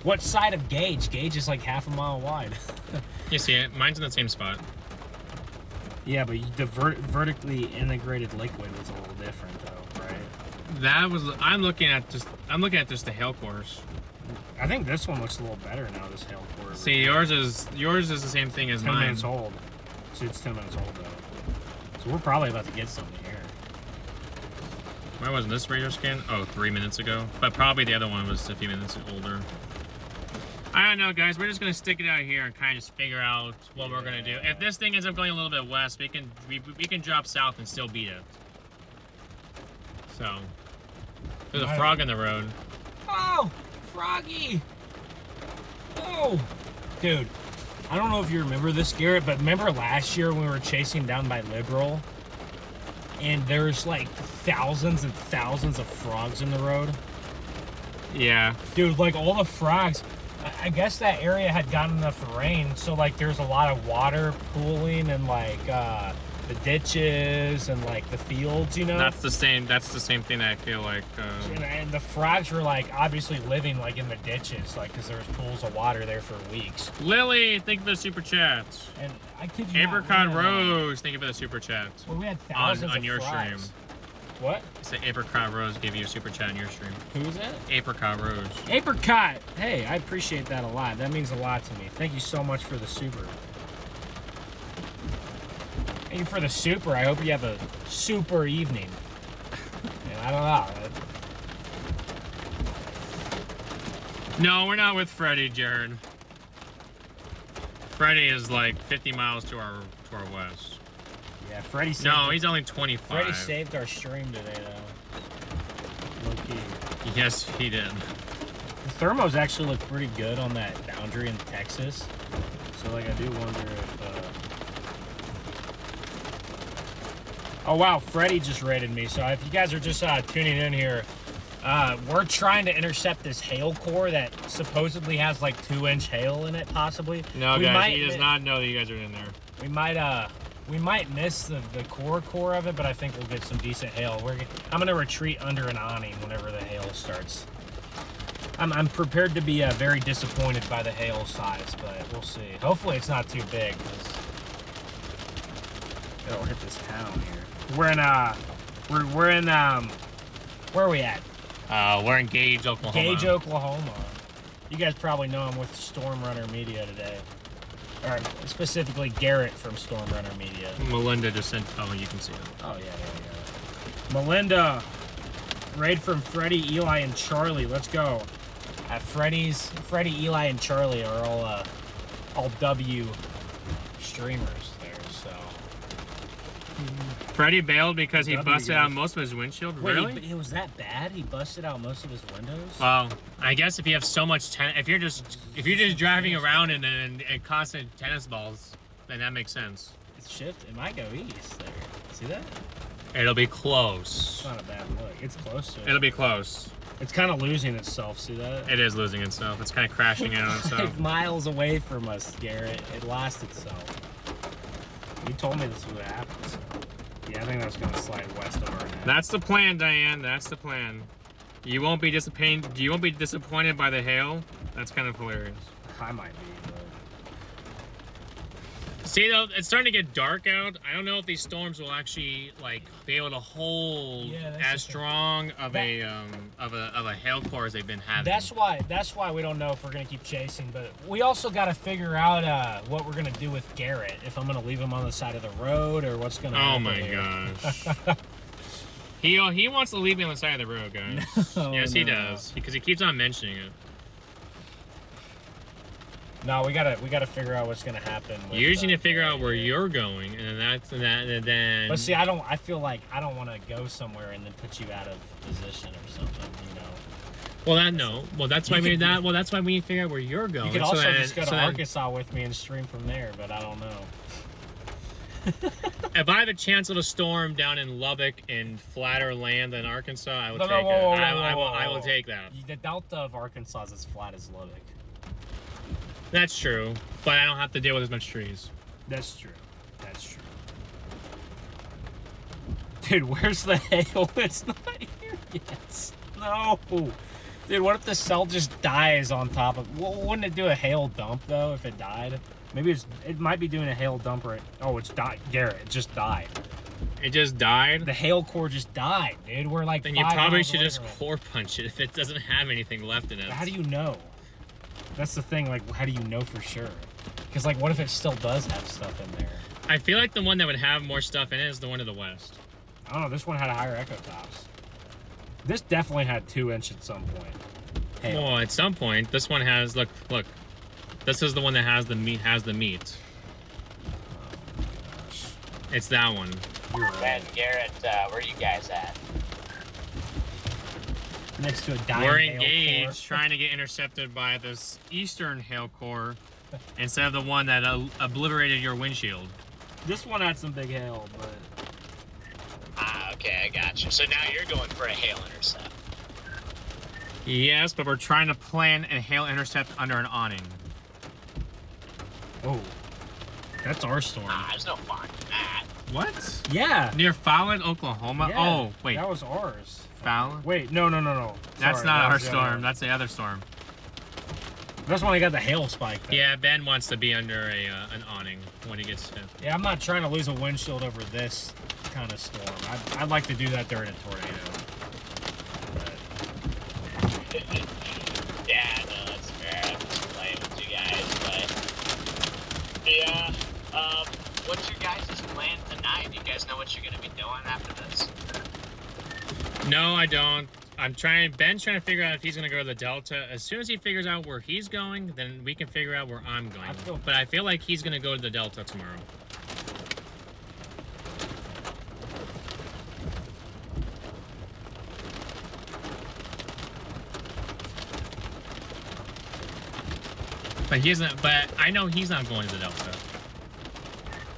What side of Gage? Gage is like half a mile wide. You see it? Mine's in the same spot. Yeah, but the vertically integrated liquid was a little different, though, right? That was. I'm looking at just the hail cores. I think this one looks a little better now. This hail core. See, yours is the same thing as 10 mine. minutes old. See, it's 10 minutes old though. So we're probably about to get something here. Why wasn't this radar scan? Oh, 3 minutes ago. But probably the other one was a few minutes older. I don't know, guys. We're just gonna stick it out here and kind of just figure out what we're gonna do. If this thing ends up going a little bit west, we can drop south and still beat it. So there's a frog in the road. Oh, Froggy! Oh, dude. I don't know if you remember this, Garrett, but remember last year when we were chasing down by Liberal, and there's like thousands and thousands of frogs in the road. Yeah. Dude, like all the frogs. I guess that area had gotten enough rain, so like there's a lot of water pooling and like the ditches and like the fields, you know. That's the same thing that I feel like. And the frogs were like obviously living like in the ditches, like because there was pools of water there for weeks. Lily, thank you for the super chats. And I kid you Apricot not, Rose, thank you for the super chats. well, we had thousands on of your frogs. stream. What? It's the Apricot Rose gave you a super chat on your stream. Who was that? Apricot Rose. Apricot. Hey, I appreciate that a lot. That means a lot to me. Thank you so much for the super. Thank you for the super. I hope you have a super evening. Yeah, I don't know. No, we're not with Freddy, Jared. Freddy is like 50 miles to our west. Yeah, Freddy saved No, he's only 25. Freddy saved our stream today, though. Low key. Yes, he did. The thermos actually look pretty good on that boundary in Texas. So, like, I do wonder if... Oh, wow, Freddy just raided me. So, if you guys are just tuning in here, we're trying to intercept this hail core that supposedly has, like, 2-inch hail in it, possibly. No, guys, he does not know that you guys are in there. We might miss the core of it, but I think we'll get some decent hail. I'm gonna retreat under an awning whenever the hail starts. I'm prepared to be very disappointed by the hail size, but we'll see. Hopefully it's not too big, because it'll hit this town here. We're in where are we at? We're in Gage, Oklahoma. Gage, Oklahoma. You guys probably know I'm with StormRunner Media today. Or specifically Garrett from StormRunner Media. Melinda just sent, oh, you can see it. Oh, yeah. Melinda, raid from Freddie, Eli, and Charlie. Let's go. Freddie, Eli, and Charlie are all W streamers there, so. Freddie bailed because he busted out most of his windshield? Wait, really? It was that bad? He busted out most of his windows? Well, I guess if you have so much if you're just driving around in constant tennis balls, then that makes sense. It's shift. It might go east there. See that? It'll be close. It's not a bad look. It's close to it. It'll be close. It's kind of losing itself. See that? It is losing itself. It's kind of crashing in on itself. 5 miles away from us, Garrett. It lost itself. You told me this would happen. So. Yeah, I think that's going to slide west of our head. That's the plan, Diane. That's the plan. You won't be disappointed. You won't be disappointed by the hail. That's kind of hilarious. I might be, but... See, though, it's starting to get dark out. I don't know if these storms will actually like be able to hold as strong of a hail core as they've been having. That's why we don't know if we're gonna keep chasing. But we also got to figure out what we're gonna do with Garrett. If I'm gonna leave him on the side of the road or what's gonna happen. Oh my gosh. He wants to leave me on the side of the road, guys. No, yes, he does, because he keeps on mentioning it. No, we gotta figure out what's gonna happen. You just need to figure out where you're going, and then. But see, I feel like I don't want to go somewhere and then put you out of position or something, you know. Well, that's why we need that. Well, that's why we need to figure out where you're going. You could also just go to Arkansas with me and stream from there, but I don't know. If I have a chance of a storm down in Lubbock in flatter land than Arkansas, I will take it. I will take that. The delta of Arkansas is as flat as Lubbock. That's true, but I don't have to deal with as much trees. That's true. Dude, where's the hail? It's not here yet. No. Dude, what if the cell just dies on top of... Wouldn't it do a hail dump, though, if it died? Maybe it might be doing a hail dump right... Oh, it's died. Garrett, it just died. It just died? The hail core just died, dude. We're like Then you probably should just core punch it if it doesn't have anything left in it. How do you know? That's the thing, like, how do you know for sure? Because, like, what if it still does have stuff in there? I feel like the one that would have more stuff in it is the one to the west. I don't know, this one had a higher echo tops. This definitely had 2-inch at some point. Hail. Well, at some point, this one has, look. This is the one that has the meat. Oh my gosh. It's that one. Man, Garrett, where are you guys at? Next to a dying We're hail engaged core. trying to get intercepted by this eastern hail core instead of the one that obliterated your windshield. This one had some big hail, but... Ah, okay, I got you. So now you're going for a hail intercept. Yes, but we're trying to plan a hail intercept under an awning. Oh. That's our storm. There's no fun in that. What? Yeah. Near Fallon, Oklahoma? Yeah, Oh, wait. That was ours. Fallon? Wait, no. That's Sorry, not that our was the other storm. one. That's the other storm. That's when I got the hail spike. Though. Yeah, Ben wants to be under an awning when he gets to. Yeah, I'm not trying to lose a windshield over this kind of storm. I'd like to do that during a tornado. But, Yeah, no, that's fair. I'm just playing with you guys, but yeah. What's your guys' plan tonight? Do you guys know what you're gonna be doing after this? No, I don't. Ben's trying to figure out if he's going to go to the Delta. As soon as he figures out where he's going, then we can figure out where I'm going. But I feel like he's going to go to the Delta tomorrow. But he isn't. But I know he's not going to the Delta.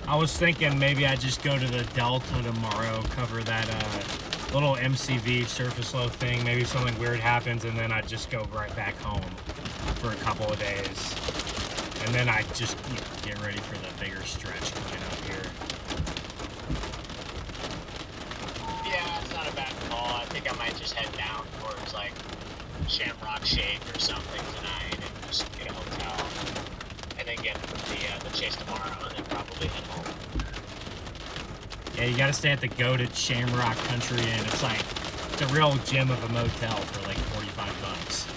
I was thinking maybe I'd just go to the Delta tomorrow, cover that little MCV surface low thing. Maybe something weird happens, and then I'd just go right back home for a couple of days. And then I'd just get ready for the bigger stretch coming up here. Yeah, it's not a bad call. I think I might just head down towards like Shamrock Shake or something tonight and just get a hotel. And then get the chase tomorrow and then probably head home. Yeah, you gotta stay at the goated Shamrock Country Inn. It's like the real gem of a motel for like $45.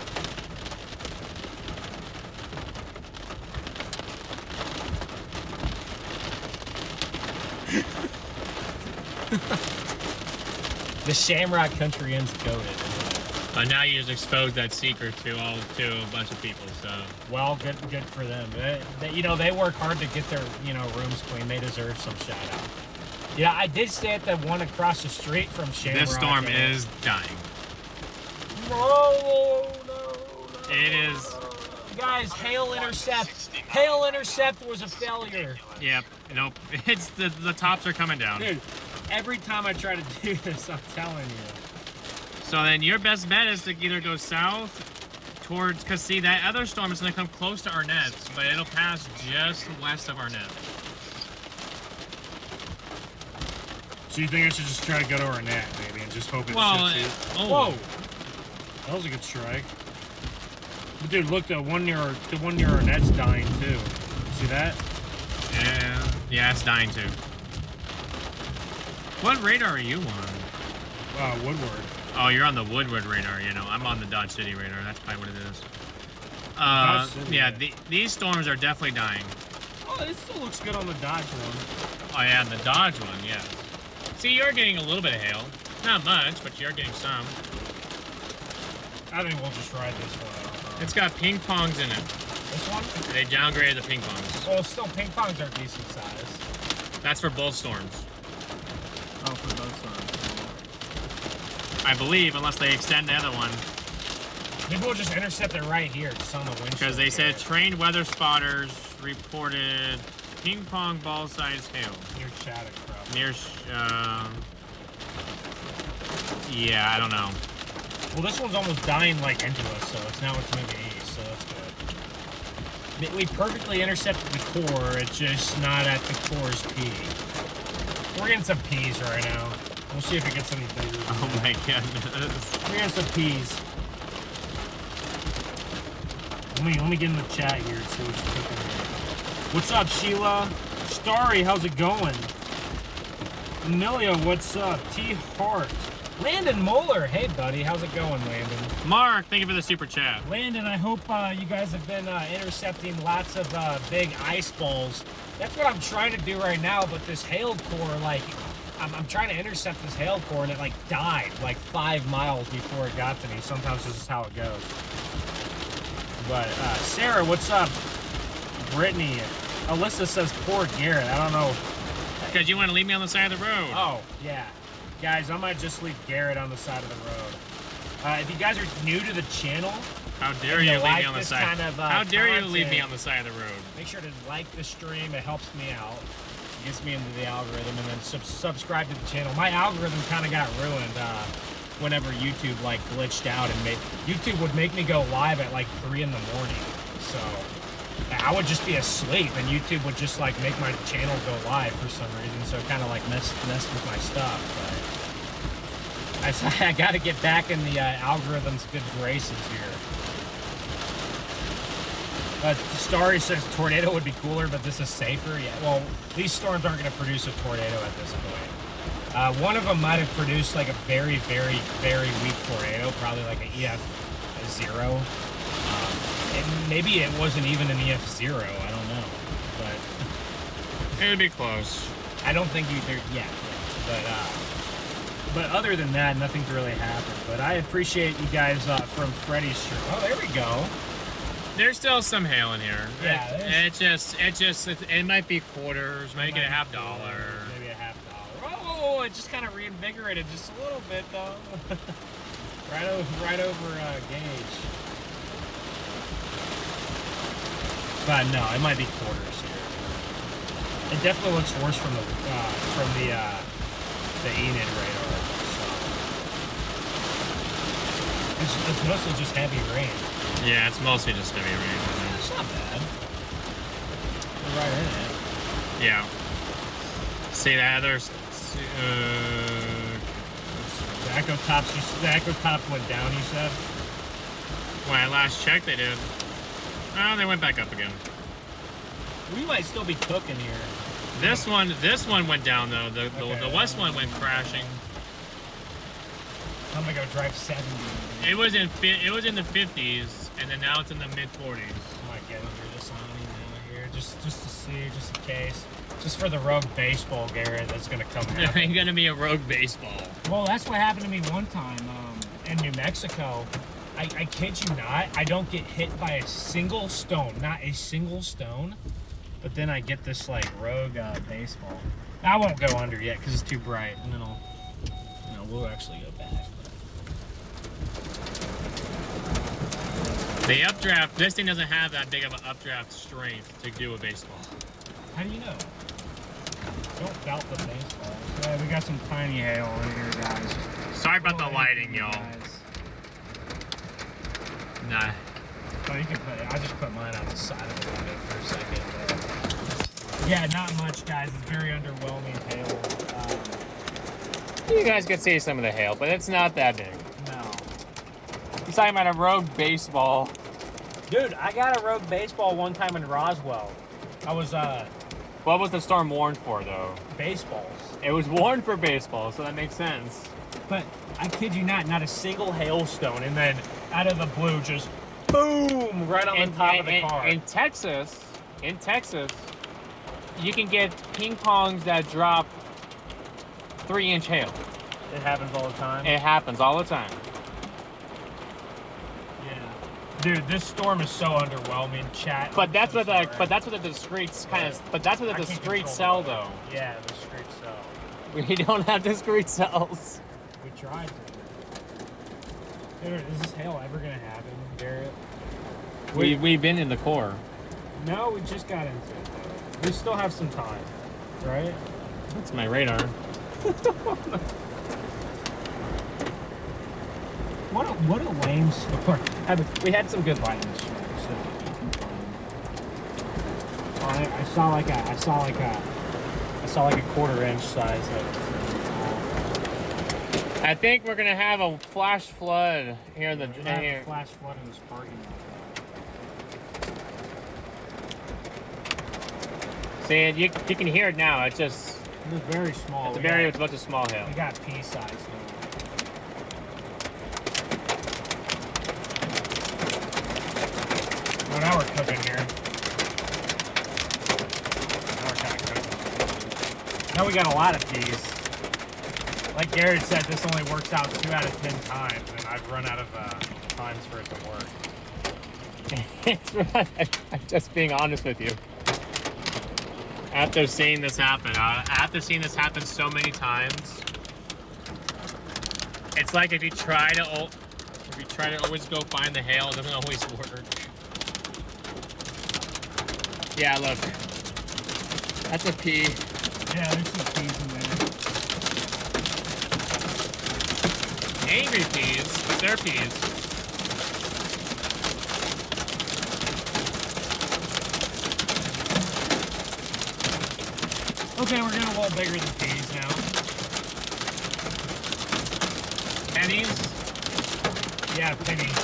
The Shamrock Country Inn's goated. Now you just exposed that secret to a bunch of people. So Well, good for them. They work hard to get their rooms clean. They deserve some shout out. Yeah, I did stay at the one across the street from Shamrock. this storm is dying. No. It is. Guys, hail intercept was a failure. Yep. Nope. It's the tops are coming down. Dude, every time I try to do this, I'm telling you. So then your best bet is to either go south towards, because see, that other storm is going to come close to Arnett's, but it'll pass just west of Arnett. So you think I should just try to go to Arnett, maybe, and just hope it shits you? Oh. Whoa! That was a good strike. But dude, look, the one near Arnett's dying too. See that? Yeah, it's dying too. What radar are you on? Woodward. Oh, you're on the Woodward radar. I'm on the Dodge City radar. That's probably what it is. Dodge City, yeah, these storms are definitely dying. Oh, it still looks good on the Dodge one. Oh yeah, the Dodge one, yeah. See, you're getting a little bit of hail. Not much, but you're getting some. I think we'll just ride this one out. It's got ping pongs in it. This one? They downgraded the ping pongs. Well, still, ping pongs are decent size. That's for both storms. Oh, for both sides. I believe, unless they extend the other one. Maybe we'll just intercept it right here, just on the windshield. Because they said trained weather spotters reported ping pong ball size hail. Near Shattuck, probably. Near, yeah, I don't know. Well, this one's almost dying like into us, so it's moving east, so that's good. We perfectly intercepted the core, it's just not at the core's P. We're getting some P's right now. We'll see if it gets any bigger. Oh my goodness. We're getting some P's. Let me get in the chat here and see what's cooking here. What's up, Sheila? Starry, how's it going? Amelia, what's up? T. Hart. Landon Moeller, hey buddy, how's it going, Landon? Mark, thank you for the super chat. Landon, I hope you guys have been intercepting lots of big ice balls. That's what I'm trying to do right now, but this hail core, like, I'm trying to intercept this hail core and it, like, died, like, 5 miles before it got to me. Sometimes this is how it goes. But, Sarah, what's up? Brittany, Alyssa says, poor Garrett. I don't know. Because you want to leave me on the side of the road. Oh, yeah. Guys, I might just leave Garrett on the side of the road. If you guys are new to the channel, how dare you leave me on the side? Kind of, how dare content, you leave me on the side of the road? Make sure to like the stream. It helps me out. It gets me into the algorithm. And then subscribe to the channel. My algorithm kind of got ruined whenever YouTube like glitched out and YouTube would make me go live at like 3 in the morning. So I would just be asleep, and YouTube would just like make my channel go live for some reason. So it kind of like messed with my stuff. But I got to get back in the algorithm's good graces here. Starry says tornado would be cooler, but this is safer. Yeah, well, these storms aren't going to produce a tornado at this point. One of them might have produced like a very, very, very weak tornado, probably like an EF0. And maybe it wasn't even an EF0, I don't know. But It'd be close. I don't think either, yeah. But other than that, nothing's really happened. But I appreciate you guys from Freddy's stream. Oh, there we go. There's still some hail in here. Yeah, It might be quarters, might get a $50. Maybe a $50. Oh, it just kind of reinvigorated just a little bit though. right over gauge. But no, it might be quarters here. It definitely looks worse from the Enid radar. So. It's mostly just heavy rain. Yeah, it's mostly just heavy rain. It's not bad. We're right in it. Yeah. See that? There's. The Echo Tops went down, you said? When I last checked, they did. Oh, they went back up again. We might still be cooking here. This one went down though. The west one went crashing. I'm gonna go drive 70. It was in the 50s, and then now it's in the mid 40s. I might get under this on here, just to see, just in case. Just for the rogue baseball, Garrett, that's gonna come out. There ain't gonna be a rogue baseball. Well, that's what happened to me one time in New Mexico. I kid you not, I don't get hit by a single stone, not a single stone. But then I get this like rogue baseball. I won't go under yet because it's too bright, and then we'll actually go back. The updraft, this thing doesn't have that big of an updraft strength to do a baseball. How do you know? Don't doubt the baseball. Yeah, we got some tiny hail in here, guys. Sorry about the lighting, y'all. Nah. Oh, you can put it. I just put mine on the side of the window for a second. Yeah, not much, guys. It's very underwhelming hail. You guys can see some of the hail, but it's not that big. No. He's talking about a rogue baseball. Dude, I got a rogue baseball one time in Roswell. I was, What was the storm warned for, though? Baseballs. It was warned for baseball, so that makes sense. But I kid you not a single hailstone, and then out of the blue, just boom, right on the top of the car. In Texas, you can get ping pongs that drop 3-inch hail. It happens all the time. It happens all the time. Yeah. Dude, this storm is so underwhelming, chat. But that's what the discreets kind of. But that's what the discreet cell, though. Yeah, the discreet cell. We don't have discreet cells. We tried to. Dude, is this hail ever gonna happen, Garrett? We've been in the core. No, we just got into it. Though. We still have some time, right? That's my radar. What a lame storm. We had some good lightning strikes. So. I saw like a 1/4-inch size. I think we're gonna have a flash flood here in the here. Flash flood in this parking lot. See, you can hear it now. It's just. It's very small. It's a bunch of small hail. We got pea size though. Well, now we're cooking here. Now we're kind of cooking. Now we got a lot of peas. Like Garrett said, this only works out 2 out of 10 times, and I've run out of times for it to work. I'm just being honest with you. After seeing this happen, so many times, it's like if you try to always go find the hail, it doesn't always work. Yeah, look, that's a pea. Yeah, there's some peas in there. Angry peas, but they're peas. Okay, we're getting a little bigger than peas now. Pennies? Yeah, pennies.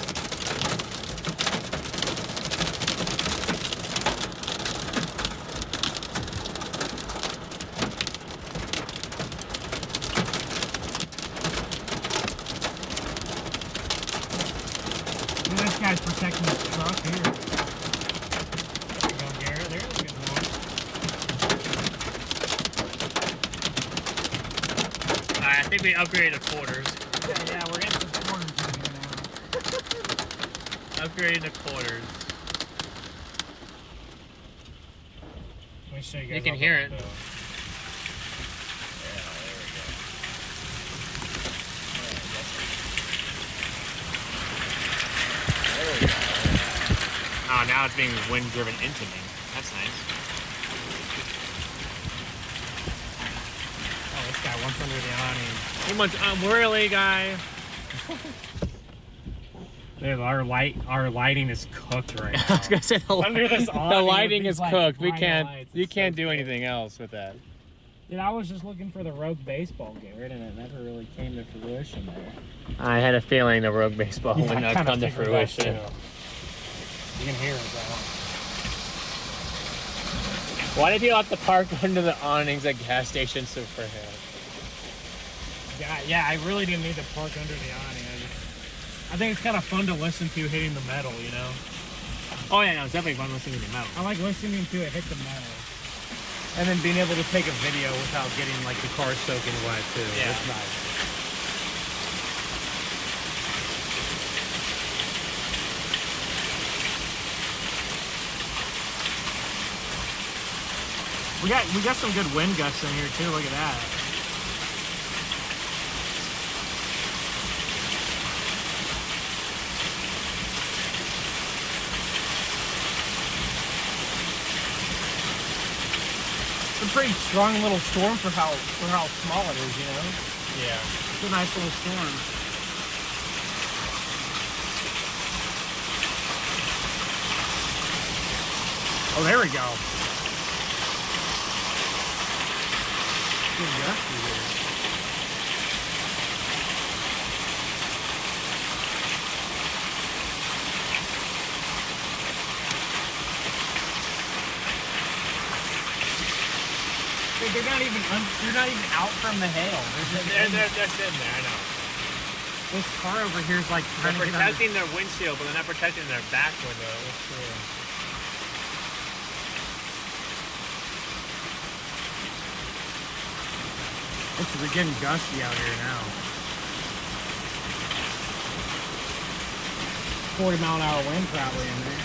This guy's protecting his truck here. There you go, Garrett. There's a good one. Alright, I think we upgraded the quarters. Yeah, we're getting some quarters in here now. Upgraded the quarters. Let me show you guys. You can what hear I'm it. doing. Oh, now it's being wind driven into me. That's nice. Oh, this guy wants under the awning. Too much really, guy. Dude, our lighting is cooked right now. I was gonna say the, Under this the awning lighting with is these, like, cooked. We bright can't. lights, You it's can't so do good. anything else with that. Dude, I was just looking for the rogue baseball, Garrett, and it never really came to fruition there. I had a feeling the rogue baseball Yeah, would I not kinda come to figured that fruition. too. You can hear it though. Why did you have to park under the awnings at gas stations so for him? Yeah, I really didn't need to park under the awning. I think it's kind of fun to listen to hitting the metal, you know? Oh yeah, no, it's definitely fun listening to the metal. I like listening to it hit the metal. And then being able to take a video without getting like the car soaking wet too. Yeah. It's nice. We got some good wind gusts in here too, look at that. It's a pretty strong little storm for how small it is, you know? Yeah. It's a nice little storm. Oh, there we go. Good gusty here. Dude, they're not even out from the hail. They're sitting there. I know. This car over here is like They're trying to get under. protecting their windshield, but they're not protecting their back window. That's true. It's getting gusty out here now. 40-mile-an-hour wind probably in there.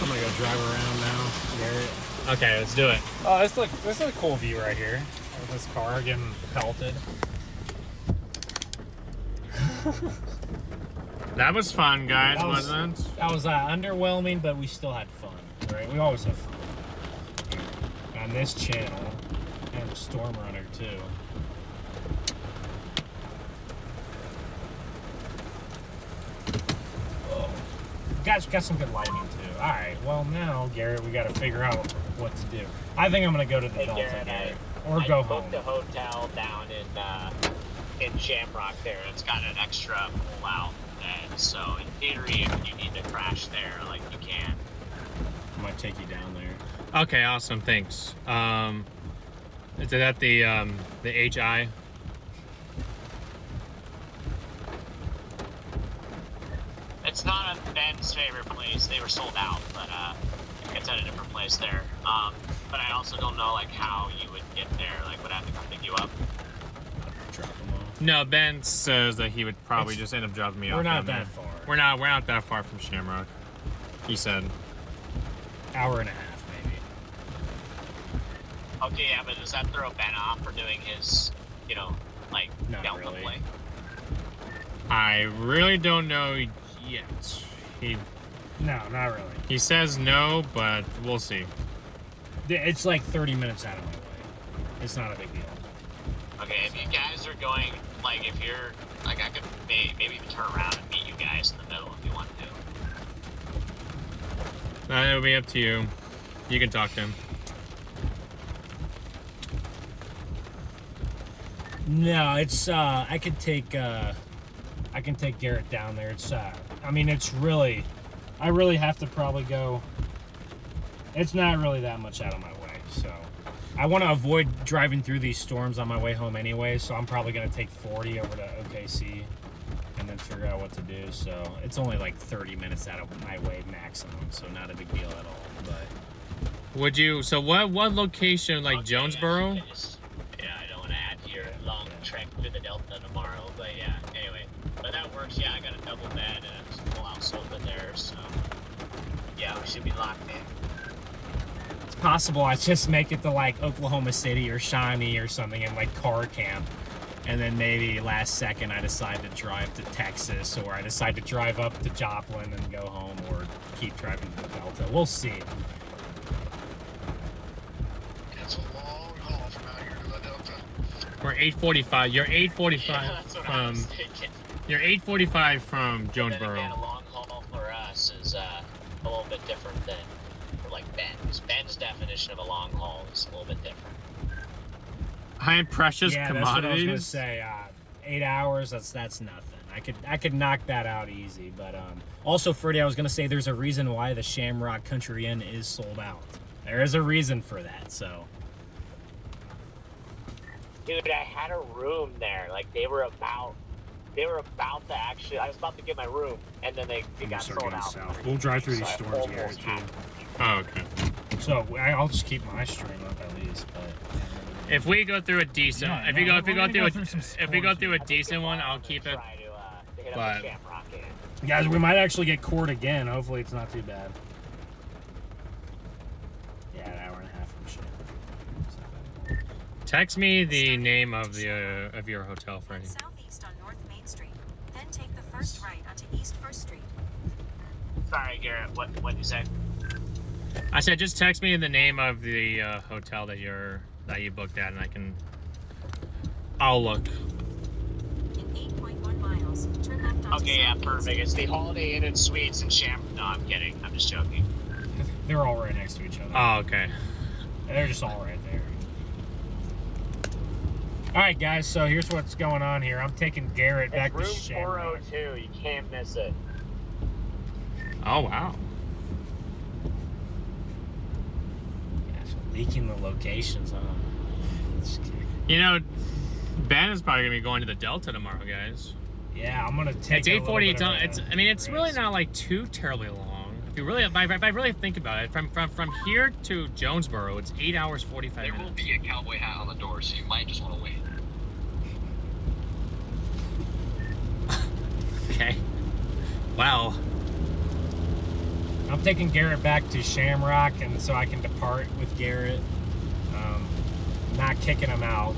I'm gonna go drive around now, Garrett. Okay, let's do it. Oh, this is a cool view right here of this car getting pelted. That was fun, guys, That was- wasn't it? That was underwhelming, but we still had fun, right? We always have fun on this channel and StormRunner too. Oh. Guys, got some good lighting too. All right, well now, Garrett, we got to figure out what to do. I think I'm gonna go to the Delta, Garrett, or go home. I booked a hotel down in Shamrock there. It's got an extra pull-out bed, so in theory, if you need to crash there, like you can. I might take you down there. Okay, awesome. Thanks. Is it at the HI? It's not Ben's favorite place. They were sold out, but it's at a different place there. But I also don't know like how you would get there. Like, would I have to come pick you up? Drop them off. No, Ben says that he would probably just end up dropping me off. We're not down that there. far. We're not that far from Shamrock. He said. Hour and a half, maybe. Okay, yeah, but does that throw Ben off for doing his, you know, like Not Delta really. play? I really don't know yet. No, not really. He says no, but we'll see. It's like 30 minutes out of my way. It's not a big deal. Okay, if you guys are going, like, if you're, like, I could maybe even turn around and meet you guys in the middle if you want to. That'll be up to you. You can talk to him. No, it's I can take Garrett down there. It's I mean, it's really, I really have to probably go. It's not really that much out of my way, so I want to avoid driving through these storms on my way home anyway. So I'm probably gonna take 40 over to OKC and then figure out what to do. So it's only like 30 minutes out of my way maximum, so not a big deal at all. But Would you? So what location? Like Okay, Jonesboro? Yeah, I don't want to add to your long trek to the Delta tomorrow, but yeah. Anyway, but that works. Yeah, I got a double bed and a full house open there, so yeah, we should be locked in. it's possible I just make it to like Oklahoma City or Shawnee or something and like car camp. And then maybe last second I decide to drive to Texas, or I decide to drive up to Joplin and go home, or keep driving to the Delta. We'll see. It's a long haul from out here to the Delta. We're 8:45. You're 8:45 Yeah, that's what I was from. thinking. You're 8:45 from Then Jonesboro. again, a long haul for us is a little bit different than for like Ben's. Ben's definition of a long haul is a little bit different. High and precious Yeah, that's what I was gonna commodities. say. 8 hours. That's nothing. I could knock that out easy. But also, Freddie, I was gonna say there's a reason why the Shamrock Country Inn is sold out. There is a reason for that. So. Dude, I had a room there. Like they were about to actually. I was about to get my room, and then they got Start sold going out. south. We'll drive through these So I storms here almost too. had- Oh, okay. So I'll just keep my stream up at least. But If we go through a decent, Yeah, if we no, go we're gonna through go a, through some if we go storms through a here. decent one, I'll keep it. Try to hit but- up the Shamrock Inn. guys, we might actually get court again. Hopefully, it's not too bad. Yeah, an hour and a half from shit. Text me the name of the of your hotel, Head Freddie. southeast on North Main Street, then take the first right onto East First Street. Sorry, Garrett. What'd you say? I said just text me the name of the hotel that you booked at, and I'll look. In 8.1 miles, turn left onto Okay, yeah, South Main perfect. Street. It's the Holiday Inn and Suites in Shamrock. No, I'm kidding. I'm just joking. They're all right next to each other. Oh, okay. They're just all right there. All right, guys. So here's what's going on here. I'm taking Garrett back It's to room Shamrock. 402. You can't miss it. Oh wow. Yeah, so leaking the locations, huh? Just kidding. You know, Ben is probably gonna be going to the Delta tomorrow, guys. Yeah, I'm gonna take. It's a little 8:48. bit of a It's I mean, it's really risk. not like too terribly long. If you really, if I really think about it, from here to Jonesboro, it's 8 hours 45 There minutes. will be a cowboy hat on the door, so you might just want to wait. Okay. Wow. I'm taking Garrett back to Shamrock, and so I can depart with Garrett. Not kicking him out.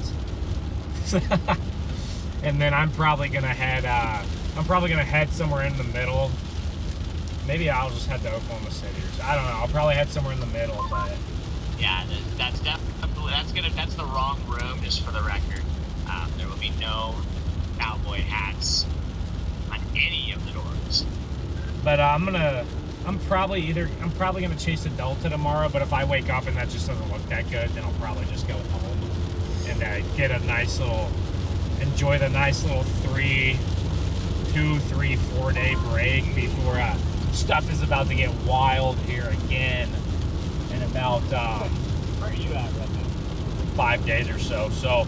And then I'm probably gonna head. I'm probably gonna head somewhere in the middle. Maybe I'll just head to Oklahoma City. Or I don't know. I'll probably head somewhere in the middle, but Yeah, that's definitely that's the wrong room. Just for the record, there will be no cowboy hats on any of the doors. I'm probably gonna chase a Delta tomorrow. But if I wake up and that just doesn't look that good, then I'll probably just go home and get a nice little, enjoy the nice little 4 day break before stuff is about to get wild here again in about Where are you at right now? 5 days or so. So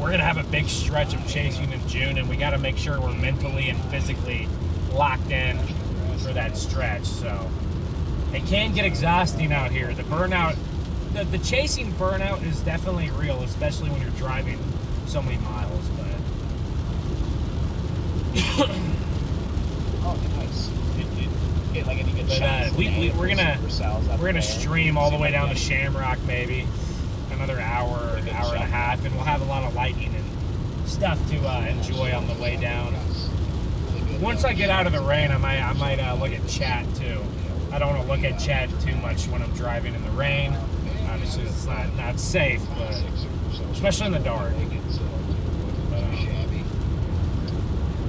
we're gonna have a big stretch of chasing in June, and we got to make sure we're mentally and physically locked in for that stretch. So it can get exhausting out here. The burnout, the chasing burnout is definitely real, especially when you're driving so many miles. But Oh, nice. Did get like any good But shots? we're gonna Supercells up there. stream all the way down to See if I can Shamrock, maybe another hour and a half, and we'll have a lot of lightning and stuff to enjoy on the way down. Once I get out of the rain, I might look at chat too. I don't want to look at chat too much when I'm driving in the rain. Obviously, it's not safe, but especially in the dark. But,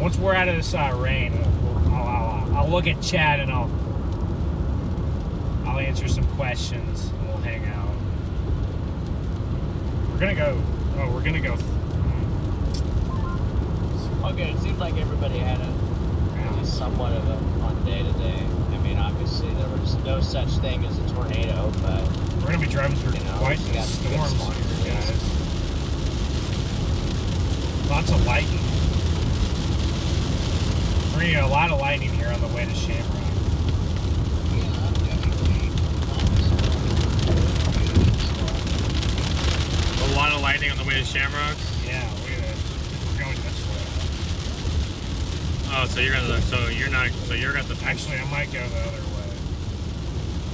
once we're out of this rain, I'll look at chat and I'll I'll answer some questions, and we'll hang out. We're gonna go. Oh, we're gonna go. Okay, it seemed like everybody had somewhat of a fun day today. I mean, obviously there was no such thing as a tornado, but We're gonna be driving through quite we the got some good storms storms here, today. guys. Lots of lightning. We're gonna get a lot of lightning here on the way to Shamrock. A lot of lightning on the way to Shamrock. Yeah, we're going this way. Oh, so you're gonna. So you're not. So you're got the. Actually, I might go the other way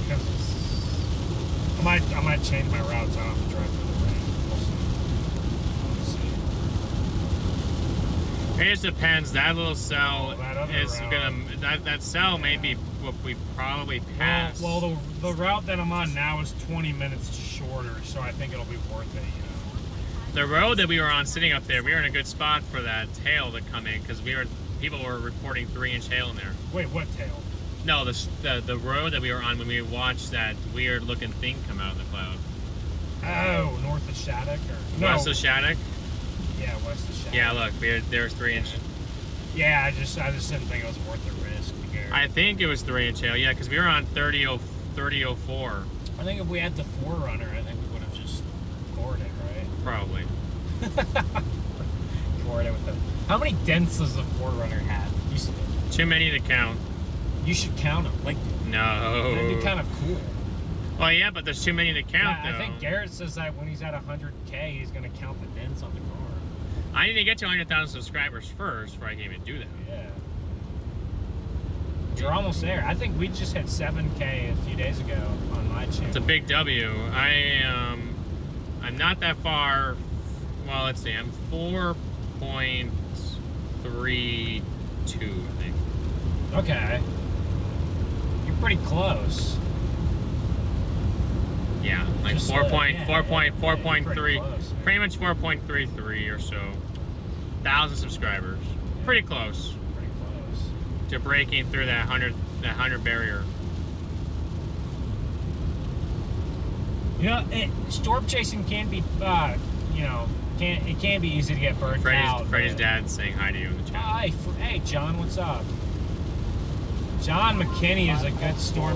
because I might change my route so I don't have to drive through the rain. We'll see. It just depends. That little cell That other is route. gonna. That cell may be what we probably pass. Well, the route that I'm on now is 20 minutes shorter, so I think it'll be worth it. You know. The road that we were on sitting up there, we were in a good spot for that hail to come in because people were reporting 3-inch hail in there. Wait, what tail? No, the road that we were on when we watched that weird looking thing come out of the cloud. Oh, north of Shattuck or no? West of Shattuck. Yeah, west of Shattuck. Yeah, look, there's 3-inch. Yeah, I just didn't think it was worth the risk. I think it was 3-inch hail. Yeah, because we were on 3004. I think if we had the 4Runner, I think we would have just cored it, right? Probably. Cored it with the. How many dents does the 4Runner have? Too many to count. You should count them. Like, No. that'd be kind of cool. Well, yeah, but there's too many to count, Yeah, though. I think Garrett says that when he's at 100K, he's going to count the dents on the car. I need to get to 100,000 subscribers first before I can even do that. Yeah. You're almost there. I think we just hit 7K a few days ago on my channel. It's a big W. I'm not that far. Well, let's see. I'm 4.32, I think. Okay. You're pretty close. Yeah, like Just 4.3, close. pretty much 4.33 or so. 1,000 subscribers. Pretty close Pretty close. to breaking through that 100 barrier. You know, storm chasing can be, it can be easy to get burnt out. Freddie's but- dad's saying hi to you in the chat. Hey, John, what's up? John McKinney is a good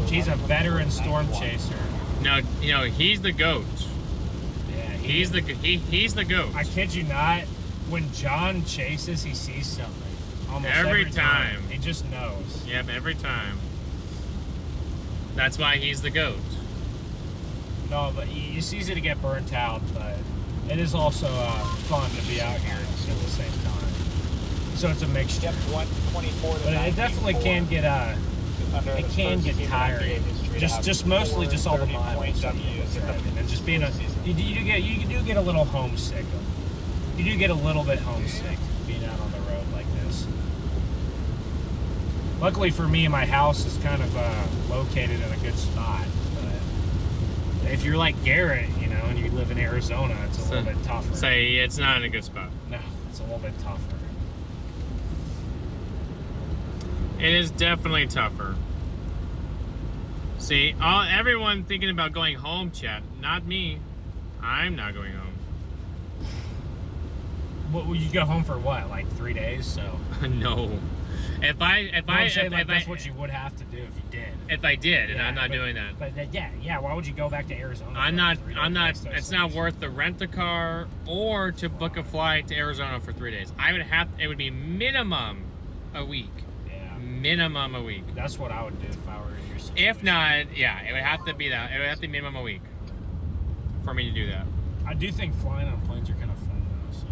he's a veteran storm chaser. No, he's the goat. Yeah, He's the goat. I kid you not, when John chases, he sees something. Almost Every time. He just knows. Yep, every time. That's why he's the goat. No, but it's easy to get burnt out, but it is also fun to be out here at the same time. So it's a mixture. Yep, 124 to But it definitely 94. can get it can get tiring. Just mostly just all the miles that you driving and just being you do get a little homesick. You do get a little bit homesick being out on the road like this. Luckily for me, my house is kind of located in a good spot. But if you're like Garrett, and you live in Arizona, it's a little bit tougher. Say it's not in a good spot. No, it's a little bit tougher. It is definitely tougher. See, everyone thinking about going home, chat. Not me. I'm not going home. What will you go home for? What, like 3 days? So No. If that's what you would have to do if you did. If I did, and Yeah, I'm not but- doing that. But yeah. Why would you go back to Arizona? I'm for not. 3 days? I'm not. Makes no It's not sense. worth the rent a car or to book a flight to Arizona for 3 days. I would have. It would be minimum a week. Yeah, Minimum a week. that's what I would do if I were in your situation. If not, yeah, it would have to be that. It would have to be minimum a week for me to do that. I do think flying on planes are kind of fun though. So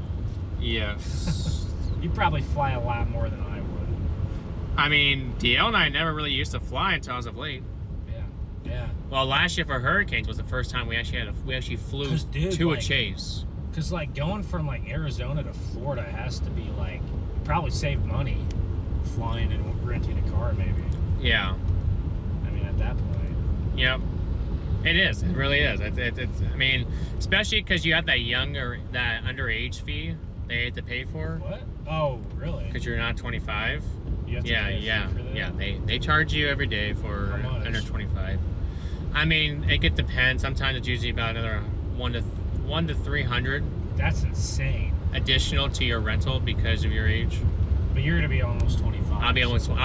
Yes. you probably fly a lot more than I would. I mean, DL and I never really used to fly until as of late. Yeah. Well, last year for hurricanes was the first time we actually flew 'Cause, dude, to a like- chase. Because like going from like Arizona to Florida has to be like probably save money flying and renting a car maybe. Yeah. I mean at that point. Yep. It is. It really is. It's I mean, especially because you have that underage fee they had to pay for. What? Oh, really? Because you're not 25. You have to Yeah, pay a fee yeah, for that? yeah. They charge you every day for How much? under 25. I mean, it depends. Sometimes it's usually about another 1 to 300 That's insane. additional to your rental because of your age. But you're gonna be almost 25. I'll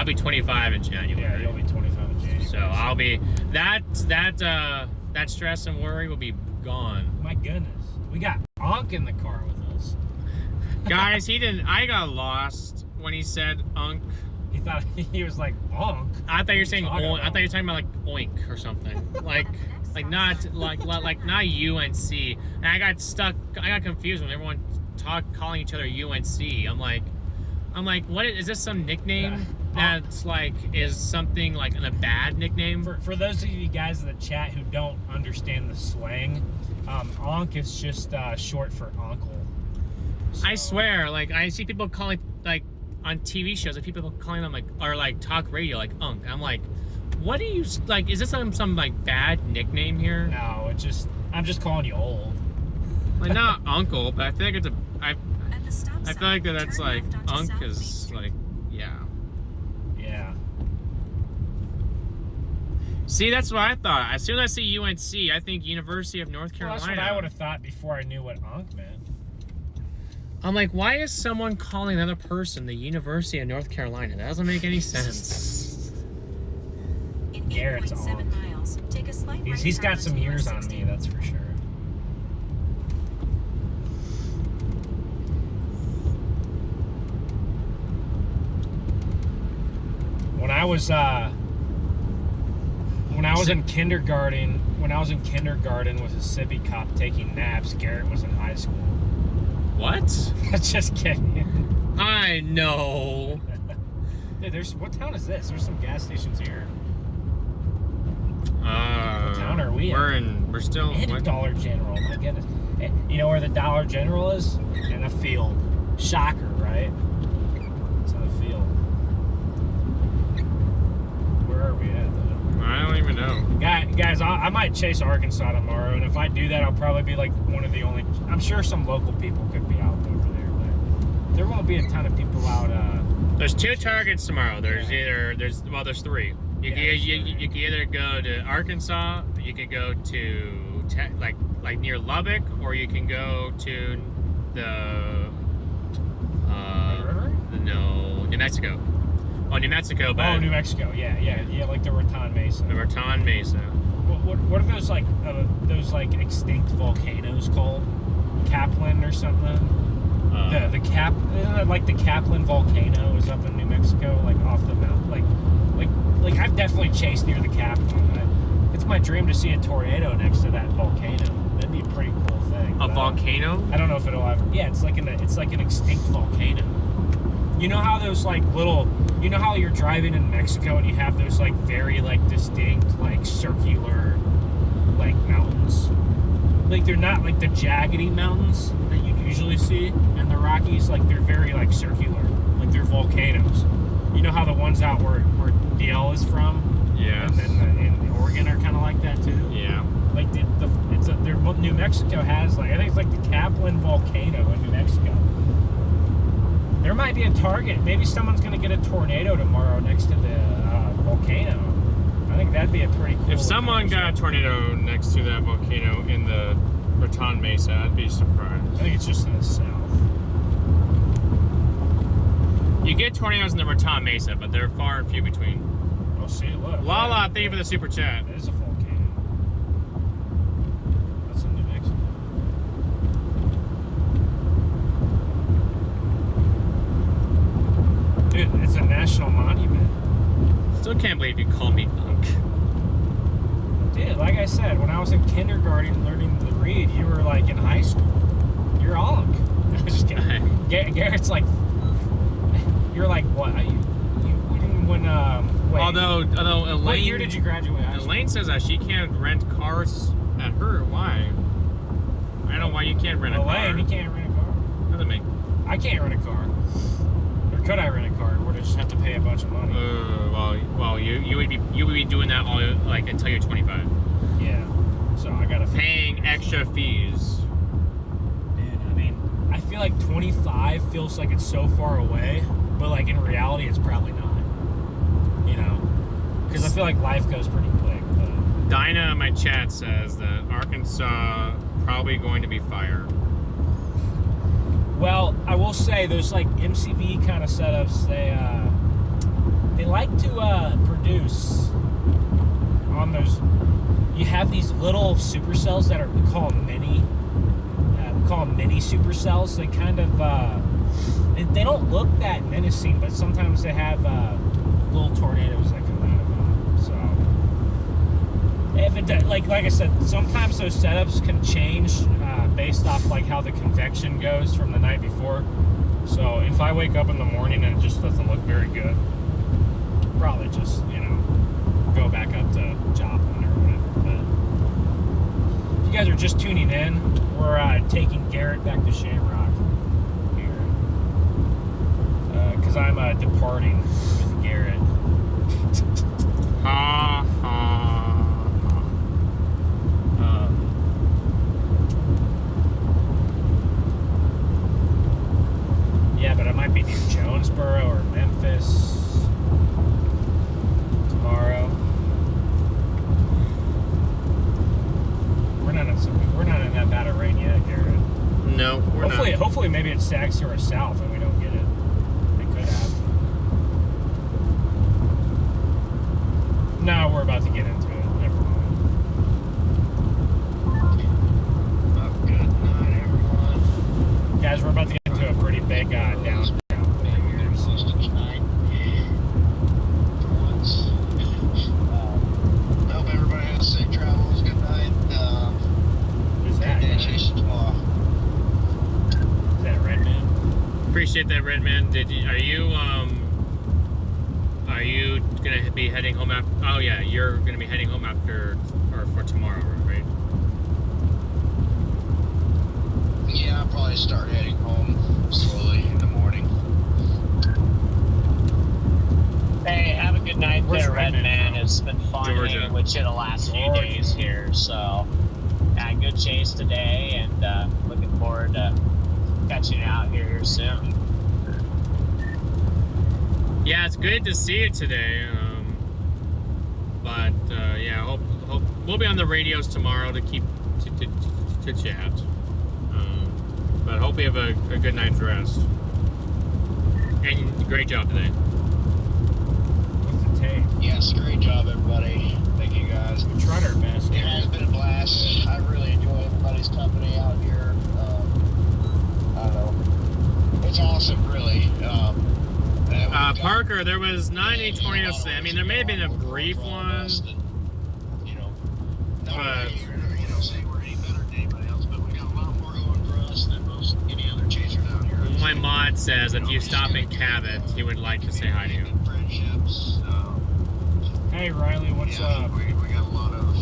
be 25 in January. Yeah, you'll be 25 in January. So I'll be that stress and worry will be gone. My goodness, we got Onk in the car with us. Guys, I got lost when he said unk. He thought he was like Onk. I thought you were saying Talking oink. I about? thought you were talking about like oink or something. like not not UNC. And I got confused when everyone calling each other UNC. I'm like, what is this? Some nickname that's like is something like a bad nickname? For those of you guys in the chat who don't understand the slang, Onk is just short for uncle. So, I swear, like I see people calling like on TV shows, like people calling them like or like talk radio like unk. I'm like, what do you like? Is this some like bad nickname here? No, I'm just calling you old. Like not uncle, but I think it's At the stop I feel sign, like that's turn like left onto unk South Main is Street. like yeah. Yeah. See, that's what I thought. As soon as I see UNC, I think University of North Well, Carolina. that's what I would have thought before I knew what Onk meant. I'm like, why is someone calling another person the University of North Carolina? That doesn't make any sense. In Garrett's 8.7 on. miles, take a slight right He's turn got some onto years US on 60. me, that's for sure. When I was in kindergarten, with a sippy cop taking naps, Garrett was in high school. What? Just kidding. I know. Dude, what town is this? There's some gas stations here. What town are we in? We're still. And a what? Dollar General, my goodness. You know where the Dollar General is? In a field. Shocker, right? It's in a field. Where are we at, though? I don't even know. Guys, I might chase Arkansas tomorrow, and if I do that, I'll probably be like one of the only... I'm sure some local people could be out over there, but there won't be a ton of people out... There's 2 targets tomorrow. There's there's 3. You can either go to Arkansas, you can go to like near Lubbock, or you can go to the New Mexico. Oh, New Mexico, but Oh, New Mexico, yeah, like the Raton Mesa. the Raton Mesa. What are those like extinct volcanoes called? Kaplan or something? The Cap, isn't it like the Kaplan volcano is up in New Mexico, like off the mountain, like I've definitely chased near the Kaplan. It's my dream to see a tornado next to that volcano. That'd be a pretty cool thing. A volcano? I don't know if it'll ever. Yeah, it's like an extinct volcano. You know how those like little, you know how you're driving in Mexico and you have those like very like distinct like circular like mountains. Like they're not like the jaggedy mountains that you usually see in the Rockies. Like they're very like circular, like they're volcanoes. You know how the ones out where DL is from, Yeah. and then in Oregon are kind of like that too. Yeah. Like New Mexico has like I think it's like the Kaplan volcano in New Mexico. There might be a target. Maybe someone's gonna get a tornado tomorrow next to the volcano. I think that'd be a pretty cool. If someone got a tornado next to that volcano in the Raton Mesa, I'd be surprised. I think it's just in the south. You get tornadoes in the Raton Mesa, but they're far and few between. Oh, see, look. Lala, thank you for the super chat. That is a volcano. That's in New Mexico. Dude, it's a national monument. Still can't believe you call me unk. Dude, like I said, when I was in kindergarten learning to read, you were like in high school. You're Onk. I'm just kidding. Garrett's like, you're like what? Wait. Although Elaine, What year did you graduate high school? Elaine says that she can't rent cars at her. Why? I don't know why you can't rent a car. Elaine, you can't rent a car. Doesn't make. I can't rent a car. Or could I rent a car? Would I just have to pay a bunch of money? Well, you would be doing that all like until you're 25. Yeah. So I gotta Paying extra fees. Dude, I mean, I feel like 25 feels like it's so far away, but like in reality, it's probably not. You know, because I feel like life goes pretty quick. But Dinah in my chat says that Arkansas probably going to be fired. Well, I will say those like MCV kind of setups, they like to produce on those. You have these little supercells that are we call them mini supercells. They kind of they don't look that menacing, but sometimes they have little tornadoes that come out of them. So if it like I said, sometimes those setups can change based off like how the convection goes from the night before. So if I wake up in the morning and it just doesn't look very good, probably just go back up to Joplin or whatever. But if you guys are just tuning in, we're taking Garrett back to Shamrock here because I'm departing with Garrett. Ha ha. Yeah, but I might be near Jonesboro or Memphis tomorrow. We're not in that bad of rain yet, Garrett. No, we're not. Hopefully maybe it sags to our south and we don't get it. It could happen. No, we're about to get into it. Never mind. Good night, everyone. Guys, we're about to get into a pretty big down. Hope everybody has safe travels. Good night. Who's that? And chase tomorrow. Is that Red Man? Appreciate that, Red Man. Are you gonna be heading home after? Oh yeah, you're gonna be heading home after or for tomorrow, right? Yeah, I'll probably start heading home slowly in the morning. Hey, have a good night there, Red Man. from? It's been fun Georgia. hanging with you the last few Georgia. days here. So, good chase today, and looking forward to catching you out here soon. Yeah, it's good to see you today. But yeah, hope we'll be on the radios tomorrow to keep to chat. But hope you have a good night's rest. And great job today. What's the take? Yes, great job, everybody. Thank you, guys. We tried our best. It has been a blast. I really enjoy everybody's company out here. I don't know. It's awesome, really. Parker, there was 90 tornadoes. I mean, there may have been a brief one. But say we're any better than anybody else, but we got a lot more going for us than most any other chaser down here. my mod says if you stop in Cabot, he would like to say hi to you. Friendships. Hey Riley, what's up? We got a lot of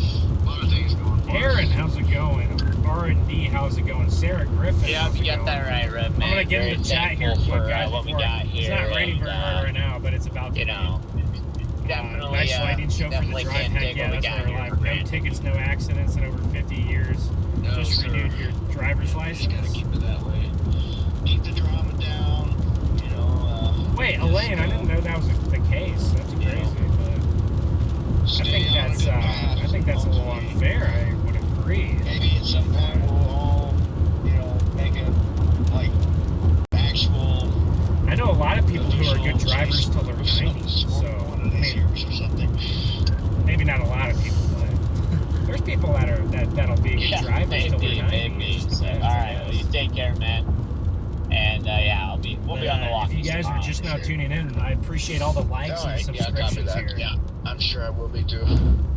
things going for us. Aaron, how's it going? R&D, how's it going? Sarah Griffin, Yeah, how's you it got going? that right, Red Man. I'm gonna get in the chat here quick, guys. What we before- got here. It's not raining very and, hard right now, but it's about to. Definitely. Nice lighting show for the definitely drive. can't Heck dig yeah, what we that's got what we're here. live. No tickets, no accidents in over 50 years. No, Just sir. renewed your driver's Just license. gotta keep it that way. Keep the drama down. Wait, Elaine, I didn't know that was the case. That's crazy. But I think that's a little unfair. I would agree. Maybe at some point we'll all, make it like actual. I know a lot of people who are good drivers till they're 90. So maybe not a lot of people, but there's people that'll be good drivers till they're 90. Maybe. Alright, well, you take care, man. And we'll be on the walk. If you guys are just now tuning in, I appreciate all the likes and subscriptions here. Yeah, I'm sure I will be too.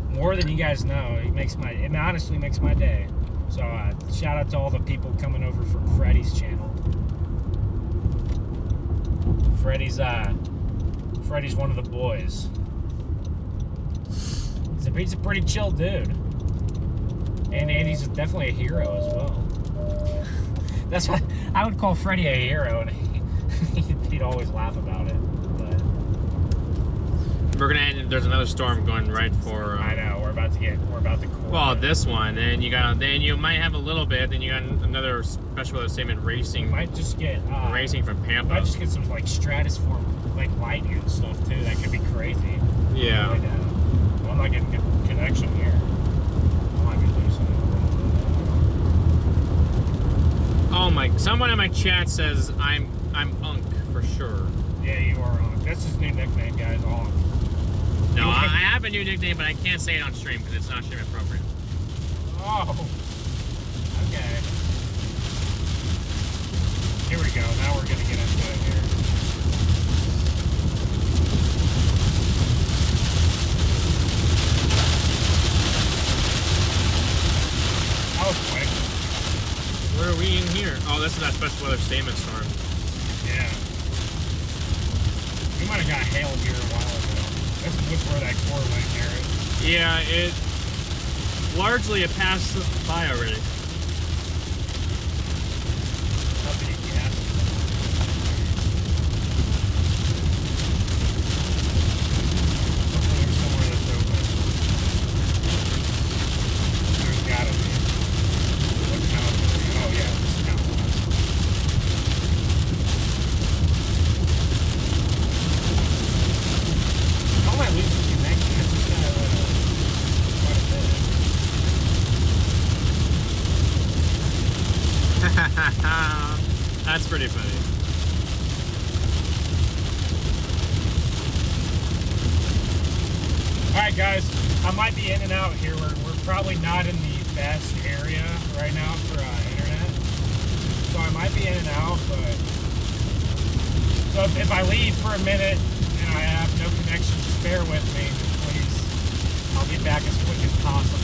More than you guys know. It honestly makes my day. So shout out to all the people coming over from Freddie's channel. Freddie's one of the boys. He's a pretty chill dude. And he's definitely a hero as well. That's why I would call Freddie a hero, and he'd always laugh about it. But There's another storm going right for. I know we're about to cool. Well, this one, then you might have a little bit. Then you got another special statement racing. Might just get racing from Pampa. Might just get some like stratoform like lightning and stuff too. That could be crazy. Yeah. Well, I'm not getting good connection here. Someone in my chat says I'm Unk for sure. Yeah, you are on. That's his new nickname, guys. On. No, I have a new nickname, but I can't say it on stream because it's not stream appropriate. Oh. Okay. Here we go. Now we're gonna get into it here. That was quick. Where are we in here? Oh, this is that special weather statement storm. Yeah. We might have got hail here a while ago. That's where that core went, Garrett. Yeah, it largely it passed by already. How big gas? Hopefully there's somewhere that's open. There's gotta be. What town is it? Oh yeah, this town was. How am I losing connection? This is quite a bit. That's pretty funny. Alright guys, I might be in and out here. We're probably not in the best area right now for internet. So I might be in and out, but... So if I leave for a minute and I have no connection, just bear with me, please. I'll get back as quick as possible.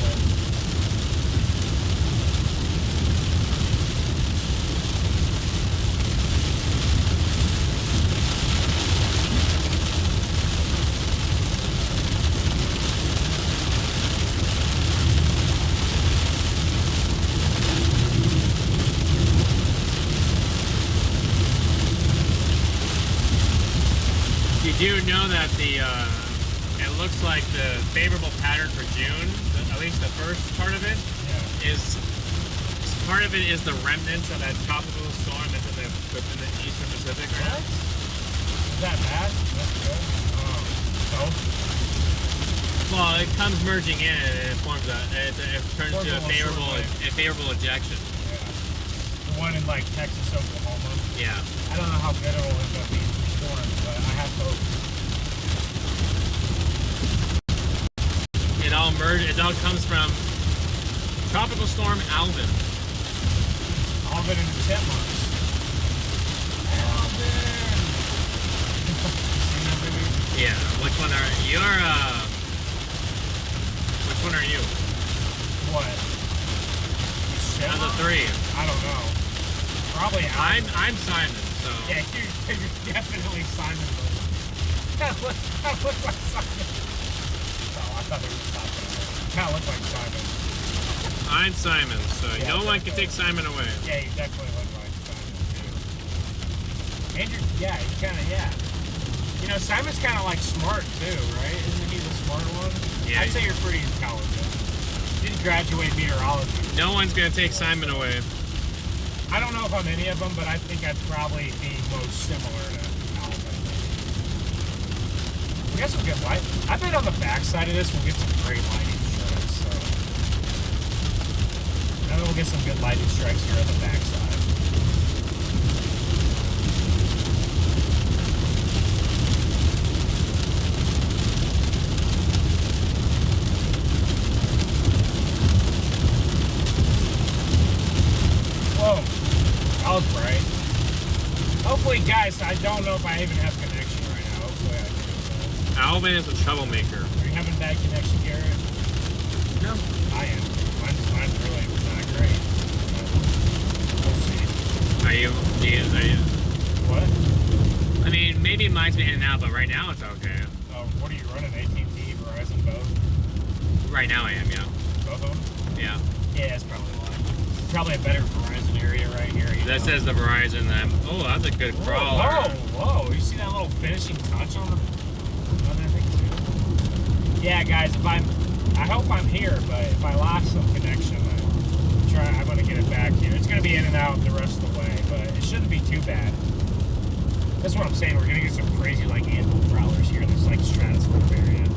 You do know that the it looks like the favorable pattern for June, at least the first part of it, is part of it is the remnants of that tropical storm that's in the eastern Pacific right now. Is that bad? That's good. So? Well, it comes merging in and it forms it turns to a favorable ejection. Yeah. The one in like Texas, Oklahoma. Yeah. I don't know how good it'll end up being for storm, but I have hope. It all comes from Tropical Storm Alvin. Alvin and the Chipmunks. Alvin! Yeah, which one are which one are you? What? Out of the three. I don't know. Probably Alvin. I'm Simon, so. Yeah, you're definitely Simon. That look like Simon. Oh, I thought they were stopping. Kind of look like Simon. I'm Simon, so yeah, no one can take Simon away. Yeah, you definitely look like Simon too. And you kind of, You know, Simon's kind of like smart too, right? Isn't he the smart one? Yeah. I'd say you're pretty intelligent. You didn't graduate meteorology. No one's gonna take Simon away. I don't know if I'm any of them, but I think I'd probably be most similar to Alvin. We got some good light. I bet on the backside of this we'll get some great lightning strikes. So I know we'll get some good lightning strikes here on the backside. Whoa, that was bright. Hopefully, guys, I don't know if I even have connection right now. Hopefully I do. Alvin is a troublemaker. Are you having bad connection, Garrett? No. I am. Mine's really not great. We'll see. Are you? What? I mean, maybe mine's been in and out, but right now it's okay. What are you running? AT&T, Verizon, both? Right now I am, yeah. Both of them? Yeah. Yeah, that's probably why. Probably a better Verizon area right here. That says the Verizon. Oh, that's a good crawler. Whoa! You see that little finishing touch on that thing too? Yeah, guys. I hope I'm here, but if I lost some connection, I'm gonna get it back here. It's gonna be in and out the rest of the way, but it shouldn't be too bad. That's what I'm saying. We're gonna get some crazy like anvil prowlers here in this like stratosphere area.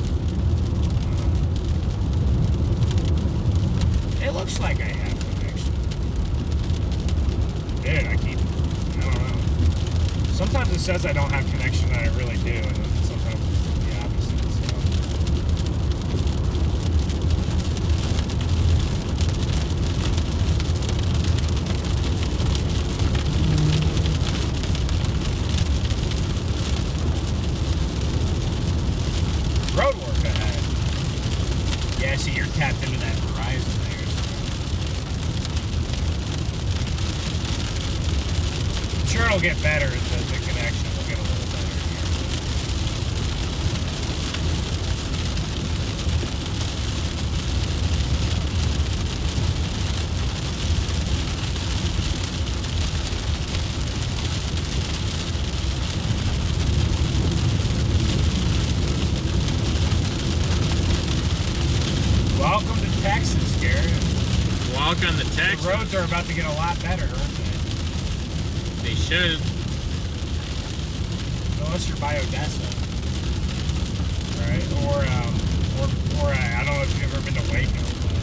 It looks like I have connection. Dude, I keep sometimes it says I don't have connection, and I really do, and then sometimes it's the opposite. So. Road work ahead. Yeah, see, you're tapped into that Verizon there. So. I'm sure it'll get better. The connection will get a little better here. Welcome to Texas, Garrett. Welcome to Texas. The roads are about to get a lot better, aren't they? They should. Unless you're by Odessa, right? Or I don't know if you've ever been to Waco. But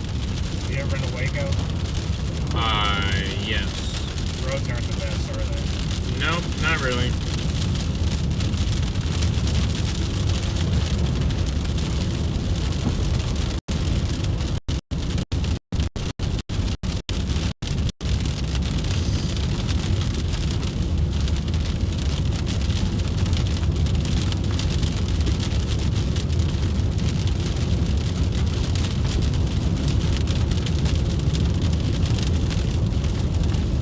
have you ever been to Waco? Yes. The roads aren't the best, are they? Nope, not really.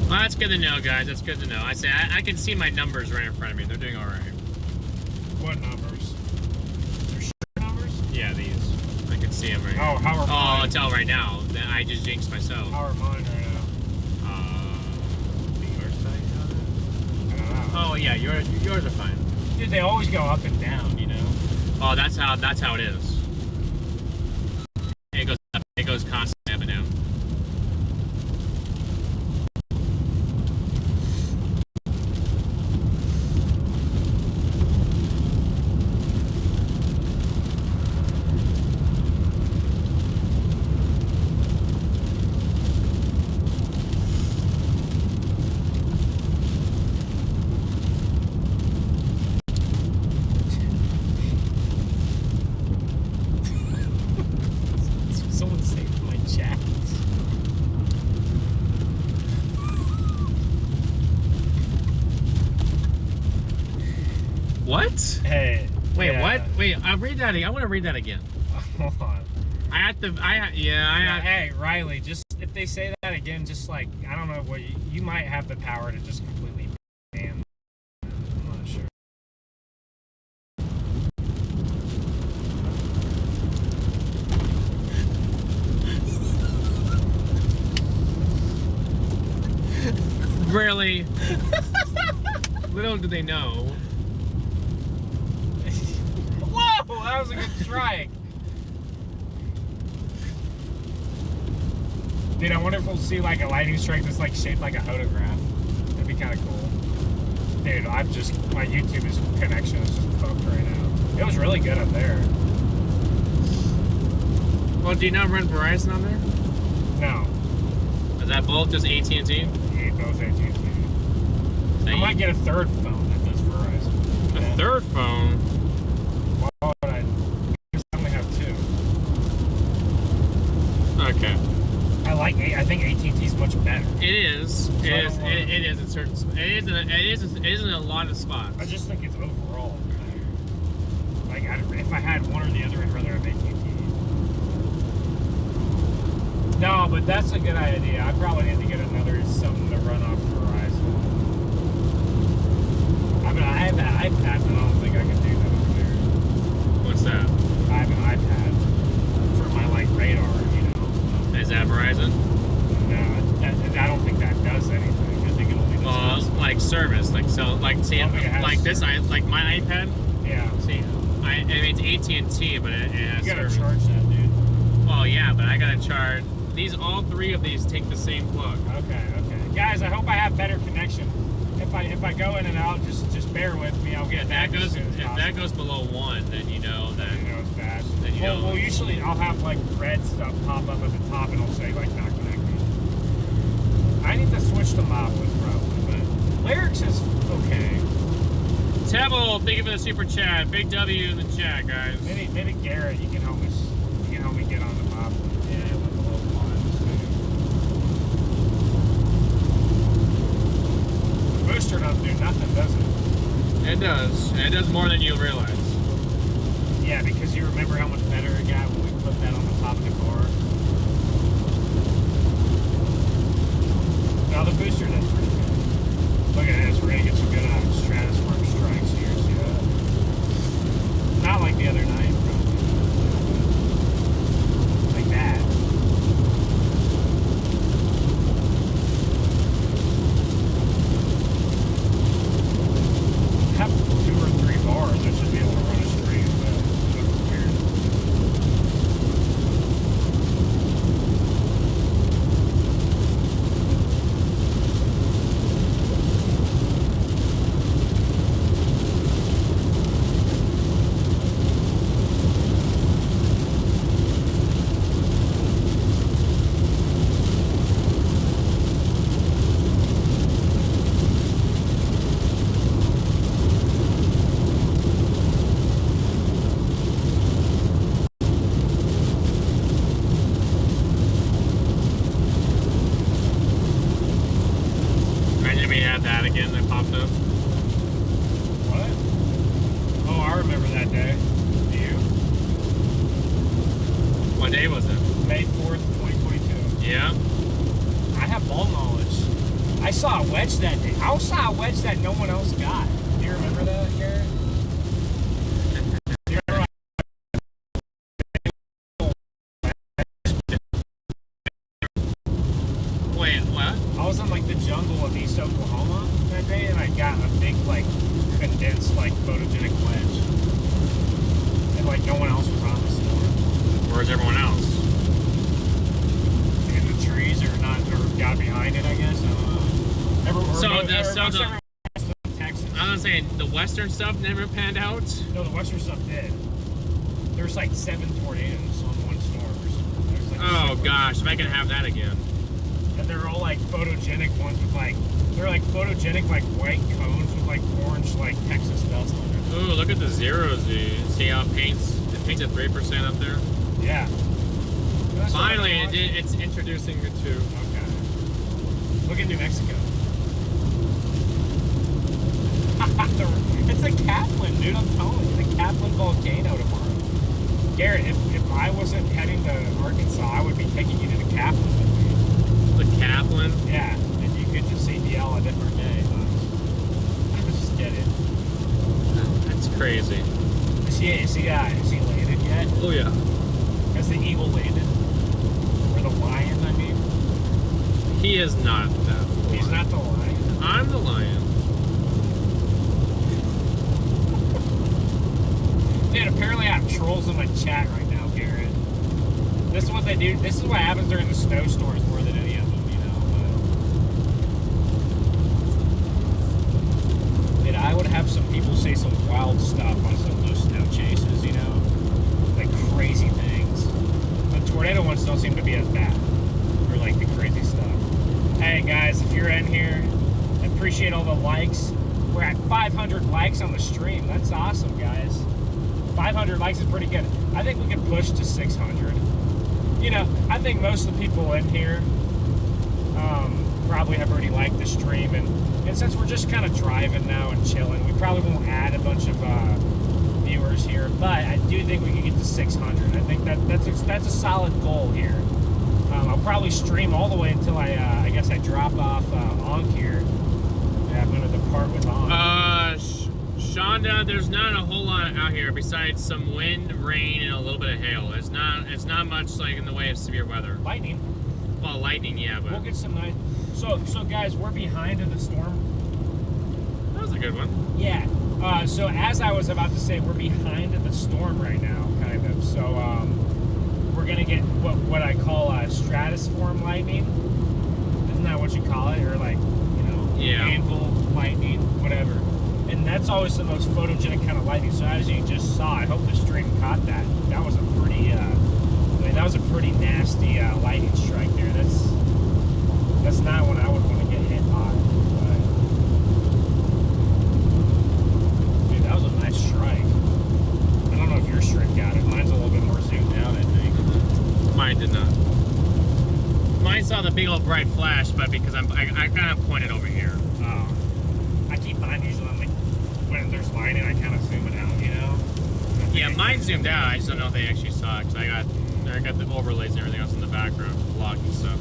Well, that's good to know, guys. That's good to know. I can see my numbers right in front of me. They're doing all right. What numbers? They're short numbers? Yeah, these. I can see them right now. Oh, how are mine? Oh, I'll tell right now. I just jinxed myself. How are mine right now? Yours I don't know. Oh yeah, yours are fine. Dude, they always go up and down, you know? Oh, that's how it is. It goes up. It goes constantly up and down. Someone saved my chats. What? Hey. Wait, yeah. what? Wait, I'll read that. I want to read that again. Hold on. Yeah. Hey, Riley, just if they say that again, just like, I don't know what you might have the power to just completely ban. I'm not sure. Really? Little do they know. Whoa, that was a good strike. Dude, I wonder if we'll see like a lightning strike that's like shaped like a photograph. That'd be kind of cool. Dude, my YouTube connection is just fucked right now. It was really good up there. Well, do you not run Verizon on there? No. Is that both just AT&T? Yeah, both AT&T. I might get a third phone that does Verizon. A third phone? Why would I? Because I only have two. Okay. I think AT&T's much better. It is. It is. It is in certain. It is in a lot of spots. I just think it's overall better. Like, if I had one or the other, I'd rather have AT&T. No, but that's a good idea. I probably need to get something to run off Verizon. I mean, I have an iPad, but I don't think I can do that over there. What's that? I have an iPad for my like radar, you know. Is that Verizon? No, I don't think that does anything. I think it only does. Like service, like so, like see, like this, like my iPad. Yeah. See, I mean it's AT&T, but it has You gotta service. charge that, dude. Oh yeah, but I gotta charge. All three of these take the same plug. Okay. Guys, I hope I have better connection. If I go in and out, just bear with me. I'll get If back as soon as if possible. that goes below 1, then you know that. You know it's bad. Then you know. Well, usually I'll have like red stuff pop up at the top and it'll say like not connected. I need to switch to Moblin probably, but Lyrics is okay. Tebble, thank you for the super chat. Big W in the chat, guys. Maybe Garrett, you can help me get on the map. Yeah, with the local lines. The booster doesn't do nothing, does it? It does. And it does more than you realize. Yeah, because you remember how much better it got when we put that on the top of the car. Now the booster does pretty good. Look at this, we're gonna get some good stratoform strikes here. See that? Not like the other night, probably. Like that. Have 2 or 3 bars, I should be able to run a stream, but it looks weird. Imagine if we had that again that popped up. What? Oh, I remember that day. Do you? What day was it? May 4th, 2022. Yeah. I have ball knowledge. I saw a wedge that day. I saw a wedge that no one else got. Do you remember that, Garrett? Do you remember Wait, what? I was in like the jungle of East Oklahoma that day, and I got a big like condensed like photogenic wedge, and like no one else was on the storm. Where's everyone else? In the trees or not, or got behind it, I guess. I don't know. Texas. I was saying the western stuff never panned out. No, the western stuff did. There's like 7 tornadoes on one storm. There's like Oh 6 gosh, if I can have that again. And they're all like photogenic ones with like, they're like photogenic like white cones with like orange like Texas dust on it. Ooh, look at the 0Z. See how it paints at 3% up there? Yeah. Finally, it's introducing it too. Okay. Look at New Mexico. It's a Kaplan, dude. I'm telling you, the Kaplan volcano tomorrow. Garrett, if I wasn't heading to Arkansas, I would be taking you to the Kaplan with me. The Kaplan? Yeah, and you could just see DL a different day. I was just kidding. That's crazy. Is he landed yet? Oh yeah. Has the eagle landed? Or the lion, I mean? He is not that. He's not the lion. I'm the lion. Dude, apparently I have trolls in my chat right now, Garrett. This is what they do. This is what happens during the snowstorms more than any of them, you know. But dude, I would have some people say some wild stuff on some of those snow chases, you know, like crazy things. The tornado ones don't seem to be as bad for like the crazy stuff. Hey guys, if you're in here, I appreciate all the likes. We're at 500 likes on the stream. That's awesome, guys. 500 likes is pretty good. I think we can push to 600. You know, I think most of the people in here probably have already liked the stream, and since we're just kind of driving now and chilling, we probably won't add a bunch of viewers here, but I do think we can get to 600. I think that's a solid goal here. I'll probably stream all the way until I guess I drop off Onk here. Yeah, I'm gonna depart with Onk. Shonda, there's not a whole lot out here besides some wind, rain, and a little bit of hail. It's not much like in the way of severe weather. Lightning. Well, lightning, yeah, but We'll get some nice. So guys, we're behind in the storm. that was a good one. Yeah. So as I was about to say, we're behind in the storm right now, kind of. So we're gonna get what I call stratoform lightning. Isn't that what you call it? Or like, you know, anvil lightning, whatever. And that's always the most photogenic kind of lightning. So as you just saw, I hope the stream caught that. That was a pretty, that was a pretty nasty lightning strike there. That's not what I would want to get hit by. But flash, but because I kind of pointed over here. I keep mine usually on, like, when there's lighting, I kind of zoom it out, you know? Yeah, mine zoomed out. I just don't know if they actually saw it, because I got the overlays and everything else in the background, blocked and stuff.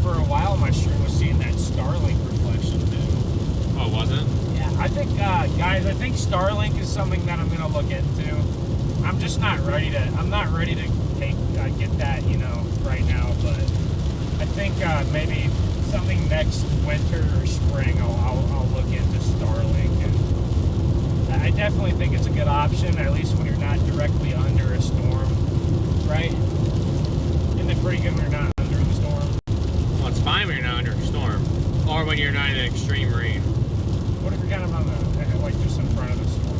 For a while, my stream was seeing that Starlink reflection, too. Oh, was it? Yeah, I think, guys, I think Starlink is something that I'm going to look into. I'm just not ready to, get that, you know, right now, but I think maybe something next winter or spring, I'll look into Starlink, and I definitely think it's a good option, at least when you're not directly under a storm, right? Isn't it pretty good when you're not under the storm? Well, it's fine when you're not under a storm, or when you're not in extreme rain. What if you're kind of on the, like, just in front of the storm?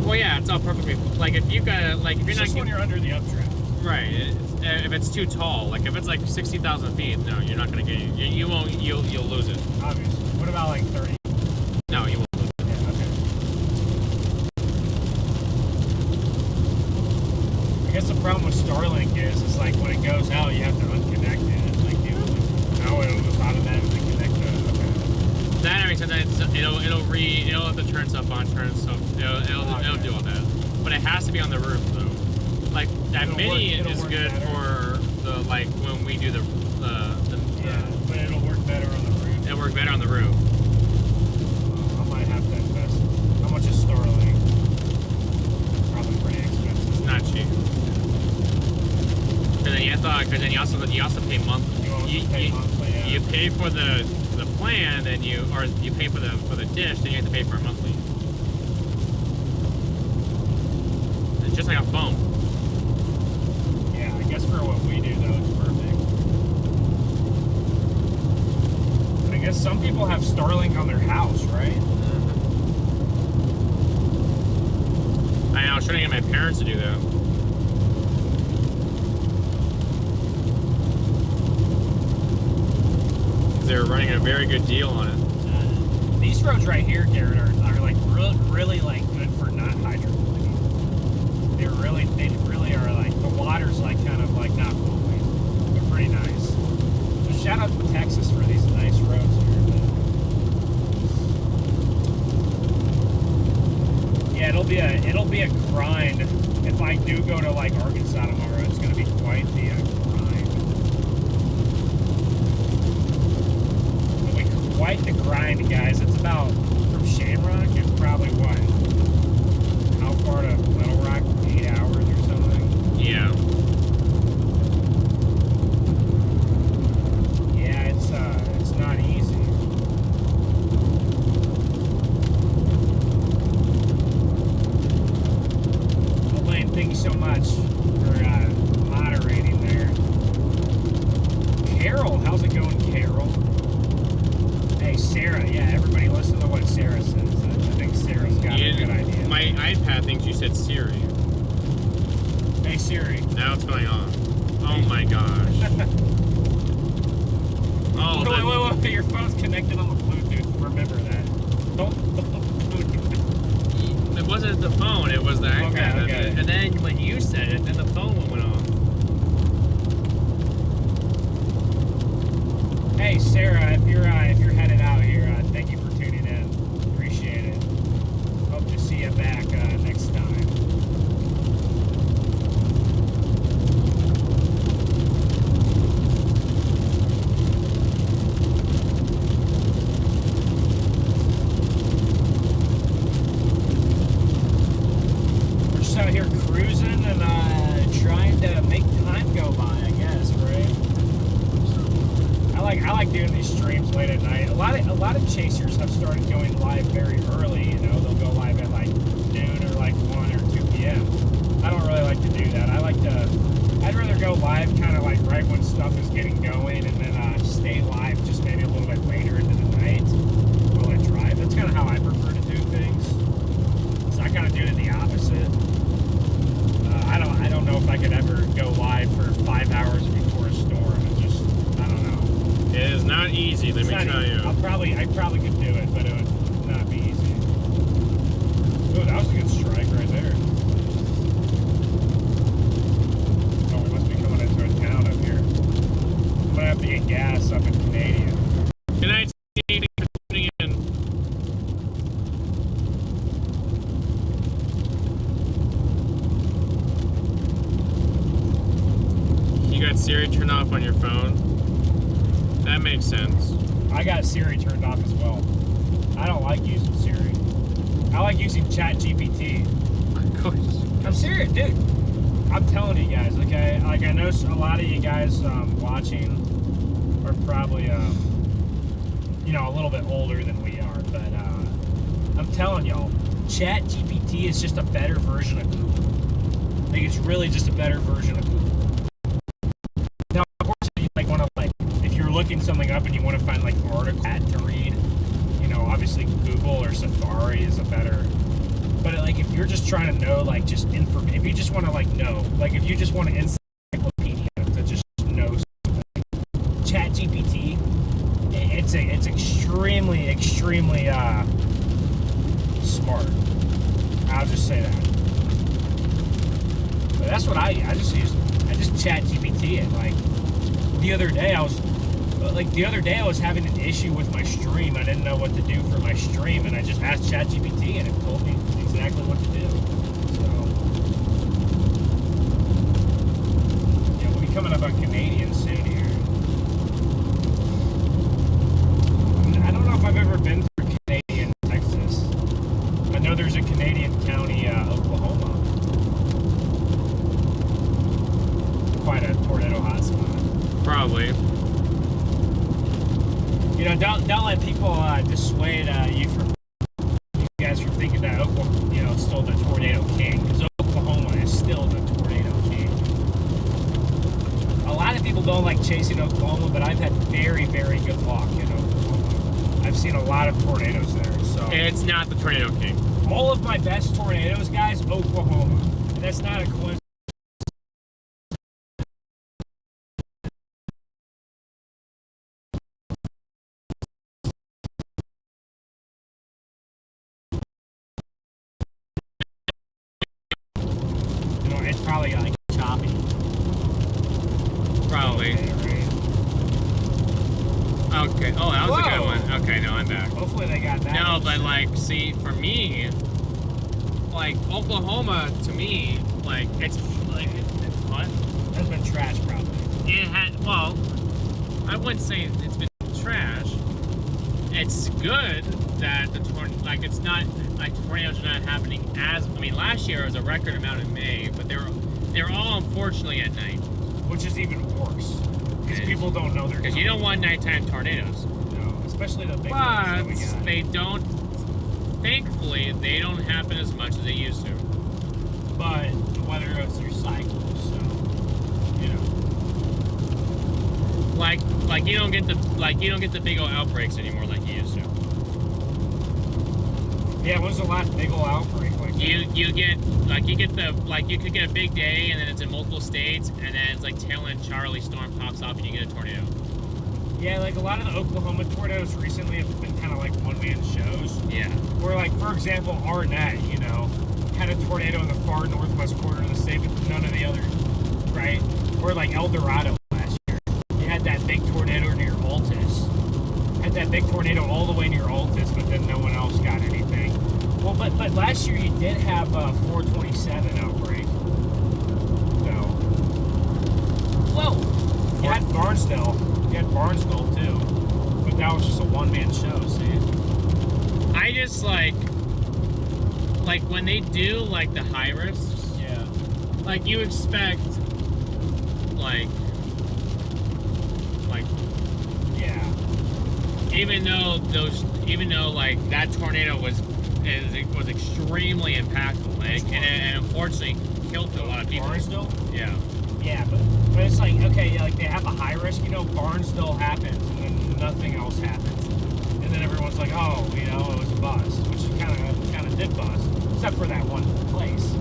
Well, yeah, it's all perfectly, like, if you've got, like, if you're not... Just when you're under the updraft. Right, if it's too tall, like, if it's, like, 60,000 feet, no, you're not going to get it. You won't, you'll lose it. Obviously. What about, like, 30? No, you won't lose it. Yeah, okay. I guess the problem with Starlink is like, when it goes out, you have to unconnect it. Like, it'll just automatically connect to it. Okay. That, I mean, sometimes it'll have to turn stuff on, it'll do all that. But it has to be on the roof, though. Like, that mini is good for the, like, when we do the yeah, but it'll work better on the roof. It'll work better on the roof. I might have to invest. How much is Starlink? Probably pretty expensive. It's not cheap. Because then you also pay monthly. You pay monthly, yeah. You pay for the plan, then you pay for the dish, then you have to pay for it monthly. It's just like a phone. Yeah, I guess for what we do though, it's perfect. But I guess some people have Starlink on their house, right? I was trying to get my parents to do that. They're running a very good deal on it. These roads right here, Garrett, are like really like good for not hydroponic. They really are like, the water's like kind of like not flowing. They're pretty nice. So shout out to Texas for these nice roads here. Yeah, it'll be a grind. If I do go to like Arkansas tomorrow, it's gonna be quite the grind. Quite the grind, guys. It's about, from Shamrock, it's probably what? How far to Little Rock? 8 hours or something? Yeah. Yeah, it's not easy. Elaine, thank you so much for moderating there. Carol, how's it going, Carol? Hey, Sarah, yeah, everybody listen to what Sarah says. I think Sarah's got a good idea. My iPad thinks you said Siri. Hey, Siri. Now what's going on? Oh my gosh. Oh, wait, your phone's connected on the Bluetooth. Remember that. Don't It wasn't the phone, it was the iPad. Okay. And then when you said it, then the phone went off. Hey, Sarah, if you're headed out here, thank you for tuning in. Appreciate it. Hope to see you back next time. We're just out here cruising and trying to make time go by, I guess, right? I like doing these streams late at night. A lot of chasers have started going live very early. You know, they'll go live at like noon or like 1 or 2 p.m. I don't really like to do that. I'd rather go live kind of like right when stuff is getting going, and then stay live just maybe a little bit later into the night while I drive. That's kind of how I prefer to do things. So I kind of do it the opposite. I don't know if I could ever go live for 5 hours before a storm. It is not easy, let me tell you. I probably could do it, but it would not be easy. Oh, that was a good strike right there. Oh, we must be coming into a town up here. have to get gas up in Canadian. Good night, Steve. Thanks for tuning in. You got Siri turned off on your phone? That makes sense. I got Siri turned off as well. I don't like using Siri. I like using ChatGPT. Of course. I'm serious, dude. I'm telling you guys, okay? Like, I know a lot of you guys watching are probably, you know, a little bit older than we are, but I'm telling y'all, ChatGPT is just a better version of Google. Like, it's really just a better version of Google. Now, of course, if you like want to, like, if you're looking something up and you want to find like articles to read, you know, obviously Google or Safari is a better. But like, if you're just trying to know, like, just information, if you just want to like know, like, if you just want an encyclopedia to just know something, ChatGPT, it's extremely smart. I'll just say that. But that's what I just ChatGPT it. Like the other day I was having an issue with my stream. I didn't know what to do for my stream, and I just asked ChatGPT, and it told me exactly what to do. So yeah, we'll be coming up on Canadian soon here. I don't know if I've ever been through Canadian, Texas. I know there's a Canadian county, Oklahoma. Quite a tornado hotspot. Probably. You know, don't let people dissuade you guys from thinking that Oklahoma, you know, is still the tornado king, because Oklahoma is still the tornado king. A lot of people don't like chasing Oklahoma, but I've had very, very good luck in Oklahoma. I've seen a lot of tornadoes there. So It's not the tornado king. all of my best tornadoes, guys, Oklahoma. And that's not a coincidence. It's probably like choppy. Probably. Okay. Oh, that was a good one. Okay, no, I'm back. Hopefully they got that. No, but like, see, for me, like Oklahoma, to me, like it's what? That's been trash, probably. It had. Well, I wouldn't say it's been trash. It's good that the it's not like tornadoes are not happening as. I mean, last year was a record amount in May, but they were all unfortunately at night. Which is even worse. Because people don't know they're Because you don't want nighttime tornadoes. No, especially the big ones that we got. They don't. Thankfully, they don't happen as much as they used to. But the weather goes through cycles, so you know. Like you don't get the big old outbreaks anymore like you used to. Yeah, when's the last big old outbreak like that? You could get a big day and then it's in multiple states and then it's like tail end Charlie storm pops up and you get a tornado. Yeah, like a lot of the Oklahoma tornadoes recently have been kind of like one-man shows. Yeah. Where, like, for example, Arnett, you know, had a tornado in the far northwest corner of the state, but none of the others, right? Or like El Dorado last year. You had that big tornado near Altus. Had that big tornado all the way near Altus, but then no one else got anything. Well, but last year you did have a 427 outbreak. So, whoa! You had Barnesville. You had Barnesville too, but that was just a one-man show. See? I just like when they do like the high risks. Yeah. Like you expect, like. Yeah. Even though like that tornado was extremely impactful, like, and unfortunately killed a lot of people. Barnesville? Yeah. Yeah, but it's like, okay, like they have a high risk, you know, Barnesville happens, and then nothing else happens, and then everyone's like, oh, you know, it was a bust, which kind of did bust, except for that one place.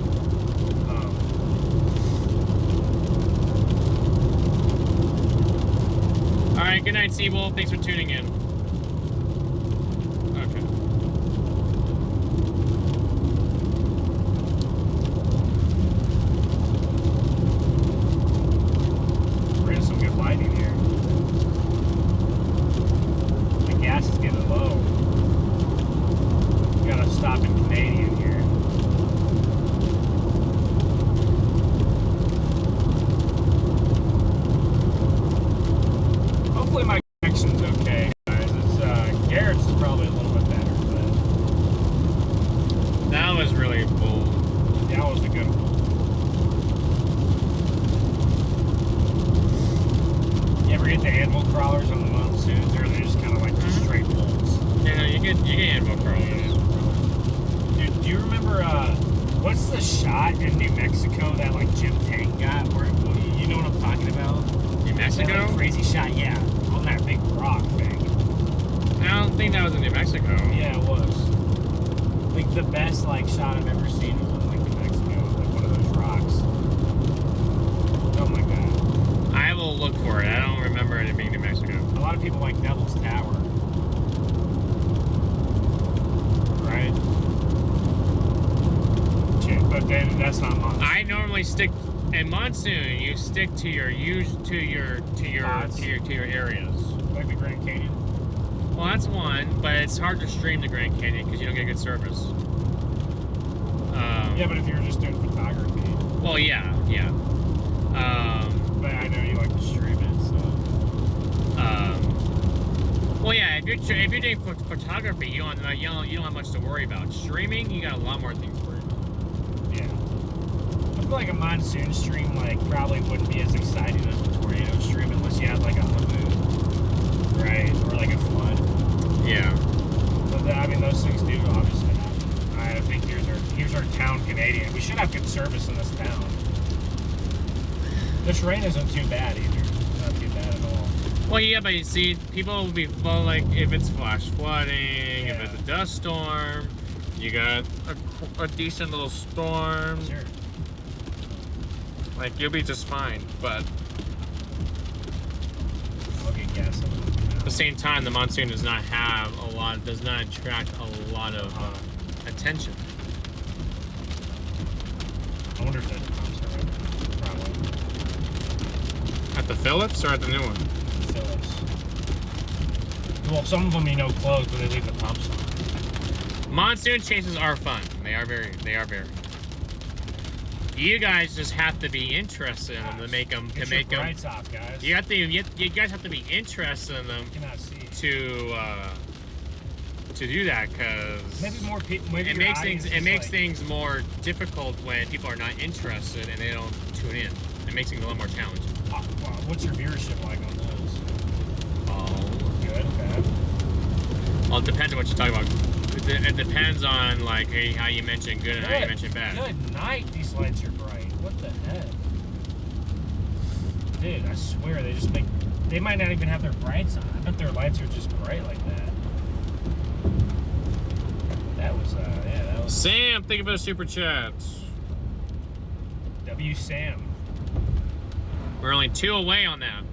All right. Good night, Seabull. Thanks for tuning in. Okay. We're in some good lighting here. crawlers on the monsoons, or are they just kind of like just straight bolts? You know, you get animal crawlers. Dude, do you remember what's the shot in New Mexico that like Jim Tang got? Where you know what I'm talking about? New Mexico? That, like, crazy shot, yeah, on that big rock thing. I don't think that was in New Mexico. Yeah, it was. Like the best like shot I've ever seen was on like New Mexico, like one of those rocks. Oh my god. I will look for it. I don't remember it being New Mexico. A lot of people like Devil's Tower. Right? But then that's not monsoon. I normally stick in monsoon. You stick to your areas. Like the Grand Canyon. Well, that's one, but it's hard to stream the Grand Canyon because you don't get good service. Yeah, but if you're just doing photography. Well, yeah. But I know you like to stream it, so. Well, yeah. If you're doing photography, you don't have much to worry about. Streaming, you got a lot more things to worry about. Yeah. I feel like a monsoon stream probably wouldn't be as exciting as a tornado stream unless you had like a lagoon, right, or like a flood. Yeah. But I mean, those things do obviously happen. I think here's our town Canadian. We should have good service in this town. This rain isn't too bad either. It's not too bad at all. Well, yeah, but you see, people will be like if it's flash flooding, Yeah. if it's a dust storm, you got a decent little storm. Sure. Like you'll be just fine, but I'll get gas. at the same time, the monsoon does not attract a lot of attention. I wonder if that pumps are right. Probably. At the Phillips or at the new one? Phillips. Well, some of them close, but they leave the pumps on. Monsoon chases are fun. They are very. You guys just have to be interested in them to make them. Get your brights off, guys. You guys have to be interested in them I cannot see. To do that, because Maybe more people. it makes things more difficult when people are not interested and they don't tune in. It makes things a lot more challenging. What's your viewership like on those? Oh, Good, bad. well, it depends on what you're talking about. It depends on like how you mention good and how you mention bad. Good night. These lights are bright. What the heck, dude? I swear they just make. They might not even have their brights on. I bet their lights are just bright like that. That was that was. Sam, think about a super chat. W Sam. We're only 2 away on that.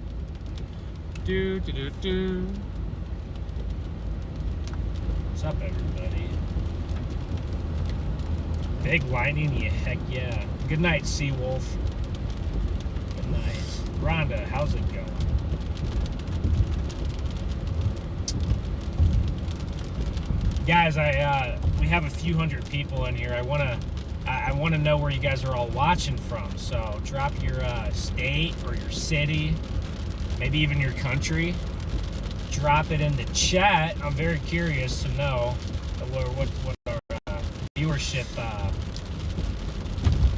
Do. What's up, everybody? Big lightning, yeah, heck yeah. Good night, Seawolf. Good night. Rhonda, how's it going? Guys, we have a few hundred people in here. I wanna know where you guys are all watching from. So drop your state or your city, maybe even your country. Drop it in the chat. I'm very curious to know what our viewership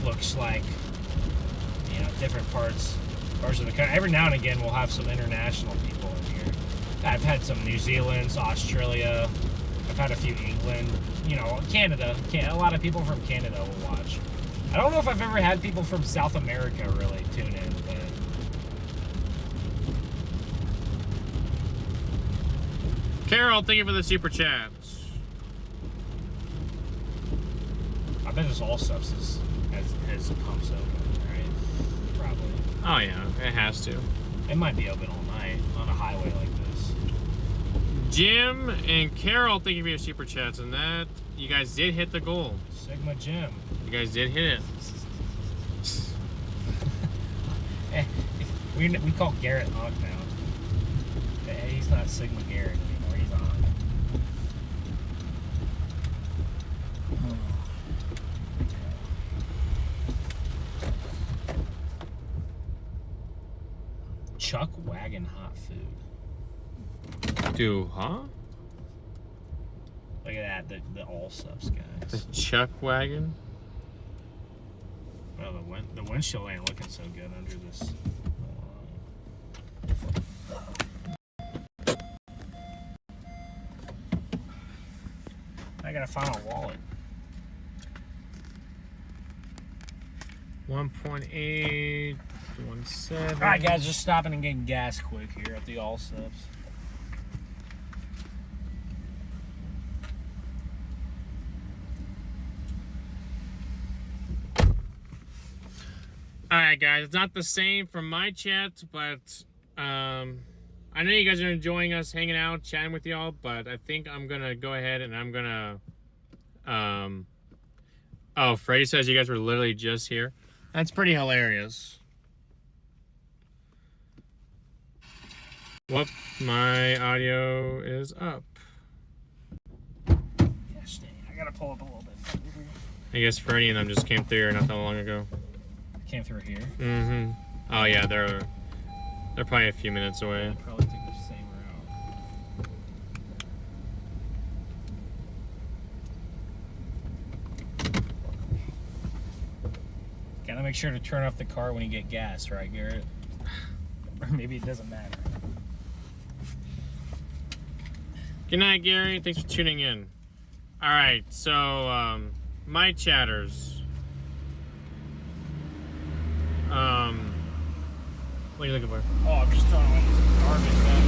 looks like. Different parts of the country. Every now and again, we'll have some international people in here. I've had some New Zealand, Australia. I've had a few England. Canada. A lot of people from Canada will watch. I don't know if I've ever had people from South America really tune in, but. Carol, thank you for the super chats. I bet this all subs has pumps open, right? Probably. Oh yeah, it has to. It might be open all night on a highway like this. Jim and Carol, thank you for your super chats, and that you guys did hit the goal. Sigma Jim. You guys did hit it. We call Garrett Hawk now. He's not Sigma Garrett anymore. He's on. Chuck Wagon hot food. Do, huh? Look at that, the all subs guys. The Chuck Wagon? Well, the windshield ain't looking so good under this. I gotta find my wallet. 1.8, 1.7. All right, guys, just stopping and getting gas quick here at the All Subs. All right, guys, it's not the same from my chat, but I know you guys are enjoying us hanging out, chatting with y'all, but I think I'm gonna go ahead and I'm gonna oh, Freddie says you guys were literally just here. That's pretty hilarious. Whoop, my audio is up. Gosh dang, I gotta pull up a little bit further here. I guess Freddie and them just came through here not that long ago. Came through here? Mm-hmm. Oh yeah, they're probably a few minutes away. Probably take the same route. Gotta make sure to turn off the car when you get gas, right, Garrett? Or maybe it doesn't matter. Good night, Gary. Thanks for tuning in. All right, so my chatters. What are you looking for? Oh, I'm just throwing away this garbage, man.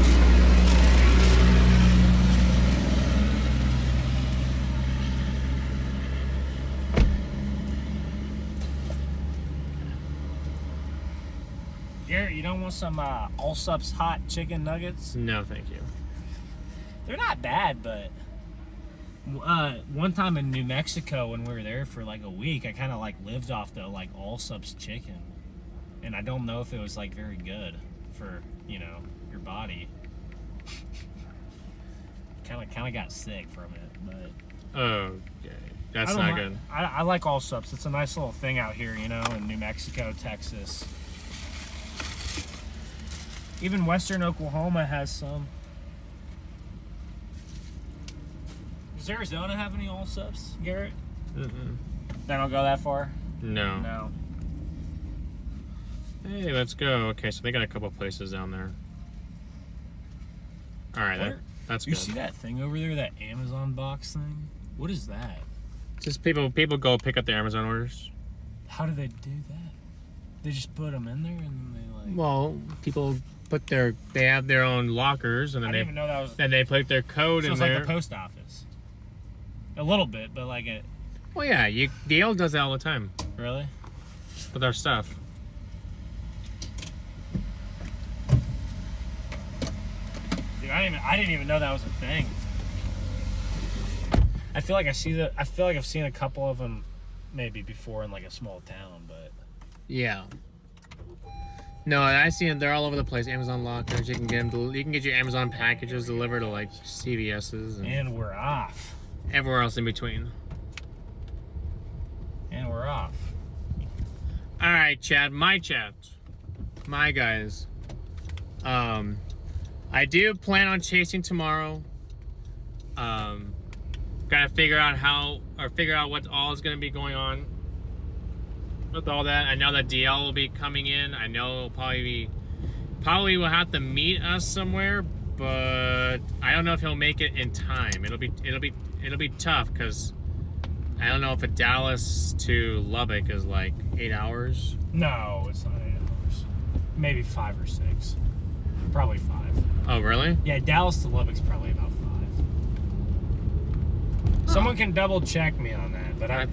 Garrett, you don't want some Allsup's hot chicken nuggets? No, thank you. They're not bad, but one time in New Mexico when we were there for like a week, I kind of like lived off the like Allsup's chicken, and I don't know if it was like very good for, you know, your body. kind of got sick from it, but Okay, that's not good. I like Allsup's. It's a nice little thing out here, you know, in New Mexico, Texas. Even Western Oklahoma has some. Does Arizona have any Allsup's, Garrett? Mm-mm. They don't go that far? No. No. Hey, let's go. Okay, so they got a couple places down there. All right, that's good. You see that thing over there, that Amazon box thing? What is that? Just people go pick up their Amazon orders. How do they do that? They just put them in there and they like... Well, people put they have their own lockers, and then I didn't even know that was... Then they put their code so in it's there. like the post office. A little bit, but like it... Well, yeah, DL does that all the time. Really? With our stuff. Dude, I didn't even know that was a thing. I feel like I've seen a couple of them maybe before in like a small town, but Yeah. No, I see them. They're all over the place. Amazon lockers. You can get them. You can get your Amazon packages delivered to like CVS's and we're off. Everywhere else in between. And we're off. All right, Chad. My guys. I do plan on chasing tomorrow. Gotta figure out what all is gonna be going on with all that. I know that DL will be coming in. I know it'll probably will have to meet us somewhere, but I don't know if he'll make it in time. It'll be tough because I don't know if a Dallas to Lubbock is like 8 hours. No, it's not 8 hours. Maybe 5 or 6. Probably 5. Oh, really? Yeah, Dallas to Lubbock's probably about 5. Someone can double check me on that, but I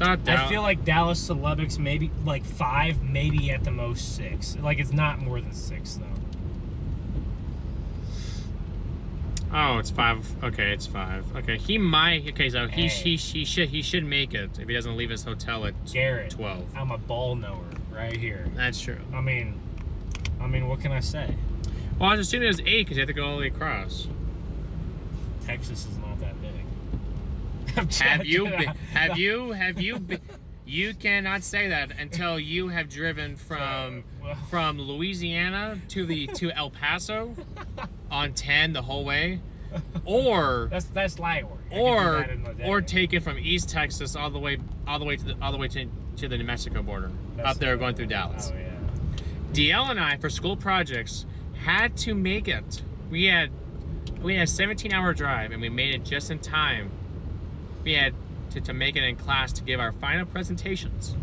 feel like Dallas to Lubbock's maybe like 5, maybe at the most 6. Like it's not more than 6 though. Oh, it's 5. Okay, it's 5. Okay, he might. Okay, so he should make it if he doesn't leave his hotel at Garrett, 12. I'm a ball knower right here. That's true. I mean, what can I say? Well, I was assuming it was 8 because you have to go all the way across. Texas is not that big. Have you been? You cannot say that until you have driven from Louisiana to El Paso on 10 the whole way, or that's light work. Or take it from East Texas all the way to the New Mexico border up there going through Dallas. Oh yeah. DL and I for school projects had to make it. We had a 17-hour drive and we made it just in time we had to make it in class to give our final presentations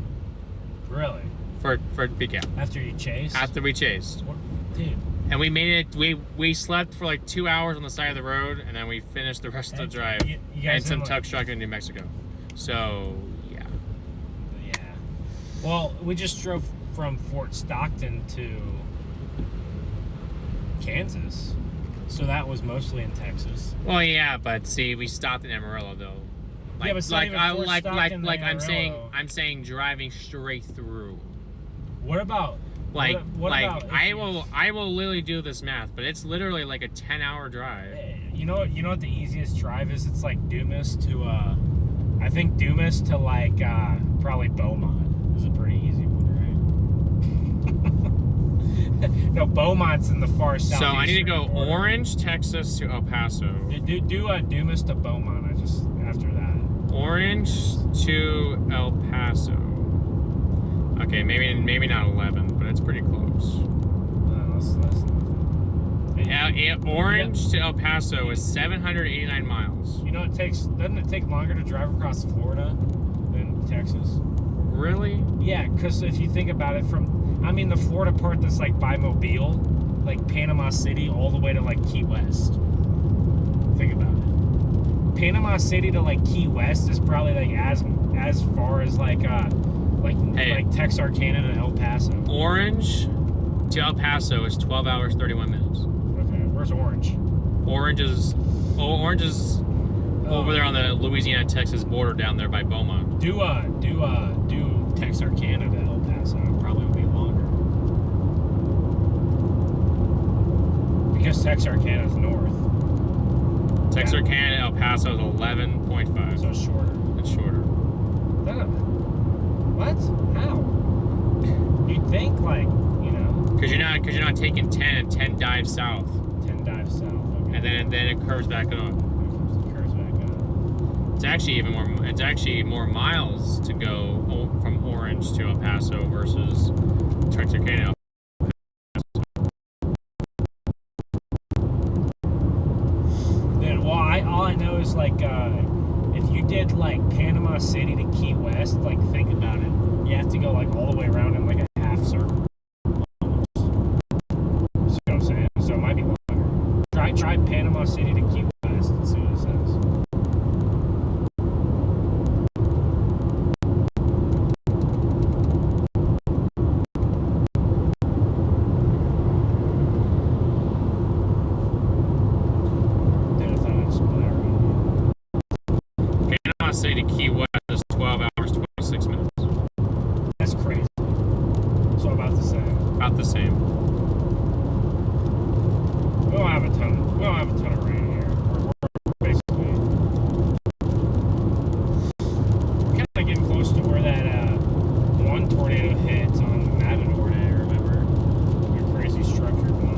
Really? for BCAP. After you chased? After we chased. What? Dude. And we made it, we slept for like 2 hours on the side of the road, and then we finished the rest of the drive you guys and some had, tuck truck in New Mexico. So, yeah. Yeah. Well, we just drove from Fort Stockton to Kansas. So that was mostly in Texas. Well, yeah, but see, we stopped in Amarillo though. Yeah, but it's not even Fort Stockton to I'm Amarillo. saying driving straight through. What about Like, what like about if I you- will literally do this math, but it's literally like a 10-hour drive. You know what the easiest drive is? It's like Dumas to I think Dumas to like probably Beaumont is a pretty easy one, right? No, Beaumont's in the far south. So I need to go Orange, Texas to El Paso. Do Dumas to Beaumont. I just after that. Orange to El Paso. Okay, maybe not 11, but it's pretty close. That's Orange to El Paso is 789 miles. You know, doesn't it take longer to drive across Florida than Texas? Really? Yeah, because if you think about it, the Florida part that's like by Mobile, like Panama City, all the way to like Key West. Think about it. Panama City to like Key West is probably like as far as like Texarkana to El Paso. Orange to El Paso is 12 hours 31 minutes. Okay, where's Orange? Orange is over there on the Louisiana-Texas border down there by Beaumont. Do Texarkana to El Paso. It probably would be longer. Because Texarkana is north. Texarkana, El Paso is 11.5. So it's shorter. It's shorter. What? How? You'd think like, Because you're not taking 10 and 10 dives south. 10 dives south. Okay. And then it curves back up. It curves back up. It's actually more miles to go from Orange to El Paso versus Texarkana. Then, well, all I know is like if you did like Panama City to Key West, like think about it, you have to go like all the way around in like a half circle. See what I'm saying? So it might be longer. Try Panama City to Key West and see what it says. Panama City to Key West is 12 hours 26 minutes. That's crazy. So about the same. About the same. We don't have a ton of rain here. We're basically kind of getting close to where that one tornado hit on Matador Day, remember? Your crazy structured one.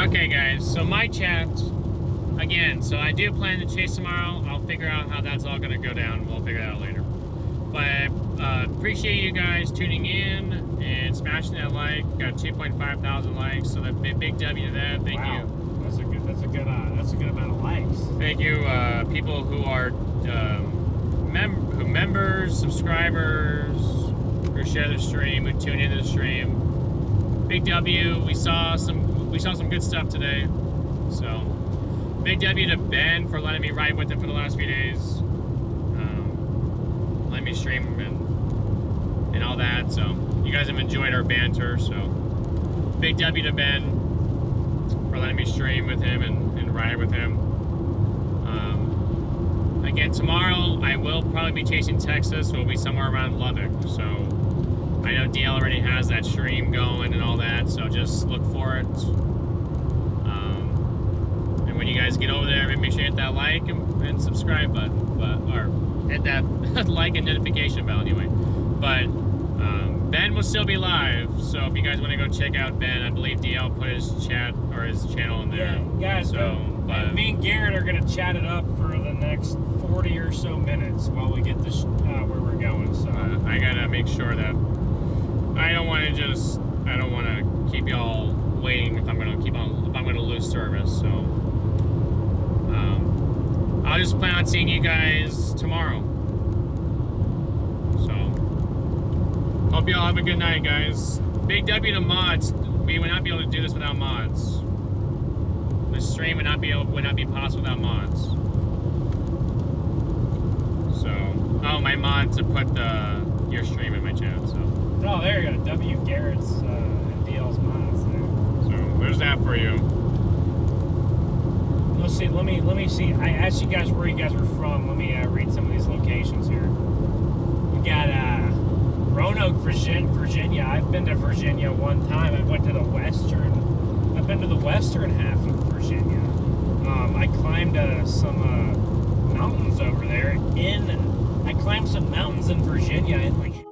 Okay, guys, so my chat, again, so I do plan to chase tomorrow. I'll figure out how that's all going to go down. We'll figure it out later. But appreciate you guys tuning in and smashing that like. Got 2.5 thousand likes, so that big W to that. Thank you. That's a good amount of likes. Thank you, people who are members, subscribers, who share the stream, who tune into the stream. Big W. We saw some good stuff today. So big W to Ben for letting me ride with him for the last few days. Letting me stream and all that. So you guys have enjoyed our banter. So big W to Ben for letting me stream with him and ride with him. Again, tomorrow I will probably be chasing Texas. So we'll be somewhere around Lubbock. So I know DL already has that stream going and all that. So just look for it. And when you guys get over there, make sure you hit that like and subscribe button, or hit that like and notification bell anyway. But Ben will still be live, so if you guys want to go check out Ben, I believe DL put his channel in there. Yeah, guys, so me and Garrett are gonna chat it up for the next 40 or so minutes while we get this where we're going. So I gotta make sure that I don't want to keep y'all waiting if I'm going to lose service. So I'll just plan on seeing you guys tomorrow. So hope y'all have a good night, guys. Big W to mods. We would not be able to do this without mods. The stream would not be possible without mods. So, oh, my mods have put your stream in my chat. So, oh, there you go. W Garrett's DL's mods there. So there's that for you. Let's see. Let me see. I asked you guys where you guys were from. Let me read some of these locations here. We got Roanoke, Virginia. I've been to Virginia one time. I went to the western. I've been to the western half of Virginia. I climbed some mountains over there. I climbed some mountains in Virginia in like